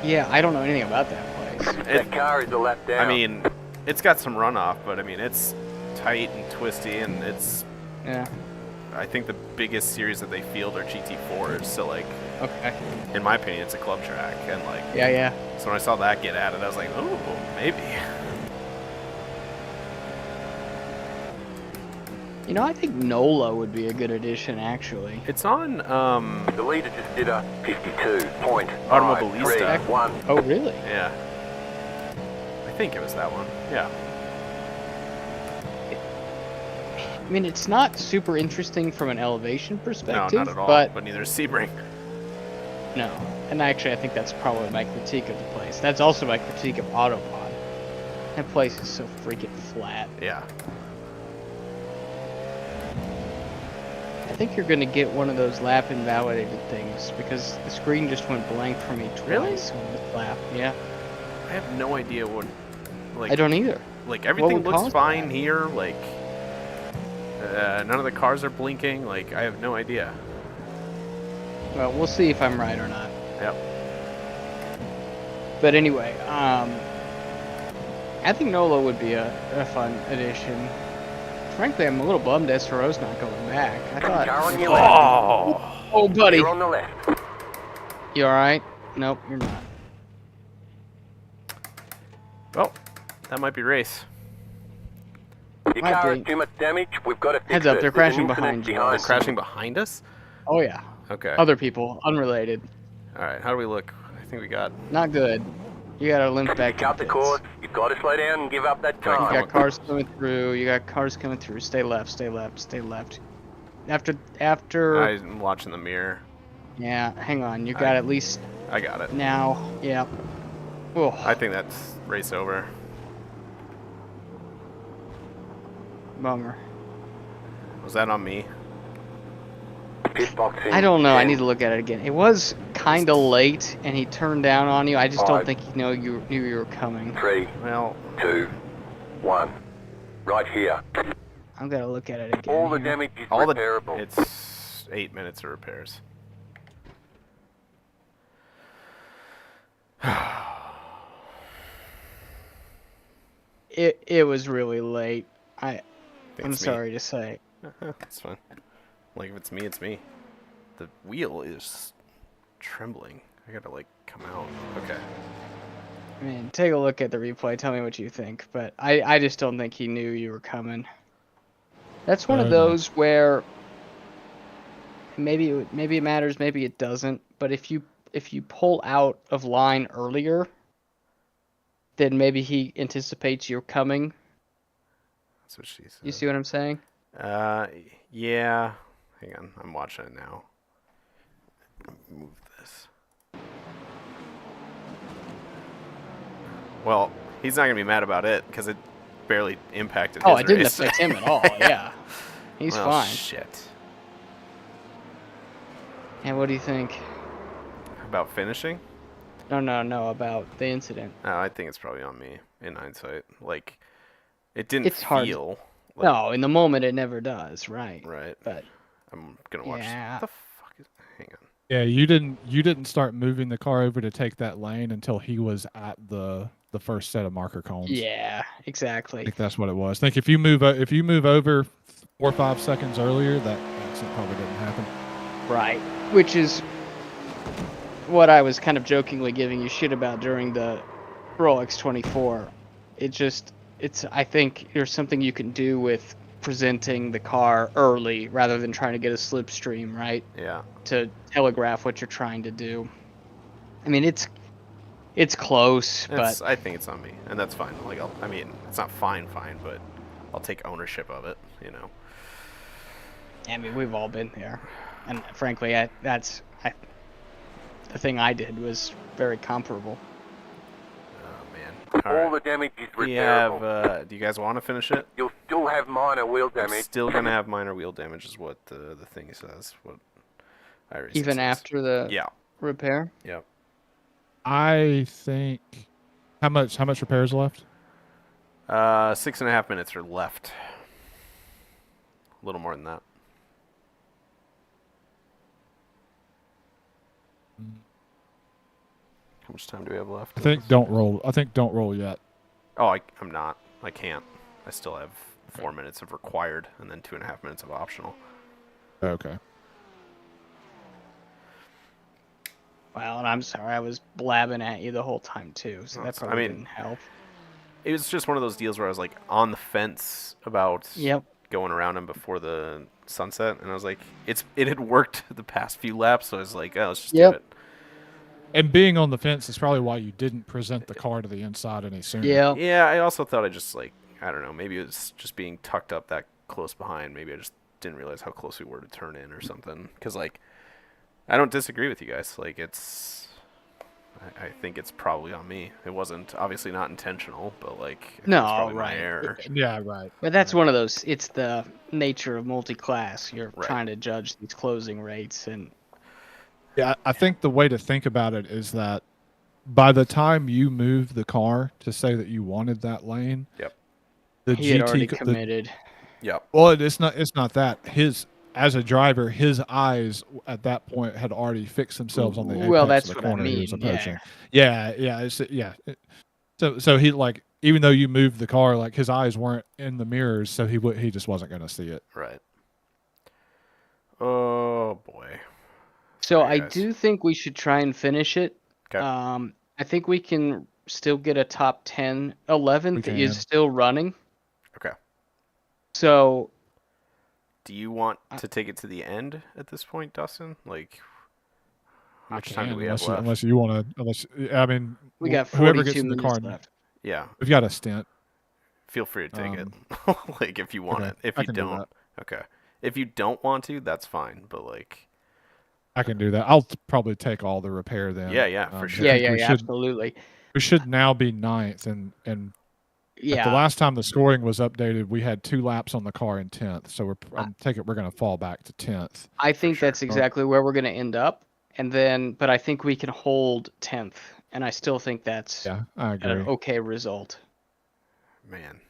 Yeah, I don't know anything about that place. That car is a lap down. I mean, it's got some runoff, but I mean, it's tight and twisty, and it's... Yeah. I think the biggest series that they field are GT4s, so, like... Okay. In my opinion, it's a club track, and, like... Yeah. So when I saw that get added, I was like, ooh, maybe. You know, I think NOLA would be a good addition, actually. It's on, The leader just did a 52.531. Automobilista. Oh, really? Yeah. I think it was that one. Yeah. I mean, it's not super interesting from an elevation No, perspective, not at all. but neither is Sebring. no. And actually, I think that's probably my critique of the place. That's also my critique of Autobahn. That place is so freaking flat. Yeah. I think you're going to get one of those lap invalidated things, because the screen just went blank for me twice on this lap. Yeah. I have no idea what... Like, I don't either. Like, everything would looks cause fine that? here. Like, none of the cars are blinking. Like, I have no idea. Well, we'll see if I'm right or not. Yep. But anyway, I think NOLA would be a fun addition. Frankly, I'm a little bummed SRO's not going back. I thought... Car on your left. Oh, buddy! You're on the left. You alright? Nope, you're not. Well, that might be race. Your Might car be. has too much damage. We've got to fix Heads up, it. they're There's an crashing incident behind you. They're Awesome. crashing behind us? Oh, yeah. Okay. Other people, unrelated. Alright, how do we look? I think we got... Not good. You gotta limp back Cut the to course. You've got to slow down and give up that You time. got cars coming through. You got cars coming through. Stay left, stay left, stay left. After... I'm watching the mirror. Yeah, hang on. You got at least I got it. now. Yeah. Oh, I think that's race over. bummer. Was that on me? Pit boxing. I don't know. I 10, need to look at it again. It was kind of late, and he turned down on you. I just don't 5, think he knew you were coming. 3, Well, 2, 1. Right here. I'm gonna look at it again. All the here. damage is all the... repairable. It's 8 minutes of repairs. It was really late. I'm It's me. sorry to say. That's fine. Like, if it's me, it's me. The wheel is trembling. I gotta, like, come out. Okay. I mean, take a look at the replay. Tell me what you think. But I just don't think he knew you were coming. That's one of those where maybe it matters, maybe it doesn't. But if you pull out of line earlier, then maybe he anticipates you're coming. That's what she said. You see what I'm saying? Yeah. Hang on. I'm watching it now. Move this. Well, he's not going to be mad about it because it barely impacted his Oh, it didn't race. affect him at all. Yeah. He's well, fine. Shit. And what do you think? About finishing? No, about the incident. Oh, I think it's probably on me in hindsight. Like, it didn't It's hard. feel... Like, No, in the moment it never does, right? Right. But I'm going to watch... Yeah. What the fuck is... Hang on. Yeah, you didn't start moving the car over to take that lane until he was at the first set of marker cones. yeah, I exactly. think that's what it was. I think if you move over 4 or 5 seconds earlier, that accident probably didn't happen. Right. Which is what I was kind of jokingly giving you shit about during the Rolex 24. I think there's something you can do with presenting the car early rather than trying to get a slipstream, right? Yeah. To telegraph what you're trying to do. I mean, it's It's close, It's, but I think it's on me, and that's fine. Like, I mean, it's not fine, but I'll take ownership of it. You know. I mean, we've all been there, and frankly, the thing I did was very comparable. Oh man. All All the right. damage is We repairable. have. Do you guys want to finish it? You'll still have minor wheel I'm damage. still gonna have minor wheel damage, is what the thing says. What iRacing Even says. after the Yeah. repair. Yep. I think how much repairs left? 6.5 minutes are left. A little more than that. How much time do we have left? I think don't roll yet. Oh, I'm not. I can't. I still have 4 minutes of required, and then 2.5 minutes of optional. Okay. Well, and I'm sorry, I was blabbing at you the whole time too, so that probably didn't help. It was just one of those deals where I was like on the fence about going around him before the sunset, and I was like, it had worked the past few laps, so I was like, oh, let's just do it. And being on the fence is probably why you didn't present the car to the inside any sooner. Yeah, I also thought I just like, I don't know, maybe it was just being tucked up that close behind. Maybe I just didn't realize how close we were to turn in or something. Because like, I don't disagree with you guys. Like, I think it's probably on me. It wasn't obviously not intentional, but like, I think it's probably my error. Yeah, right. But that's one of those. It's the nature of multi-class. You're trying to judge these closing rates, and yeah, I think the way to think about it is that by the time you move the car to say that you wanted that lane, he had already committed. Well, it's not that as a driver, his eyes at that point had already fixed themselves on the apex of the corner he was approaching. So he like, even though you moved the car, like his eyes weren't in the mirrors, so he just wasn't going to see it. Right. Oh boy. So I do think we should try and finish it. Okay. I think we can still get a top 10. 11th is still running. Okay. So do you want to take it to the end at this point, Dustin? Like, how much time do we have left? Unless you want to, I mean, we got whoever gets 42 in the minutes car left. Yeah. We've got a stint. Feel free to take it. Like, if you want it. If I you can don't. do that. Okay. If you don't want to, that's fine. But like, I can do that. I'll probably take all the repair then. Yeah, for sure. Absolutely. We should now be 9th, and yeah. the last time the scoring was updated, we had 2 laps on the car in 10th. So we're going to fall back to 10th. I think that's exactly where we're going to end up, but I think we can hold 10th, and I still think that's I agree. an okay result. Man.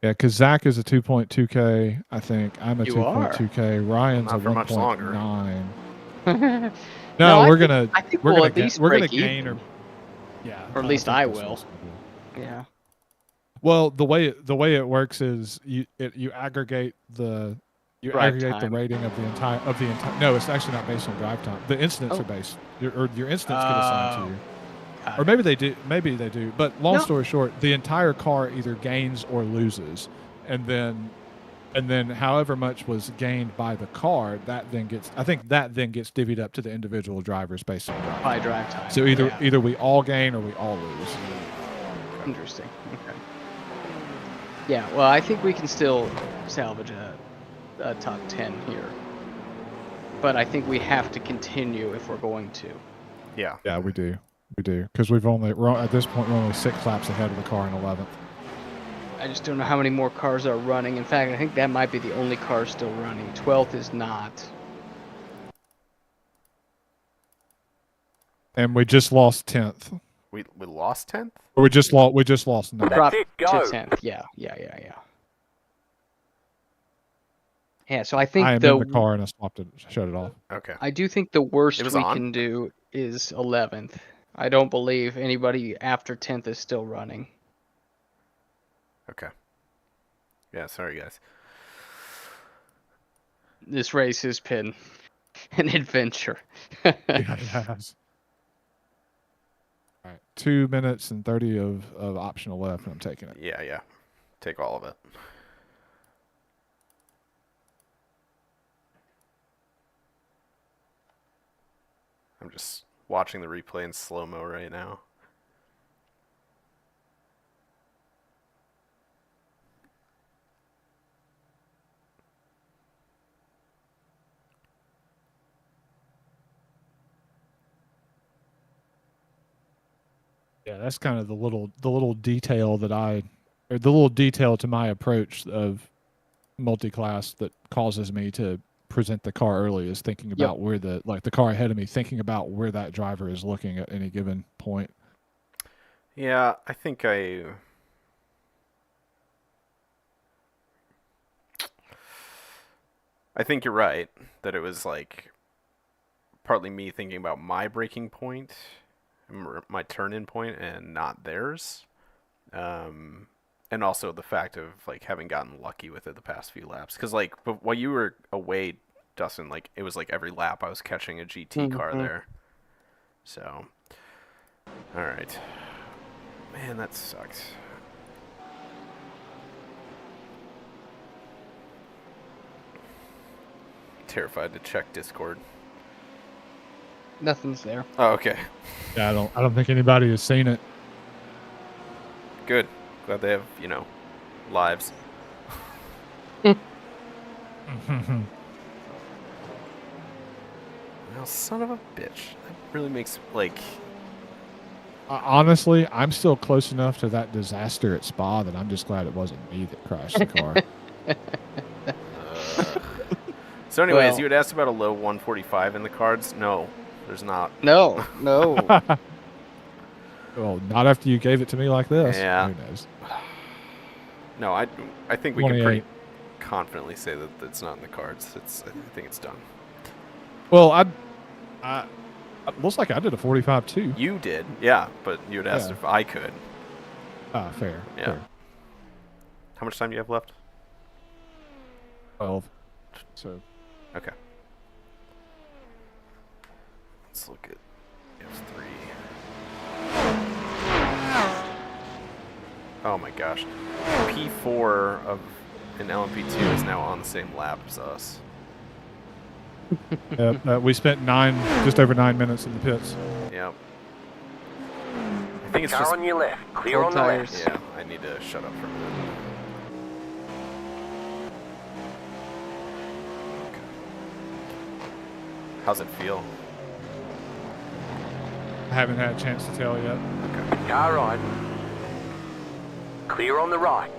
Yeah, because Zach is a 2.2K, I think. I'm a You 2.2K. Ryan's Not a for much longer. 1.9. No, we're gonna gain, or at least I will. Yeah. Well, the way it works is you aggregate the rating of the entire. No, it's actually not based on drive time. The incidents are based. Your incidents get assigned to you. Or maybe they do. But long story short, the entire car either gains or loses, and then however much was gained by the car, that then gets divvied up to the individual drivers based on drive time. So either we all gain or we all lose. Interesting. Okay. Yeah. Well, I think we can still salvage a top 10 here, but I think we have to continue if we're going to. Yeah. Yeah, we do. Because at this point we're only 6 laps ahead of the car in 11th. I just don't know how many more cars are running. In fact, I think that might be the only car still running. 12th is not. And we just lost 10th. We lost 10th? Or we just lost 9th. Dropped to 10th. Yeah. Yeah, so I think I am in the car and I shut it off. Okay. I do think the worst we can do is 11th. I don't believe anybody after 10th is still running. Okay. Yeah, sorry guys. This race has been an adventure. Yeah, it has. All right, 2 minutes and 30 of optional left, and I'm taking it. Yeah. Take all of it. I'm just watching the replay in slow-mo right now. Yeah, that's kind of the little detail that or the little detail to my approach of multi-class that causes me to present the car early is thinking about where the car ahead of me, thinking about where that driver is looking at any given point. Yeah, I think you're right that it was like partly me thinking about my braking point, my turn-in point, and not theirs. And also the fact of like having gotten lucky with it the past few laps, because like while you were away, Dustin, like it was like every lap I was catching a GT car there. So, all right, man, that sucks. Terrified to check Discord. Nothing's there. Oh, okay. Yeah, I don't think anybody has seen it. Good. Glad they have, lives. Well, son of a bitch. That really makes, Honestly, I'm still close enough to that disaster at Spa that I'm just glad it wasn't me that crashed the car. So anyways, you had asked about a low 145 in the cards. No, there's not. No. Well, not after you gave it to me like this. Yeah. Who knows? No, I think we can 28. pretty confidently say that it's not in the cards. I think it's done. Well, I looks like I did a 45 too. You did, yeah, but you had asked if I could. Fair. Yeah. Fair. How much time do you have left? 12. So. Okay. Let's look at F3. Oh my gosh. P4 of an LMP2 is now on the same lap as us. We spent just over 9 minutes in the pits. Yep. I think it's Car just... on your left. Clear on the left. Yeah, I need to shut up for a minute. How's it feel? I haven't had a chance to tell yet. Okay. Car right. Clear on the right.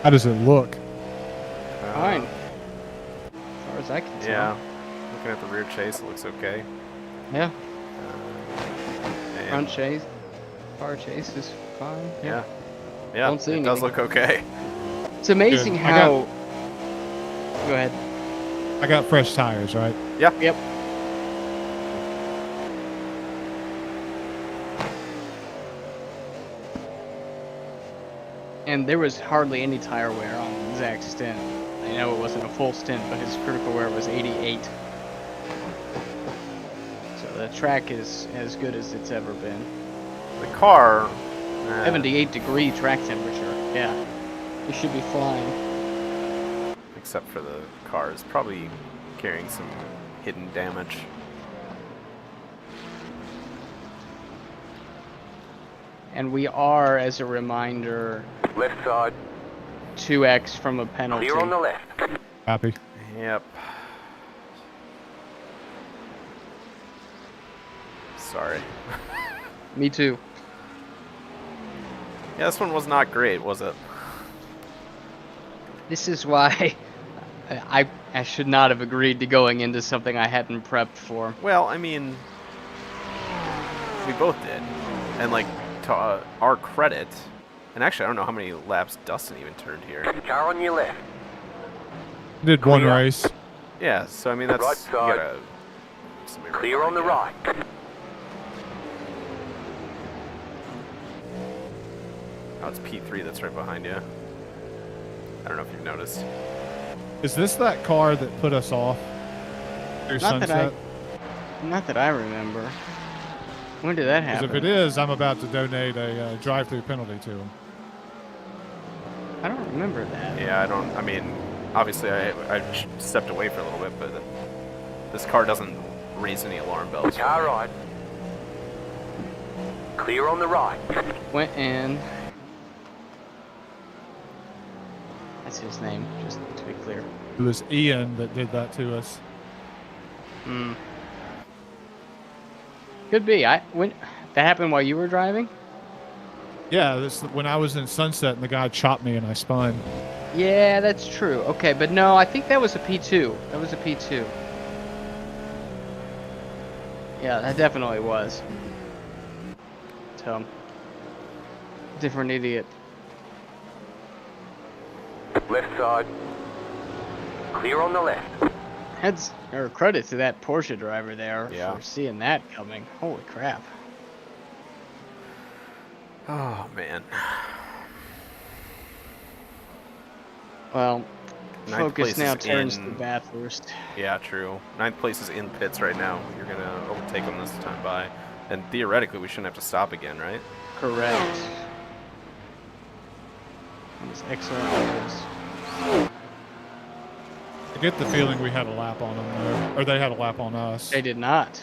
How does it look? Fine. As far as I can tell. Yeah. Looking at the rear chase, it looks okay. Yeah. And Front chase. Car chase is fine. Yeah. Yeah, Don't see it does anything. look okay. It's amazing Good. how... Go ahead. I got fresh tires, right? Yeah. Yep. And there was hardly any tire wear on Zach's stint. I know it wasn't a full stint, but his critical wear was 88. So the track is as good as it's ever been. The car... 78-degree track temperature. Yeah. You should be flying. except for the car, is probably carrying some hidden damage. And we are, as a reminder, Left side. 2x from a penalty. Clear on the left. Happy. Yep. Sorry. Me too. Yeah, this one was not great, was it? This is why I should not have agreed to going into something I hadn't prepped for. Well, I mean, we both did. And, like, to our credit, and actually I don't know how many laps Dustin even turned here. Car on your left. Did one race. Yeah, so I mean, that's... Right side. You gotta, Clear on the right. Oh, it's P3 that's right behind you. I don't know if you've noticed. Is this that car that put us off through sunset? Not that I remember. When did that Because happen? if it is, I'm about to donate a drive-through penalty to him. I don't remember that. Yeah, I mean, obviously I stepped away for a little bit, but this car doesn't raise any alarm bells. Car right. Clear on the right. Went in. That's his name, just to be clear. It was Ian that did that to us. Hmm. Could be. When that happened while you were driving? Yeah, this when I was in Sunset and the guy chopped me and I spun. Yeah, that's true. Okay, but no, I think that was a P2. That was a P2. Yeah, that definitely was. So, different idiot. Left side. Clear on the left. Heads or credit to that Porsche driver there Yeah. for seeing that coming. Holy crap. Oh man. Well, Ninth place focus now is turns in- to Bathurst. Yeah, true. 9th place is in pits right now. You're gonna overtake them this time by, and theoretically we shouldn't have to stop again, right? Correct. That was excellent news. I get the feeling we had a lap on them, though. Or they had a lap on us. They did not.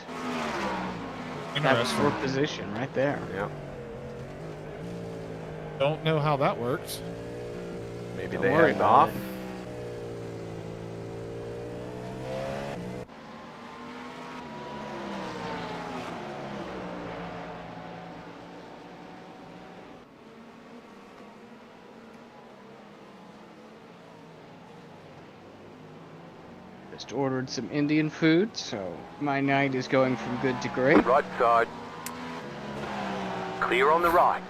That was Interesting. for position right there. Yeah. Don't know how that works. Maybe Don't they worry had about off. it. Just ordered some Indian food, so my night is going from good to great. Right side. Clear on the right.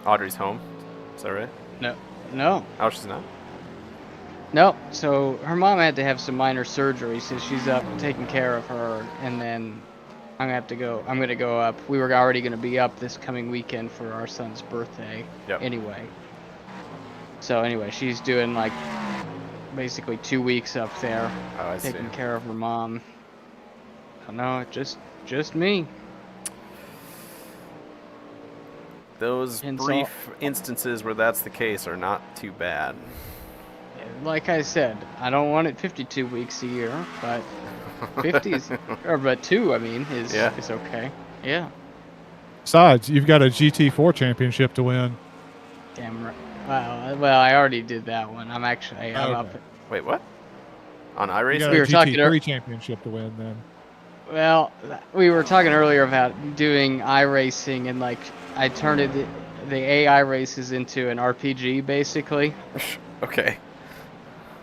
Audrey's home. Is that right? No. Oh, she's not. No, so her mom had to have some minor surgery, so she's up taking care of her, and then I'm gonna go up. We were already gonna be up this coming weekend for our son's birthday. Yep. Anyway. So anyway, she's doing like basically 2 weeks up there, Oh, I see. taking care of her mom. Oh, no, just me. Those And so- brief instances where that's the case are not too bad. Like I said, I don't want it 52 weeks a year, but 50 is, but 2, I mean, is okay. Yeah. Besides, you've got a GT4 championship to win. Damn right. Well, I already did that one. I'm actually, I'm up. Okay. Wait, what? On You iRacing? got We a were talking GT3 championship to win then. Well, we were talking earlier about doing iRacing, and like I turned the AI races into an RPG basically. Okay.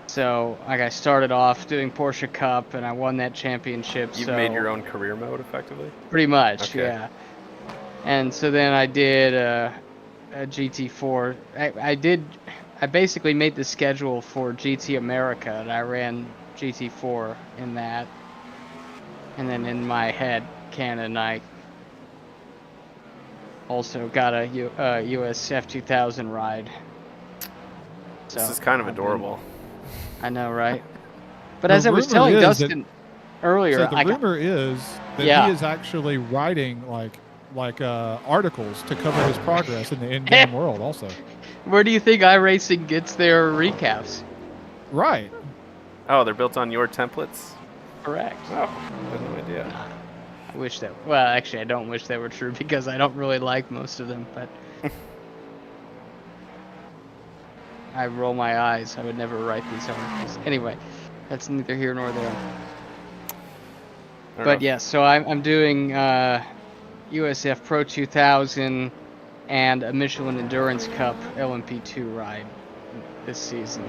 So like I started off doing Porsche Cup, and I won that championship. You've so made your own career mode, effectively? pretty much, Okay. yeah. And so then I did a GT4. I basically made the schedule for GT America, and I ran GT4 in that. And then in my head canon, I also got a US F2000 ride. So This is kind of I've been- adorable. I know, right? But The as I was rumor telling is that- Dustin earlier, So the I got, rumor is that Yeah. he is actually writing like articles to cover his progress in the in-game world also. where do you think iRacing gets their recaps? Right. Oh, they're built on your templates? Correct. Oh, I had no idea. I wish that. Well, actually, I don't wish that were true because I don't really like most of them. But I roll my eyes. I would never write these articles. Anyway, that's neither here nor there. But yeah, so I'm doing USF Pro 2000 and a Michelin Endurance Cup LMP2 ride this season.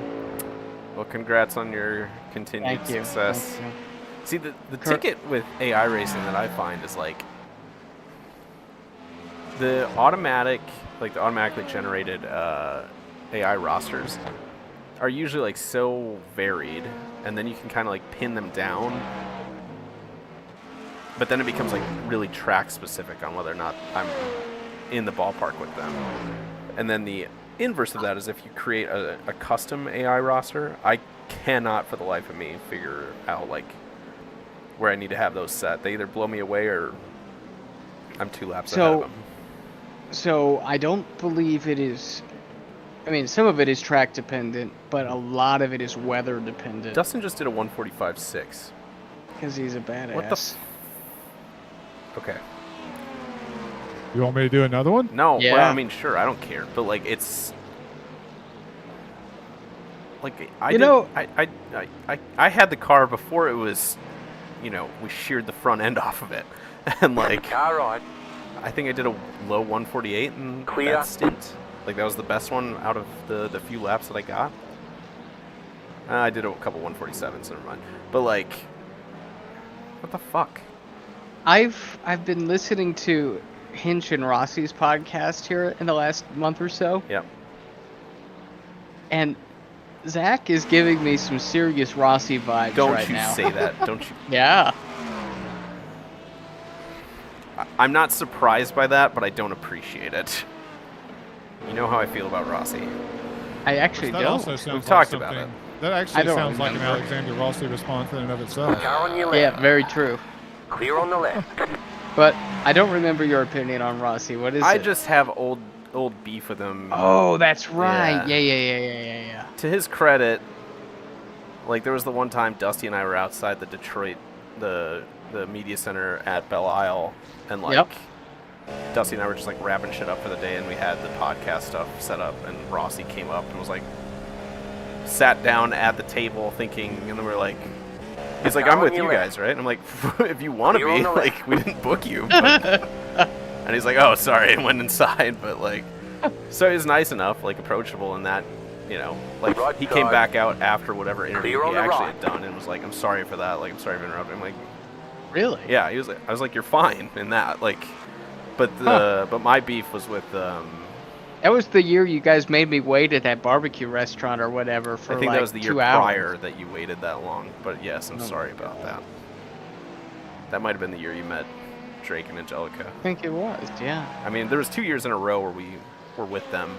Well, congrats on your continued Thank you. success. Thank you. See, the ticket with AI racing that I find is like the automatically generated AI rosters are usually like so varied, and then you can kind of like pin them down. But then it becomes like really track specific on whether or not I'm in the ballpark with them. And then the inverse of that is if you create a custom AI roster, I cannot for the life of me figure out like where I need to have those set. They either blow me away or I'm 2 laps ahead of them. So I don't believe it is I mean, some of it is track dependent, but a lot of it is weather dependent. Dustin just did a 145.6. Because he's a badass. What the Okay. You want me to do another one? No, Yeah. well, I mean, sure, I don't care, but like it's like I had the car before it was, we sheared the front end off of it, and like Car right. I think I did a low 148 in Clear. that stint. Like that was the best one out of the few laps that I got. I did a couple 147s, never mind. But like, what the fuck? I've been listening to Hinch and Rossi's podcast here in the last month or so. Yep. And Zach is giving me some serious Rossi vibes Don't right you now. say that? Don't you? Yeah. I'm not surprised by that, but I don't appreciate it. You know how I feel about Rossi. I actually That don't. also sounds We've like talked about something- it. That I actually don't sounds like an remember. Alexander Rossi response in and of itself. Car on your Yeah, left. very true. Clear on the left. But I don't remember your opinion on Rossi. What is I it? just have old beef with him. Oh, that's right. Yeah. Yeah. To his credit, like there was the one time Dusty and I were outside the Detroit, the media center at Belle Isle, and like Yep. Dusty and I were just like wrapping shit up for the day, and we had the podcast stuff set up, and Rossi came up and was like, sat down at the table thinking, and then we were like, he's like, I'm with you guys, right? And I'm like, if you want to You're on be, the like, we didn't book you. But... and he's like, oh, sorry, and went inside, but like, so he was nice enough, like approachable in that, like Right he came side. back out after whatever interview Clear on he the actually right. had done, and was like, I'm sorry for that, like, I'm sorry for interrupting. I'm like, Really? yeah, he was like, I was like, you're fine in that, like, but my beef was with That was the year you guys made me wait at that barbecue restaurant or whatever for I think like that was the year 2 hours. prior that you waited that long. But yes, I'm sorry about that. That might have been the year you met Drake and Angelica. I think it was, yeah. I mean, there was 2 years in a row where we were with them.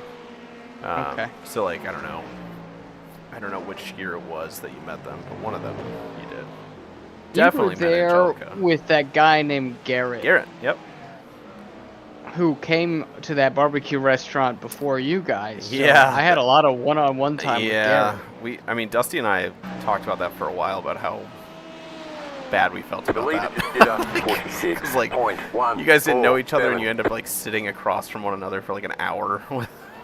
Okay. So like, I don't know which year it was that you met them, but one of them you did. Definitely you were met there Angelica. with that guy named Garrett, Garrett, yep. who came to that barbecue restaurant before you guys. So Yeah. I had a lot of one-on-one time with Yeah, Garrett. Dusty and I talked about that for a while, about how bad we felt The about leader that. just did a It's like, 46.1. you guys didn't know each other, and you end up like sitting across from one another for like an hour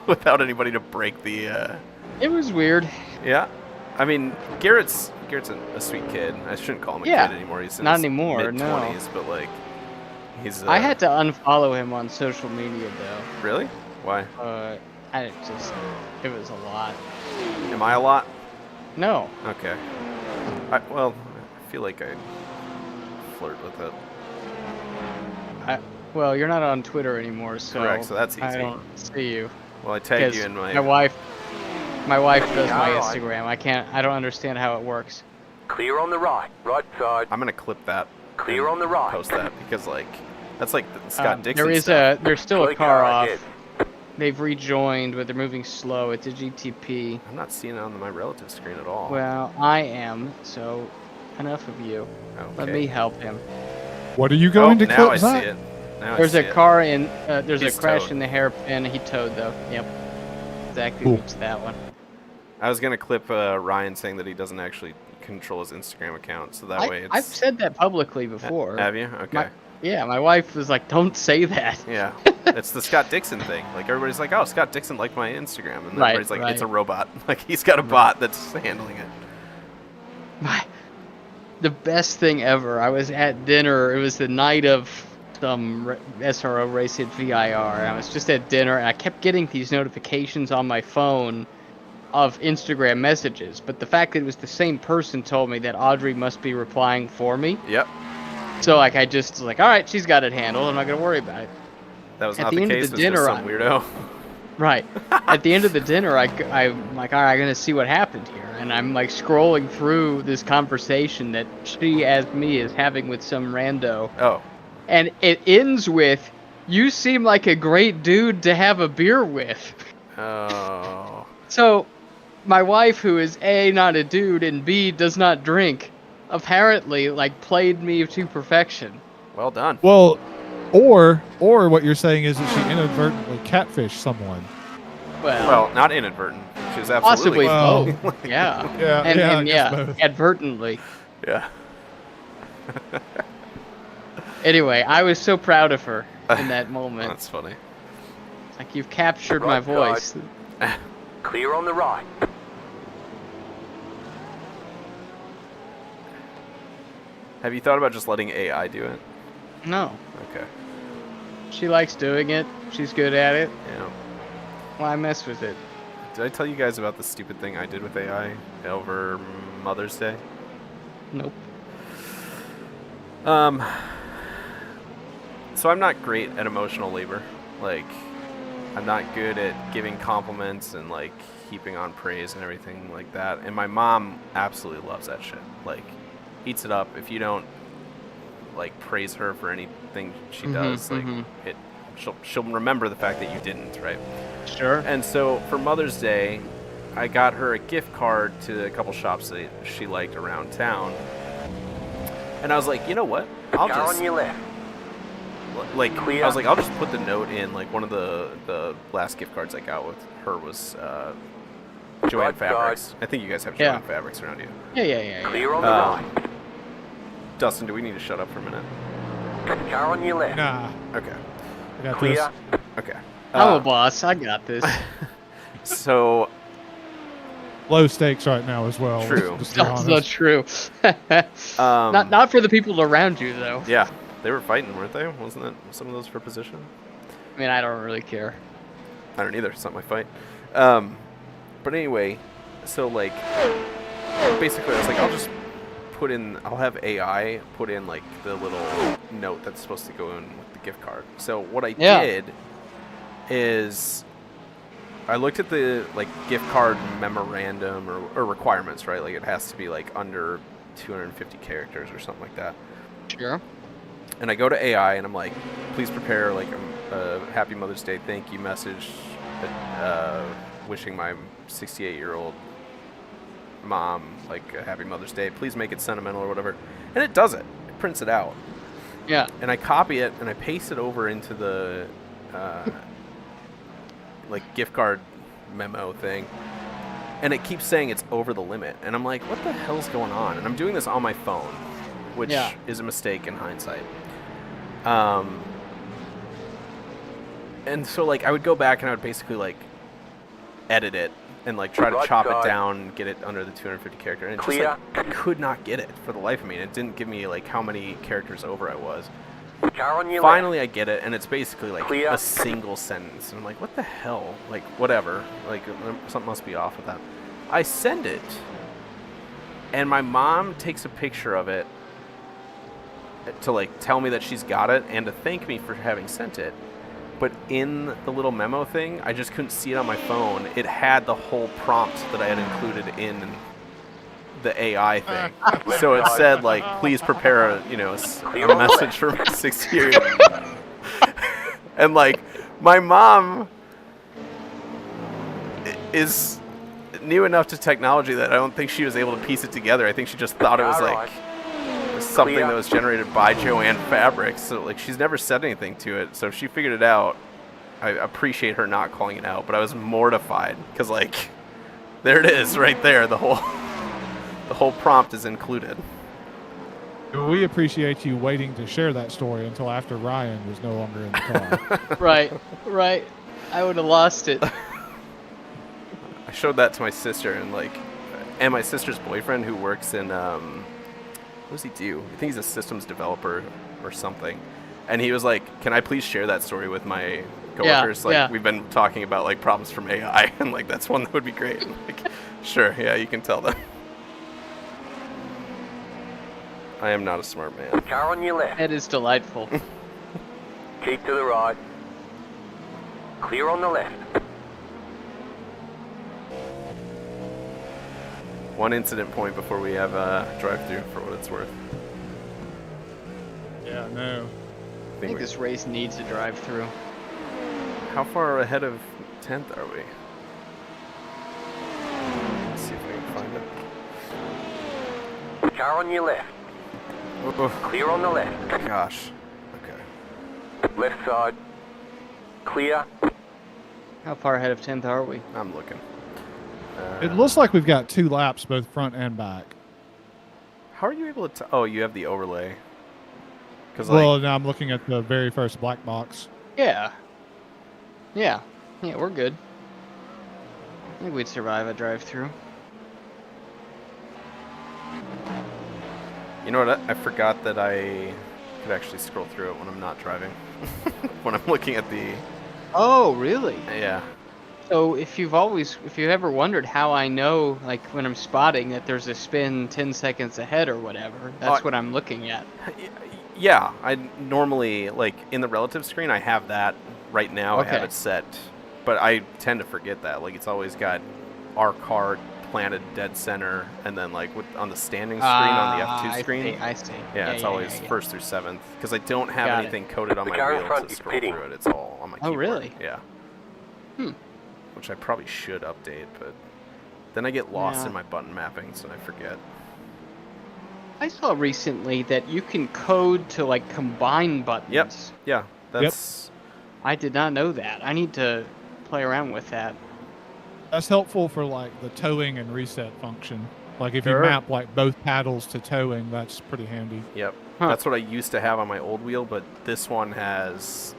without anybody to break the. It was weird. Yeah, I mean, Garrett's a sweet kid. I shouldn't call him a Yeah, kid anymore. He's in not his anymore, no. mid-20s, but like, he's. I had to unfollow him on social media though. Really? Why? It was a lot. Am I a lot? No. Okay. Well, I feel like I flirt with it. Well, you're not on Twitter anymore, so Correct, so that's I easy. don't see you. Well, I tagged you 'Cause in my. my wife does my Alright. Instagram. I don't understand how it works. Clear on the right. Right side. I'm gonna clip that. Clear and on the right. Post that because like, that's like the Scott Dixon There is stuff. there's still a Click car out off. They've rejoined, but they're moving slow. It's a GTP. I'm not seeing it on my relative screen at all. Well, I am, so enough of you. Let Okay. me help him. What are you going to now clip, I Zach? see it. Now I There's see a it. car in. There's He's a crash towed. in the hairpin. He towed though. Yep. Exactly. Cool. It's that one. I was gonna clip Ryan saying that he doesn't actually control his Instagram account, so that way it's. I've said that publicly before. Have you? Okay. My wife was like, "Don't say that." Yeah. It's the Scott Dixon thing. Like everybody's like, "Oh, Scott Dixon liked my Instagram," and then Right, everybody's like, "It's a right. robot." Like he's got a bot that's handling it. The best thing ever. I was at dinner. It was the night of some SRO race at VIR. And I was just at dinner, and I kept getting these notifications on my phone of Instagram messages. But the fact that it was the same person told me that Audrey must be replying for me. Yep. So like I just was like, all right, she's got it handled. I'm not gonna worry about it. That was At not the the end of case. the It was just dinner, some weirdo. Right. At the end of the dinner, I'm like, all right, I'm going to see what happened here. And I'm like scrolling through this conversation that she, as me, is having with some rando. Oh. And it ends with, you seem like a great dude to have a beer with. Oh. So, my wife, who is A, not a dude, and B, does not drink, apparently, like, played me to perfection. Well done. Well, or what you're saying is that she inadvertently catfished someone. Well, not inadvertent. She was absolutely. possibly Well, both. Yeah. Yeah, And, yeah, I and guess yeah, both. advertently. Yeah. Anyway, I was so proud of her in that moment. That's funny. It's like, you've captured my Right side. voice. Clear on the right. Have you thought about just letting AI do it? No. Okay. She likes doing it. She's good at it. Yeah. Why mess with it? Did I tell you guys about the stupid thing I did with AI over Mother's Day? Nope. So I'm not great at emotional labor. Like, I'm not good at giving compliments and like heaping on praise and everything like that. And my mom absolutely loves that shit. Like, eats it up. If you don't like praise her for anything she does, like she'll remember the fact that you didn't, right? Sure. And so for Mother's Day, I got her a gift card to a couple shops that she liked around town. And I was like, you know what? I'll Car just on your left. like Clear. I was like, I'll just put the note in. Like one of the last gift cards I got with her was Joanne Right Fabrics. side. I think you guys have Yeah. Joanne Fabrics around you. Yeah. Clear on the Um, right. Dustin, do we need to shut up for a minute? Car on your left. Nah, Okay. I got Clear. this. Okay. I'm a boss. I got this. So Low stakes right now as well. let's True. just be That's not honest. true. um, not for the people around you, though. yeah, they were fighting, weren't they? Wasn't that some of those for position? I mean, I don't really care. I don't either. It's not my fight. But anyway, so like, basically, I was like, I'll have AI put in like the little note that's supposed to go in with the gift card. So what I Yeah. did is I looked at the like gift card memorandum or requirements, right? Like it has to be like under 250 characters or something like that. Sure. And I go to AI and I'm like, please prepare like a Happy Mother's Day thank you message wishing my 68-year-old mom like a Happy Mother's Day. Please make it sentimental or whatever. And it does it. It prints it out. Yeah. And I copy it and I paste it over into the like gift card memo thing. And it keeps saying it's over the limit. And I'm like, what the hell's going on? And I'm doing this on my phone, which Yeah. is a mistake in hindsight. And so like I would go back and I would basically like edit it and like try to Right chop it side. down and get it under the 250 character. And it just Clear. like I could not get it for the life of me. And it didn't give me like how many characters over I was. Car on your Finally, I get it, and it's basically like Clear. a single sentence. And I'm like, what the hell? Like, whatever. Like, something must be off with that. I send it, and my mom takes a picture of it to like tell me that she's got it and to thank me for having sent it. But in the little memo thing, I just couldn't see it on my phone. It had the whole prompt that I had included in the AI thing. So it said like, please prepare a message for my 6-year-old. And like, my mom is new enough to technology that I don't think she was able to piece it together. I think she just thought it was like something that was generated by Joanne Fabrics. So like, she's never said anything to it. So if she figured it out, I appreciate her not calling it out. But I was mortified because like, there it is right there. The whole prompt is included. We appreciate you waiting to share that story until after Ryan was no longer in the car. Right. I would have lost it. I showed that to my sister and my sister's boyfriend who works in what does he do? I think he's a systems developer or something. And he was like, "Can I please share that story with my coworkers? We've been talking about like problems from AI, and like that's one that would be great." I'm like, sure, yeah, you can tell them. I am not a smart man. Car on your left. That is delightful. Keep to the right. Clear on the left. One incident point before we have a drive-through for what it's worth. Yeah, no. I think this race needs a drive-through. How far ahead of 10th are we? Let's see if we can find it. Car on your left. Oh, Clear on the left. gosh. Okay. Left side. Clear. How far ahead of 10th are we? I'm looking. It looks like we've got 2 laps, both front and back. How are you able to? Oh, you have the overlay. Because Well, now I'm looking at the very first black box. Yeah. Yeah. Yeah, we're good. I think we'd survive a drive-through. you know what? I forgot that I could actually scroll through it when I'm not driving. When I'm looking at the. Oh, really? Yeah. So if you've ever wondered how I know, like when I'm spotting that there's a spin 10 seconds ahead or whatever, that's what I'm looking at. Yeah, I normally, like, in the relative screen, I have that right now. Okay. I have it set, but I tend to forget that. Like, it's always got our car planted dead center, and then, like, on the standing screen, on the F2 screen. I see. Yeah, it's always 1st through 7th, because I don't have Got anything coded on The my car in wheel front to is scroll pitting. through it. It's all on my keyboard. Oh, really? Yeah. Hmm. Which I probably should update, but then I get lost Yeah. in my button mapping, so I forget. I saw recently that you can code to like combine buttons. Yep. Yeah, that's... I did not know that. I need to play around with that. That's helpful for like the towing and reset function. Like if Sure. you map like both paddles to towing, that's pretty handy. Yep. Huh. That's what I used to have on my old wheel, but this one has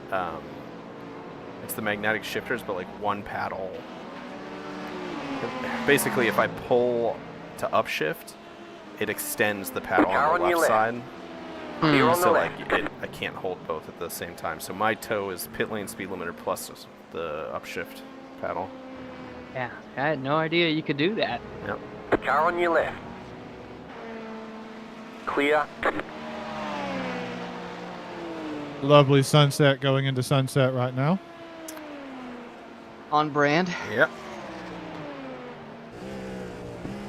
it's the magnetic shifters, but like one paddle. Basically, if I pull to upshift, it extends the paddle Car on the on your left left. side. You're on the So like left. I can't hold both at the same time. So my toe is pit lane speed limiter plus the upshift paddle. Yeah, I had no idea you could do that. Yep. Car on your left. Clear. Lovely sunset going into sunset right now. On brand. Yep.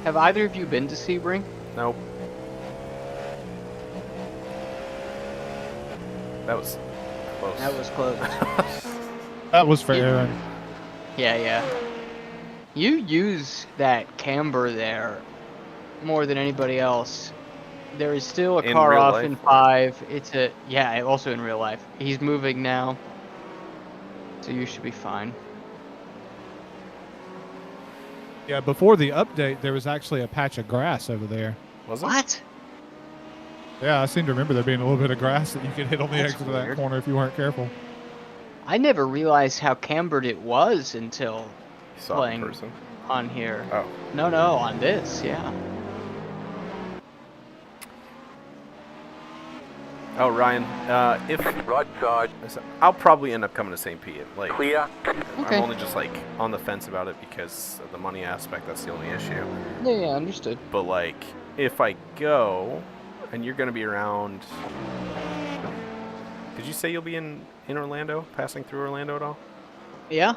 Have either of you been to Sebring? Nope. That was close. That was close. That was for Yeah. Aaron. Yeah. You use that camber there more than anybody else. There is still a In car real off life? in 5. Also in real life. He's moving now. So you should be fine. Yeah, before the update, there was actually a patch of grass over there. Was it? What? Yeah, I seem to remember there being a little bit of grass that you could hit on the That's exit of that weird. corner if you weren't careful. I never realized how cambered it was until You saw it in playing person. on here. Oh. No, on this, yeah. Oh, Ryan. If Right side. I'll probably end up coming to St. Pete. Like, Clear. Okay. I'm only just like on the fence about it because of the money aspect. That's the only issue. Yeah, understood. But like, if I go, and you're gonna be around, did you say you'll be in Orlando, passing through Orlando at all? Yeah?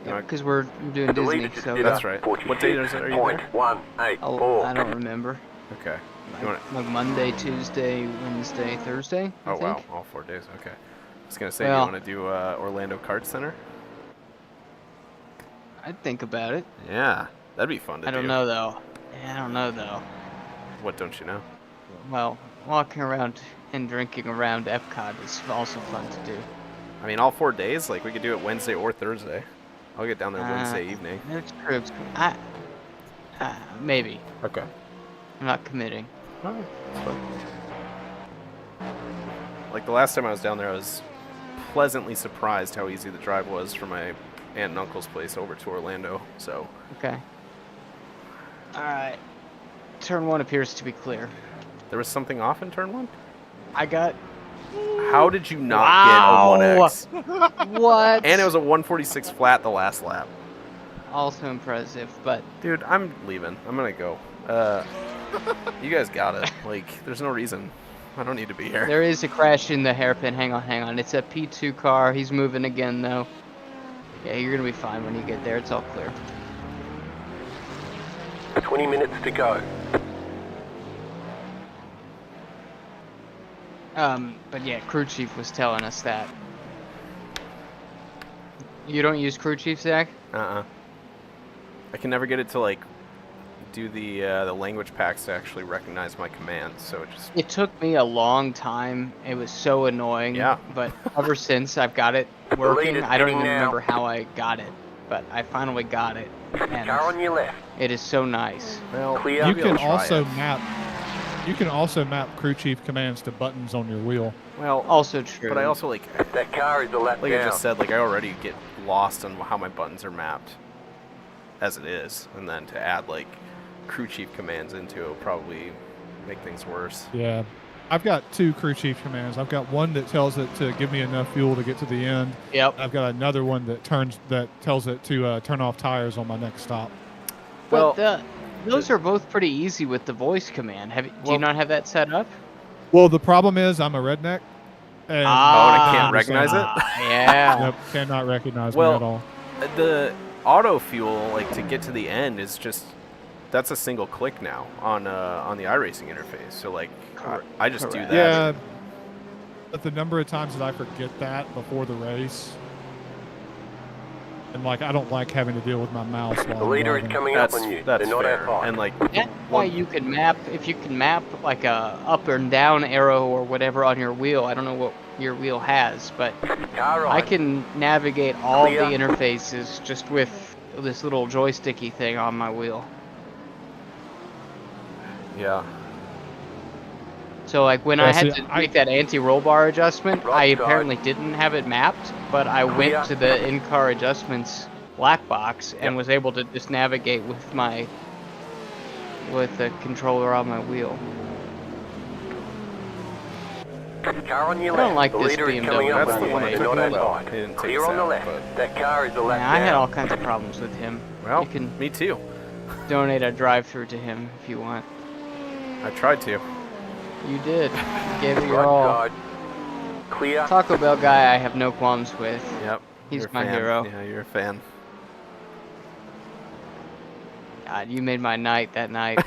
You know, Because we're doing The Disney, leader so That's right. What date is it? Are you there? 46.184. I don't remember. Okay. You want Like Monday, Tuesday, Wednesday, Thursday, I Oh think. wow, all 4 days. Okay. I was gonna say, Well- do you want to do Orlando Kart Center? I'd think about it. Yeah, that'd be fun to I do. don't know, though. Yeah, I don't know, though. What don't you know? Well, walking around and drinking around Epcot is also fun to do. I mean, all 4 days. Like, we could do it Wednesday or Thursday. I'll get down there Wednesday evening. It's true. Maybe. Okay. I'm not committing. Alright, that's fine. Like the last time I was down there, I was pleasantly surprised how easy the drive was from my aunt and uncle's place over to Orlando. So Okay. Alright. Turn 1 appears to be clear. there was something off in turn 1. I got... How did you not Wow. get a 1X? What? And it was a 146 flat the last lap. Also impressive, but... Dude, I'm leaving. I'm gonna go. You guys got it. Like, there's no reason. I don't need to be here. There is a crash in the hairpin. Hang on. It's a P2 car. He's moving again, though. Yeah, you're going to be fine when you get there. It's all clear. 20 minutes to go. But yeah, crew chief was telling us that. You don't use crew chief, Zach? I can never get it to like do the language packs to actually recognize my commands. So it just It took me a long time. It was so annoying. Yeah. But ever since I've got it working. leader's I don't heading even now. remember how I got it, but I finally got it, and Car on your left. it is so nice. Well, Clear. You maybe can I'll try also it. map. You can also map crew chief commands to buttons on your wheel. Well, Also true. but I also like That car is a lap I down. just said, like I already get lost on how my buttons are mapped as it is, and then to add like crew chief commands into it will probably make things worse. Yeah. I've got 2 crew chief commands. I've got one that tells it to give me enough fuel to get to the end. Yep. I've got another one that tells it to turn off tires on my next stop. But Well, those are both pretty easy with the voice command. Do you Well- not have that set up? Well, the problem is I'm a redneck. And Oh, and it Ah, can't recognize it? Yeah. Nope, cannot recognize me Well, at all. the auto fuel, like to get to the end, is just that's a single click now on the iRacing interface. So like I just do Correct. that. Yeah. But the number of times that I forget that before the race, and like I don't like having to deal with my mouse while The I'm leader is driving. coming up That's on you. that's They're not fair. out far. And like That's why you can map, if you can map like a up and down arrow or whatever on your wheel. I don't know what your wheel has, but Car right. I can navigate all Clear. the interfaces just with this little joysticky thing on my wheel. yeah. So like when Yeah, I had see, to make that anti-roll bar adjustment, Rock I guard. apparently didn't have it mapped, but I Clear. went to the in-car adjustments black box and Yep. was able to just navigate with the controller on my wheel. Car on your I don't left. like the this leader is BMW, coming up That's by on the the you. one way. that They're took not it out well. far. He didn't take Clear us on the out, left. but- That car is a lap Yeah, I had down. all kinds of problems with him. Well, You can me too. donate a drive-through to him if you want. I tried to. You did. You gave it your Right all. side. Clear. Taco Bell guy, I have no qualms with. Yep. He's you're a my fan. hero. Yeah, you're a fan. God, you made my night that night.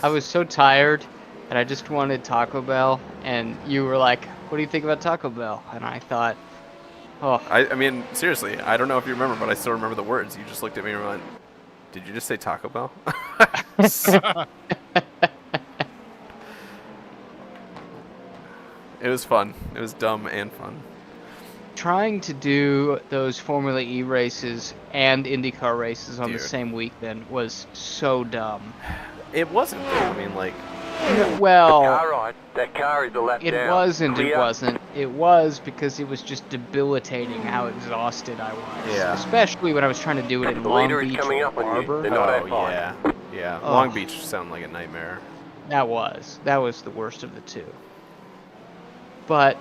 I was so tired that I just wanted Taco Bell, and you were like, "What do you think about Taco Bell?" And I thought, "Oh, I mean, seriously, I don't know if you remember, but I still remember the words. You just looked at me and went, "Did you just say Taco Bell?" It was fun. It was dumb and fun. trying to do those Formula E races and IndyCar races on the Dude. same weekend was so dumb." It wasn't, though. I mean, like, Well, Car right. That car is a lap it down. wasn't. Clear. It wasn't. It was because it was just debilitating how exhausted I was. Yeah. Especially when I was trying to do it in The Long leader is Beach coming or up on you. Harbor. They're not oh out far. yeah, yeah. Ugh. Long Beach sounded like a nightmare. That was the worst of the two. But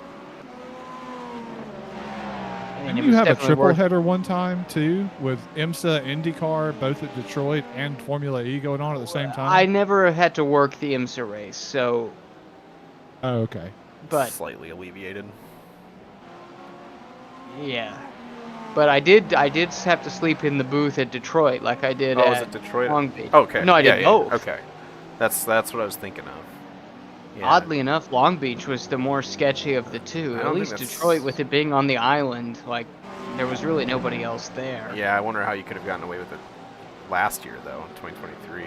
I mean, Didn't it you was have a definitely triple worth- header one time too, with IMSA, IndyCar, both at Detroit, and Formula E going on at the same time? I never had to work the IMSA race, so Oh, okay. but Slightly alleviated. yeah. But I did have to sleep in the booth at Detroit like I did Oh, was at it Detroit? Long Beach. Okay. No, I yeah, did yeah, both. Okay. That's what I was thinking of. Yeah. Oddly enough, Long Beach was the more sketchy of the two. I At don't least think that's- Detroit, with it being on the island, like there was really nobody else there. Yeah, I wonder how you could have gotten away with it last year, though, in 2023.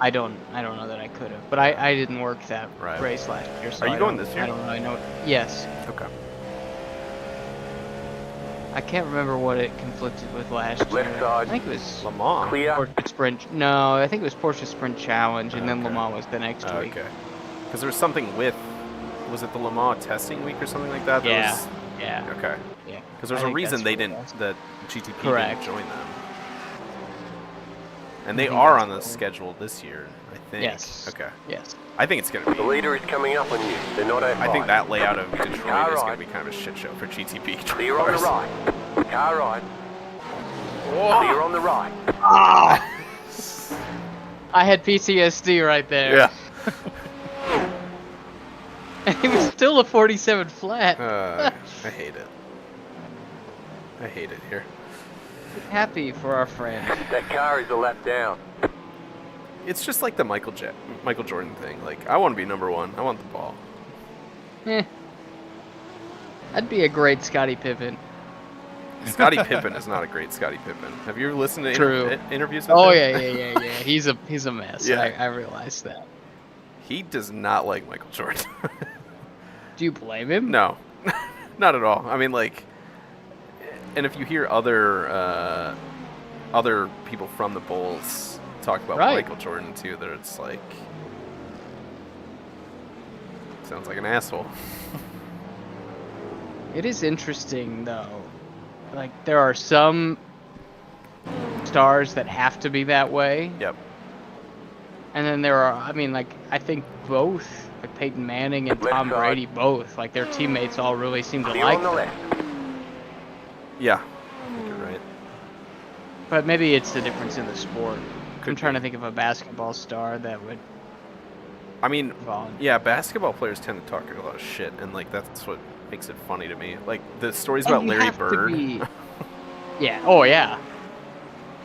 I don't know that I could have, but I didn't work that Right. race last year. So Are you I going don't- this year? I don't really know. Yes, Okay. I can't remember what it conflicted with last year. Left side. I think it was Le Mans. Clear. Porsche Sprint. No, I think it was Porsche Sprint Challenge, and then Okay. Le Mans was the next week. Okay. Because there was something with, was it the Le Mans testing week or something like that? Yeah. Was, Yeah, okay. yeah. Because there's I a think reason that's they what it didn't, was. that GTP Correct. didn't join them. And I they think are that's on the what it was. schedule this year, I think. Yes. Okay. Yes. I think it's going to The be. leader is coming up on you. They're not out I far. think that layout of Detroit Car is going right. to be kind of a shit show for GTP. Clear on the cars. right. Car right. Oh. Clear on the right. I had PTSD right there. Yeah. It was still a 47 flat. I hate it. I hate it here. Happy for our friend. That car is a lap down. It's just like the Michael Jordan thing. Like, I want to be number one. I want the ball. Eh. I'd be a great Scottie Pippen. Scottie Pippen is not a great Scottie Pippen. Have you ever listened to True. interviews with Oh him? yeah. He's a mess. Yeah. I realized that. He does not like Michael Jordan. Do you blame him? No, not at all. I mean, like, And if you hear other people from the Bulls talk about Right. Michael Jordan too, that it's like sounds like an asshole. It is interesting though. Like there are some stars that have to be that way, Yep. and then there are. I mean, like I think both, like Peyton Manning and Left Tom side. Brady, both like their teammates all really seem to Clear like on the them. left. Yeah, I think you're right. But maybe it's the difference in the sport. I'm Could trying be. to think of a basketball star that would I mean, volunteer. yeah, basketball players tend to talk a lot of shit, and like that's what makes it funny to me. Like the stories And about you Larry have to Bird. be- Yeah. Oh yeah.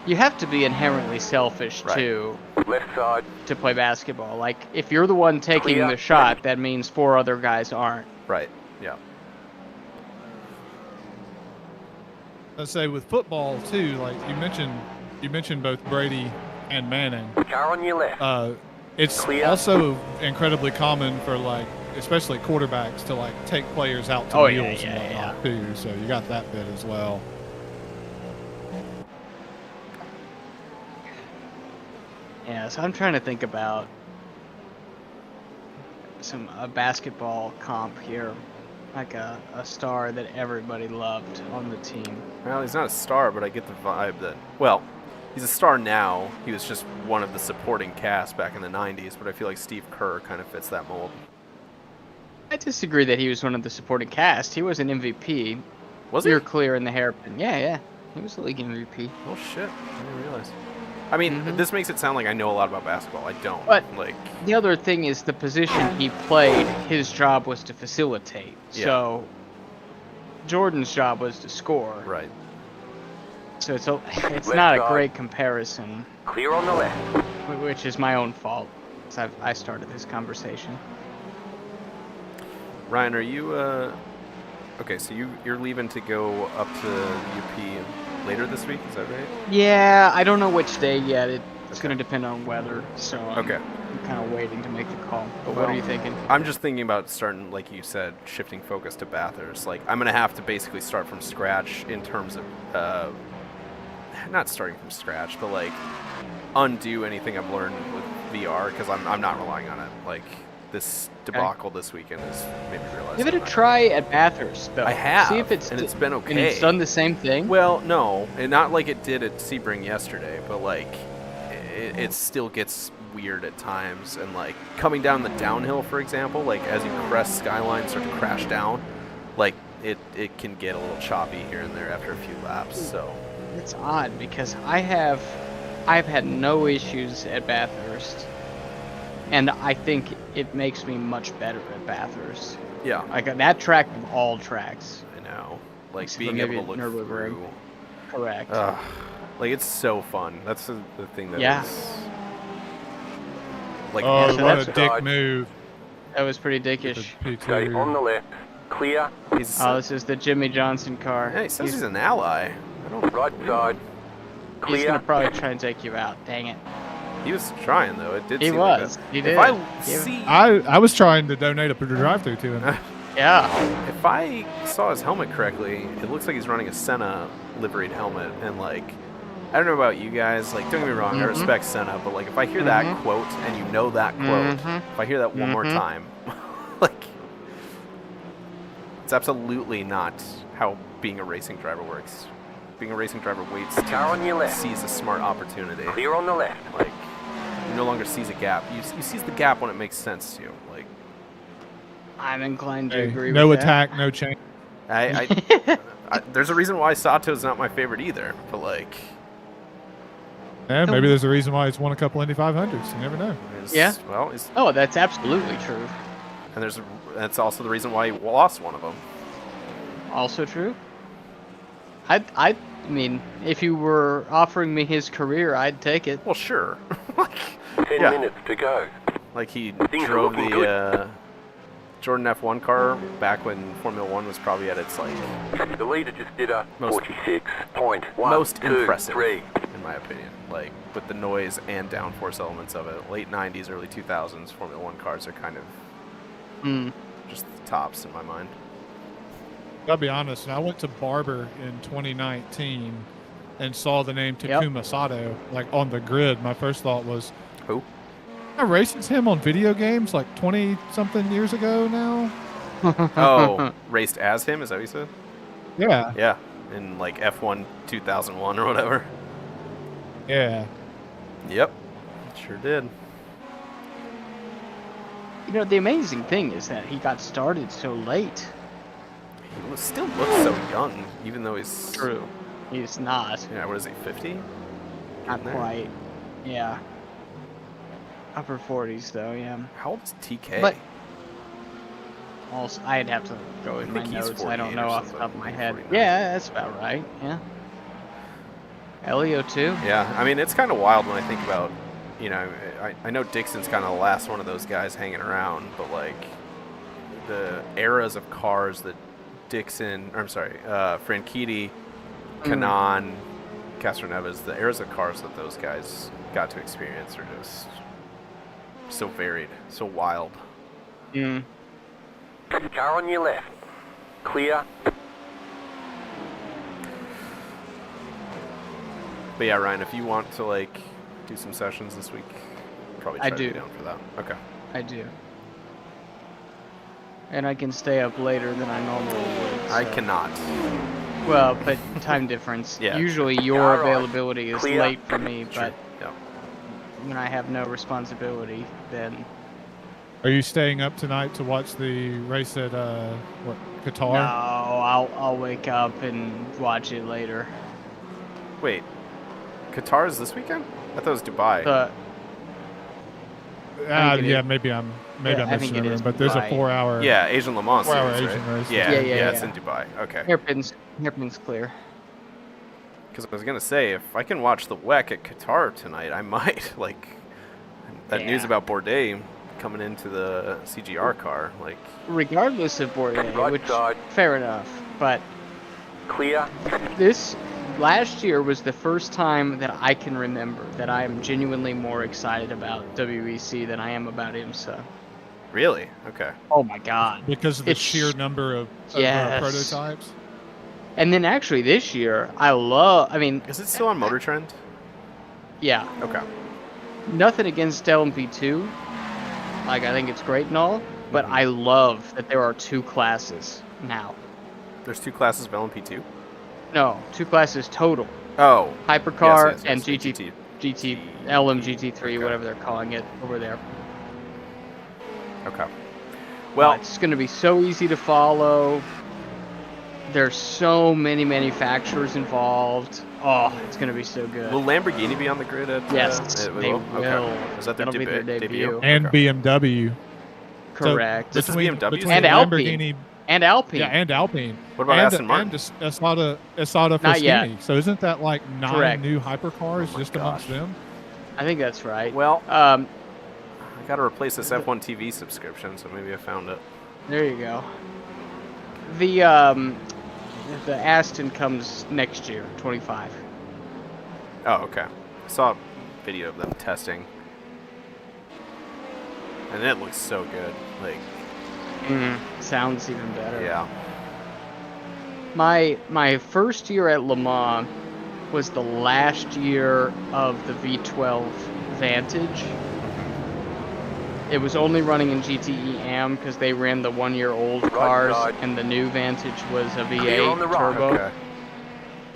You have to be inherently selfish Right. too Left side. to play basketball. Like if you're the one taking Clear. the shot, that means 4 other guys aren't. Right. Yeah. Let's say with football too, like you mentioned both Brady and Manning. Car on your left. It's Clear. also incredibly common for like, especially quarterbacks, to like take players out to Oh, yeah, meals and yeah, whatnot too. So you got that bit as well. Yeah, so I'm trying to think about a basketball comp here, like a star that everybody loved on the team. Well, he's not a star, but I get the vibe that, well, he's a star now. He was just one of the supporting cast back in the 90s, but I feel like Steve Kerr kind of fits that mold. I disagree that he was one of the supporting cast. He was an MVP. Was he? You're clear in the hairpin. Yeah. He was the league MVP. Oh, shit. I didn't realize. I mean, Mhm. this makes it sound like I know a lot about basketball. I don't. But- like, The other thing is the position he played, his job was to facilitate. Yeah. So Jordan's job was to score. right. So it's Left not a side. great comparison, Clear on the left. which is my own fault. 'Cause I started this conversation. Ryan, are you, okay, so you're leaving to go up to UP later this week, is that right? Yeah, I don't know which day yet. It's going to depend on weather. So Okay. I'm kind of waiting to make the call. But what are Well, you thinking? I'm just thinking about starting, like you said, shifting focus to Bathurst. Like, I'm going to have to basically start from scratch in terms of, not starting from scratch, but like undo anything I've learned with VR because I'm not relying on it. Like, this debacle this weekend has made me realize. Give it I'm a not- try at Bathurst, though. I have, See if it's and it's been okay. And it's done the same thing. Well, no, and not like it did at Sebring yesterday, but like it still gets weird at times. And like coming down the downhill, for example, like as you crest Skyline, start to crash down, like it can get a little choppy here and there after a few laps. So It's odd because I've had no issues at Bathurst, and I think it makes me much better at Bathurst. yeah, Like that track of all tracks. I know. Like Except being for able to maybe look Nürburgring. through. Correct. Like it's so fun. That's the thing that Yeah. is. Like Oh, so what a that's- dick move. That was pretty The dickish. Stay on P2. the left. Clear. he's, Oh, this is the Jimmy Johnson car. yeah, he says he's an ally. I don't. Right side. He's Clear. gonna probably try and take you out. Dang it. He was trying though. It did. He seem like was. that. He If did. I He- see, I was trying to donate a drive-through to him. Yeah. if I saw his helmet correctly, it looks like he's running a Senna liveried helmet, and like, I don't know about you guys. Like, don't get me wrong, I Mhm. respect Senna, but like, if I hear that Mhm. quote and you know that quote, Mhm. if I hear that one more Mhm. time, like, it's absolutely not how being a racing driver works. Being a racing driver waits Car on your to left. seize a smart opportunity. Clear on the left. Like, you no longer seize a gap. You seize the gap when it makes sense to you. Like, I'm inclined to Hey, agree no with attack, no change. I there's a reason why Sato's not my favorite either, but like, Yeah, maybe there's a reason why he's won a couple Indy 500s. You never know. it's- Yeah. well, it's, Oh, that's absolutely true. and that's also the reason why he lost one of them. Also true. I mean, if you were offering me his career, I'd take it. Well, sure. like, 10 Yeah. minutes to go. like he Things are drove looking the Jordan F1 car back when Formula One was probably at its like The leader just did a Most- 46.123. most impressive, in my opinion. Like with the noise and downforce elements of it. Late 90s, early 2000s Formula One cars are kind of Hmm. just the tops in my mind. I'll be honest. I went to Barber in 2019 and saw the name Takuma Sato like on the grid. My first thought was, Who? I raced him on video games like 20 something years ago now. Oh, raced as him? Is that what you said? Yeah. Yeah, in like F1 2001 or whatever. Yeah. Yep, sure did. You know, the amazing thing is that he got started so late. He still looks so young, even though he's... True. He's not. Yeah, what is he, 50? Not quite. Yeah. Upper 40s, though, yeah. How old is TK? But also, I'd have to go in I my think he's notes. I don't 48 know or off the top something, of my head. 49. Yeah, that's about right. Yeah. Elio, too. Yeah, I mean, it's kind of wild when I think about, you know, I know Dixon's kind of the last one of those guys hanging around, but, like, the eras of cars that Dixon, or I'm sorry, Franchitti, Kanaan, Castroneves, the eras of cars that those guys got to experience are just so varied, so wild. Mm. Car on your left. Clear. But yeah, Ryan, if you want to, like, do some sessions this week, probably try I to do. be down for that. Okay. I do. And I can stay up later than I normally would. I so- cannot. Well, but time difference. Yeah. Usually your All right. availability is Clear. late for me, Sure. but Yeah. when I have no responsibility, then Are you staying up tonight to watch the race at what, Qatar? no, I'll wake up and watch it later. Wait, Qatar is this weekend? I thought it was Dubai. I think it Yeah, is. maybe I'm I think it is but there's a Dubai. 4-hour. Yeah, Asian Le Mans 4-hour series, Asian right? race. Yeah, Yeah, it's yeah. in Dubai. Okay. Hairpin's clear. Because I was gonna say, if I can watch the WEC at Qatar tonight, I might. Like, that news Yeah. about Bourdais coming into the CGR car, like, Regardless of Bourdais, Right which side. fair enough, but Clear. this last year was the first time that I can remember that I am genuinely more excited about WEC than I am about IMSA. really? Okay. Oh my god. Because of the It's- sheer number of Yes. prototypes. And then actually this year, I mean, Is it still on Motor Trend? yeah, Okay. nothing against LMP2. Like, I think it's great and all, but Mhm. I love that there are two classes now. There's two classes of LMP2? No, two classes total. Oh. Hypercar yes, and GT, LMGT3, Okay. whatever they're calling it over there. Okay. Well, It's going to be so easy to follow. There's so many manufacturers involved. Oh, it's going to be so good. will Lamborghini be on the grid at... Yes, it they will? will. Okay. Is that their, That'll be their debut? debut. And Okay. BMW. Correct. This is BMW? between And Alpine. Lamborghini, And Alpine. yeah, and Alpine. What about and, Aston Martin? And Asada Not yet. Fraschini. So isn't that like 9 Correct. new hypercars Oh my just amongst gosh. them? I think that's right. Well, Um, I gotta replace this F1 TV subscription, so maybe I found it. there you go. The Aston comes next year, 25. Oh, okay. I saw a video of them testing. And it looks so good. Like, Sounds even better. yeah. My first year at Le Mans was the last year of the V12 Vantage. It was only running in GTE AM because they ran the 1-year-old cars, side. and the new Vantage was a Clear on the V8 right. turbo. Okay.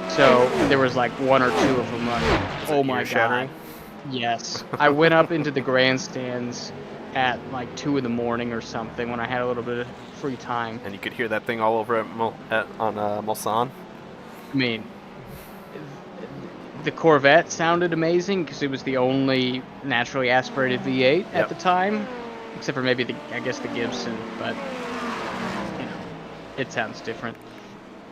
So there was like 1 or 2 of them running. Was it Oh my ear-shattering? god! Yes, I went up into the grandstands at like 2 in the morning or something when I had a little bit of free time. And you could hear that thing all over on Mulsanne. I mean, the Corvette sounded amazing because it was the only naturally aspirated V8 at Yep. the time, except for maybe I guess the Gibson, but you know, it sounds different.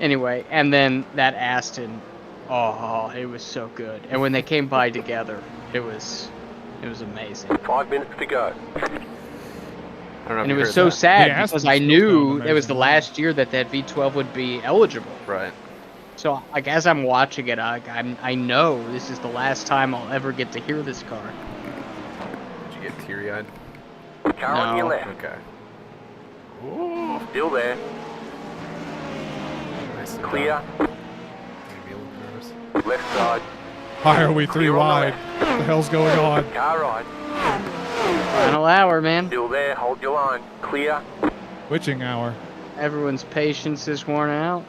Anyway, and then that Aston, oh, it was so good. And when they came by together, it was amazing. 5 minutes to go. I don't know And if it you was heard so that. sad Yeah, because Aston I still knew sound it was the amazing. last year that V12 would be eligible. Right. So, like, as I'm watching it, I know this is the last time I'll ever get to hear this car. Did you get teary-eyed? Car on your No. left. Okay. Still there. nervous. Clear. Maybe a little nervous. Left side. Why are we 3 Clear on the wide? left. What the hell's going on? Car right. Final hour, man. Still there. Hold your line. Clear. Witching hour. Everyone's patience is worn out.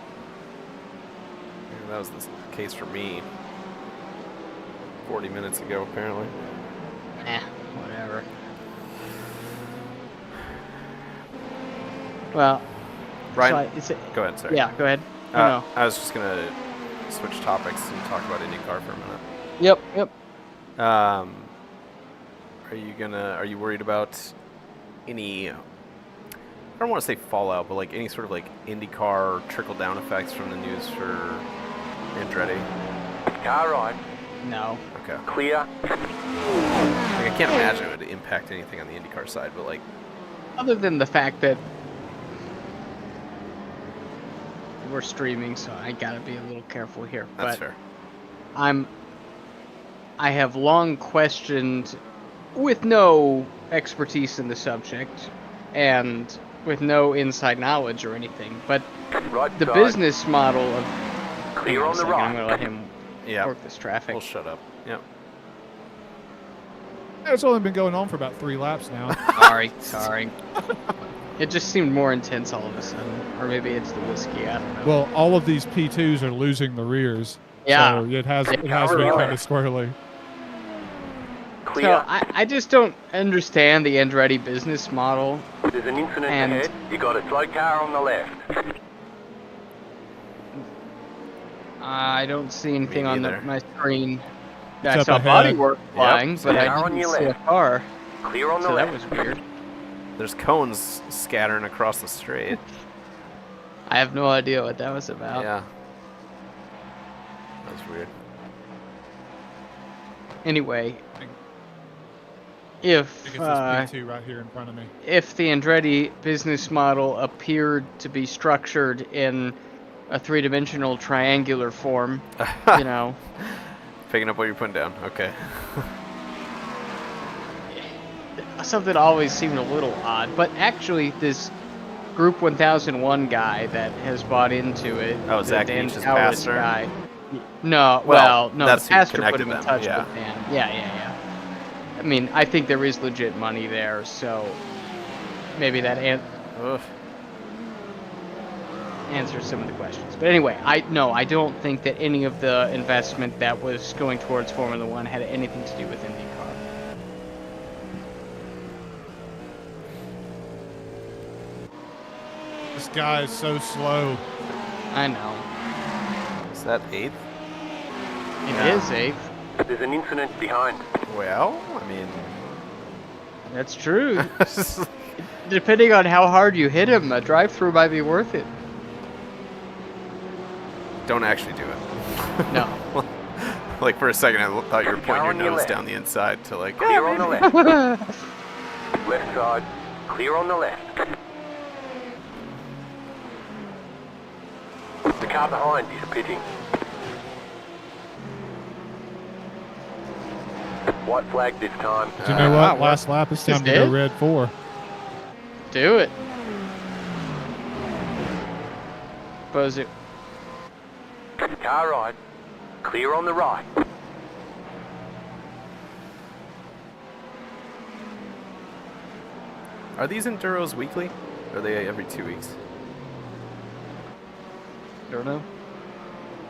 Yeah, that was the case for me 40 minutes ago, apparently. Whatever. Well, Ryan, so go ahead, sorry. yeah, go ahead. No. I was just going to switch topics and talk about IndyCar for a minute. Yep. Are you worried about any, I don't want to say fallout, but like any sort of like IndyCar trickle down effects from the news for Andretti? Car right. No. Okay. Clear. Like, I can't imagine it would impact anything on the IndyCar side, but like, Other than the fact that we're streaming, so I gotta be a little careful here. that's but fair. I have long questioned, with no expertise in the subject, and with no inside knowledge or anything, but Right the side. business model of... Clear Hang on the a second, I'm gonna right. let him Yeah, work this traffic. we'll shut up. Yep. It's only been going on for about 3 laps now. Sorry. It just seemed more intense all of a sudden. Or maybe it's the whiskey, I don't know. Well, all of these P2s are losing the rears. Yeah. So it has been Really? kind of squirrely. Clear. So I just don't understand the Andretti business model. There's an incident and- ahead. You got a slow car on the left. I don't see anything on neither. my screen. It's I up saw ahead. bodywork flying, but Car I on didn't your see a left. car. Clear on the So that left. was weird. There's cones scattering across the straight. I have no idea what that was about. Yeah. That was weird. Anyway, I think if it's this P2 right here in front of me. if the Andretti business model appeared to be structured in a three-dimensional triangular form, you know, Picking up what you're putting down. Okay. something always seemed a little odd. But actually, this Group 1001 guy that has bought into it, Oh, the Zach Dan Beach's Towers pastor? guy. No, Well, no, that's the who pastor put connected him in them, touch yeah. with Dan. Yeah. I mean, I think there is legit money there, so maybe that Ugh. answers some of the questions. But anyway, I don't think that any of the investment that was going towards Formula One had anything to do with IndyCar. This guy is so slow. I know. Is that 8th? It is eighth. There's an incident behind. Well, I mean, That's true. Depending on how hard you hit him, a drive-through might be worth it. don't actually do it. No. Like for a second, I thought you were pointing your on your nose left. down the inside to like. Clear on the left. Left side. Clear on the left. The car behind is pitting. White flag this time. Do you know what? Last lap, it's time to go dead? red 4. Do it. Suppose it. Car right. Clear on the right. Are these enduros weekly? Or are they every 2 weeks? Don't know.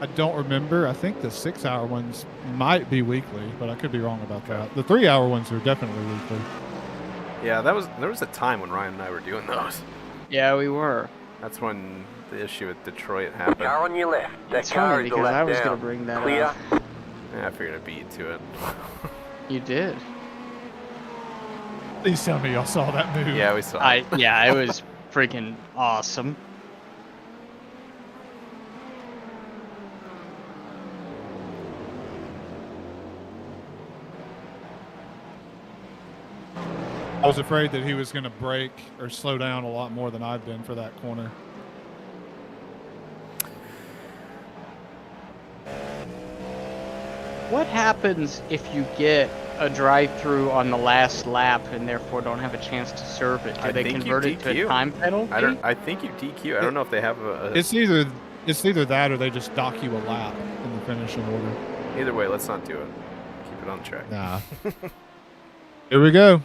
I don't remember. I think the 6-hour ones might be weekly, but I could be wrong about that. The 3-hour ones are definitely weekly. Yeah, there was a time when Ryan and I were doing those. Yeah, we were. That's when the issue with Detroit happened. Car on your left. That It's car funny is a because lap I was down. gonna bring that Clear. up. Yeah, I figured I'd beat you to it. You did. Please tell me y'all saw that move. Yeah, we saw it. It was freaking awesome. I was afraid that he was going to brake or slow down a lot more than I've been for that corner. What happens if you get a drive-through on the last lap and therefore don't have a chance to serve it? Do I they think you convert it to a DQ. time penalty? I think you DQ. I don't know if they have a It's either It's either that or they just dock you a lap in the finishing order. Either way, let's not do it. Keep it on track. Nah. Here we go.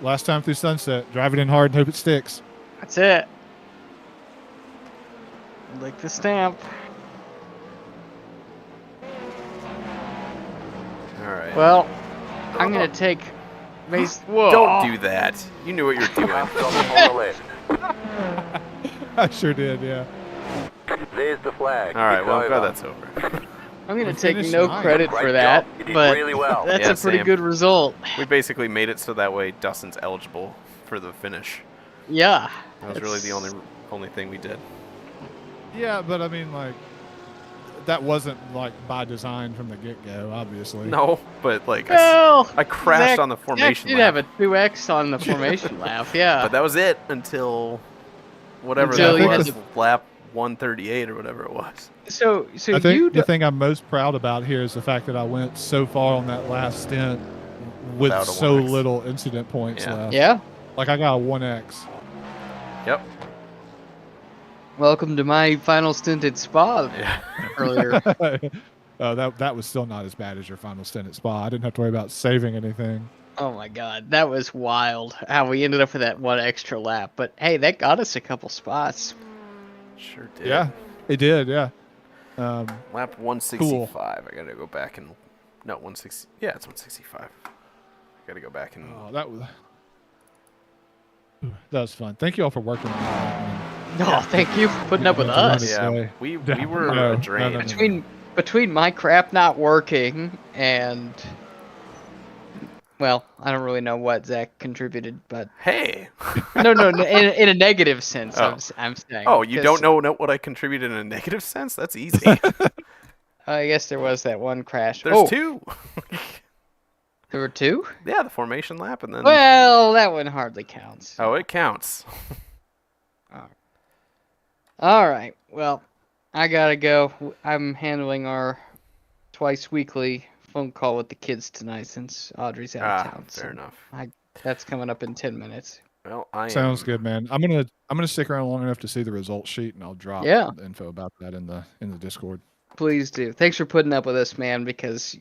Last time through Sunset. Drive it in hard and hope it sticks. That's it. Lick the stamp. All right. Well, I'm gonna take. Whoa! Don't do that. You knew what you were doing. On the left. I sure did, yeah. There's the flag. All right. It's Well, I'm glad over. that's over. I'm gonna We take finished no ninth. credit Great for that, job. You did but really well. that's Yeah, a pretty same. good result. We basically made it so that way Dustin's eligible for the finish. Yeah. That was really the only thing we did. Yeah, but I mean, like, that wasn't, like, by design from the get-go, obviously. No, but like Well, I crashed Zach- on the formation Zach did have lap. a 2x on the formation lap, yeah. But that was it until whatever Until that you was, had lap 138 or whatever it was. So I you think the thing I'm most proud about here is the fact that I went so far on that last stint with Without a so 1x. little incident points Yeah. left. Yeah. Like, I got a 1x. Yep. Welcome to my final stint at Spa Yeah. earlier. That was still not as bad as your final stint at Spa. I didn't have to worry about saving anything. Oh my god, that was wild how we ended up with that one extra lap. But hey, that got us a couple spots. Sure did. Yeah, it did, yeah. Lap 165. I gotta go back and 160. Yeah, it's 165. I gotta go back and. Oh, that was fun. Thank you all for working on that. No, thank you for putting up with Yeah, us. to run it. Yeah, we Yeah, were no, a drain. no. Between my crap not working and well, I don't really know what Zach contributed, but Hey. no, in a negative sense. Oh. I'm saying. Oh, you 'cause don't know what I contributed in a negative sense? That's easy. I guess there was that one crash. There's oh, two. There were two. Yeah, the formation lap and then. Well, that one hardly counts. Oh, it counts. All right. Well, I gotta go. I'm handling our twice weekly phone call with the kids tonight since Audrey's out of town. Fair enough. That's coming up in 10 minutes. Well, I Sounds am- good, man. I'm gonna stick around long enough to see the results sheet, and I'll drop Yeah. the info about that in the Discord. Please do. Thanks for putting up with us, man. Because